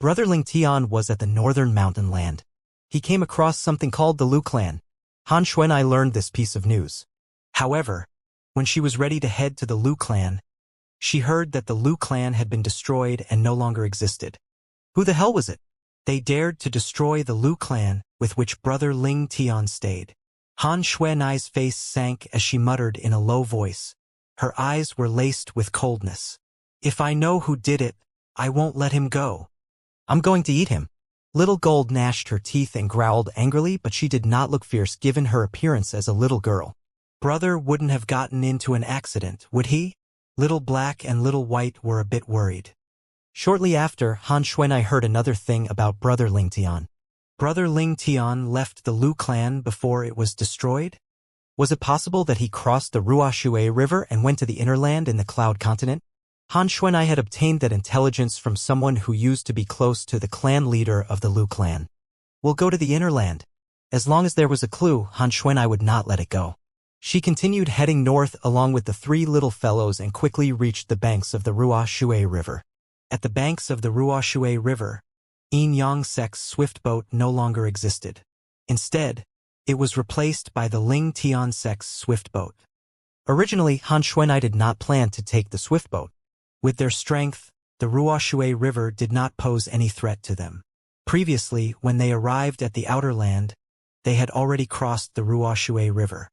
Brother Ling Tian was at the northern mountain land. He came across something called the Lu clan. Han Xuanai learned this piece of news. However, when she was ready to head to the Lu clan, she heard that the Lu clan had been destroyed and no longer existed. Who the hell was it? They dared to destroy the Lu clan with which Brother Ling Tian stayed. Han Xuanai's face sank as she muttered in a low voice. Her eyes were laced with coldness. If I know who did it, I won't let him go. I'm going to eat him. Little Gold gnashed her teeth and growled angrily, but she did not look fierce given her appearance as a little girl. Brother wouldn't have gotten into an accident, would he? Little Black and Little White were a bit worried. Shortly after, Han Xuanai heard another thing about Brother Ling Tian. Brother Ling Tian left the Lu clan before it was destroyed? Was it possible that he crossed the Ruoshui River and went to the inner land in the Cloud Continent? Han Xuanai had obtained that intelligence from someone who used to be close to the clan leader of the Lu clan. We'll go to the inner land. As long as there was a clue, Han Xuanai would not let it go. She continued heading north along with the three little fellows and quickly reached the banks of the Ruoshui River. At the banks of the Ruoshui River, Inyang-sek's swift boat no longer existed. Instead, it was replaced by the Ling Tian-sek's swift boat. Originally, Han Xuanai did not plan to take the swift boat. With their strength, the Ruoshui River did not pose any threat to them. Previously, when they arrived at the outer land, they had already crossed the Ruoshui River.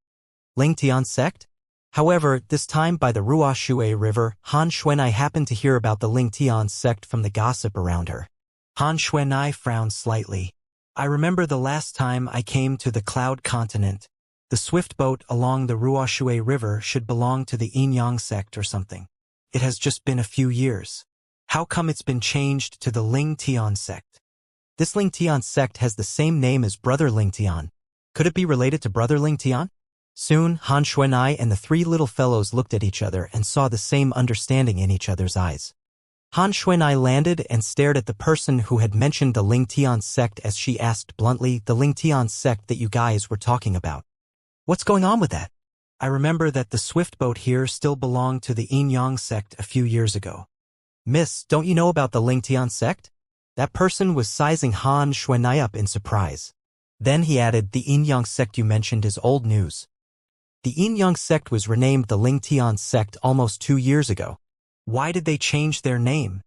Ling Tian sect? However, this time by the Ruoshui River, Han Xuanai happened to hear about the Ling Tian sect from the gossip around her. Han Xuanai frowned slightly. I remember the last time I came to the Cloud Continent. The swift boat along the Ruoshui River should belong to the Inyang sect or something. It has just been a few years. How come it's been changed to the Ling Tian sect? This Ling Tian sect has the same name as Brother Ling Tian. Could it be related to Brother Ling Tian? Soon, Han Xuanai and the three little fellows looked at each other and saw the same understanding in each other's eyes. Han Xuanai landed and stared at the person who had mentioned the Ling Tian sect as she asked bluntly, the Ling Tian sect that you guys were talking about. What's going on with that? I remember that the swift boat here still belonged to the Inyang sect a few years ago. Miss, don't you know about the Ling Tian sect? That person was sizing Han Xuanai up in surprise. Then he added, the Inyang sect you mentioned is old news. The Inyang sect was renamed the Ling Tian sect almost 2 years ago. Why did they change their name?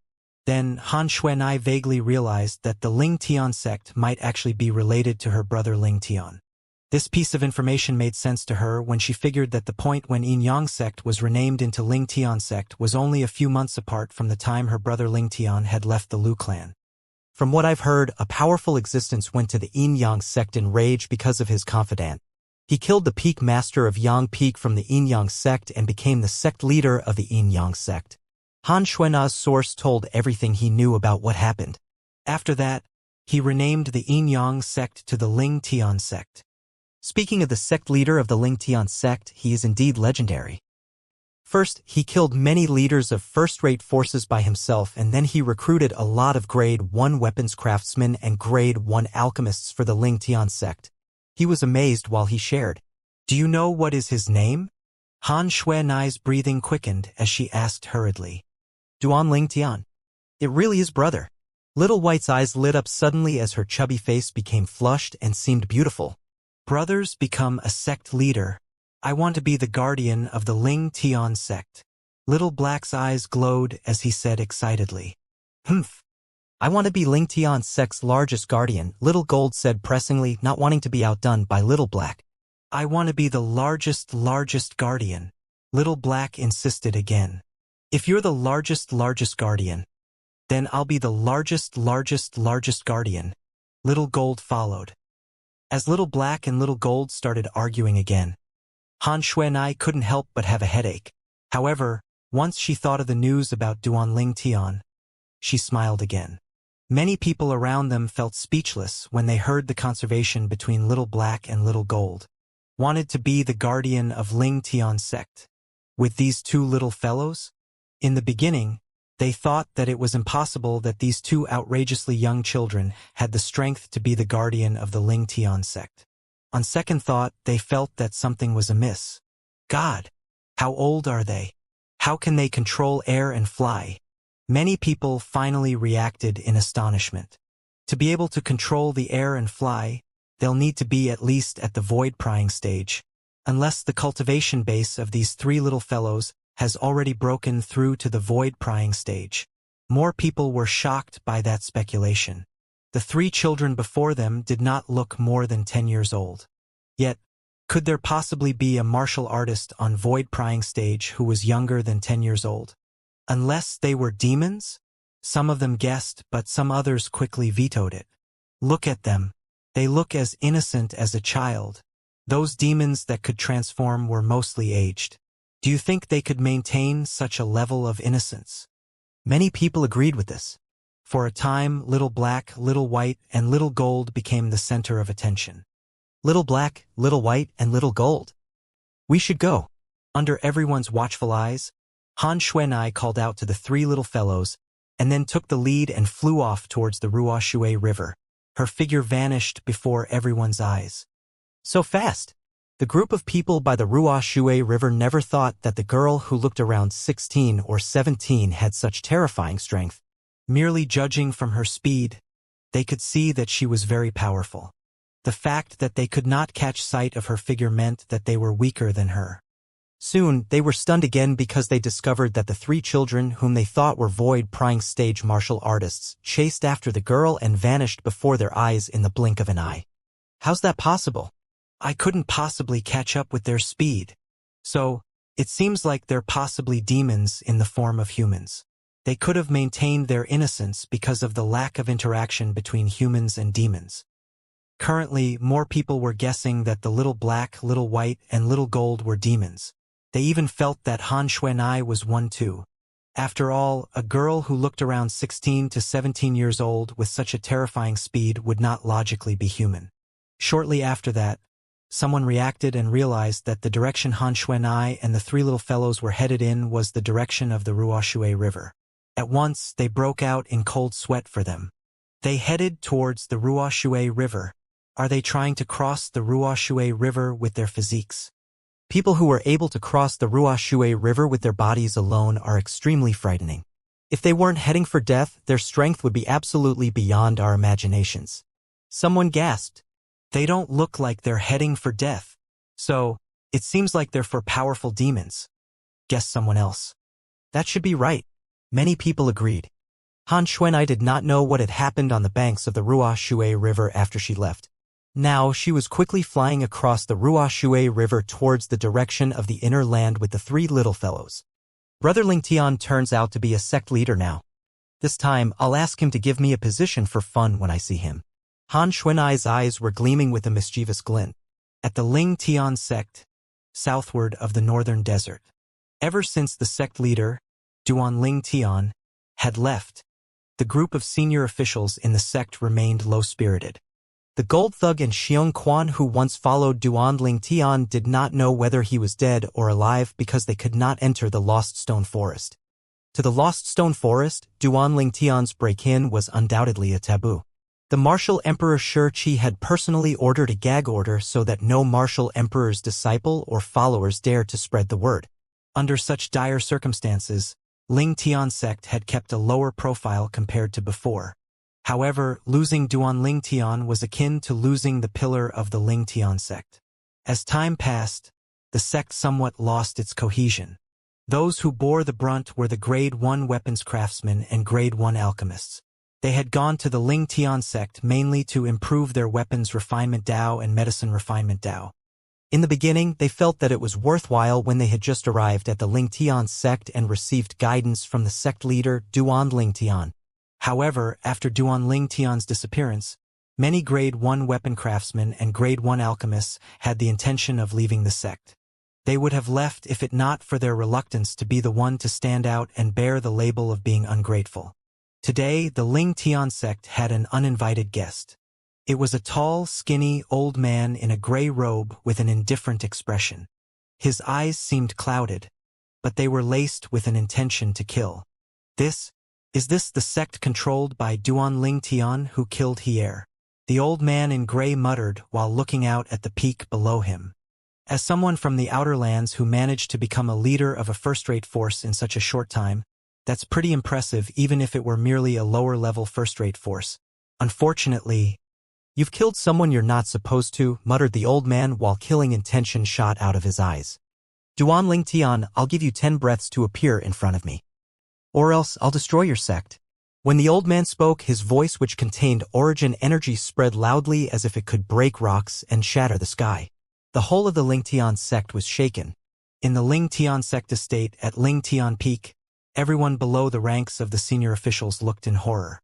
Then Han Xuanai vaguely realized that the Ling Tian sect might actually be related to her brother Ling Tian. This piece of information made sense to her when she figured that the point when Inyang sect was renamed into Ling Tian sect was only a few months apart from the time her brother Ling Tian had left the Lu clan. From what I've heard, a powerful existence went to the Inyang sect in rage because of his confidant. He killed the peak master of Yang Peak from the Inyang sect and became the sect leader of the Inyang sect. Han Xuanai's source told everything he knew about what happened. After that, he renamed the Inyang sect to the Ling Tian sect. Speaking of the sect leader of the Ling Tian sect, he is indeed legendary. First, he killed many leaders of first-rate forces by himself, and then he recruited a lot of Grade 1 weapons craftsmen and Grade 1 alchemists for the Ling Tian sect. He was amazed while he shared. Do you know what is his name? Han Xuanai's breathing quickened as she asked hurriedly. Duan Ling Tian. It really is brother. Little White's eyes lit up suddenly as her chubby face became flushed and seemed beautiful. Brothers become a sect leader. I want to be the guardian of the Ling Tian sect. Little Black's eyes glowed as he said excitedly. Humph. I want to be Ling Tian sect's largest guardian, Little Gold said pressingly, not wanting to be outdone by Little Black. I want to be the largest guardian. Little Black insisted again. If you're the largest guardian, then I'll be the largest guardian. Little Gold followed. As Little Black and Little Gold started arguing again, Han Xuanai couldn't help but have a headache. However, once she thought of the news about Duan Ling Tian, she smiled again. Many people around them felt speechless when they heard the conversation between Little Black and Little Gold. Wanted to be the guardian of Ling Tian sect. With these two little fellows? In the beginning, they thought that it was impossible that these two outrageously young children had the strength to be the guardian of the Ling Tian sect. On second thought, they felt that something was amiss. God, how old are they? How can they control air and fly? Many people finally reacted in astonishment. To be able to control the air and fly, they'll need to be at least at the void prying stage. Unless the cultivation base of these three little fellows has already broken through to the void prying stage. More people were shocked by that speculation. The three children before them did not look more than 10 years old. Yet, could there possibly be a martial artist on void prying stage who was younger than 10 years old? Unless they were demons? Some of them guessed, but some others quickly vetoed it. Look at them. They look as innocent as a child. Those demons that could transform were mostly aged. Do you think they could maintain such a level of innocence? Many people agreed with this. For a time, Little Black, Little White, and Little Gold became the center of attention. Little Black, Little White, and Little Gold. We should go. Under everyone's watchful eyes, Han Xuanai called out to the three little fellows, and then took the lead and flew off towards the Ruoshui River. Her figure vanished before everyone's eyes. So fast. The group of people by the Ruoshui River never thought that the girl who looked around 16 or 17 had such terrifying strength. Merely judging from her speed, they could see that she was very powerful. The fact that they could not catch sight of her figure meant that they were weaker than her. Soon, they were stunned again because they discovered that the three children whom they thought were void-prying stage martial artists chased after the girl and vanished before their eyes in the blink of an eye. How's that possible? I couldn't possibly catch up with their speed. So, it seems like they're possibly demons in the form of humans. They could have maintained their innocence because of the lack of interaction between humans and demons. Currently, more people were guessing that the Little Black, Little White, and Little Gold were demons. They even felt that Han Xuanai was one too. After all, a girl who looked around 16 to 17 years old with such a terrifying speed would not logically be human. Shortly after that, someone reacted and realized that the direction Han Xuanai and the three little fellows were headed in was the direction of the Ruoshui River. At once, they broke out in cold sweat for them. They headed towards the Ruoshui River. Are they trying to cross the Ruoshui River with their physiques? People who are able to cross the Ruoshui River with their bodies alone are extremely frightening. If they weren't heading for death, their strength would be absolutely beyond our imaginations. Someone gasped. They don't look like they're heading for death. So, it seems like they're for powerful demons. Guess someone else. That should be right. Many people agreed. Han Xuanai did not know what had happened on the banks of the Ruoshui River after she left. Now she was quickly flying across the Ruoshui River towards the direction of the inner land with the three little fellows. Brother Lingtian turns out to be a sect leader now. This time, I'll ask him to give me a position for fun when I see him. Han Xuanai's eyes were gleaming with a mischievous glint. At the Lingtian sect, southward of the northern desert. Ever since the sect leader, Duan Lingtian, had left, the group of senior officials in the sect remained low-spirited. The gold thug and Xiong Quan who once followed Duan Lingtian did not know whether he was dead or alive because they could not enter the Lost Stone Forest. To the Lost Stone Forest, Duan Lingtian's break-in was undoubtedly a taboo. The martial emperor Shi had personally ordered a gag order so that no martial emperor's disciple or followers dared to spread the word. Under such dire circumstances, Lingtian sect had kept a lower profile compared to before. However, losing Duan Lingtian was akin to losing the pillar of the Lingtian sect. As time passed, the sect somewhat lost its cohesion. Those who bore the brunt were the Grade 1 weapons craftsmen and Grade 1 alchemists. They had gone to the Lingtian sect mainly to improve their weapons refinement Dao and medicine refinement Dao. In the beginning, they felt that it was worthwhile when they had just arrived at the Lingtian sect and received guidance from the sect leader Duan Lingtian. However, after Duan Lingtian's disappearance, many Grade 1 weapon craftsmen and Grade 1 alchemists had the intention of leaving the sect. They would have left if it not for their reluctance to be the one to stand out and bear the label of being ungrateful. Today, the Lingtian sect had an uninvited guest. It was a tall, skinny, old man in a gray robe with an indifferent expression. His eyes seemed clouded, but they were laced with an intention to kill. Is this the sect controlled by Duan Lingtian who killed Hier? The old man in gray muttered while looking out at the peak below him. As someone from the outer lands who managed to become a leader of a first-rate force in such a short time, that's pretty impressive even if it were merely a lower-level first-rate force. Unfortunately, "You've killed someone you're not supposed to," muttered the old man while killing intention shot out of his eyes. "Duan Lingtian, I'll give you 10 breaths to appear in front of me. Or else I'll destroy your sect." When the old man spoke, his voice, which contained origin energy, spread loudly as if it could break rocks and shatter the sky. The whole of the Lingtian sect was shaken. In the Lingtian sect estate at Lingtian Peak, everyone below the ranks of the senior officials looked in horror.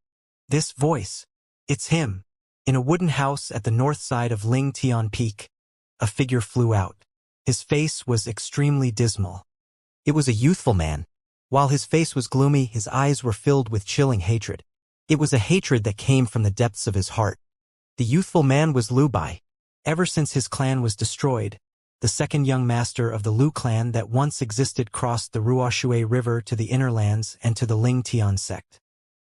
This voice, it's him. In a wooden house at the north side of Lingtian Peak, a figure flew out. His face was extremely dismal. It was a youthful man. While his face was gloomy, his eyes were filled with chilling hatred. It was a hatred that came from the depths of his heart. The youthful man was Lu Bai. Ever since his clan was destroyed, the second young master of the Lu clan that once existed crossed the Ruoshui River to the inner lands and to the Ling Tian sect.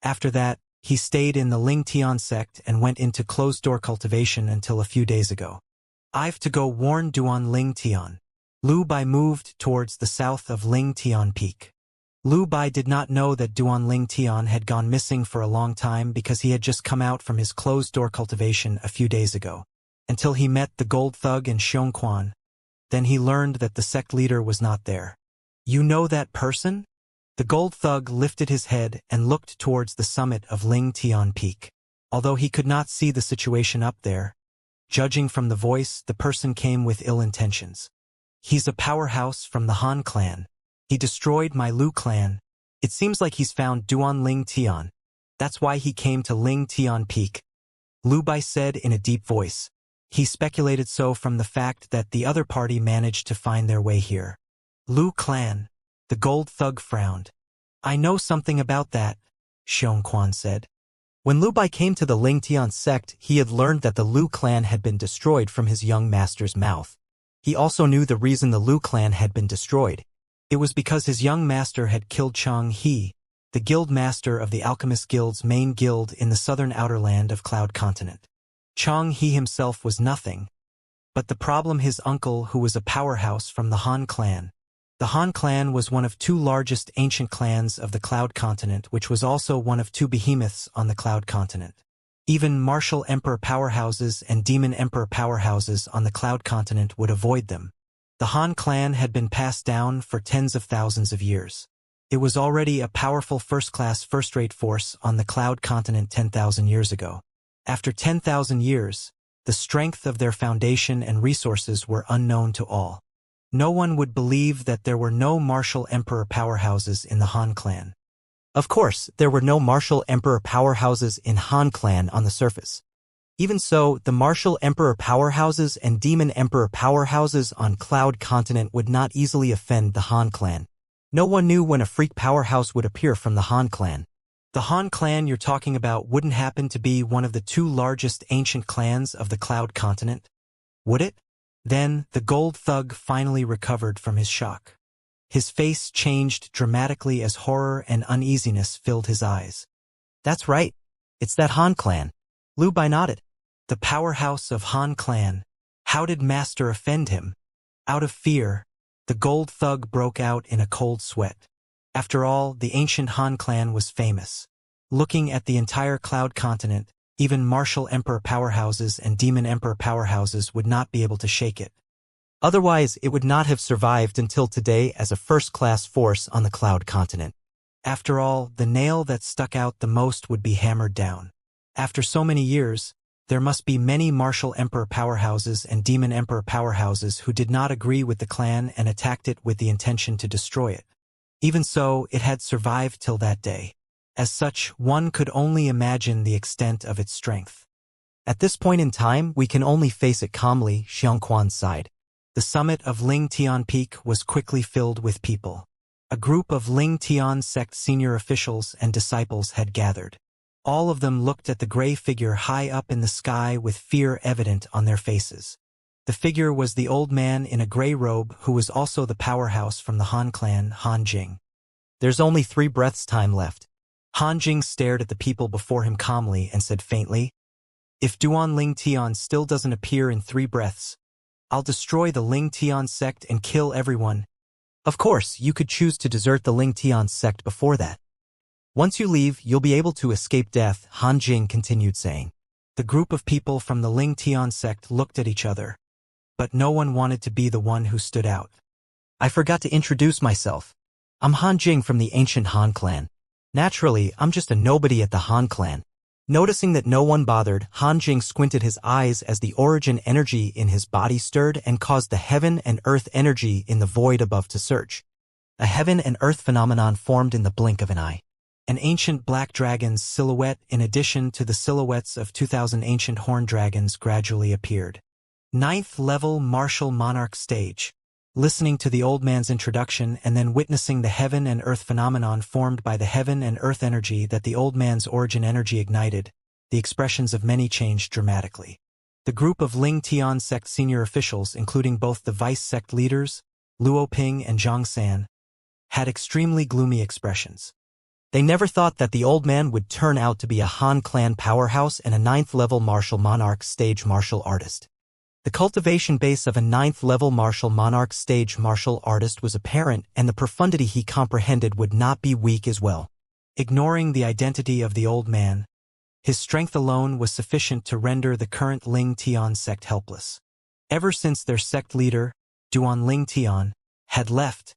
After that, he stayed in the Ling Tian sect and went into closed-door cultivation until a few days ago. I've to go warn Duan Ling Tian. Lu Bai moved towards the south of Ling Tian Peak. Lu Bai did not know that Duan Ling Tian had gone missing for a long time because he had just come out from his closed-door cultivation a few days ago, until he met the gold thug in Xiongquan. Then he learned that the sect leader was not there. You know that person? The gold thug lifted his head and looked towards the summit of Ling Tian Peak. Although he could not see the situation up there, judging from the voice, the person came with ill intentions. He's a powerhouse from the Han clan. He destroyed my Lu clan. It seems like he's found Duan Ling Tian. That's why he came to Ling Tian Peak. Lu Bai said in a deep voice. He speculated so from the fact that the other party managed to find their way here. Lu clan. The gold thug frowned. I know something about that, Xiongquan said. When Lu Bai came to the Ling Tian sect, he had learned that the Lu clan had been destroyed from his young master's mouth. He also knew the reason the Lu clan had been destroyed. It was because his young master had killed Chang He, the guild master of the Alchemist Guild's main guild in the southern outer land of Cloud Continent. Chang He himself was nothing, but the problem his uncle, who was a powerhouse from the Han clan. The Han clan was one of two largest ancient clans of the Cloud Continent, which was also one of two behemoths on the Cloud Continent. Even martial emperor powerhouses and demon emperor powerhouses on the Cloud Continent would avoid them. The Han clan had been passed down for tens of thousands of years. It was already a powerful first-class, first-rate force on the Cloud Continent 10,000 years ago. After 10,000 years, the strength of their foundation and resources were unknown to all. No one would believe that there were no martial emperor powerhouses in the Han clan. Of course, there were no martial emperor powerhouses in Han clan on the surface. Even so, the martial emperor powerhouses and demon emperor powerhouses on Cloud Continent would not easily offend the Han clan. No one knew when a freak powerhouse would appear from the Han clan. The Han clan you're talking about wouldn't happen to be one of the two largest ancient clans of the Cloud Continent, would it? Then, the gold thug finally recovered from his shock. His face changed dramatically as horror and uneasiness filled his eyes. That's right. It's that Han clan. Lu Bai nodded. The powerhouse of Han clan. How did Master offend him? Out of fear, the gold thug broke out in a cold sweat. After all, the ancient Han clan was famous. Looking at the entire Cloud Continent, even martial emperor powerhouses and demon emperor powerhouses would not be able to shake it. Otherwise, it would not have survived until today as a first-class force on the Cloud Continent. After all, the nail that stuck out the most would be hammered down. After so many years, there must be many martial emperor powerhouses and demon emperor powerhouses who did not agree with the clan and attacked it with the intention to destroy it. Even so, it had survived till that day. As such, one could only imagine the extent of its strength. At this point in time, we can only face it calmly, Xiongquan sighed. The summit of Ling Tian Peak was quickly filled with people. A group of Ling Tian sect senior officials and disciples had gathered. All of them looked at the gray figure high up in the sky with fear evident on their faces. The figure was the old man in a gray robe who was also the powerhouse from the Han clan, Han Jing. There's only 3 breaths time left. Han Jing stared at the people before him calmly and said faintly, If Duan Ling Tian still doesn't appear in 3 breaths, I'll destroy the Ling Tian sect and kill everyone. Of course, you could choose to desert the Ling Tian sect before that. Once you leave, you'll be able to escape death, Han Jing continued saying. The group of people from the Ling Tian sect looked at each other, but no one wanted to be the one who stood out. I forgot to introduce myself. I'm Han Jing from the ancient Han clan. Naturally, I'm just a nobody at the Han clan. Noticing that no one bothered, Han Jing squinted his eyes as the origin energy in his body stirred and caused the heaven and earth energy in the void above to surge. A heaven and earth phenomenon formed in the blink of an eye. An ancient black dragon's silhouette in addition to the silhouettes of 2,000 ancient horned dragons gradually appeared. 9th level martial monarch stage. Listening to the old man's introduction and then witnessing the heaven and earth phenomenon formed by the heaven and earth energy that the old man's origin energy ignited, the expressions of many changed dramatically. The group of Ling Tian sect senior officials, including both the vice sect leaders, Luo Ping and Zhang San, had extremely gloomy expressions. They never thought that the old man would turn out to be a Han clan powerhouse and a 9th-level martial monarch stage martial artist. The cultivation base of a 9th-level martial monarch stage martial artist was apparent, and the profundity he comprehended would not be weak as well. Ignoring the identity of the old man, his strength alone was sufficient to render the current Ling Tian sect helpless. Ever since their sect leader, Duan Ling Tian, had left,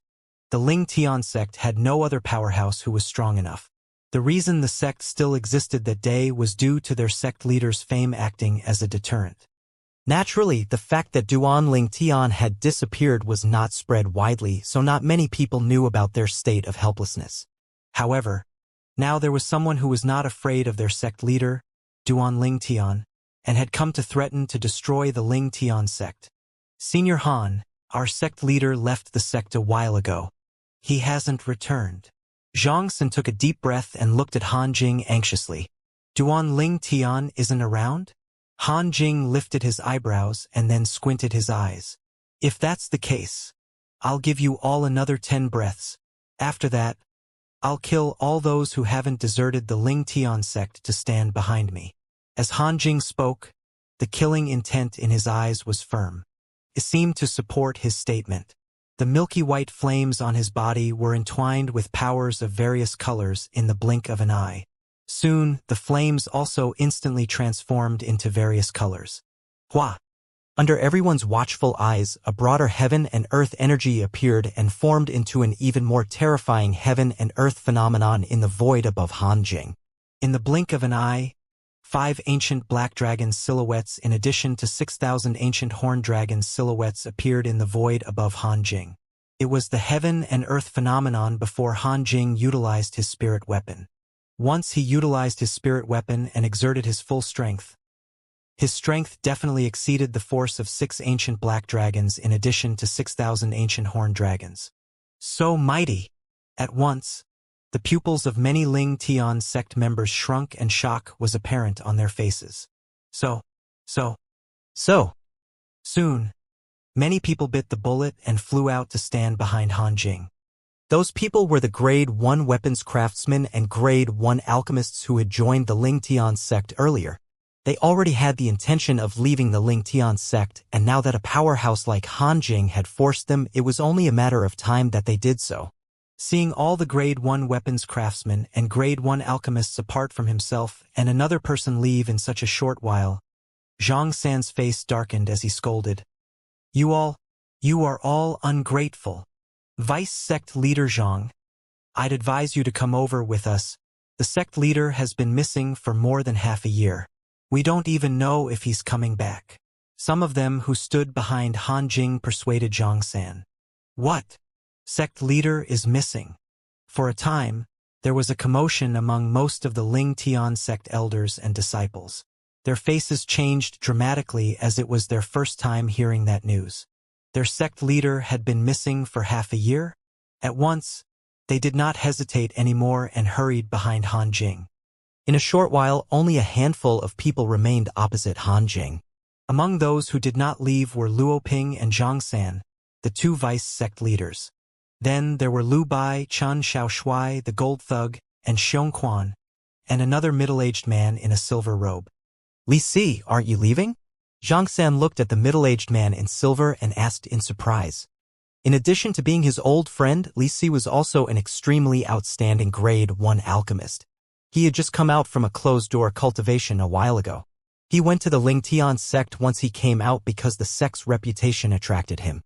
the Ling Tian sect had no other powerhouse who was strong enough. The reason the sect still existed that day was due to their sect leader's fame acting as a deterrent. Naturally, the fact that Duan Ling Tian had disappeared was not spread widely, so not many people knew about their state of helplessness. However, now there was someone who was not afraid of their sect leader, Duan Ling Tian, and had come to threaten to destroy the Ling Tian sect. Senior Han, our sect leader, left the sect a while ago. He hasn't returned. Zhang San took a deep breath and looked at Han Jing anxiously. Duan Ling Tian isn't around? Han Jing lifted his eyebrows and then squinted his eyes. If that's the case, I'll give you all another 10 breaths. After that, I'll kill all those who haven't deserted the Ling Tian sect to stand behind me. As Han Jing spoke, the killing intent in his eyes was firm. It seemed to support his statement. The milky white flames on his body were entwined with powers of various colors in the blink of an eye. Soon, the flames also instantly transformed into various colors. Hua! Under everyone's watchful eyes, a broader heaven and earth energy appeared and formed into an even more terrifying heaven and earth phenomenon in the void above Han Jing. In the blink of an eye, 5 ancient black dragon silhouettes in addition to 6,000 ancient horned dragon silhouettes appeared in the void above Han Jing. It was the heaven and earth phenomenon before Han Jing utilized his spirit weapon. Once he utilized his spirit weapon and exerted his full strength, his strength definitely exceeded the force of 6 ancient black dragons in addition to 6,000 ancient horned dragons. So mighty! At once, the pupils of many Ling Tian sect members shrunk and shock was apparent on their faces. So. Soon, many people bit the bullet and flew out to stand behind Han Jing. Those people were the Grade 1 weapons craftsmen and Grade 1 alchemists who had joined the Ling Tian sect earlier. They already had the intention of leaving the Ling Tian sect, and now that a powerhouse like Han Jing had forced them, it was only a matter of time that they did so. Seeing all the Grade 1 weapons craftsmen and Grade 1 alchemists apart from himself and another person leave in such a short while, Zhang San's face darkened as he scolded. You are all ungrateful. Vice Sect Leader Zhang, I'd advise you to come over with us. The sect leader has been missing for more than half a year. We don't even know if he's coming back. Some of them who stood behind Han Jing persuaded Zhang San. What? Sect leader is missing. For a time, there was a commotion among most of the Ling Tian sect elders and disciples. Their faces changed dramatically as it was their first time hearing that news. Their sect leader had been missing for half a year? At once, they did not hesitate anymore and hurried behind Han Jing. In a short while, only a handful of people remained opposite Han Jing. Among those who did not leave were Luo Ping and Zhang San, the 2 vice sect leaders. Then there were Lu Bai, Chen Xiaoshui, the gold thug, and Xiong Quan, and another middle-aged man in a silver robe. Li Si, aren't you leaving? Zhang San looked at the middle-aged man in silver and asked in surprise. In addition to being his old friend, Li Si was also an extremely outstanding Grade 1 alchemist. He had just come out from a closed-door cultivation a while ago. He went to the Ling Tian sect once he came out because the sect's reputation attracted him.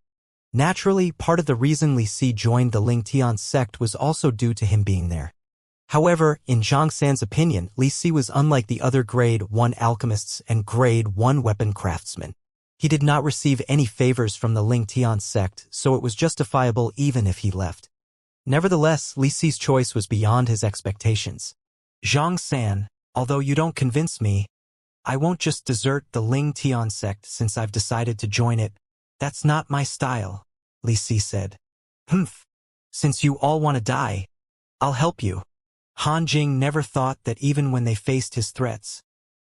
Naturally, part of the reason Li Si joined the Ling Tian sect was also due to him being there. However, in Zhang San's opinion, Li Si was unlike the other Grade 1 alchemists and Grade 1 weapon craftsmen. He did not receive any favors from the Ling Tian sect, so it was justifiable even if he left. Nevertheless, Li Si's choice was beyond his expectations. Zhang San, although you don't convince me, I won't just desert the Ling Tian sect since I've decided to join it. That's not my style. Li Si said. Humph. Since you all want to die, I'll help you. Han Jing never thought that even when they faced his threats,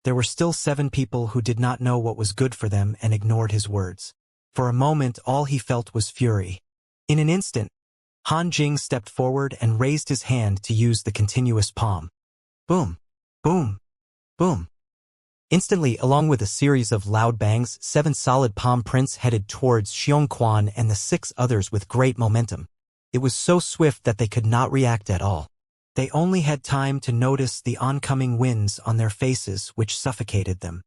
there were still 7 people who did not know what was good for them and ignored his words. For a moment, all he felt was fury. In an instant, Han Jing stepped forward and raised his hand to use the continuous palm. Boom, boom, boom. Instantly, along with a series of loud bangs, 7 solid palm prints headed towards Xianxia and the 6 others with great momentum. It was so swift that they could not react at all. They only had time to notice the oncoming winds on their faces which suffocated them.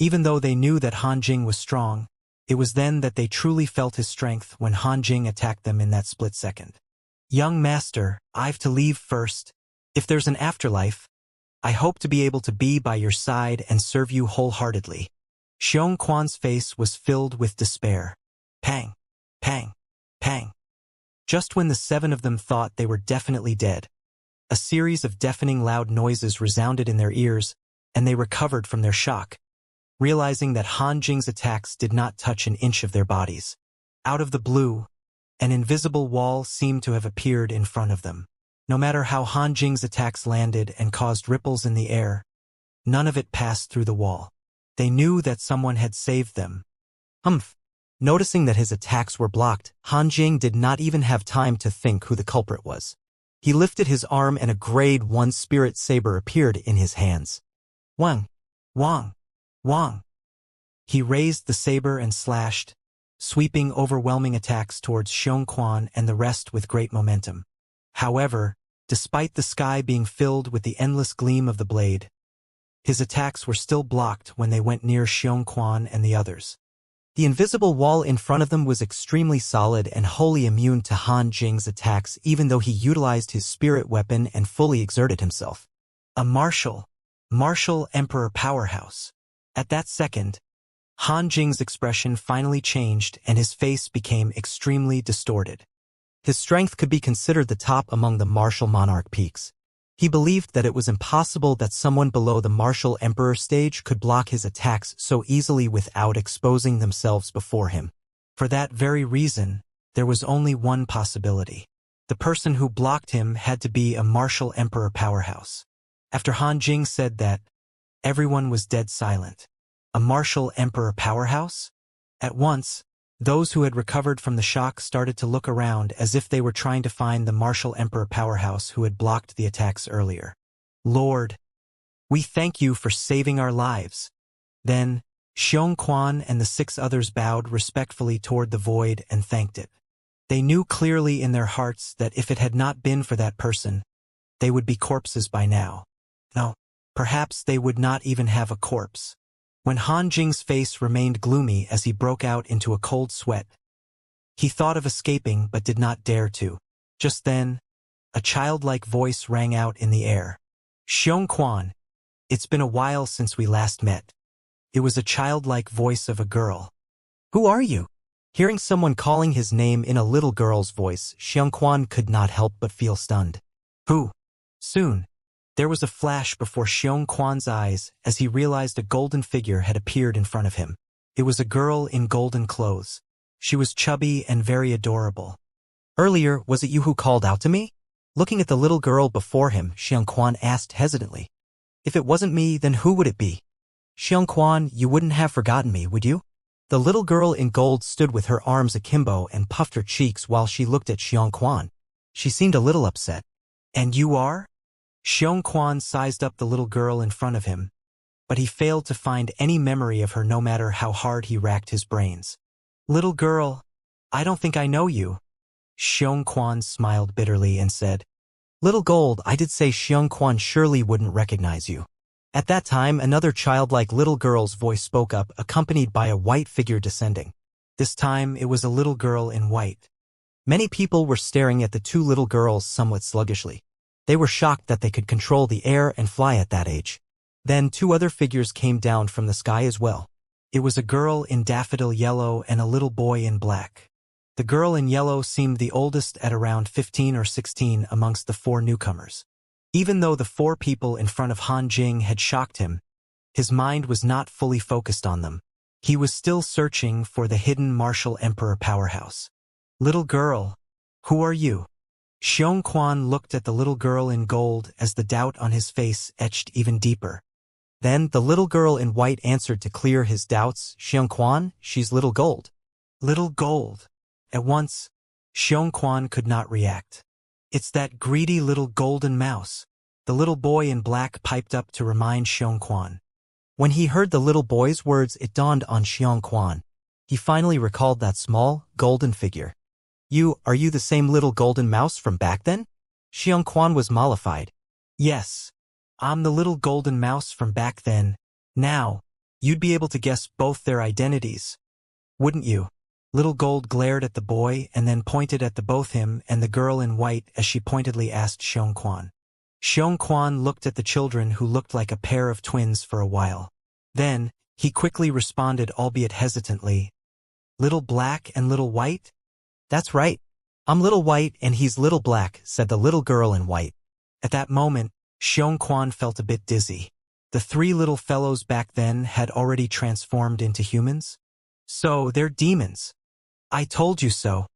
Even though they knew that Han Jing was strong, it was then that they truly felt his strength when Han Jing attacked them in that split second. Young master, I've to leave first. If there's an afterlife, I hope to be able to be by your side and serve you wholeheartedly. Xianxia's face was filled with despair. Pang, pang, pang. Just when the 7 of them thought they were definitely dead, a series of deafening loud noises resounded in their ears, and they recovered from their shock, realizing that Han Jing's attacks did not touch an inch of their bodies. Out of the blue, an invisible wall seemed to have appeared in front of them. No matter how Han Jing's attacks landed and caused ripples in the air, none of it passed through the wall. They knew that someone had saved them. Humph! Noticing that his attacks were blocked, Han Jing did not even have time to think who the culprit was. He lifted his arm and a grade 1 spirit saber appeared in his hands. Wang! Wang! Wang! He raised the saber and slashed, sweeping overwhelming attacks towards Xianxia and the rest with great momentum. However, despite the sky being filled with the endless gleam of the blade, his attacks were still blocked when they went near Xianxia and the others. The invisible wall in front of them was extremely solid and wholly immune to Han Jing's attacks even though he utilized his spirit weapon and fully exerted himself. A martial emperor powerhouse. At that second, Han Jing's expression finally changed and his face became extremely distorted. His strength could be considered the top among the martial monarch peaks. He believed that it was impossible that someone below the martial emperor stage could block his attacks so easily without exposing themselves before him. For that very reason, there was only one possibility. The person who blocked him had to be a martial emperor powerhouse. After Han Jing said that, everyone was dead silent. A martial emperor powerhouse? At once, those who had recovered from the shock started to look around as if they were trying to find the martial emperor powerhouse who had blocked the attacks earlier. Lord, we thank you for saving our lives. Then, Xianxia and the 6 others bowed respectfully toward the void and thanked it. They knew clearly in their hearts that if it had not been for that person, they would be corpses by now. No, perhaps they would not even have a corpse. When Han Jing's face remained gloomy as he broke out into a cold sweat, he thought of escaping but did not dare to. Just then, a childlike voice rang out in the air. Xianxia, it's been a while since we last met. It was a childlike voice of a girl. Who are you? Hearing someone calling his name in a little girl's voice, Xianxia could not help but feel stunned. Who? Soon, there was a flash before Xianxia's eyes as he realized a golden figure had appeared in front of him. It was a girl in golden clothes. She was chubby and very adorable. Earlier, was it you who called out to me? Looking at the little girl before him, Xianxia asked hesitantly. If it wasn't me, then who would it be? Xianxia, you wouldn't have forgotten me, would you? The little girl in gold stood with her arms akimbo and puffed her cheeks while she looked at Xianxia. She seemed a little upset. And you are? Xianxia sized up the little girl in front of him, but he failed to find any memory of her no matter how hard he racked his brains. Little girl, I don't think I know you. Xianxia smiled bitterly and said, Little Gold, I did say Xianxia surely wouldn't recognize you. At that time, another childlike little girl's voice spoke up, accompanied by a white figure descending. This time, it was a little girl in white. Many people were staring at the 2 little girls somewhat sluggishly. They were shocked that they could control the air and fly at that age. Then 2 other figures came down from the sky as well. It was a girl in daffodil yellow and a little boy in black. The girl in yellow seemed the oldest at around 15 or 16 amongst the 4 newcomers. Even though the 4 people in front of Han Jing had shocked him, his mind was not fully focused on them. He was still searching for the hidden martial emperor powerhouse. Little girl, who are you? Xiongquan looked at the little girl in gold as the doubt on his face etched even deeper. Then the little girl in white answered to clear his doubts, Xiongquan, she's little gold. Little gold. At once, Xiongquan could not react. It's that greedy little golden mouse. The little boy in black piped up to remind Xiongquan. When he heard the little boy's words, it dawned on Xiongquan. He finally recalled that small, golden figure. Are you the same little golden mouse from back then? Xiongquan was mollified. Yes, I'm the little golden mouse from back then. Now, you'd be able to guess both their identities, wouldn't you? Little Gold glared at the boy and then pointed at both him and the girl in white as she pointedly asked Xiongquan. Xiongquan looked at the children who looked like a pair of twins for a while. Then, he quickly responded, albeit hesitantly. Little Black and Little White? That's right. I'm Little White and he's Little Black, said the little girl in white. At that moment, Xiongquan felt a bit dizzy. The three little fellows back then had already transformed into humans? So they're demons. I told you so.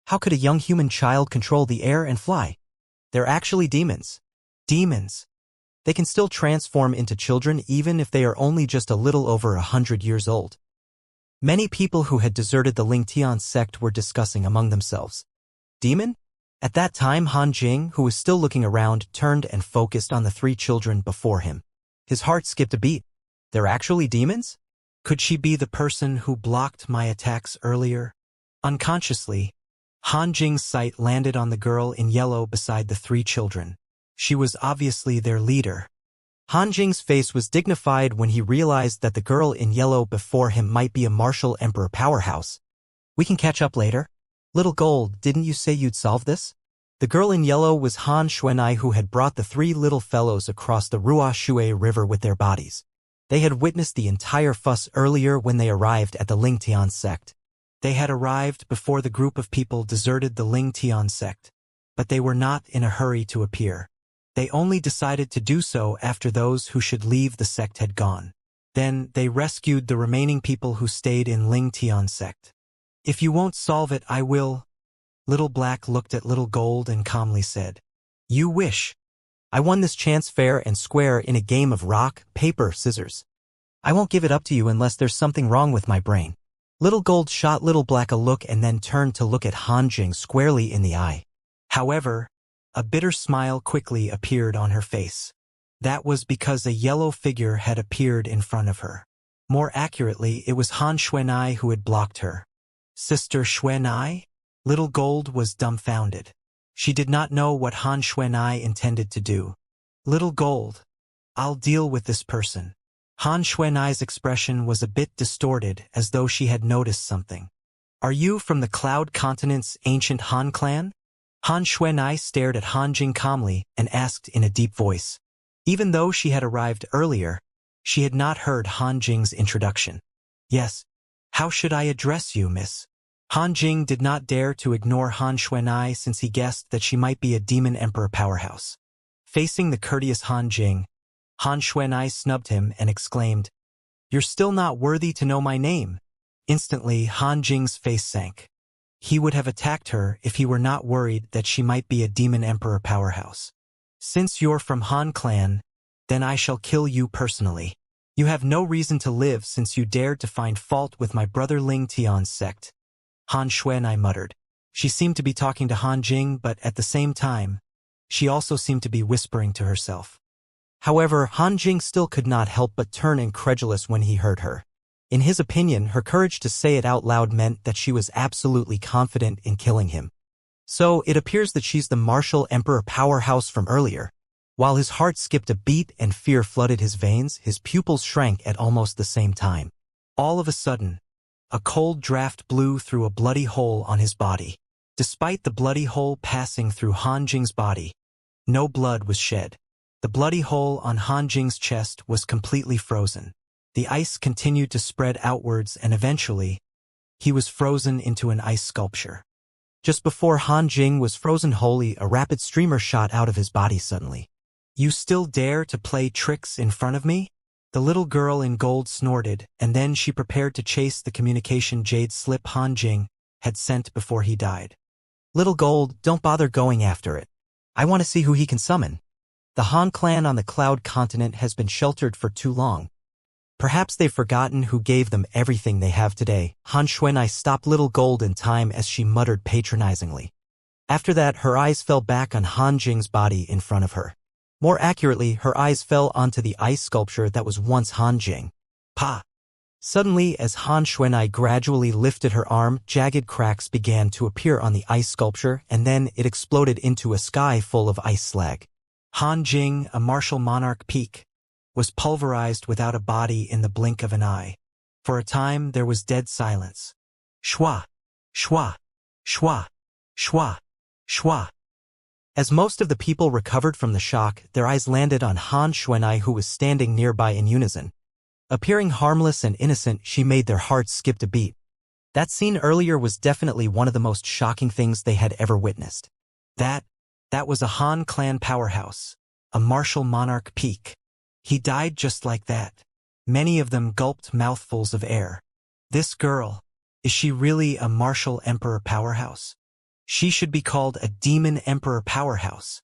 How could a young human child control the air and fly? They're actually demons. Demons. They can still transform into children even if they are only just a little over 100 years old. Many people who had deserted the Lingtian sect were discussing among themselves. Demon? At that time, Han Jing, who was still looking around, turned and focused on the three children before him. His heart skipped a beat. They're actually demons? Could she be the person who blocked my attacks earlier? Unconsciously, Han Jing's sight landed on the girl in yellow beside the three children. She was obviously their leader. Han Jing's face was dignified when he realized that the girl in yellow before him might be a martial emperor powerhouse. We can catch up later. Little Gold, didn't you say you'd solve this? The girl in yellow was Han Xuanai, who had brought the three little fellows across the Ruo Shui River with their bodies. They had witnessed the entire fuss earlier when they arrived at the Lingtian sect. They had arrived before the group of people deserted the Lingtian sect, but they were not in a hurry to appear. They only decided to do so after those who should leave the sect had gone. Then they rescued the remaining people who stayed in Lingtian sect. If you won't solve it, I will. Little Black looked at Little Gold and calmly said, You wish. I won this chance fair and square in a game of rock, paper, scissors. I won't give it up to you unless there's something wrong with my brain. Little Gold shot Little Black a look and then turned to look at Han Jing squarely in the eye. However, a bitter smile quickly appeared on her face. That was because a yellow figure had appeared in front of her. More accurately, it was Han Xuanai who had blocked her. Sister Xuanai? Little Gold was dumbfounded. She did not know what Han Xuanai intended to do. Little Gold, I'll deal with this person. Han Xuanai's expression was a bit distorted, as though she had noticed something. Are you from the Cloud Continent's ancient Han clan? Han Xuanai stared at Han Jing calmly and asked in a deep voice. Even though she had arrived earlier, she had not heard Han Jing's introduction. Yes. How should I address you, miss? Han Jing did not dare to ignore Han Xuanai since he guessed that she might be a demon emperor powerhouse. Facing the courteous Han Jing, Han Xuanai snubbed him and exclaimed, You're still not worthy to know my name. Instantly, Han Jing's face sank. He would have attacked her if he were not worried that she might be a demon emperor powerhouse. Since you're from Han clan, then I shall kill you personally. You have no reason to live since you dared to find fault with my brother Ling Tian's sect. Han Xuanai muttered. She seemed to be talking to Han Jing, but at the same time, she also seemed to be whispering to herself. However, Han Jing still could not help but turn incredulous when he heard her. In his opinion, her courage to say it out loud meant that she was absolutely confident in killing him. So, it appears that she's the martial emperor powerhouse from earlier. While his heart skipped a beat and fear flooded his veins, his pupils shrank at almost the same time. All of a sudden, a cold draft blew through a bloody hole on his body. Despite the bloody hole passing through Han Jing's body, no blood was shed. The bloody hole on Han Jing's chest was completely frozen. The ice continued to spread outwards and eventually, he was frozen into an ice sculpture. Just before Han Jing was frozen wholly, a rapid streamer shot out of his body suddenly. You still dare to play tricks in front of me? The little girl in gold snorted, and then she prepared to chase the communication jade slip Han Jing, had sent before he died. Little Gold, don't bother going after it. I want to see who he can summon. The Han clan on the Cloud Continent has been sheltered for too long. Perhaps they've forgotten who gave them everything they have today. Han Xuanai stopped Little Gold in time as she muttered patronizingly. After that, her eyes fell back on Han Jing's body in front of her. More accurately, her eyes fell onto the ice sculpture that was once Han Jing. Pa! Suddenly, as Han Xuanai gradually lifted her arm, jagged cracks began to appear on the ice sculpture, and then it exploded into a sky full of ice slag. Han Jing, a martial monarch peak, was pulverized without a body in the blink of an eye. For a time, there was dead silence. Shwa! Shwa! Shwa! Shwa! Shwa! As most of the people recovered from the shock, their eyes landed on Han Xuanai, who was standing nearby in unison. Appearing harmless and innocent, she made their hearts skip a beat. That scene earlier was definitely one of the most shocking things they had ever witnessed. That was a Han clan powerhouse, a martial monarch peak. He died just like that. Many of them gulped mouthfuls of air. This girl, is she really a martial emperor powerhouse? She should be called a demon emperor powerhouse.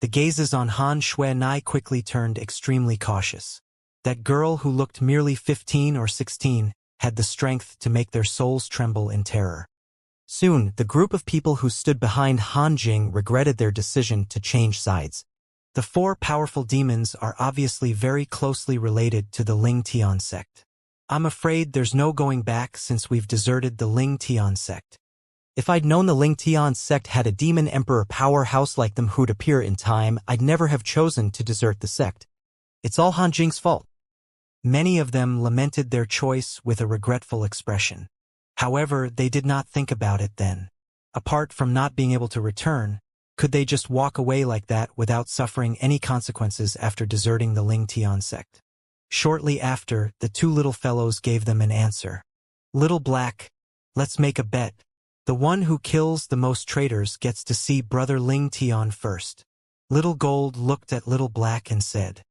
The gazes on Han Xuanai quickly turned extremely cautious. That girl who looked merely 15 or 16 had the strength to make their souls tremble in terror. Soon, the group of people who stood behind Han Jing regretted their decision to change sides. The four powerful demons are obviously very closely related to the Ling Tian sect. I'm afraid there's no going back since we've deserted the Ling Tian sect. If I'd known the Ling Tian sect had a demon emperor powerhouse like them who'd appear in time, I'd never have chosen to desert the sect. It's all Han Jing's fault. Many of them lamented their choice with a regretful expression. However, they did not think about it then. Apart from not being able to return, could they just walk away like that without suffering any consequences after deserting the Ling Tian sect? Shortly after, the two little fellows gave them an answer. Little Black, let's make a bet. The one who kills the most traitors gets to see Brother Ling Tian first. Little Gold looked at Little Black and said,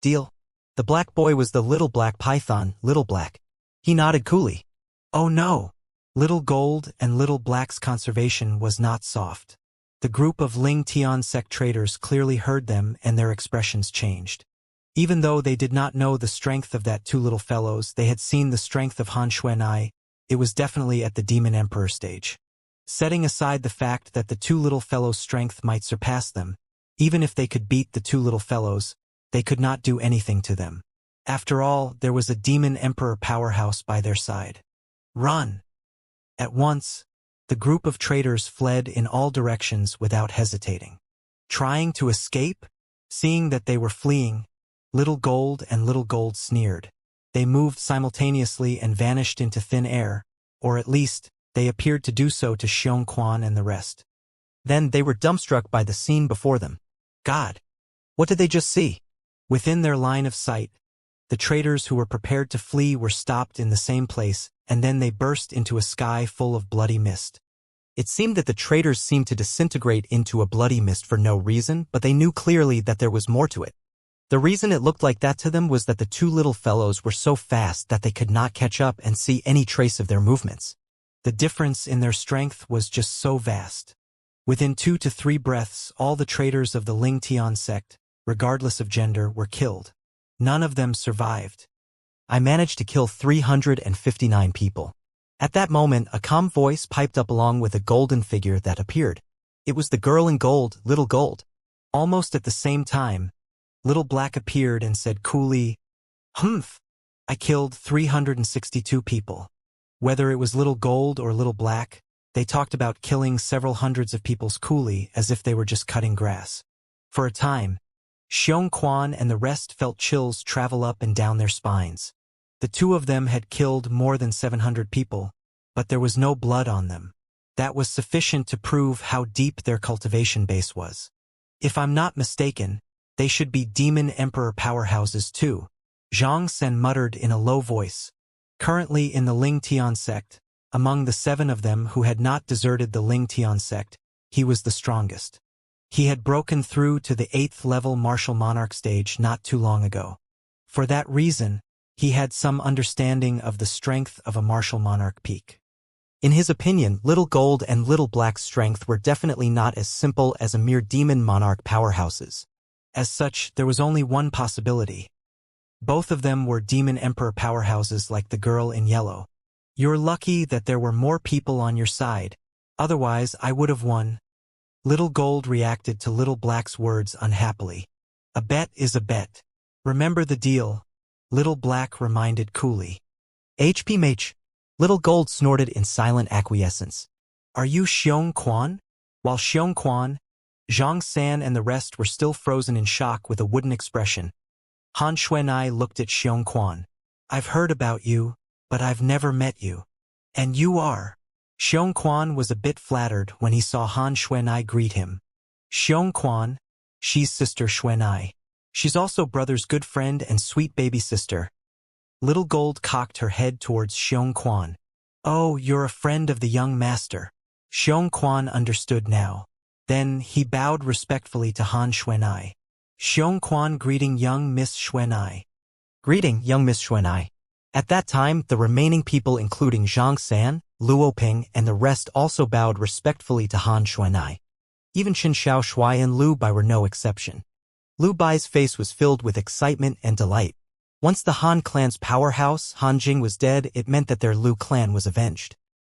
"Deal." The black boy was the little black python, Little Black. He nodded coolly. Oh no! Little Gold and Little Black's conservation was not soft. The group of Ling Tian sect traitors clearly heard them and their expressions changed. Even though they did not know the strength of that two little fellows, they had seen the strength of Han Xuanai. It was definitely at the Demon Emperor stage. Setting aside the fact that the two little fellows' strength might surpass them, even if they could beat the two little fellows, they could not do anything to them. After all, there was a Demon Emperor powerhouse by their side. Run! At once, the group of traitors fled in all directions without hesitating. Trying to escape? Seeing that they were fleeing, Little Gold and Little Gold sneered. They moved simultaneously and vanished into thin air, or at least, they appeared to do so to Xianxia and the rest. Then they were dumbstruck by the scene before them. God! What did they just see? Within their line of sight, the traitors who were prepared to flee were stopped in the same place, and then they burst into a sky full of bloody mist. It seemed that the traitors seemed to disintegrate into a bloody mist for no reason, but they knew clearly that there was more to it. The reason it looked like that to them was that the two little fellows were so fast that they could not catch up and see any trace of their movements. The difference in their strength was just so vast. Within 2 to 3 breaths, all the traitors of the Ling Tian sect, regardless of gender, were killed. None of them survived. I managed to kill 359 people. At that moment, a calm voice piped up along with a golden figure that appeared. It was the girl in gold, Little Gold. Almost at the same time, Little Black appeared and said coolly, "Humph! I killed 362 people." Whether it was Little Gold or Little Black, they talked about killing several hundreds of people coolly as if they were just cutting grass. For a time, Xianxia and the rest felt chills travel up and down their spines. The two of them had killed more than 700 people, but there was no blood on them. That was sufficient to prove how deep their cultivation base was. If I'm not mistaken, they should be Demon Emperor powerhouses too, Zhang Sen muttered in a low voice. Currently in the Ling Tian sect, among the 7 of them who had not deserted the Ling Tian sect, he was the strongest. He had broken through to the 8th level martial monarch stage not too long ago. For that reason, he had some understanding of the strength of a martial monarch peak. In his opinion, Little Gold and Little Black's strength were definitely not as simple as a mere demon monarch powerhouses. As such, there was only one possibility. Both of them were demon emperor powerhouses like the girl in yellow. You're lucky that there were more people on your side. Otherwise, I would have won. Little Gold reacted to Little Black's words unhappily. A bet is a bet. Remember the deal, Little Black reminded coolly. HP Mage. Little Gold snorted in silent acquiescence. Are you Xiong Quan? While Xiong Quan, Zhang San and the rest were still frozen in shock with a wooden expression. Han Xuanai looked at Xiong Quan. I've heard about you, but I've never met you. And you are. Xiong Quan was a bit flattered when he saw Han Xuanai greet him. Xiong Quan, she's Sister Xuanai. She's also brother's good friend and sweet baby sister. Little Gold cocked her head towards Xiong Quan. Oh, you're a friend of the young master. Xiong Quan understood now. Then he bowed respectfully to Han Xuanai. Xiong Quan greeting young Miss Xuanai. Greeting, young Miss Xuanai. At that time, the remaining people including Zhang San, Luo Ping, and the rest also bowed respectfully to Han Xuanai. Even Qin Xiao Shui and Lu Bai were no exception. Lu Bai's face was filled with excitement and delight. Once the Han clan's powerhouse, Han Jing, was dead, it meant that their Lu clan was avenged.